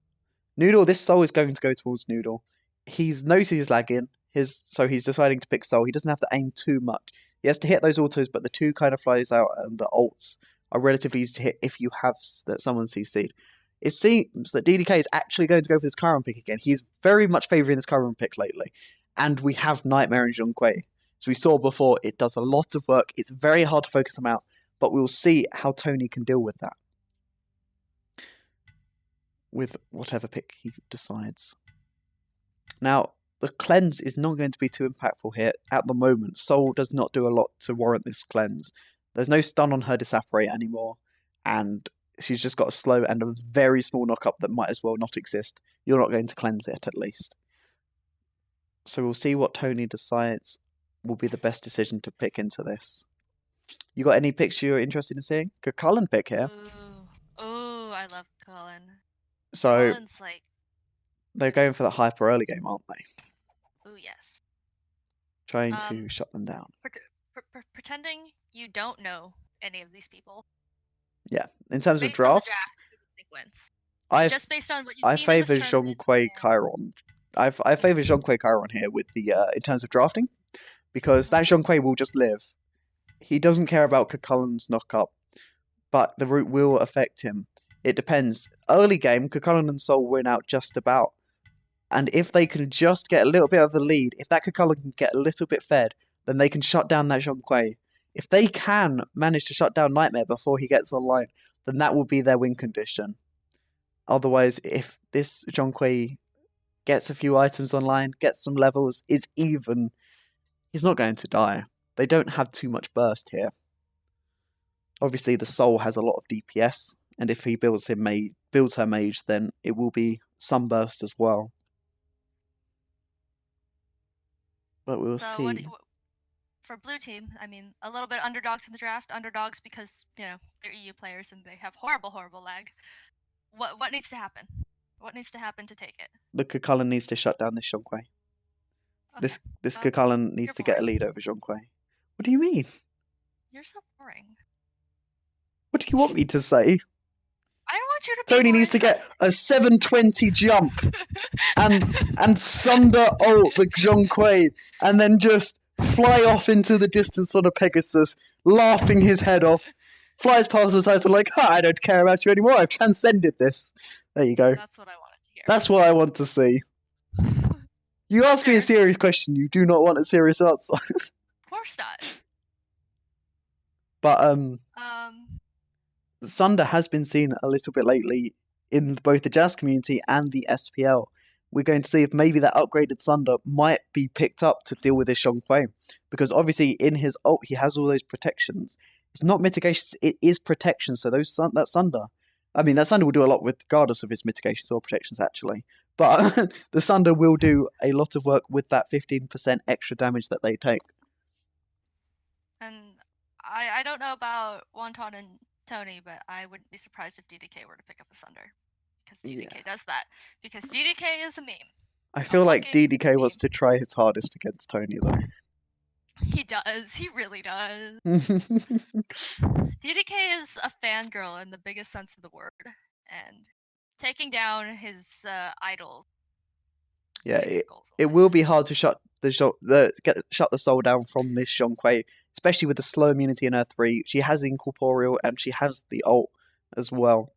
Speaker 1: Noodle, this Soul is going to go towards Noodle. He knows he's lagging, so he's deciding to pick Soul. He doesn't have to aim too much. He has to hit those autos, but the 2 kind of flies out and the ults are relatively easy to hit if you have someone CC'd. It seems that DDK is actually going to go for this Chiron pick again. He's very much favouring this Chiron pick lately. And we have Nightmare and Zhonghui. As we saw before, it does a lot of work. It's very hard to focus them out, but we'll see how Tony can deal with that. With whatever pick he decides. Now, the cleanse is not going to be too impactful here at the moment. Soul does not do a lot to warrant this cleanse. There's no stun on her Disapparate anymore, and she's just got a slow and a very small knock-up that might as well not exist. You're not going to cleanse it, at least. So we'll see what Tony decides will be the best decision to pick into this. You got any picks you're interested in seeing? Could Cullen pick here?
Speaker 2: Oh, I love Cullen.
Speaker 1: So
Speaker 2: Cullen's like...
Speaker 1: they're going for that hyper early game, aren't they?
Speaker 2: Oh, yes.
Speaker 1: Trying to shut them down.
Speaker 2: Pretending you don't know any of these people.
Speaker 1: Yeah, in terms of
Speaker 2: Based on the
Speaker 1: drafts,
Speaker 2: draft, who do you think wins? Just based on what you've
Speaker 1: I
Speaker 2: seen in
Speaker 1: favour
Speaker 2: this tournament,
Speaker 1: Zhonghui Chiron I favour Zhonghui Chiron here with the in terms of drafting, because that Zhonghui will just live. He doesn't care about Cucullen's knock-up, but the route will affect him. It depends. Early game, Cucullen and Sol win out just about. And if they can just get a little bit of the lead, if that Cucullen can get a little bit fed, then they can shut down that Zhonghui. If they can manage to shut down Nightmare before he gets online, then that will be their win condition. Otherwise, if this Zhonghui gets a few items online, gets some levels, is even, he's not going to die. They don't have too much burst here. Obviously, the Soul has a lot of DPS, and if he builds her mage, then it will be some burst as well. But we'll see.
Speaker 2: For blue team, I mean, a little bit underdogs in the draft. Underdogs because, you know, they're EU players and they have horrible lag. What needs to happen? What needs to happen to take it?
Speaker 1: The Cucullen needs to shut down this Zhonghui. Okay. This Cucullen needs to get a lead over Zhonghui. What do you mean?
Speaker 2: You're so boring.
Speaker 1: What do you want me to say?
Speaker 2: I want you to be
Speaker 1: Tony needs to get a 720 jump and sunder ult the Zhonghui and then just fly off into the distance on a Pegasus, laughing his head off. Flies past the title like, I don't care about you anymore. I've transcended this. There you go.
Speaker 2: That's what I wanted to hear.
Speaker 1: That's what I want to see. You ask me a serious question, you do not want a serious answer.
Speaker 2: Of course not.
Speaker 1: But Sunder has been seen a little bit lately in both the Joust community and the SPL. We're going to see if maybe that upgraded Sunder might be picked up to deal with this Zhonghui. Because obviously in his ult he has all those protections. It's not mitigations, it is protection. So that Sunder, I mean that Sunder will do a lot regardless of his mitigations or protections actually. But the Sunder will do a lot of work with that 15% extra damage that they take.
Speaker 2: And I don't know about Wonton and Tony, but I wouldn't be surprised if DDK were to pick up a Sunder. Because DDK does that. Because DDK is a meme.
Speaker 1: I feel like DDK wants to try his hardest against Tony though.
Speaker 2: He does. He really does. DDK is a fangirl in the biggest sense of the word. And taking down his idols.
Speaker 1: Yeah, it will be hard to shut the Soul down from this Zhonghui, especially with the slow immunity in her 3. She has the incorporeal and she has the ult as well.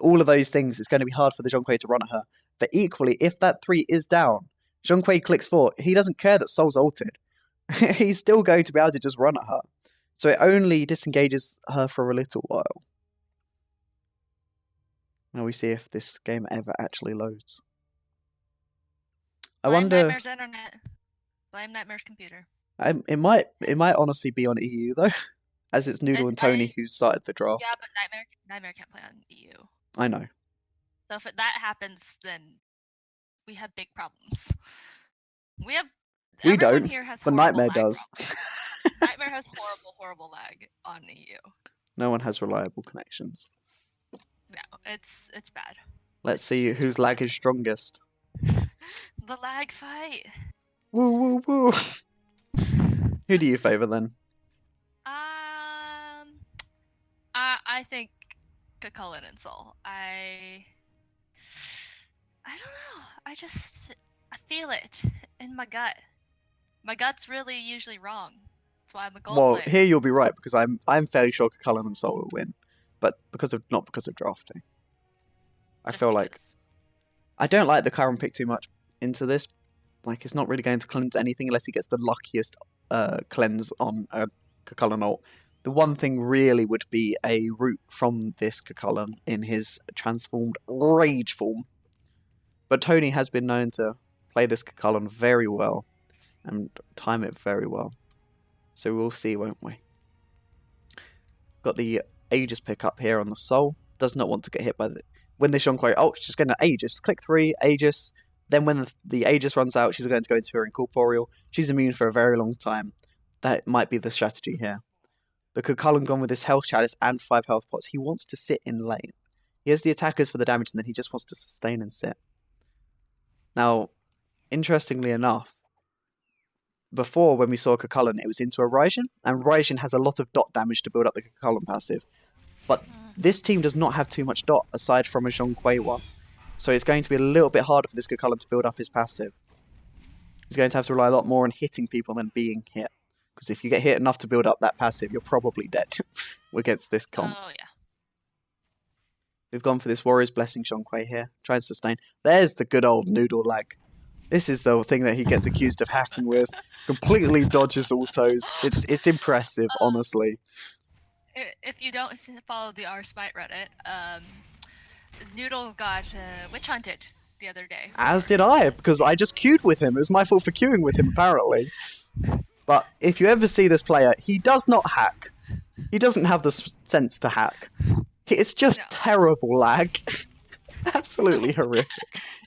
Speaker 1: All of those things, it's going to be hard for the Zhonghui to run at her. But equally, if that 3 is down, Zhonghui clicks 4, he doesn't care that Soul's ulted. He's still going to be able to just run at her. So it only disengages her for a little while. Now we see if this game ever actually loads. I wonder.
Speaker 2: Nightmare's internet. Blame Nightmare's computer.
Speaker 1: It might honestly be on EU though, as it's Noodle and Tony who started the draft.
Speaker 2: Yeah, but Nightmare can't play on EU.
Speaker 1: I know.
Speaker 2: So if that happens, then we have big problems. We don't,
Speaker 1: here has but Nightmare does.
Speaker 2: Nightmare has horrible lag on EU.
Speaker 1: No one has reliable connections.
Speaker 2: No, it's bad.
Speaker 1: Let's see whose lag is strongest.
Speaker 2: The lag fight.
Speaker 1: Woo woo woo. Who do you favour then?
Speaker 2: I think Cucullen and Sol. I don't know. I feel it in my gut. My gut's really usually wrong. That's why I'm a gold player.
Speaker 1: Here you'll be right because I'm fairly sure Cucullen and Sol will win, but not because of drafting. I feel like I don't like the Chiron pick too much into this. Like it's not really going to cleanse anything unless he gets the luckiest cleanse on a Cucullen ult. The one thing really would be a root from this Cucullen in his transformed rage form. But Tony has been known to play this Cucullen very well and time it very well. So we'll see, won't we? Got the Aegis pick up here on the Soul. Does not want to get hit by the... When this Zhonghui ult, she's going to Aegis. Click 3, Aegis. Then when the Aegis runs out, she's going to go into her incorporeal. She's immune for a very long time. That might be the strategy here. The Cucullen gone with his health chalice and 5 health pots. He wants to sit in lane. He has the attackers for the damage and then he just wants to sustain and sit. Now, interestingly enough, before when we saw Cucullen, it was into a Raijin, and Raijin has a lot of dot damage to build up the Cucullen passive. But this team does not have too much dot aside from a Zhonghui one. So it's going to be a little bit harder for this Cucullin to build up his passive. He's going to have to rely a lot more on hitting people than being hit. Because if you get hit enough to build up that passive, you're probably dead against this comp.
Speaker 2: Oh, yeah.
Speaker 1: We've gone for this Warrior's Blessing Xionghui here. Try and sustain. There's the good old noodle lag. This is the thing that he gets accused of hacking with. Completely dodges autos. It's impressive, honestly.
Speaker 2: If you don't follow the Smite Reddit, Noodle got witch hunted the other day.
Speaker 1: As did I, because I just queued with him. It was my fault for queuing with him, apparently. But if you ever see this player, he does not hack. He doesn't have the sense to hack. It's just terrible lag. Absolutely horrific.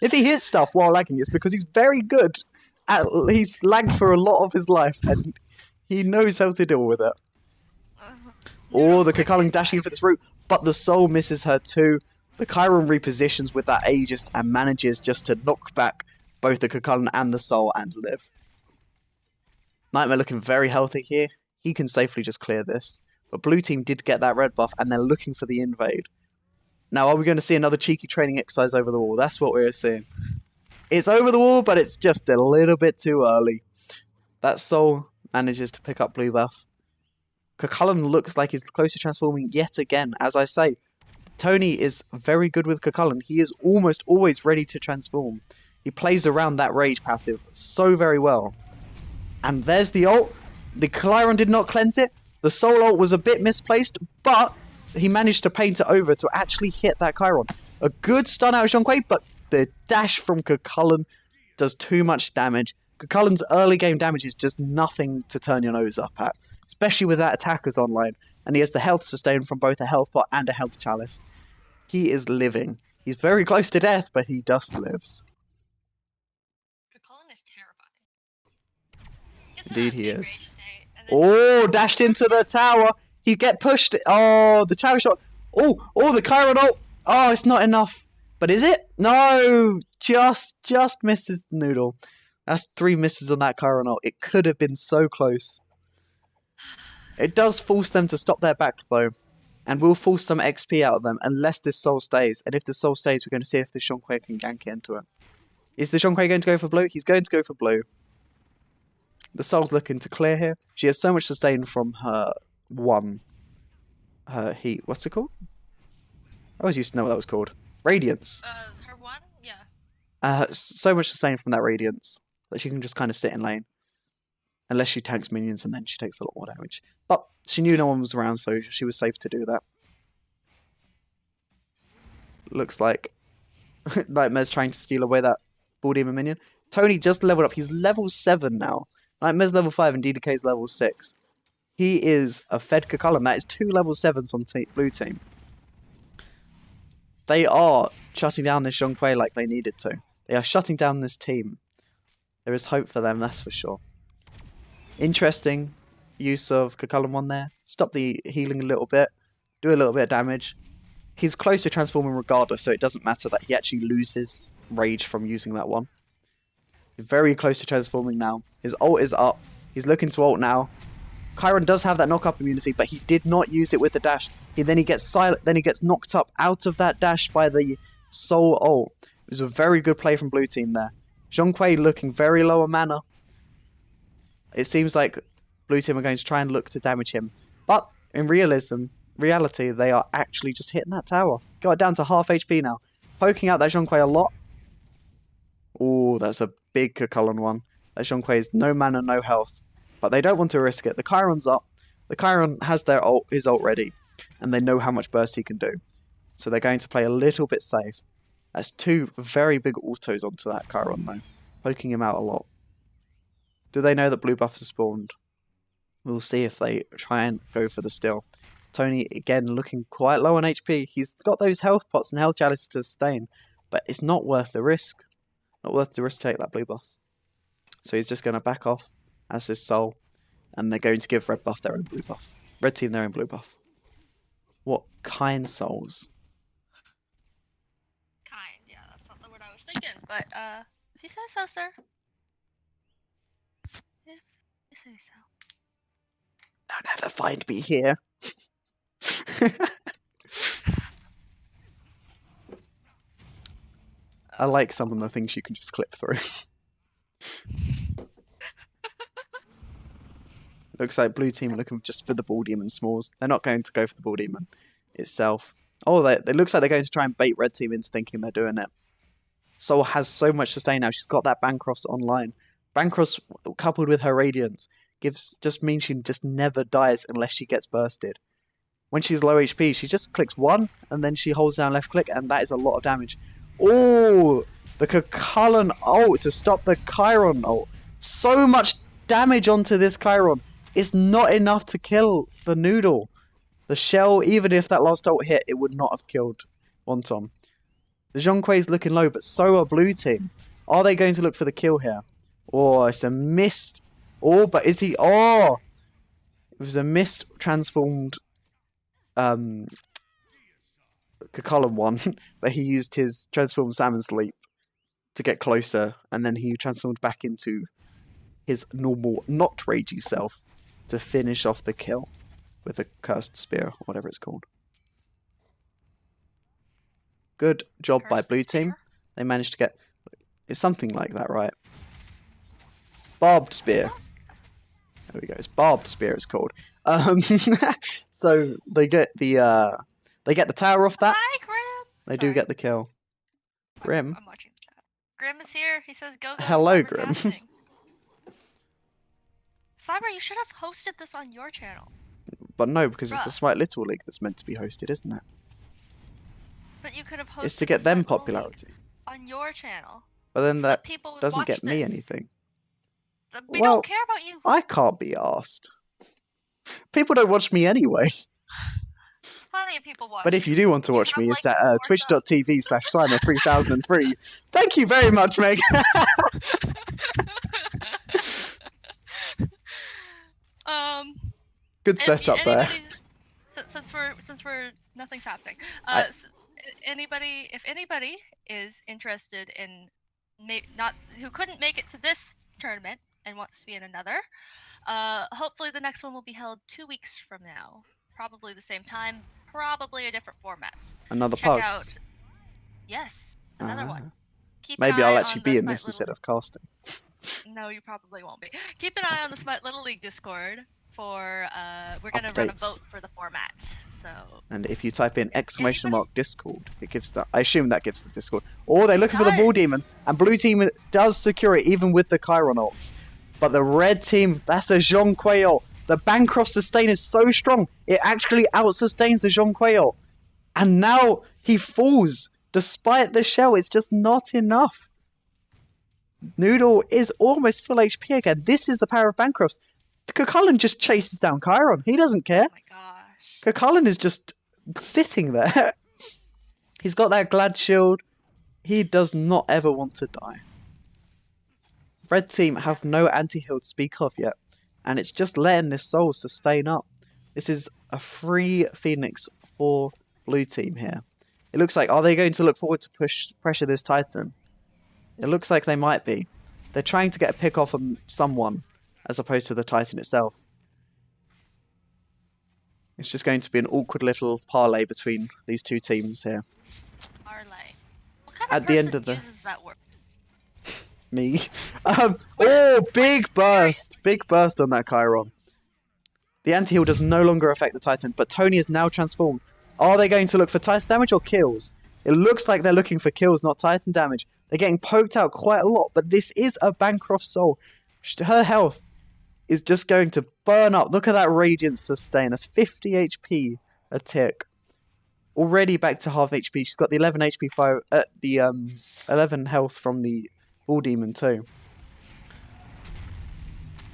Speaker 1: If he hits stuff while lagging, it's because he's very good. He's lagged for a lot of his life, and he knows how to deal with it. Or the Cucullin dashing in for this route, but the soul misses her too. The Chiron repositions with that Aegis and manages just to knock back both the Cucullin and the soul and live. Nightmare looking very healthy here. He can safely just clear this. But blue team did get that red buff and they're looking for the invade. Now are we going to see another cheeky training exercise over the wall? That's what we're seeing. It's over the wall, but it's just a little bit too early. That soul manages to pick up blue buff. Cucullin looks like he's close to transforming yet again. As I say, Tony is very good with Cucullin. He is almost always ready to transform. He plays around that rage passive so very well. And there's the ult. The Chiron did not cleanse it. The soul ult was a bit misplaced, but he managed to paint it over to actually hit that Chiron. A good stun out of Xionghui, but the dash from Cucullin does too much damage. Cucullin's early game damage is just nothing to turn your nose up at, especially with that attackers online. And he has the health sustain from both a health pot and a health chalice. He is living. He's very close to death, but he just lives.
Speaker 2: Cucullin is terrifying.
Speaker 1: Indeed he is. Oh, dashed into the tower. He get pushed. Oh, the tower shot. Oh, the Chiron ult. Oh, it's not enough. But is it? No, just misses the noodle. That's 3 misses on that Chiron ult. It could have been so close. It does force them to stop their back though, and will force some XP out of them unless this soul stays. And if the soul stays, we're going to see if the Xionghui can gank into it. Is the Xionghui going to go for blue? He's going to go for blue. The soul's looking to clear here. She has so much sustain from her heat. What's it called? I always used to know what that was called. Radiance.
Speaker 2: Her one? Yeah.
Speaker 1: So much sustain from that Radiance that she can just kind of sit in lane. Unless she tanks minions and then she takes a lot more damage. But she knew no one was around, so she was safe to do that. Looks like Nightmare's trying to steal away that Ball Demon minion. Tony just leveled up. He's level 7 now. Nightmare's level 5 and DDK's level 6. He is a fed Cucullin. That is 2 level 7s on blue team. They are shutting down this Xionghui like they needed to. They are shutting down this team. There is hope for them, that's for sure. Interesting use of Cucullin 1 there. Stop the healing a little bit. Do a little bit of damage. He's close to transforming regardless, so it doesn't matter that he actually loses rage from using that one. He's very close to transforming now. His ult is up. He's looking to ult now. Chiron does have that knock-up immunity, but he did not use it with the dash. Then he gets knocked up out of that dash by the soul ult. It was a very good play from blue team there. Xionghui looking very low on mana. It seems like blue team are going to try and look to damage him. But in reality, they are actually just hitting that tower. Got it down to half HP now. Poking out that Xionghui a lot. Oh, that's a big Cucullin one. That Xionghui is no mana, no health. But they don't want to risk it. The Chiron's up. The Chiron has his ult ready. And they know how much burst he can do. So they're going to play a little bit safe. That's 2 very big autos onto that Chiron though. Poking him out a lot. Do they know that blue buff has spawned? We'll see if they try and go for the steal. Tony, again, looking quite low on HP. He's got those health pots and health chalices to sustain. But it's not worth the risk. Not worth the risk to take that blue buff. So he's just going to back off as his soul. And they're going to give red buff their own blue buff. Red team their own blue buff. What kind souls?
Speaker 2: Kind, yeah, that's not the word I was thinking. But, if you say so, sir. If you say so.
Speaker 1: Don't ever find me here. I like some of the things you can just clip through. Looks like blue team are looking just for the ball demon smalls. They're not going to go for the ball demon itself. Oh, it looks like they're going to try and bait red team into thinking they're doing it. Soul has so much sustain now. She's got that Bancroft's online. Bancroft's coupled with her Radiance just means she just never dies unless she gets bursted. When she's low HP, she just clicks 1 and then she holds down left click, and that is a lot of damage. Oh, the Cucullin ult to stop the Chiron ult. So much damage onto this Chiron. It's not enough to kill the Noodle. The shell, even if that last ult hit, it would not have killed Wonton. The Zhongkui's looking low, but so are blue team. Are they going to look for the kill here? Oh, it's a missed. Oh, but is he? Oh, it was a missed transformed Cucullin one, but he used his transformed Salmon's Leap to get closer, and then he transformed back into his normal, not ragey self to finish off the kill with a cursed spear, whatever it's called. Good job by blue team. They managed to get it's something like that, right? Barbed spear. There we go. It's barbed spear. It's called. So they get the tower off that.
Speaker 2: Hi, Grim.
Speaker 1: They do get the kill. Grim.
Speaker 2: I'm watching the chat. Grim is here. He says, "Go go."
Speaker 1: Hello,
Speaker 2: Slimer
Speaker 1: Grim.
Speaker 2: dancing." Slimer, you should have hosted this on your channel.
Speaker 1: But no, because it's
Speaker 2: Bruh.
Speaker 1: the Smite Little League that's meant to be hosted, isn't it?
Speaker 2: But you could have hosted.
Speaker 1: It's to get
Speaker 2: the
Speaker 1: them
Speaker 2: Smite Little
Speaker 1: popularity.
Speaker 2: League on your channel.
Speaker 1: But then
Speaker 2: So
Speaker 1: that
Speaker 2: people would
Speaker 1: doesn't
Speaker 2: watch
Speaker 1: get me
Speaker 2: this.
Speaker 1: anything.
Speaker 2: We
Speaker 1: Well,
Speaker 2: don't care about you.
Speaker 1: I can't be asked. People don't watch me anyway.
Speaker 2: Plenty of people watch.
Speaker 1: But if you do want to
Speaker 2: You
Speaker 1: watch
Speaker 2: have,
Speaker 1: me,
Speaker 2: like,
Speaker 1: it's at
Speaker 2: 4
Speaker 1: twitch.tv/Slimer3003. Thank you very much, Meg. Good setup there.
Speaker 2: Since we're nothing's happening.
Speaker 1: I-
Speaker 2: If anybody is interested in who couldn't make it to this tournament and wants to be in another, hopefully the next one will be held 2 weeks from now. Probably the same time, probably a different format.
Speaker 1: Another
Speaker 2: Check
Speaker 1: Pugs.
Speaker 2: out. Yes, another
Speaker 1: Ah.
Speaker 2: one. Keep an
Speaker 1: Maybe
Speaker 2: eye
Speaker 1: I'll
Speaker 2: on
Speaker 1: actually
Speaker 2: the
Speaker 1: be in
Speaker 2: Smite
Speaker 1: this
Speaker 2: Little-
Speaker 1: instead of casting.
Speaker 2: No, you probably won't be. Keep an eye on the Smite Little League Discord for we're gonna run a
Speaker 1: Updates.
Speaker 2: vote for the format. So
Speaker 1: And if you type in exclamation
Speaker 2: Anybody?
Speaker 1: mark Discord, it gives that. I assume that gives the Discord. Or they're looking for the
Speaker 2: Does.
Speaker 1: ball demon, and blue team does secure it even with the Chiron ults. But the red team, that's a Zhongkuei ult. The Bancroft sustain is so strong, it actually out-sustains the Zhongkuei ult. And now he falls. Despite the shell, it's just not enough. Noodle is almost full HP again. This is the power of Bancrofts. Cucullin just chases down Chiron. He doesn't care.
Speaker 2: oh my gosh.
Speaker 1: Cucullin is just sitting there. He's got that glad shield. He does not ever want to die. Red team have no anti-heal to speak of yet, and it's just letting this soul sustain up. This is a free Phoenix for blue team here. It looks like, are they going to look forward to pressure this Titan? It looks like they might be. They're trying to get a pick off on someone, as opposed to the Titan itself. It's just going to be an awkward little parlay between these two teams here.
Speaker 2: Parlay. What kind
Speaker 1: At
Speaker 2: of
Speaker 1: the end
Speaker 2: person
Speaker 1: of the-
Speaker 2: uses that word?
Speaker 1: Me. Oh, big burst. Big burst on that Chiron. The anti-heal does no longer affect the Titan, but Tony is now transformed. Are they going to look for Titan damage or kills? It looks like they're looking for kills, not Titan damage. They're getting poked out quite a lot, but this is a Bancroft soul. Her health is just going to burn up. Look at that Radiant sustain. That's 50 HP a tick. Already back to half HP. She's got the 11 HP 11 health from the Bull Demon too.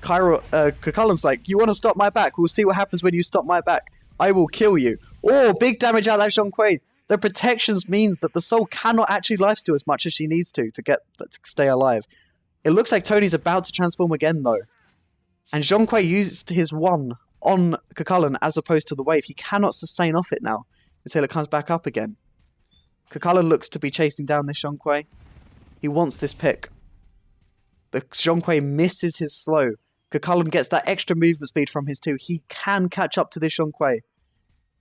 Speaker 1: Cucullin's like, you want to stop my back? We'll see what happens when you stop my back. I will kill you. Oh, big damage out of that Zhongkuei. The protections means that the soul cannot actually lifesteal as much as she needs to stay alive. It looks like Tony's about to transform again though. And Zhongkuei used his 1 on Cucullin as opposed to the wave. He cannot sustain off it now until it comes back up again. Cucullin looks to be chasing down this Zhongkuei. He wants this pick. The Zhongkuei misses his slow. Cucullin gets that extra movement speed from his 2. He can catch up to this Zhongkuei.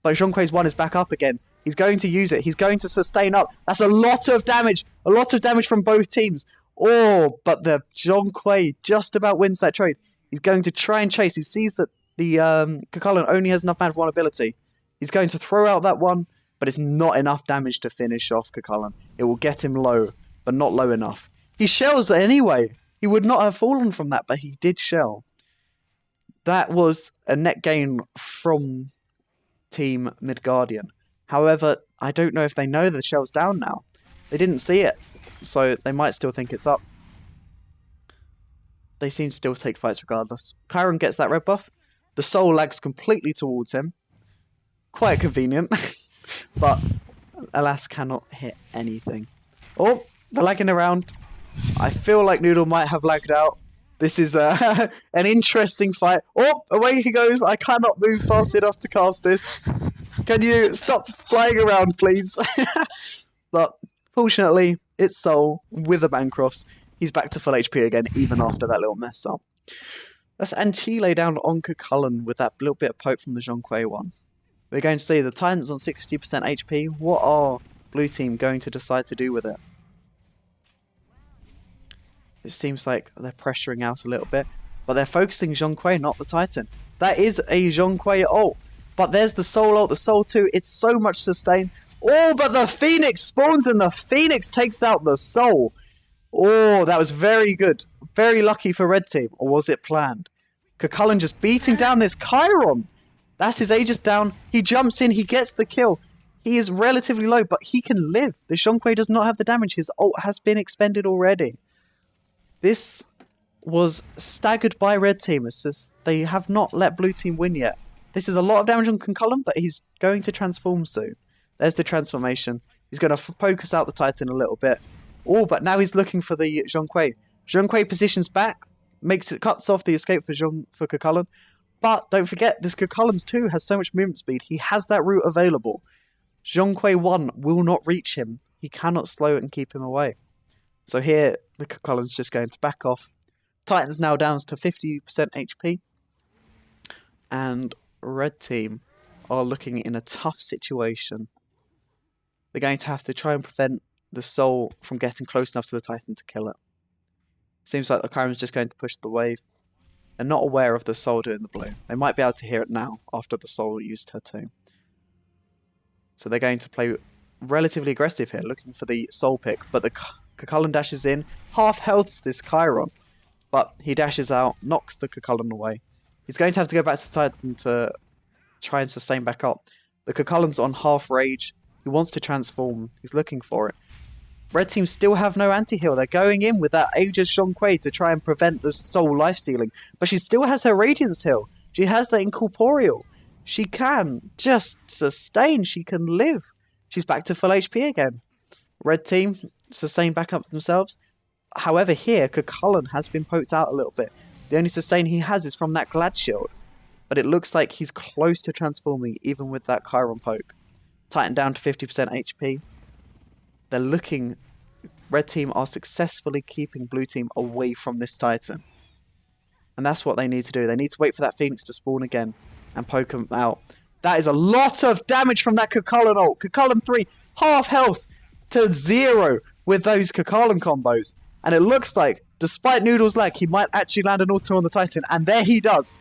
Speaker 1: But Zhongkuei's 1 is back up again. He's going to use it. He's going to sustain up. That's a lot of damage. A lot of damage from both teams. Oh, but the Zhonghui just about wins that trade. He's going to try and chase. He sees that the Kukulkan only has enough mana for one ability. He's going to throw out that one, but it's not enough damage to finish off Kukulkan. It will get him low, but not low enough. He shells anyway. He would not have fallen from that, but he did shell. That was a net gain from Team Midgardian. However, I don't know if they know the shell's down now. They didn't see it, so they might still think it's up. They seem to still take fights regardless. Chiron gets that red buff. The soul lags completely towards him. Quite convenient, but alas cannot hit anything. Oh, they're lagging around. I feel like Noodle might have lagged out. This is an interesting fight. Oh, away he goes. I cannot move fast enough to cast this. Can you stop flying around, please? But fortunately, it's Soul with the Bancrofts. He's back to full HP again, even after that little mess up. That's Anchile down on Kukulkan with that little bit of poke from the Zhonghui one. We're going to see the Titans on 60% HP. What are Blue Team going to decide to do with it? It seems like they're pressuring out a little bit, but they're focusing Zhonghui, not the Titan. That is a Zhonghui ult, but there's the Soul ult, the Soul 2. It's so much sustain. Oh, but the Phoenix spawns and the Phoenix takes out the Soul. Oh, that was very good. Very lucky for Red Team, or was it planned? Kukulkan just beating down this Chiron. That's his Aegis down. He jumps in, he gets the kill. He is relatively low, but he can live. The Zhonghui does not have the damage. His ult has been expended already. This was staggered by Red Team. It's just, they have not let Blue Team win yet. This is a lot of damage on Kukulkan, but he's going to transform soon. There's the transformation. He's going to focus out the Titan a little bit. Oh, but now he's looking for the Zhonghui. Zhonghui positions back, cuts off the escape for Kukulkan. But don't forget, this Kukulkan's 2 has so much movement speed. He has that route available. Zhonghui 1 will not reach him. He cannot slow it and keep him away. So here, the Kukulkan's just going to back off. Titan's now down to 50% HP. And Red Team are looking in a tough situation. They're going to have to try and prevent the Soul from getting close enough to the Titan to kill it. Seems like the Chiron's just going to push the wave. They're not aware of the Soul doing the blue. They might be able to hear it now after the Soul used her too. So they're going to play relatively aggressive here, looking for the Soul pick. But the Kukulkan dashes in. Half healths this Chiron. But he dashes out, knocks the Kukulkan away. He's going to have to go back to Titan to try and sustain back up. The Kukulkan's on half rage. He wants to transform. He's looking for it. Red Team still have no anti-heal. They're going in with that Aegis Zhonghui to try and prevent the Soul lifestealing. But she still has her Radiance heal. She has that Incorporeal. She can just sustain. She can live. She's back to full HP again. Red Team sustain back up themselves. However, here, Kukulkan has been poked out a little bit. The only sustain he has is from that Glad Shield. But it looks like he's close to transforming, even with that Chiron poke. Titan down to 50% HP. They're looking... Red Team are successfully keeping Blue Team away from this Titan. And that's what they need to do. They need to wait for that Phoenix to spawn again and poke him out. That is a lot of damage from that Kukulkan ult. Kukulkan 3, half health to 0 with those Kukulkan combos. And it looks like, despite Noodle's lag, he might actually land an auto on the Titan. And there he does.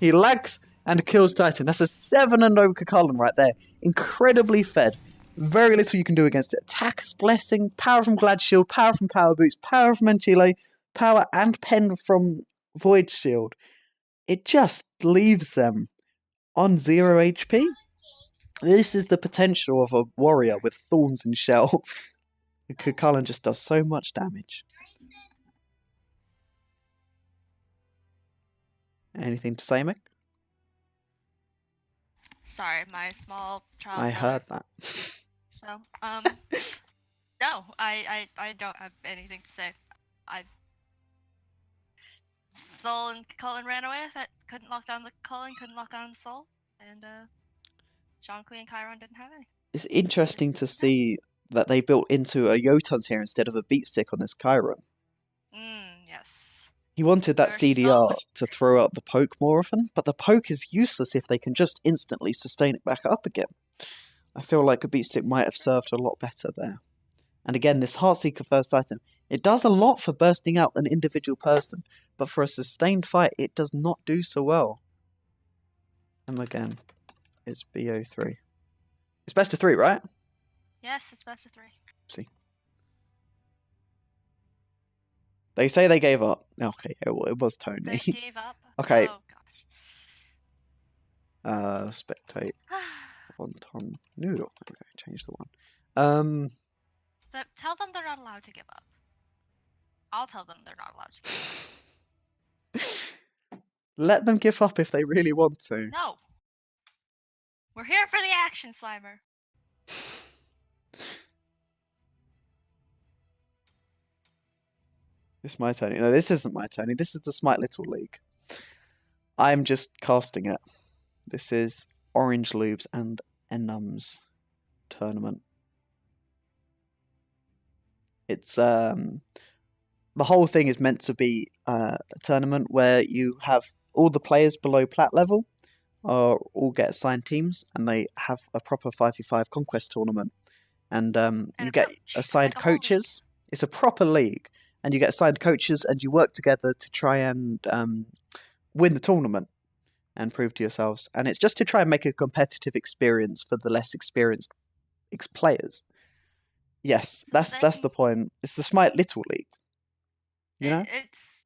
Speaker 1: He lags and kills Titan. That's a 7-0 Kukulkan right there. Incredibly fed. Very little you can do against it. Attacker's Blessing, power from Glad Shield, power from Power Boots, power from Anchile, power and pen from Void Shield. It just leaves them on 0 HP. This is the potential of a warrior with thorns and shell. Kukulkan just does so much damage. Anything to say, Mick?
Speaker 2: Sorry, my small child.
Speaker 1: I heard that.
Speaker 2: So, no, I don't have anything to say. Soul and Cullen ran away. That couldn't lock down the Cullen, couldn't lock down the Soul, and Zhonghui and Chiron didn't have any.
Speaker 1: It's interesting to see that they built into a Jotun here instead of a beat stick on this Chiron.
Speaker 2: Yes.
Speaker 1: He wanted that
Speaker 2: They're
Speaker 1: CDR
Speaker 2: so
Speaker 1: to throw out the poke more often, but the poke is useless if they can just instantly sustain it back up again. I feel like a beat stick might have served a lot better there. And again, this Heartseeker first item, it does a lot for bursting out an individual person, but for a sustained fight, it does not do so well. And again, it's BO3. It's best of 3, right?
Speaker 2: Yes, it's best of 3.
Speaker 1: See. They say they gave up. Okay, it was Tony.
Speaker 2: They gave up?
Speaker 1: Okay.
Speaker 2: Oh, gosh.
Speaker 1: Spectate. Wonton noodle. Okay, change the one.
Speaker 2: Tell them they're not allowed to give up. I'll tell them they're not allowed to give up.
Speaker 1: Let them give up if they really want to.
Speaker 2: No. We're here for the action, Slimer.
Speaker 1: This is my Tony. No, this isn't my Tony. This is the Smite Little League. I'm just casting it. This is Orange Lubes and Enum's tournament. It's the whole thing is meant to be a tournament where you have all the players below plat level all get assigned teams, and they have a proper 5v5 conquest tournament. And you get assigned coaches. It's a proper league, and you get assigned coaches, and you work together to try and win the tournament and prove to yourselves. And it's just to try and make a competitive experience for the less experienced players. Yes, that's the point. It's the Smite Little League. You know?
Speaker 2: It's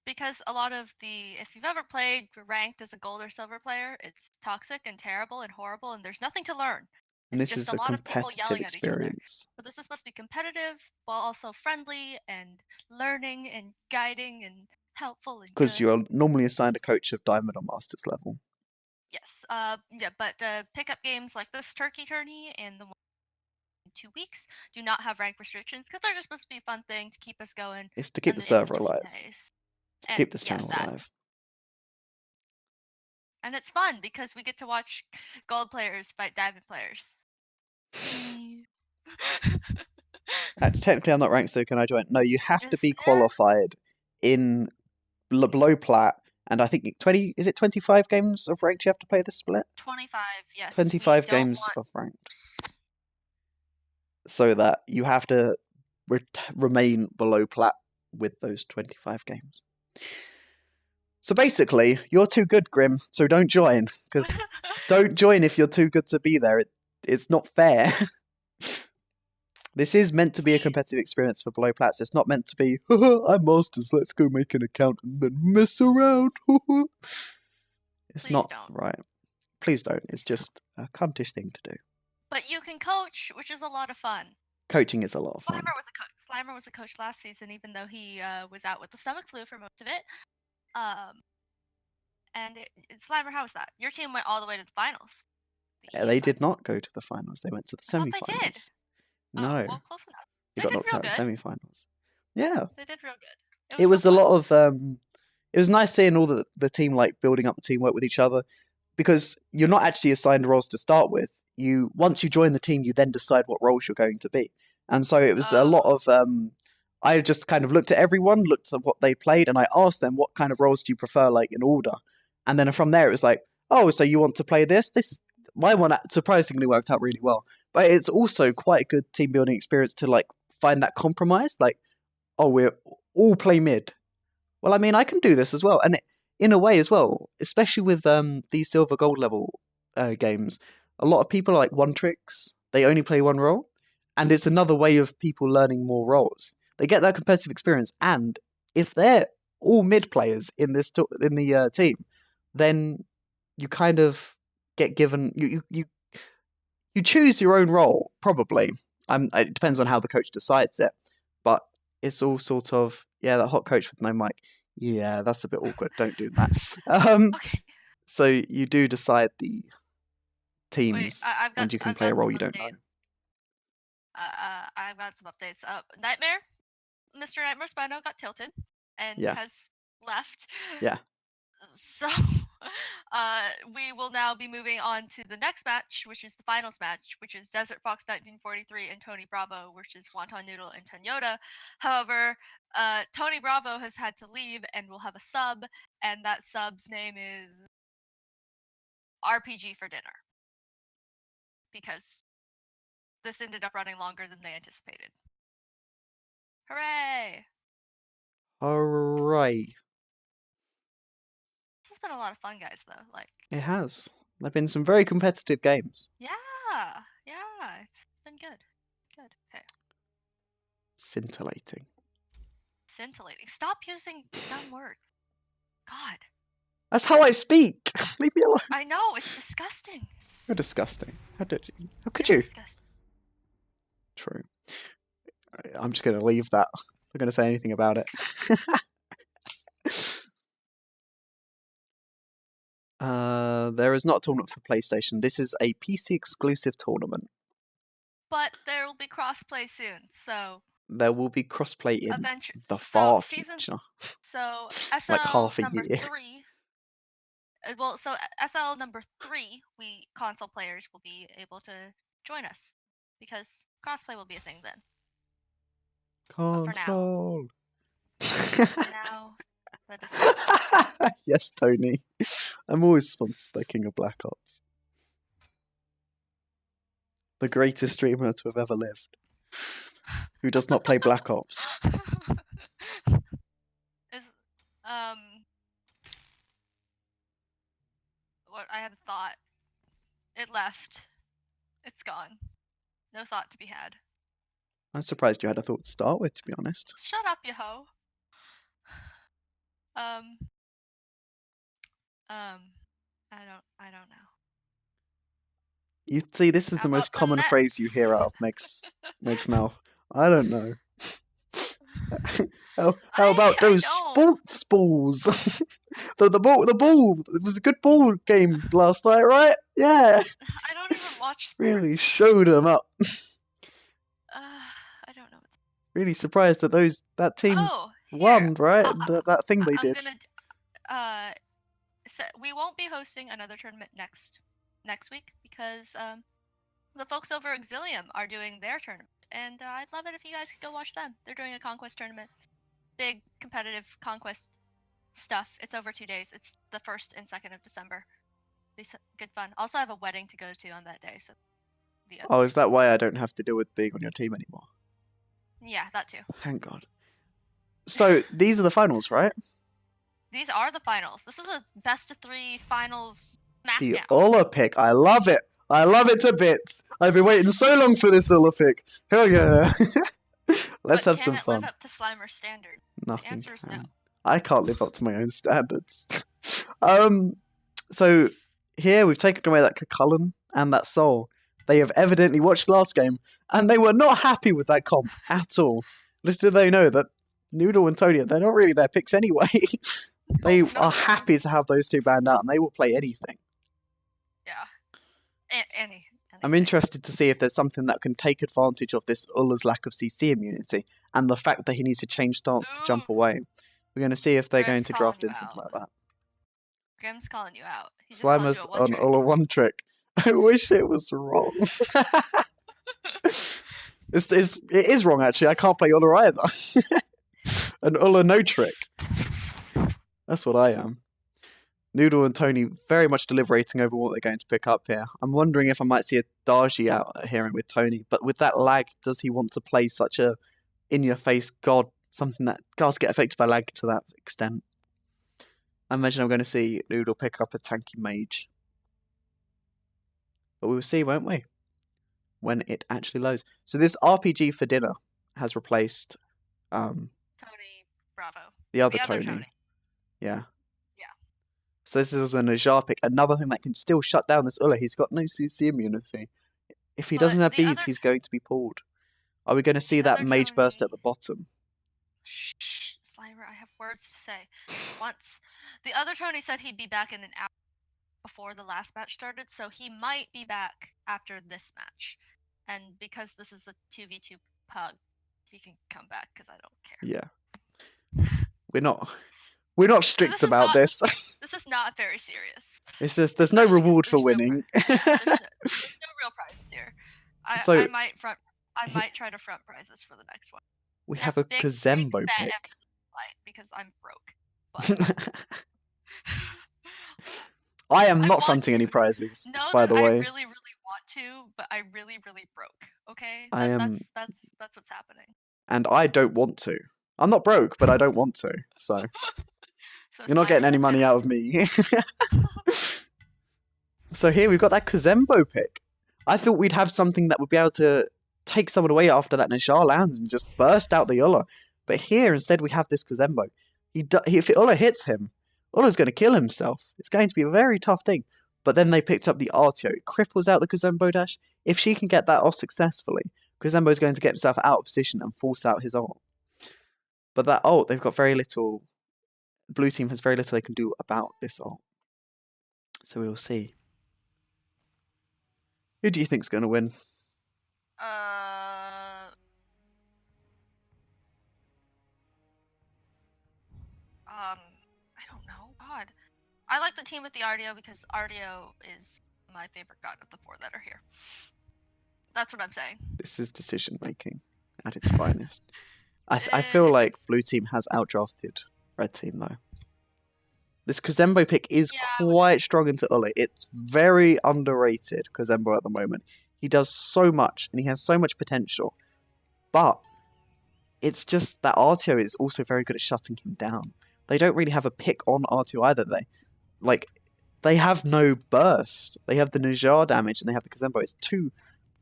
Speaker 2: because a lot of if you've ever played ranked as a gold or silver player, it's toxic and terrible and horrible, and there's nothing to learn.
Speaker 1: And this
Speaker 2: just
Speaker 1: is a
Speaker 2: lot of people
Speaker 1: competitive
Speaker 2: yelling at each other.
Speaker 1: experience.
Speaker 2: So this is supposed to be competitive, while also friendly and learning and guiding and helpful.
Speaker 1: Because you're normally assigned a coach of Diamond or Masters level.
Speaker 2: Yes. Yeah, but pickup games like this Turkey Tourney and the one in 2 weeks do not have rank restrictions because they're just supposed to be a fun thing to keep us going.
Speaker 1: It's to keep the server alive.
Speaker 2: Days.
Speaker 1: To keep this channel alive.
Speaker 2: And it's fun because we get to watch gold players fight diamond players.
Speaker 1: Technically, I'm not ranked, so can I join? No, you have to be qualified in below plat, and I think 20. Is it 25 games of ranked? You have to play the split.
Speaker 2: 25, yes.
Speaker 1: 25 games of ranked, so that you have to remain below plat with those 25 games. So basically, you're too good, Grim. So don't join, because don't join if you're too good to be there. It's not fair. This is meant to be a competitive experience for below plats. It's not meant to be, I'm Masters, let's go make an account and then mess around. It's
Speaker 2: Please
Speaker 1: not
Speaker 2: don't.
Speaker 1: right. Please don't. It's just a cuntish thing to do.
Speaker 2: But you can coach, which is a lot of fun.
Speaker 1: Coaching is a lot of fun.
Speaker 2: Slimer was a coach last season, even though he was out with the stomach flu for most of it. And Slimer, how was that? Your team went all the way to the finals.
Speaker 1: They did not go to the finals. They went to the semi-finals.
Speaker 2: They did.
Speaker 1: No.
Speaker 2: Oh, well, close enough.
Speaker 1: He got knocked out in the semi-finals. Yeah.
Speaker 2: They did real good.
Speaker 1: It was a lot of it was nice seeing all the team like building up the teamwork with each other, because you're not actually assigned roles to start with. Once you join the team, you then decide what roles you're going to be. And so it was a lot of I just kind of looked at everyone, looked at what they played, and I asked them, what kind of roles do you prefer, like in order? And then from there it was like, oh, so you want to play this? My one surprisingly worked out really well. But it's also quite a good team building experience to like find that compromise. Like, oh, we're all play mid. Well, I mean, I can do this as well. And in a way as well, especially with these silver gold level games, a lot of people are like one tricks. They only play one role. And it's another way of people learning more roles. They get that competitive experience. And if they're all mid players in the team, then you kind of get given you choose your own role, probably. It depends on how the coach decides it, but it's all sort of that hot coach with no mic. Yeah, that's a bit awkward. Don't do that.
Speaker 2: Okay.
Speaker 1: So you do decide the teams,
Speaker 2: Wait,
Speaker 1: and you can play a role you don't know.
Speaker 2: I've got some updates. Nightmare, Mr. Nightmare Spino got tilted and has left.
Speaker 1: Yeah.
Speaker 2: So we will now be moving on to the next match, which is the finals match, which is Desert Fox 1943 and Tony Bravo, which is Wonton Noodle and Toyota. However, Tony Bravo has had to leave and will have a sub, and that sub's name is RPG for Dinner. because this ended up running longer than they anticipated. Hooray!
Speaker 1: Alright.
Speaker 2: This has been a lot of fun, guys, though. Like,
Speaker 1: It has. There've been some very competitive games.
Speaker 2: yeah, it's been good. Good. Okay.
Speaker 1: Scintillating.
Speaker 2: Scintillating. Stop using dumb words. God.
Speaker 1: That's how I speak. Leave me alone.
Speaker 2: I know, it's disgusting.
Speaker 1: You're disgusting. How could
Speaker 2: You're
Speaker 1: you?
Speaker 2: Disgusting.
Speaker 1: True. I'm just going to leave that. I'm not going to say anything about it. There is not a tournament for PlayStation. This is a PC exclusive tournament.
Speaker 2: But there will be crossplay soon, so
Speaker 1: There will be crossplay in the
Speaker 2: so
Speaker 1: far
Speaker 2: season-
Speaker 1: future.
Speaker 2: So SL
Speaker 1: Like half a
Speaker 2: number
Speaker 1: year.
Speaker 2: 3. So SL number 3, we console players will be able to join us because crossplay will be a thing then. for now.
Speaker 1: Console.
Speaker 2: Now, that is
Speaker 1: Yes, Tony. I'm always speaking of Black Ops. The greatest streamer to have ever lived. Who does not play Black Ops.
Speaker 2: is what I had a thought. It left. It's gone. No thought to be had.
Speaker 1: I'm surprised you had a thought to start with, to be honest.
Speaker 2: Shut up, you hoe. I don't know.
Speaker 1: You see, this is
Speaker 2: How
Speaker 1: the most
Speaker 2: about the
Speaker 1: common
Speaker 2: Mets?
Speaker 1: phrase you hear out of Meg's mouth. I don't know. How about
Speaker 2: I
Speaker 1: those
Speaker 2: don't.
Speaker 1: sports balls? the ball. It was a good ball game last night, right? Yeah.
Speaker 2: I don't even watch sports.
Speaker 1: Really showed them up.
Speaker 2: I don't know.
Speaker 1: Really surprised that that team
Speaker 2: Here.
Speaker 1: won, right?
Speaker 2: I'll-
Speaker 1: That thing they
Speaker 2: I'm
Speaker 1: did.
Speaker 2: gonna so we won't be hosting another tournament next week because the folks over at Exilium are doing their tournament, and I'd love it if you guys could go watch them. They're doing a conquest tournament, big competitive conquest stuff. It's over 2 days. It's the 1st and 2nd of December. Be good fun. Also, I have a wedding to go to on that day, so
Speaker 1: Oh, is that why I don't have to deal with being on your team anymore?
Speaker 2: yeah, that too.
Speaker 1: Thank God. So these are the finals, right?
Speaker 2: These are the finals. This is a best of 3 finals
Speaker 1: The
Speaker 2: smackdown.
Speaker 1: Ulla pick. I love it. I love it to bits. I've been waiting so long for this Ulla pick. Hell yeah. Let's have some
Speaker 2: Can it
Speaker 1: fun.
Speaker 2: live up to Slimer's standard?
Speaker 1: Nothing
Speaker 2: The answer is no.
Speaker 1: can. I can't live up to my own standards. So here we've taken away that Cullen and that Soul. They have evidently watched last game, and they were not happy with that comp at all. Little do they know that Noodle and Tony, they're not really their picks anyway. They are happy to have those two banned out, and they will play anything.
Speaker 2: Yeah. Anything.
Speaker 1: I'm interested to see if there's something that can take advantage of this Ulla's lack of CC immunity, and the fact that he needs to change stance to jump away. We're going to see if they're going
Speaker 2: Grim's
Speaker 1: to
Speaker 2: calling
Speaker 1: draft
Speaker 2: you
Speaker 1: in something
Speaker 2: out.
Speaker 1: like that.
Speaker 2: Grim's calling you out. He just called you
Speaker 1: Slimer's
Speaker 2: a
Speaker 1: on
Speaker 2: one-trick.
Speaker 1: Ulla one trick. I wish it was wrong. It is wrong, actually. I can't play Ulla either. An Ulla no trick. That's what I am. Noodle and Tony very much deliberating over what they're going to pick up here. I'm wondering if I might see a Daji out here with Tony, but with that lag, does he want to play such a in-your-face god, something that does get affected by lag to that extent? I imagine I'm going to see Noodle pick up a tanky mage. But we will see, won't we? When it actually loads. So this RPG for dinner has replaced
Speaker 2: Tony Bravo.
Speaker 1: the other
Speaker 2: The other
Speaker 1: Tony.
Speaker 2: Tony.
Speaker 1: Yeah.
Speaker 2: Yeah.
Speaker 1: So this is an Ajar pick. Another thing that can still shut down this Ulla. He's got no CC immunity. If he
Speaker 2: But
Speaker 1: doesn't have
Speaker 2: the
Speaker 1: beads,
Speaker 2: other-
Speaker 1: he's going to be pulled. Are we going to see
Speaker 2: The
Speaker 1: that
Speaker 2: other
Speaker 1: mage burst
Speaker 2: Tony-
Speaker 1: at the bottom?
Speaker 2: Shh, Slimer, I have words to say. Once the other Tony said he'd be back in an hour before the last match started, so he might be back after this match. And because this is a 2v2 pug, he can come back because I don't care.
Speaker 1: Yeah. We're not strict
Speaker 2: This is
Speaker 1: about
Speaker 2: not-
Speaker 1: this.
Speaker 2: This is not very serious.
Speaker 1: It's just there's no
Speaker 2: Especially 'cause
Speaker 1: reward for
Speaker 2: there's no
Speaker 1: winning.
Speaker 2: there's no real prizes here.
Speaker 1: So-
Speaker 2: I might try to front prizes for the next one.
Speaker 1: We
Speaker 2: And
Speaker 1: have a
Speaker 2: big
Speaker 1: Kazembo
Speaker 2: bet
Speaker 1: pick.
Speaker 2: after the fight because I'm broke. But
Speaker 1: I am
Speaker 2: I
Speaker 1: not
Speaker 2: want
Speaker 1: fronting any
Speaker 2: to
Speaker 1: prizes,
Speaker 2: know
Speaker 1: by
Speaker 2: that
Speaker 1: the way.
Speaker 2: I really, really want to, but I really, really broke. Okay, that's what's happening.
Speaker 1: And I don't want to. I'm not broke, but I don't want to. So, you're not getting any money out of me. So here we've got that Kazembo pick. I thought we'd have something that would be able to take someone away after that Najar lands and just burst out the Ulla. But here instead we have this Kazembo. If Ulla hits him, Ulla's going to kill himself. It's going to be a very tough thing. But then they picked up the Artio. It cripples out the Kazembo dash. If she can get that off successfully, Kazembo is going to get himself out of position and force out his ult. But that ult, they've got very little... Blue team has very little they can do about this ult. So we will see. Who do you think's going to win?
Speaker 2: I don't know. God. I like the team with the Artio because Artio is my favorite god of the 4 that are here. That's what I'm saying.
Speaker 1: This is decision making at its finest. I feel like Blue team has outdrafted Red team though. This Kazembo pick is quite strong into Ulla. It's very underrated, Kazembo, at the moment. He does so much, and he has so much potential. But it's just that Artio is also very good at shutting him down. They don't really have a pick on Artio either. They have no burst. They have the Najar damage, and they have the Kazembo. It's 2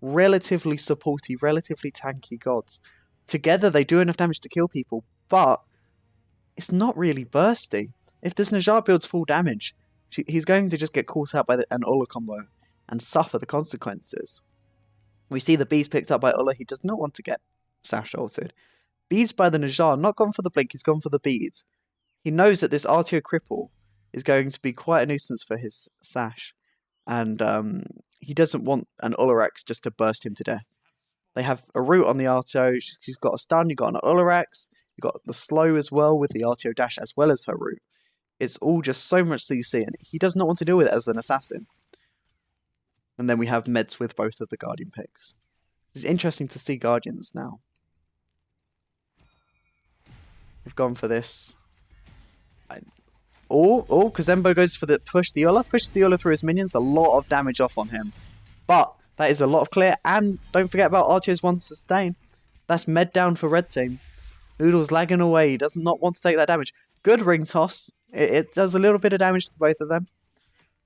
Speaker 1: relatively supporty, relatively tanky gods. Together, they do enough damage to kill people, but it's not really bursty. If this Najar builds full damage, he's going to just get caught out by an Ulla combo and suffer the consequences. We see the bees picked up by Ulla. He does not want to get Sash ulted. Bees by the Najar, not gone for the blink, he's gone for the beads. He knows that this Artio cripple is going to be quite a nuisance for his Sash. And he doesn't want an Ullarax just to burst him to death. They have a root on the Artio. She's got a stun, you've got an Ullarax. You've got the slow as well with the Artio dash as well as her root. It's all just so much CC, and he does not want to deal with it as an assassin. And then we have meds with both of the Guardian picks. It's interesting to see Guardians now. They've gone for this. Kazembo goes for the pushes the Ulla through his minions, a lot of damage off on him. But that is a lot of clear, and don't forget about Artio's 1 sustain. That's med down for Red team. Noodle's lagging away, he does not want to take that damage. Good ring toss. It does a little bit of damage to both of them.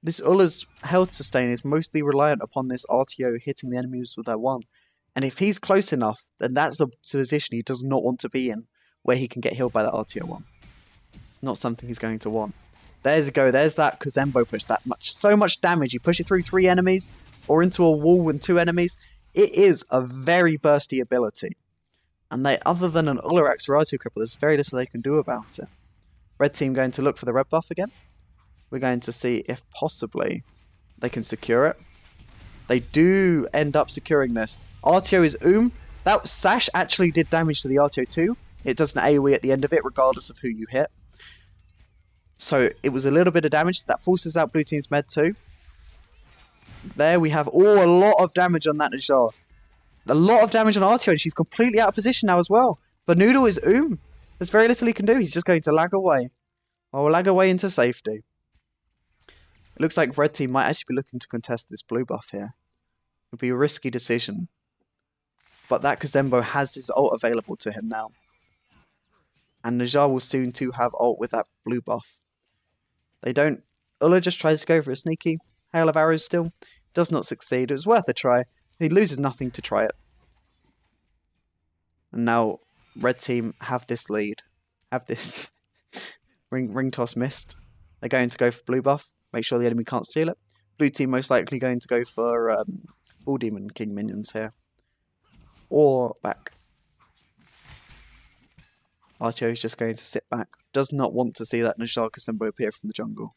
Speaker 1: This Ulla's health sustain is mostly reliant upon this Artio hitting the enemies with their 1. And if he's close enough, then that's a position he does not want to be in, where he can get healed by that Artio 1. It's not something he's going to want. There's a go. There's that Kazembo push. So much damage. You push it through 3 enemies, or into a wall with 2 enemies. It is a very bursty ability. And other than an Ullarax or Artio cripple, there's very little they can do about it. Red team going to look for the red buff again. We're going to see if possibly they can secure it. They do end up securing this. Artio is That Sash actually did damage to the Artio too. It does an AoE at the end of it, regardless of who you hit. So it was a little bit of damage. That forces out Blue team's med too. There we have a lot of damage on that Najar. A lot of damage on Artio, and she's completely out of position now as well. But Noodle is There's very little he can do. He's just going to lag away. Well, we'll lag away into safety. It looks like Red team might actually be looking to contest this blue buff here. It'll be a risky decision. But that Kazembo has his ult available to him now. And Najar will soon too have ult with that blue buff. They don't... Ulla just tries to go for a sneaky hail of arrows still. Does not succeed. It was worth a try. He loses nothing to try it. And now Red team have this lead. Have this ring toss missed. They're going to go for blue buff. Make sure the enemy can't steal it. Blue team most likely going to go for Bull Demon King minions here. Or back. Artio is just going to sit back. Does not want to see that Najar Kazembo appear from the jungle.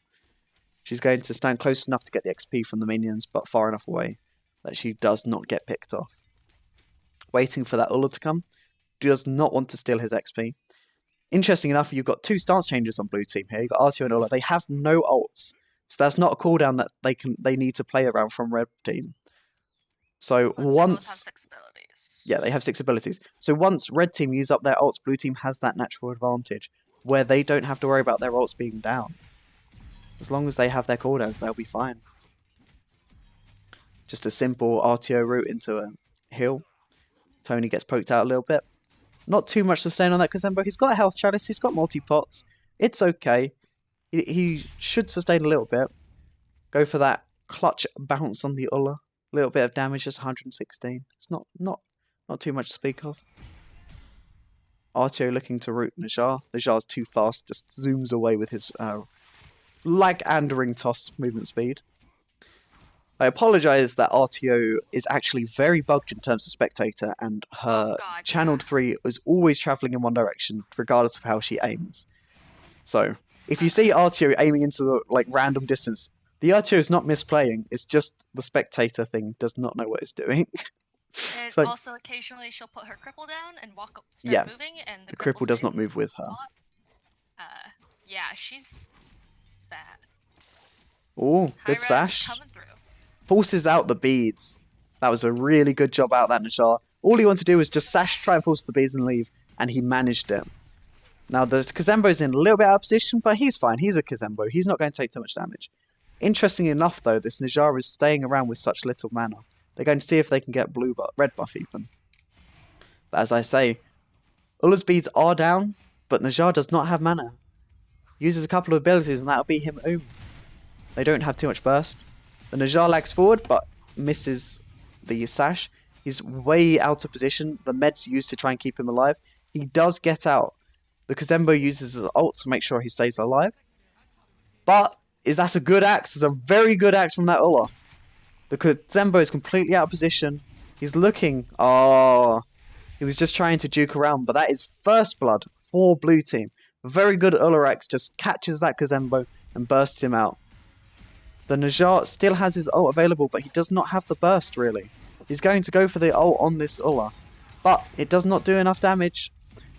Speaker 1: She's going to stand close enough to get the XP from the minions, but far enough away that she does not get picked off. Waiting for that Ulla to come. Does not want to steal his XP. Interesting enough, you've got 2 stance changes on blue team here. You've got Artio and Ulla. They have no ults. So that's not a cooldown that they need to play around from red team. So
Speaker 2: But
Speaker 1: once...
Speaker 2: They both have 6 abilities.
Speaker 1: Yeah, they have 6 abilities. So once red team use up their ults, blue team has that natural advantage where they don't have to worry about their ults being down. As long as they have their cooldowns, they'll be fine. Just a simple RTO route into a hill. Tony gets poked out a little bit. Not too much sustain on that Kazembo. He's got a health chalice. He's got multi-pots. It's okay. He should sustain a little bit. Go for that clutch bounce on the Ulla. A little bit of damage, just 116. It's not too much to speak of. RTO looking to root Najjar. Najjar's too fast. Just zooms away with his lag and ring toss movement speed. I apologise that RTO is actually very bugged in terms of spectator, and her channeled 3 is always travelling in one direction, regardless of how she aims. So, if you see RTO aiming into the random distance, the RTO is not misplaying, it's just the spectator thing does not know what it's doing.
Speaker 2: And also, occasionally, she'll put her cripple down and start moving, and the
Speaker 1: cripple does not move with her.
Speaker 2: Yeah, she's bad.
Speaker 1: Oh, good sash. Forces out the beads. That was a really good job out of that Najjar. All he wanted to do was just sash, try and force the beads and leave, and he managed it. Now, the Kazembo's in a little bit out of position, but he's fine. He's a Kazembo. He's not going to take too much damage. Interestingly enough, though, this Najjar is staying around with such little mana. They're going to see if they can get red buff even. But as I say, Ulla's beads are down, but Najjar does not have mana. Uses a couple of abilities, and that'll be him They don't have too much burst. The Najjar lags forward, but misses the sash. He's way out of position. The med's used to try and keep him alive. He does get out. The Kazembo uses his ult to make sure he stays alive. But that's a good axe. It's a very good axe from that Ulla. The Kazembo is completely out of position. He's looking. Oh, he was just trying to juke around, but that is first blood for blue team. A very good Ulla axe just catches that Kazembo and bursts him out. The Najjar still has his ult available, but he does not have the burst, really. He's going to go for the ult on this Ulla, but it does not do enough damage.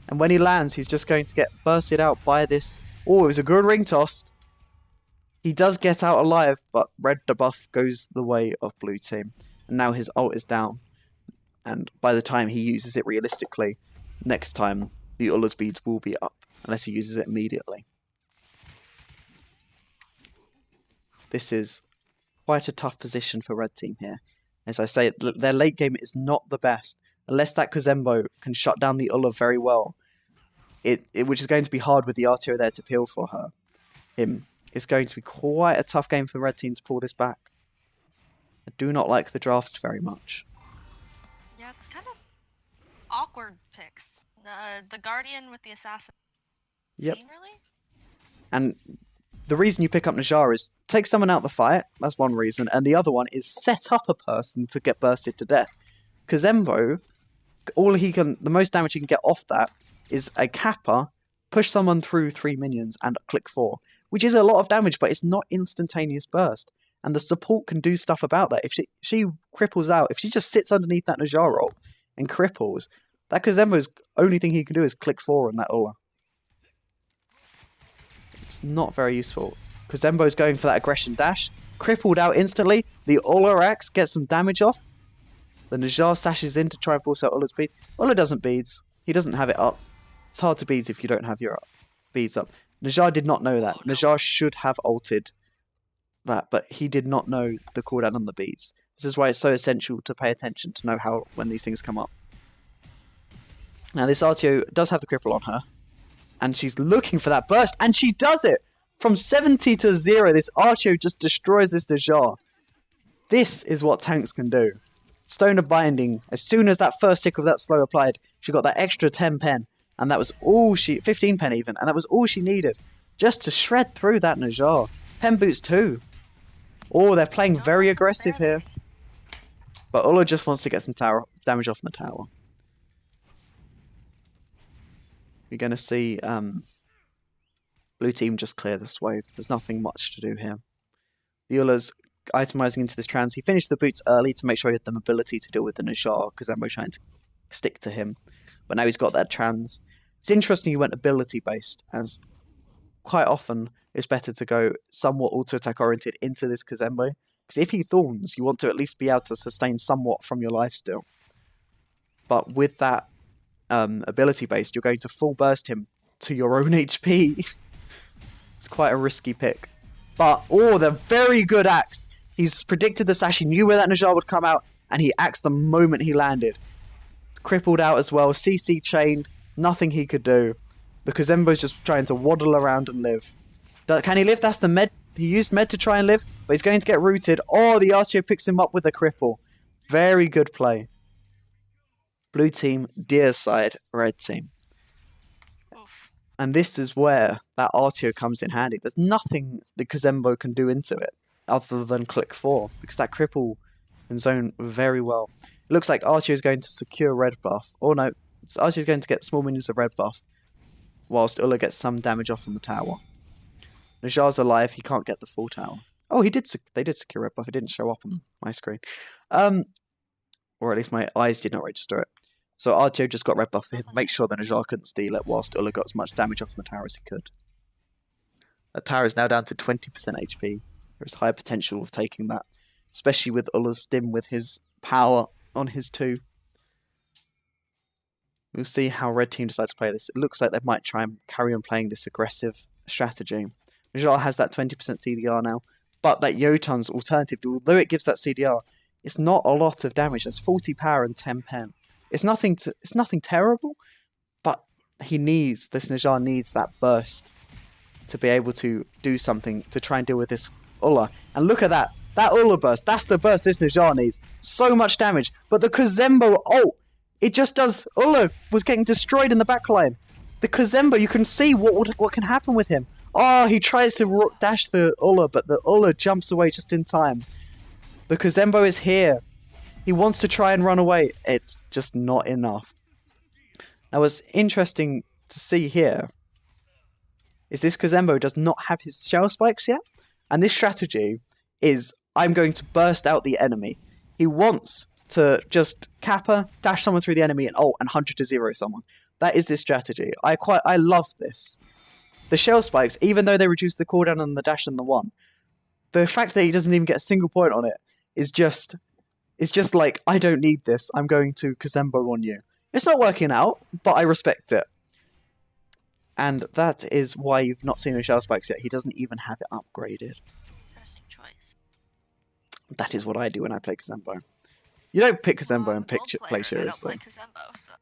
Speaker 1: And when he lands, he's just going to get bursted out by this. Oh, it was a good ring toss. He does get out alive, but red debuff goes the way of blue team. And now his ult is down. And by the time he uses it realistically, next time the Ulla's beads will be up, unless he uses it immediately. This is quite a tough position for red team here. As I say, their late game is not the best. Unless that Kazembo can shut down the Ulla very well, which is going to be hard with the RTO there to peel for him. It's going to be quite a tough game for red team to pull this back. I do not like the draft very much.
Speaker 2: Yeah, it's kind of awkward picks. The Guardian with the Assassin.
Speaker 1: Yep.
Speaker 2: Really?
Speaker 1: And the reason you pick up Najjar is take someone out the fight. That's one reason. And the other one is set up a person to get bursted to death. Kazembo, the most damage he can get off that is a Kappa, push someone through 3 minions and click 4, which is a lot of damage, but it's not instantaneous burst. And the support can do stuff about that. If she cripples out, if she just sits underneath that Najjar roll and cripples, that Kazembo's only thing he can do is click 4 on that Ulla. It's not very useful. Kazembo's going for that aggression dash, crippled out instantly. The Ulla axe gets some damage off. The Najjar sashes in to try and force out Ulla's beads. Ulla doesn't beads. He doesn't have it up. It's hard to beads if you don't have your beads up. Najjar did not know that. Najjar should have ulted that, but he did not know the cooldown on the beads. This is why it's so essential to pay attention to know when these things come up. Now this RTO does have the cripple on her, and she's looking for that burst, and she does it! From 70 to 0, this RTO just destroys this Najjar. This is what tanks can do. Stone of Binding, as soon as that first tick of that slow applied, she got that extra 10 pen, and that was all 15 pen even, and that was all she needed, just to shred through that Najjar. Pen boots too. Oh, they're playing very aggressive here. But Ulla just wants to get some damage off the tower. You're going to see blue team just clear this wave. There's nothing much to do here. The Ulla's itemizing into this trans. He finished the boots early to make sure he had the mobility to deal with the Najjar, because Kazembo trying to stick to him. But now he's got that trans. It's interesting he went ability based, as quite often it's better to go somewhat auto-attack oriented into this Kazembo, because if he thorns, you want to at least be able to sustain somewhat from your lifesteal. But with that ability based, you're going to full burst him to your own HP. It's quite a risky pick. But, the very good axe. He's predicted the sash. He knew where that Najjar would come out, and he acts the moment he landed. Crippled out as well. CC chained. Nothing he could do. The Kazembo's just trying to waddle around and live. Can he live? That's the med. He used med to try and live, but he's going to get rooted. Oh, the RTO picks him up with a cripple. Very good play. Blue team, deer side, red team.
Speaker 2: Oof.
Speaker 1: And this is where that RTO comes in handy. There's nothing the Kazembo can do into it other than click 4, because that cripple can zone very well. It looks like RTO is going to secure red buff. Oh no, RTO is going to get small minions of red buff, whilst Ulla gets some damage off on the tower. Najjar's alive, he can't get the full tower. Oh, they did secure red buff, it didn't show up on my screen. Or at least my eyes did not register it. So RTO just got red buff for him, make sure that Najjar couldn't steal it, whilst Ulla got as much damage off the tower as he could. The tower is now down to 20% HP. There's high potential of taking that, especially with Ulla's stim with his power on his 2. We'll see how red team decide to play this. It looks like they might try and carry on playing this aggressive strategy. Najjar has that 20% CDR now, but that Jotun's alternative, although it gives that CDR, it's not a lot of damage. It's 40 power and 10 pen. It's nothing terrible, but Najjar needs that burst to be able to do something to try and deal with this Ulla. And look at that. That Ulla burst. That's the burst this Najjar needs. So much damage. But the Kazembo ult, it just does. Ulla was getting destroyed in the backline. The Kazembo, you can see what can happen with him. Oh, he tries to dash the Ulla, but the Ulla jumps away just in time. The Kazembo is here. He wants to try and run away. It's just not enough. Now, what's interesting to see here is this Kazembo does not have his shell spikes yet. And this strategy is, I'm going to burst out the enemy. He wants to just kappa, dash someone through the enemy, and 100 to 0 someone. That is this strategy. I love this. The shell spikes, even though they reduce the cooldown on the dash and the 1, the fact that he doesn't even get a single point on it is just like, I don't need this. I'm going to Kazembo on you. It's not working out, but I respect it. And that is why you've not seen his shell spikes yet. He doesn't even have it upgraded.
Speaker 2: Interesting choice.
Speaker 1: That is what I do when I play Kazembo. You don't pick Kazembo and play seriously.
Speaker 2: I don't play Kazembo, so.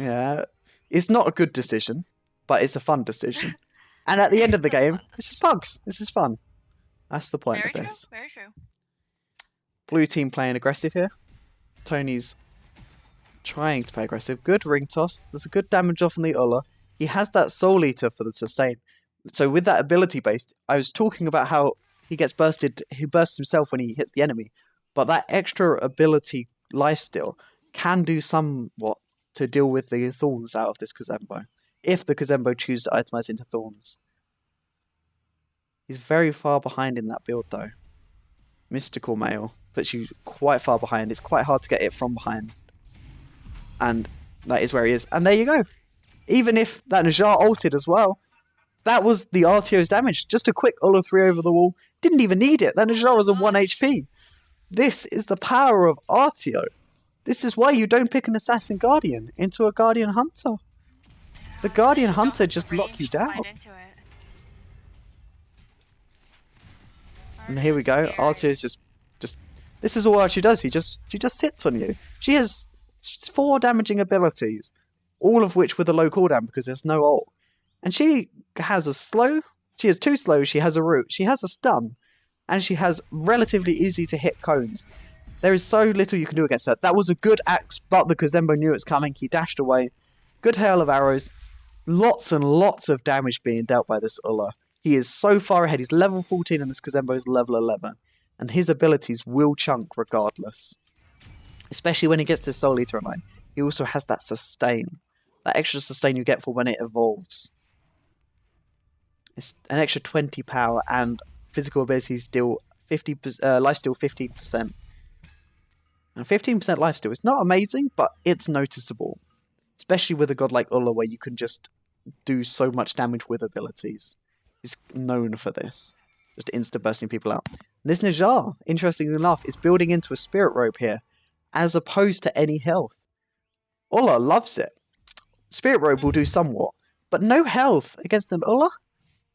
Speaker 1: Yeah, it's not a good decision, but it's a fun decision. And at the end of the game, this is pugs. This is fun. That's the point of this.
Speaker 2: Very true.
Speaker 1: Blue team playing aggressive here. Tony's trying to play aggressive. Good ring toss. There's a good damage off on the Ulla. He has that Soul Eater for the sustain. So with that ability based, I was talking about how he gets bursted. He bursts himself when he hits the enemy. But that extra ability lifesteal can do somewhat to deal with the thorns out of this Kazembo. If the Kazembo chooses to itemize into thorns. He's very far behind in that build though. Mystical Mail puts you quite far behind. It's quite hard to get it from behind. And that is where he is. And there you go. Even if that Najjar ulted as well, that was the RTO's damage. Just a quick Ulla 3 over the wall. Didn't even need it. That Najjar was a 1 HP. This is the power of RTO. This is why you don't pick an Assassin Guardian into a Guardian Hunter. The Guardian Hunter just lock you down. And here we go. RTO is just this is all she does. She just sits on you. She has 4 damaging abilities, all of which with a low cooldown because there's no ult. And she has a slow. She has 2 slows. She has a root. She has a stun, and she has relatively easy to hit cones. There is so little you can do against her. That was a good axe, but the Kazembo knew it was coming. He dashed away. Good hail of arrows. Lots and lots of damage being dealt by this Ulla. He is so far ahead. He's level 14 and this Kazembo is level 11. And his abilities will chunk regardless. Especially when he gets this Soul Eater online. He also has that sustain. That extra sustain you get for when it evolves. It's an extra 20 power and physical abilities deal 50%, lifesteal 15%. And 15% lifesteal is not amazing, but it's noticeable. Especially with a god like Ulla where you can just do so much damage with abilities. He's known for this. Just insta-bursting people out. This Najjar, interestingly enough, is building into a Spirit Robe here, as opposed to any health. Ulla loves it. Spirit Robe will do somewhat, but no health against an Ulla?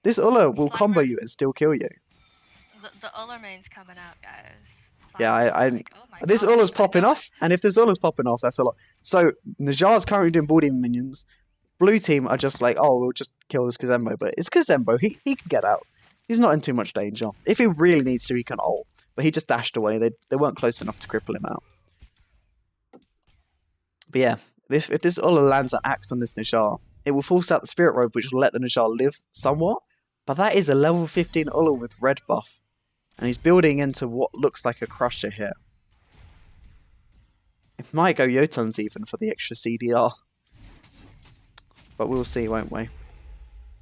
Speaker 1: This Ulla will combo you and still kill you.
Speaker 2: the Uller main's coming out, guys.
Speaker 1: Yeah, this
Speaker 2: God,
Speaker 1: Uller's popping off, and if this Uller's popping off, that's a lot. So Najar's currently doing ball demon minions. Blue team are just like, oh, we'll just kill this Kazembo, but it's Kazembo. He can get out. He's not in too much danger. If he really needs to, he can ult. But he just dashed away. They weren't close enough to cripple him out. But yeah, if this Uller lands an axe on this Najar, it will force out the Spirit Robe, which will let the Najar live somewhat. But that is a level 15 Uller with red buff. And he's building into what looks like a Crusher here. It might go Jotuns even for the extra CDR. But we'll see, won't we?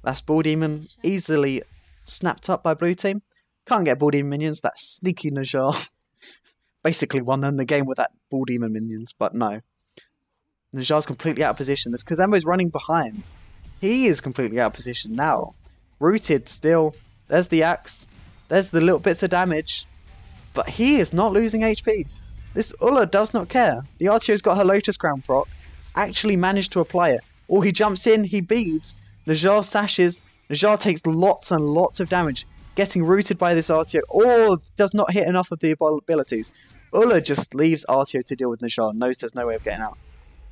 Speaker 1: Last Ball Demon easily snapped up by blue team. Can't get Ball Demon minions. That sneaky Najar basically won them the game with that Ball Demon minions, but no. Najar's completely out of position. This Kazembo's running behind. He is completely out of position now. Rooted still. There's the axe. There's the little bits of damage. But he is not losing HP. This Uller does not care. The Artio's got her Lotus Crown proc. Actually managed to apply it. Or he jumps in, he beads. Najar sashes. Najar takes lots and lots of damage. Getting rooted by this Artio. Or does not hit enough of the abilities. Uller just leaves Artio to deal with Najar. Knows there's no way of getting out.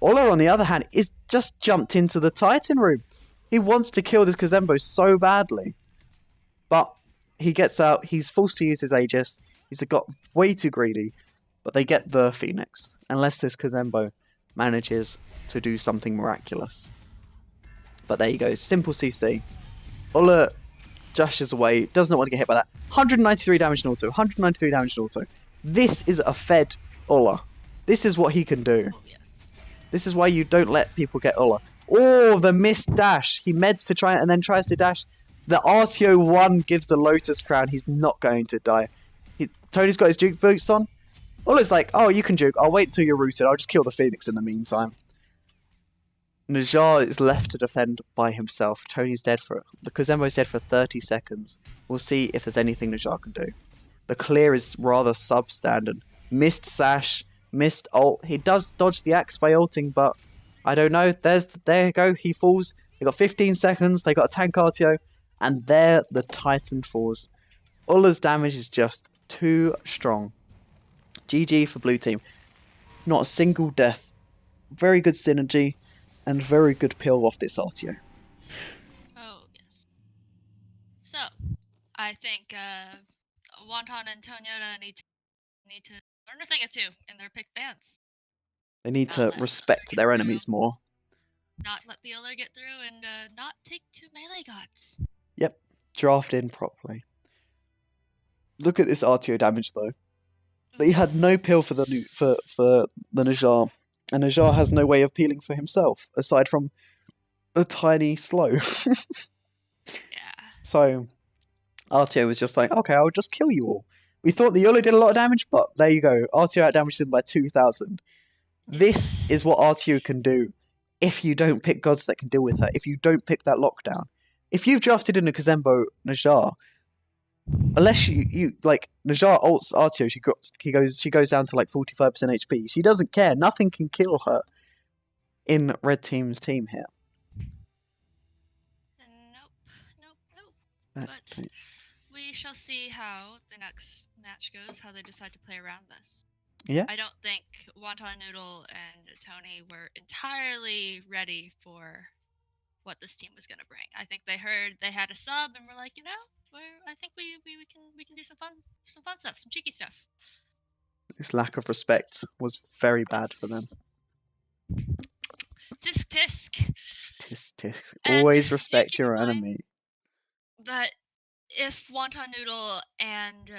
Speaker 1: Uller, on the other hand, is just jumped into the Titan room. He wants to kill this Kazembo so badly. But he gets out. He's forced to use his Aegis. He's got way too greedy. But they get the Phoenix. Unless this Kazembo manages to do something miraculous. But there you go. Simple CC. Uller dashes away. Does not want to get hit by that. 193 damage in auto. 193 damage in auto. This is a fed Uller. This is what he can do.
Speaker 2: Oh, yes.
Speaker 1: This is why you don't let people get Uller. Oh, the missed dash. He meds to try it and then tries to dash. The RTO 1 gives the Lotus Crown. He's not going to die. Tony's got his Duke boots on. Uller's like, oh, you can Duke. I'll wait until you're rooted. I'll just kill the Phoenix in the meantime. Najar is left to defend by himself. Tony's dead for it. The Kazembo's dead for 30 seconds. We'll see if there's anything Najar can do. The clear is rather substandard. Missed sash, missed ult. He does dodge the axe by ulting, but I don't know. There you go. He falls. They got 15 seconds. They got a tank RTO, and there the Titan falls. Uller's damage is just too strong. GG for blue team. Not a single death. Very good synergy. And very good pill off this RTO.
Speaker 2: Oh, yes. So, I think Wonton and Tonyota need to learn a thing or two in their picked bands.
Speaker 1: They need to respect their enemies more.
Speaker 2: Not let the Uller get through and not take 2 melee gods.
Speaker 1: Yep. Draft in properly. Look at this RTO damage though. They had no pill for the Najar. And Najar has no way of peeling for himself, aside from a tiny slow.
Speaker 2: Yeah.
Speaker 1: So, RTO was just like, okay, I'll just kill you all. We thought the YOLO did a lot of damage, but there you go. RTO outdamaged him by 2,000. This is what RTO can do if you don't pick gods that can deal with her, if you don't pick that lockdown. If you've drafted in a Kazembo Najar, unless you like Najar ults Artio, she goes down to like 45% HP. She doesn't care. Nothing can kill her in red team's team here.
Speaker 2: Nope. But we shall see how the next match goes, how they decide to play around this.
Speaker 1: Yeah.
Speaker 2: I don't think Wonton Noodle and Tony were entirely ready for what this team was going to bring. I think they heard they had a sub and were like, I think we can do some fun stuff, some cheeky stuff.
Speaker 1: This lack of respect was very bad for them.
Speaker 2: Tisk tisk.
Speaker 1: Tisk tisk. Always respect your enemy.
Speaker 2: That if Wonton Noodle and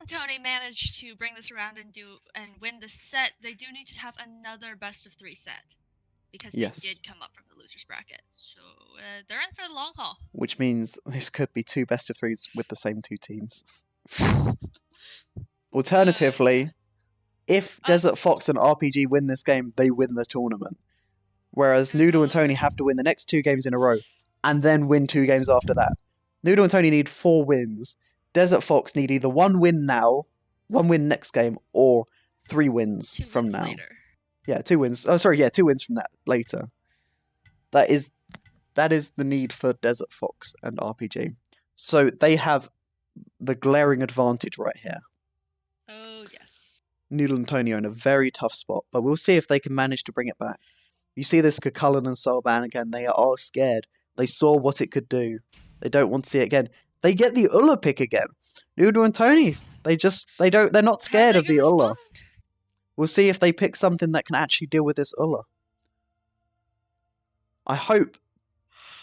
Speaker 2: Tony manage to bring this around and win this set, they do need to have another best of 3 set. Because they did come up from the losers bracket. So they're in for the long haul.
Speaker 1: Which means this could be 2 best of 3s with the same 2 teams. Alternatively, if Desert Fox and RPG win this game, they win the tournament. Whereas Noodle and Tony have to win the next 2 games in a row, and then win 2 games after that. Noodle and Tony need 4 wins. Desert Fox need either 1 win now, 1 win next game, or 3 wins from now.
Speaker 2: Later.
Speaker 1: Yeah, 2 wins. Oh, sorry, yeah, 2 wins from that later. That is the need for Desert Fox and RPG. So they have the glaring advantage right here.
Speaker 2: Oh, yes.
Speaker 1: Noodle and Tony are in a very tough spot, but we'll see if they can manage to bring it back. You see this Cullen and Soulban again, they are scared. They saw what it could do. They don't want to see it again. They get the Ulla pick again. Noodle and Tony, they're not scared of the Ulla. We'll see if they pick something that can actually deal with this Ulla. I hope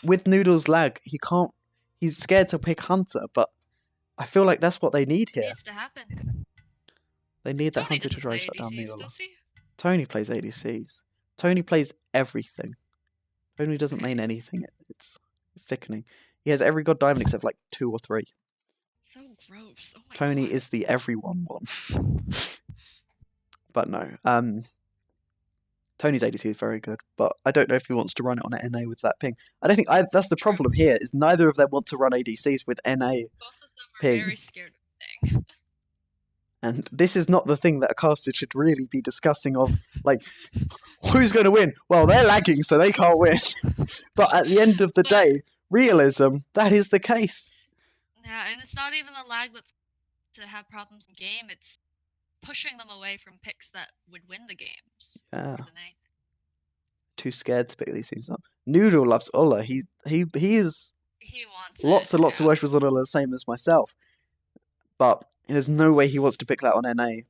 Speaker 1: with Noodle's lag, he's scared to pick Hunter, but I feel like that's what they need here.
Speaker 2: It needs to happen.
Speaker 1: They need that Hunter to try to shut down the Ulla. Tony plays ADCs. Tony plays everything. Tony doesn't main anything. It's sickening. He has every god diamond except like 2 or 3.
Speaker 2: So gross. Oh my
Speaker 1: Tony
Speaker 2: God.
Speaker 1: is the everyone one. But no. Tony's ADC is very good, but I don't know if he wants to run it on an NA with that ping. I don't think that's the problem here, is neither of them want to run ADCs with NA
Speaker 2: Both of them are
Speaker 1: ping.
Speaker 2: very scared of the thing.
Speaker 1: And this is not the thing that a caster should really be discussing of, like, who's going to win? Well, they're lagging, so they can't win. But at the end of the day, realism, that is the case.
Speaker 2: Yeah, and it's not even the lag that's to have problems in game, it's pushing them away from picks that would win the games.
Speaker 1: Yeah.
Speaker 2: More than anything.
Speaker 1: Too scared to pick these things up. Noodle loves Ulla. He is
Speaker 2: He wants
Speaker 1: lots and lots of worshippers on Ulla, the same as myself. But there's no way he wants to pick that on NA.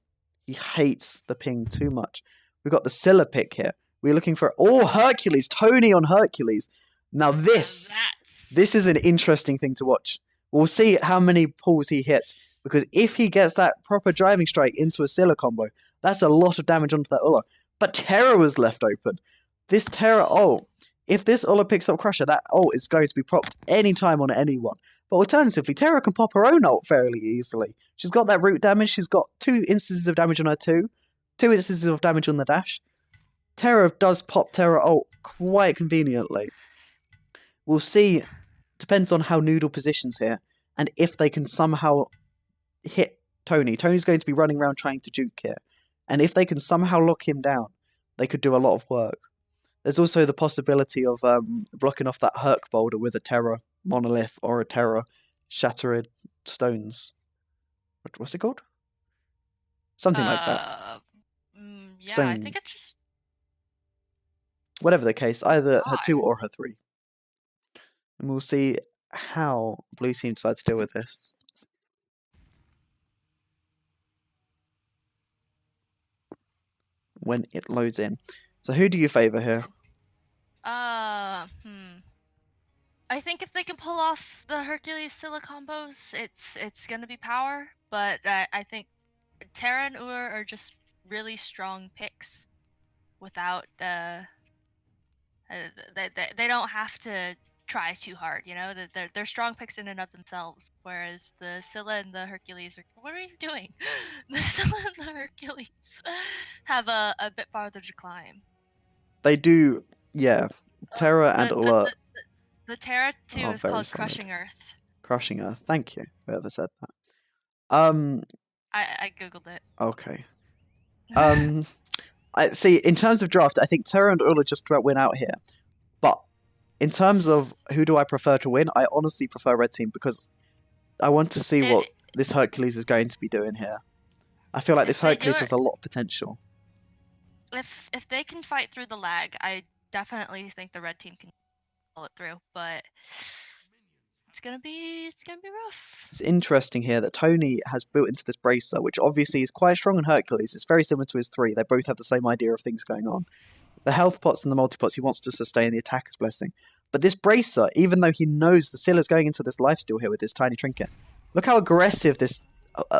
Speaker 1: He hates the ping too much. We've got the Scylla pick here. We're looking for Hercules. Tony on Hercules. Now this is an interesting thing to watch. We'll see how many pulls he hits, because if he gets that proper driving strike into a Scylla combo, that's a lot of damage onto that Ulla. But Terra was left open. This Terra ult, if this Ulla picks up Crusher, that ult is going to be propped anytime on anyone. But alternatively, Terra can pop her own ult fairly easily. She's got that root damage, she's got 2 instances of damage on her 2 instances of damage on the dash. Terra does pop Terra ult quite conveniently. We'll see, depends on how Noodle positions here, and if they can somehow hit Tony. Tony's going to be running around trying to juke here. And if they can somehow lock him down, they could do a lot of work. There's also the possibility of blocking off that Herc boulder with a Terra Monolith or a Terra Shattered Stones. What's it called? Something like that.
Speaker 2: Yeah,
Speaker 1: Stone.
Speaker 2: I think it's just...
Speaker 1: Whatever the case, either her 2 or her 3. And we'll see how Blue Team decide to deal with this. When it loads in. So who do you favour here?
Speaker 2: I think if they can pull off the Hercules Scylla combos, it's gonna be power. But I think Terra and Ur are just really strong picks. Without they don't have to try too hard, you know. They're strong picks in and of themselves. Whereas the Scylla and the Hercules are, what are you doing? The Scylla and the Hercules have a bit farther to climb.
Speaker 1: They do, yeah. Terra and Ulla.
Speaker 2: The Terra 2 is called
Speaker 1: solid.
Speaker 2: Crushing Earth.
Speaker 1: Crushing Earth. Thank you. Whoever said that.
Speaker 2: I googled it.
Speaker 1: Okay. I see. In terms of draft, I think Terra and Ulla just about win out here. But in terms of who do I prefer to win, I honestly prefer Red Team because I want to see what this Hercules is going to be doing here. I feel like this Hercules has a lot of potential.
Speaker 2: If they can fight through the lag, I definitely think the Red Team can pull it through. But it's gonna be rough.
Speaker 1: It's interesting here that Tony has built into this bracer, which obviously is quite strong on Hercules. It's very similar to his 3. They both have the same idea of things going on. The health pots and the multi-pots, he wants to sustain the attacker's blessing. But this bracer, even though he knows the Scylla's going into this lifesteal here with this tiny trinket, look how aggressive this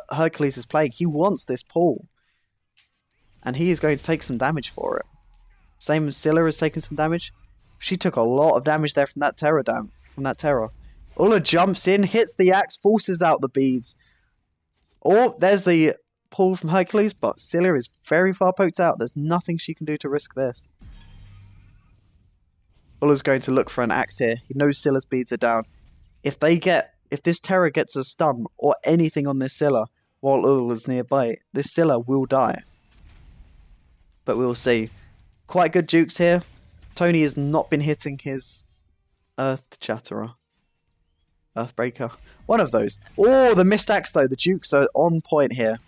Speaker 1: Hercules is playing. He wants this pull. And he is going to take some damage for it. Same as Scylla has taken some damage. She took a lot of damage there from that Terra. Ulla jumps in, hits the axe, forces out the beads. Oh, there's the pull from Hercules, but Scylla is very far poked out. There's nothing she can do to risk this. Ulla's going to look for an axe here. He knows Scylla's beads are down. If this Terra gets a stun or anything on this Scylla while Ulla's nearby, this Scylla will die. But we'll see. Quite good jukes here. Tony has not been hitting his Earth Chatterer. Earthbreaker. One of those. Oh, the missed axe though. The Dukes are on point here.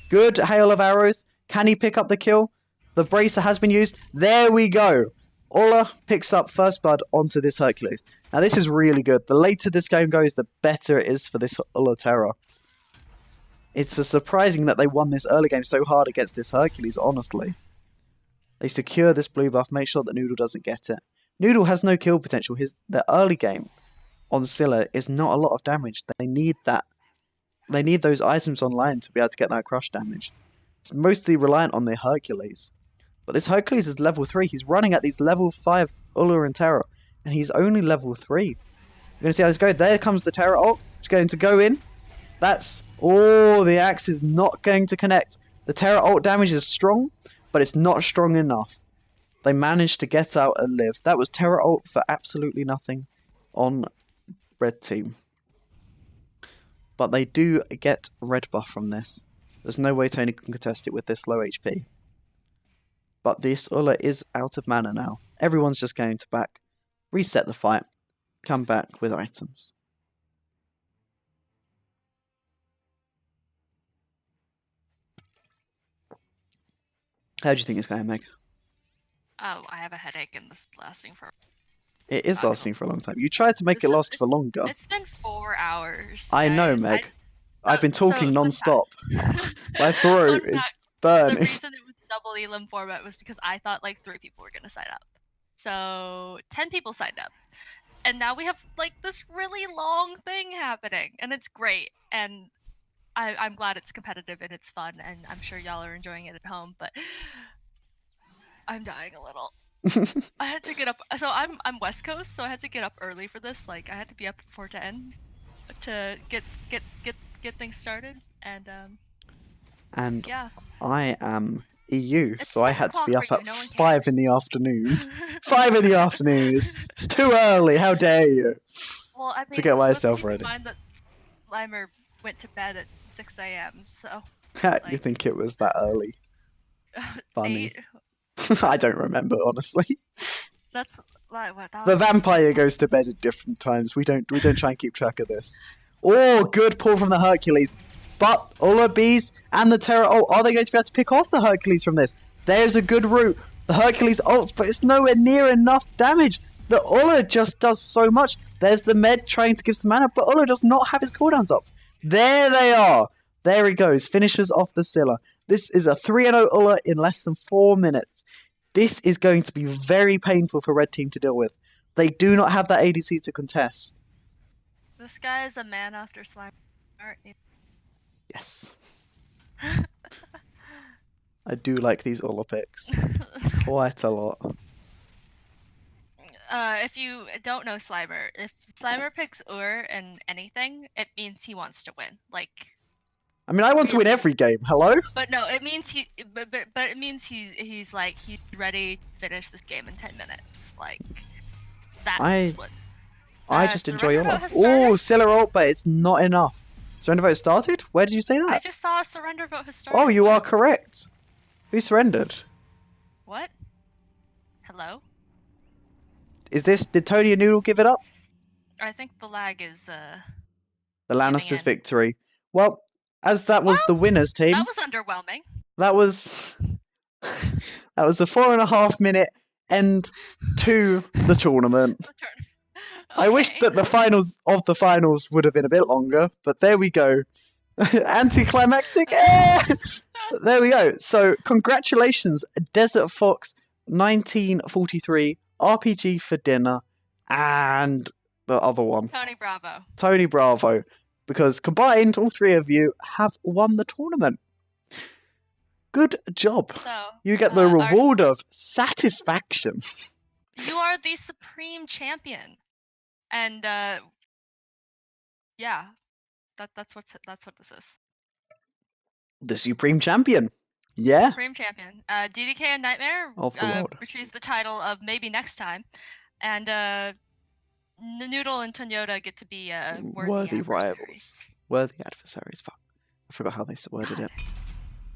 Speaker 1: Good hail of arrows. Can he pick up the kill? The bracer has been used. There we go. Ola picks up first blood onto this Hercules. Now this is really good. The later this game goes, the better it is for this Ola Terra. It's surprising that they won this early game so hard against this Hercules, honestly. They secure this blue buff, make sure that Noodle doesn't get it. Noodle has no kill potential. The early game on Scylla is not a lot of damage. They need that. They need those items online to be able to get that crush damage. It's mostly reliant on their Hercules. But this Hercules is level 3. He's running at these level 5 Ulla and Terra. And he's only level 3. You're going to see how this goes. There comes the Terra ult. It's going to go in. That's... Oh, the axe is not going to connect. The Terra ult damage is strong, but it's not strong enough. They managed to get out and live. That was Terra ult for absolutely nothing on red team. But they do get red buff from this. There's no way Tony can contest it with this low HP. But this Ulla is out of mana now. Everyone's just going to back, reset the fight, come back with items. How do you think it's going, Meg?
Speaker 2: Oh, I have a headache and this is lasting for...
Speaker 1: It is lasting for a long time. You tried to make it last for longer.
Speaker 2: It's been 4 hours.
Speaker 1: I know, Meg. I've been talking non-stop. My throat is burning.
Speaker 2: The reason it was double elim format was because I thought like 3 people were going to sign up. So 10 people signed up. And now we have like this really long thing happening. And it's great. And I'm glad it's competitive and it's fun. And I'm sure y'all are enjoying it at home. But I'm dying a little. I had to get up. So I'm West Coast, so I had to get up early for this. Like I had to be up before 10 to get things started. And yeah.
Speaker 1: I am EU, so I had to be up at 5 in the afternoon. 5 in the afternoon. It's too early. How dare you?
Speaker 2: Well, I mean,
Speaker 1: to get myself ready.
Speaker 2: Mind that Limer went to bed at 6 a.m. So.
Speaker 1: Like, you think it was that early? Funny. I don't remember, honestly.
Speaker 2: That's like what.
Speaker 1: The vampire goes to bed at different times. We don't try and keep track of this. Oh, good pull from the Hercules. But Ulla Bees and the Terra ult, are they going to be able to pick off the Hercules from this? There's a good route. The Hercules ults, but it's nowhere near enough damage. The Ulla just does so much. There's the med trying to give some mana, but Ulla does not have his cooldowns up. There they are. There he goes. Finishes off the Scylla. This is a 3-0 Ulla in less than 4 minutes. This is going to be very painful for Red Team to deal with. They do not have that ADC to contest.
Speaker 2: This guy is a man after slime.
Speaker 1: Yes. I do like these Ulla picks. Quite a lot.
Speaker 2: If you don't know Slimer, if Slimer picks and anything, it means he wants to win. Like...
Speaker 1: I mean, I want to win every game. Hello?
Speaker 2: But no, it means but it means he's like he's ready to finish this game in 10 minutes. Like that's what.
Speaker 1: I just enjoy your life. Oh, Scylla ult, but it's not enough. Surrender vote started? Where did you say that?
Speaker 2: I just saw a surrender vote has started.
Speaker 1: Oh, you are correct. Who surrendered?
Speaker 2: What? Hello?
Speaker 1: Did Tony and Noodle give it up?
Speaker 2: I think the lag is
Speaker 1: the Lannisters' victory. Well, as that was the winners team.
Speaker 2: That was underwhelming.
Speaker 1: That was a 4.5 minute end to the tournament. I wish that the finals of the finals would have been a bit longer, but there we go. Anticlimactic. There we go. So congratulations, Desert Fox 1943, RPG for dinner, and the other one. Tony Bravo. Because combined, all 3 of you have won the tournament. Good job.
Speaker 2: So,
Speaker 1: you get the reward of satisfaction.
Speaker 2: You are the supreme champion. And yeah. That's what this is.
Speaker 1: The supreme champion. Yeah.
Speaker 2: Supreme champion. DDK and Nightmare retrieves the title of maybe next time. And Noodle and Toyota get to be worthy
Speaker 1: rivals. Worthy adversaries. Fuck. I forgot how they worded it.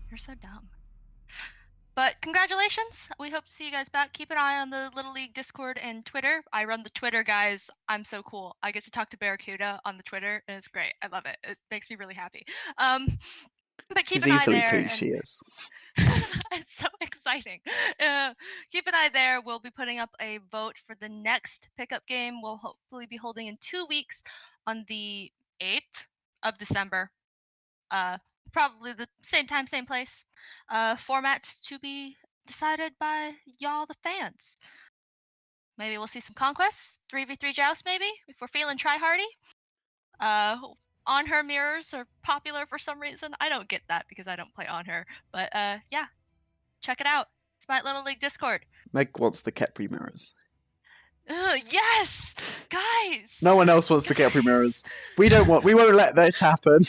Speaker 2: You're so dumb. But congratulations. We hope to see you guys back. Keep an eye on the Little League Discord and Twitter. I run the Twitter, guys. I'm so cool. I get to talk to Barracuda on the Twitter, and it's great. I love it. It makes me really happy. But keep
Speaker 1: She's
Speaker 2: an eye
Speaker 1: easily
Speaker 2: there.
Speaker 1: pleased, she is.
Speaker 2: It's so exciting. Keep an eye there. We'll be putting up a vote for the next pickup game. We'll hopefully be holding in 2 weeks on the 8th of December. Probably the same time, same place. Formats to be decided by y'all, the fans. Maybe we'll see some conquests, 3v3 joust maybe, if we're feeling try-hardy. On her mirrors are popular for some reason. I don't get that because I don't play on her. But yeah, check it out. Smite Little League Discord.
Speaker 1: Meg wants the Kepri mirrors.
Speaker 2: Yes, guys.
Speaker 1: No one else wants the Kepri mirrors. We won't let this happen.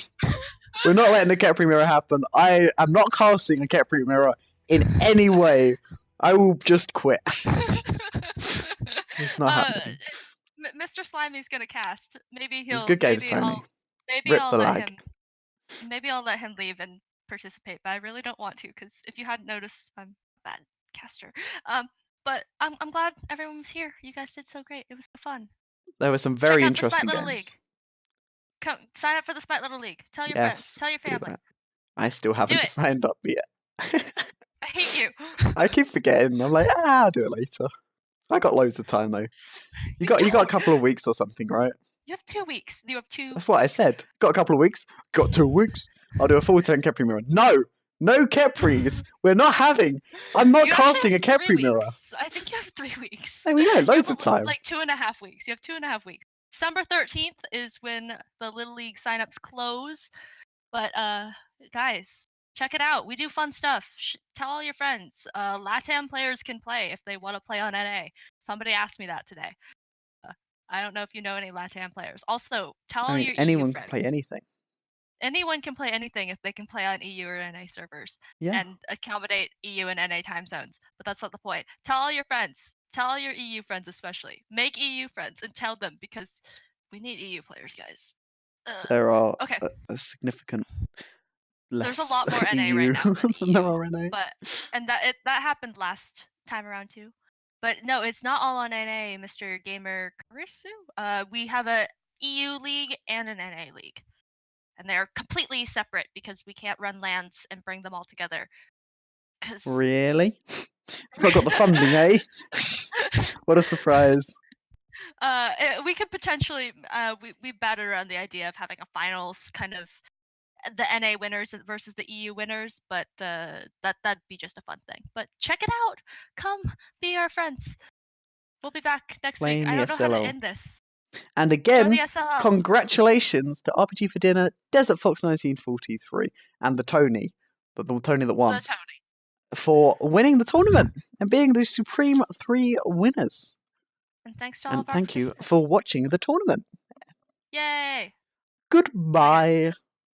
Speaker 1: We're not letting the Kepri mirror happen. I am not casting a Kepri mirror in any way. I will just quit. It's not happening.
Speaker 2: Mr. Slimy's gonna cast. Maybe he'll.
Speaker 1: It's good games, Tony.
Speaker 2: Maybe I'll let him leave and participate, but I really don't want to because if you hadn't noticed, I'm a bad caster. But I'm glad everyone was here. You guys did so great. It was so fun.
Speaker 1: There were some very
Speaker 2: Check out
Speaker 1: interesting
Speaker 2: the Smite
Speaker 1: games.
Speaker 2: Little League. Come sign up for the Smite Little League. Tell your friends. Tell your family.
Speaker 1: I still haven't signed up yet.
Speaker 2: I hate you.
Speaker 1: I keep forgetting. I'm like, I'll do it later. I got loads of time though. You got a couple of weeks or something, right?
Speaker 2: You have 2 weeks. You have 2.
Speaker 1: That's what I said. Got a couple of weeks. Got 2 weeks. I'll do a full 10 Kepri mirror. No Kepris. We're not having. I'm not casting a Kepri mirror.
Speaker 2: I think you have 3 weeks.
Speaker 1: Hey, we got loads of time.
Speaker 2: Like 2.5 weeks. You have 2.5 weeks. December 13th is when the Little League signups close. But guys, check it out. We do fun stuff. Tell all your friends. LATAM players can play if they want to play on NA. Somebody asked me that today. I don't know if you know any LATAM players. Also, tell all your
Speaker 1: anyone
Speaker 2: EU
Speaker 1: can
Speaker 2: friends.
Speaker 1: play anything.
Speaker 2: Anyone can play anything if they can play on EU or NA servers and accommodate EU and NA time zones. But that's not the point. Tell all your friends. Tell all your EU friends especially. Make EU friends and tell them because we need EU players, guys.
Speaker 1: There are a significant less
Speaker 2: There's a lot more NA
Speaker 1: EU
Speaker 2: right now
Speaker 1: than there are NA.
Speaker 2: And that happened last time around too. But no, it's not all on NA, Mr. Gamer Karisu. We have a EU league and an NA league. And they're completely separate because we can't run LANs and bring them all together.
Speaker 1: Really? It's not got the funding, eh? What a surprise.
Speaker 2: We could potentially, we batted around the idea of having a finals kind of the NA winners versus the EU winners, but that'd be just a fun thing. But check it out. Come be our friends. We'll be back next week. I don't know how to end this.
Speaker 1: And again, congratulations to RPG for Dinner, Desert Fox 1943, and the Tony that won, for winning the tournament and being the supreme 3 winners.
Speaker 2: And thanks to all of our
Speaker 1: thank you for watching the tournament.
Speaker 2: Yay!
Speaker 1: Goodbye.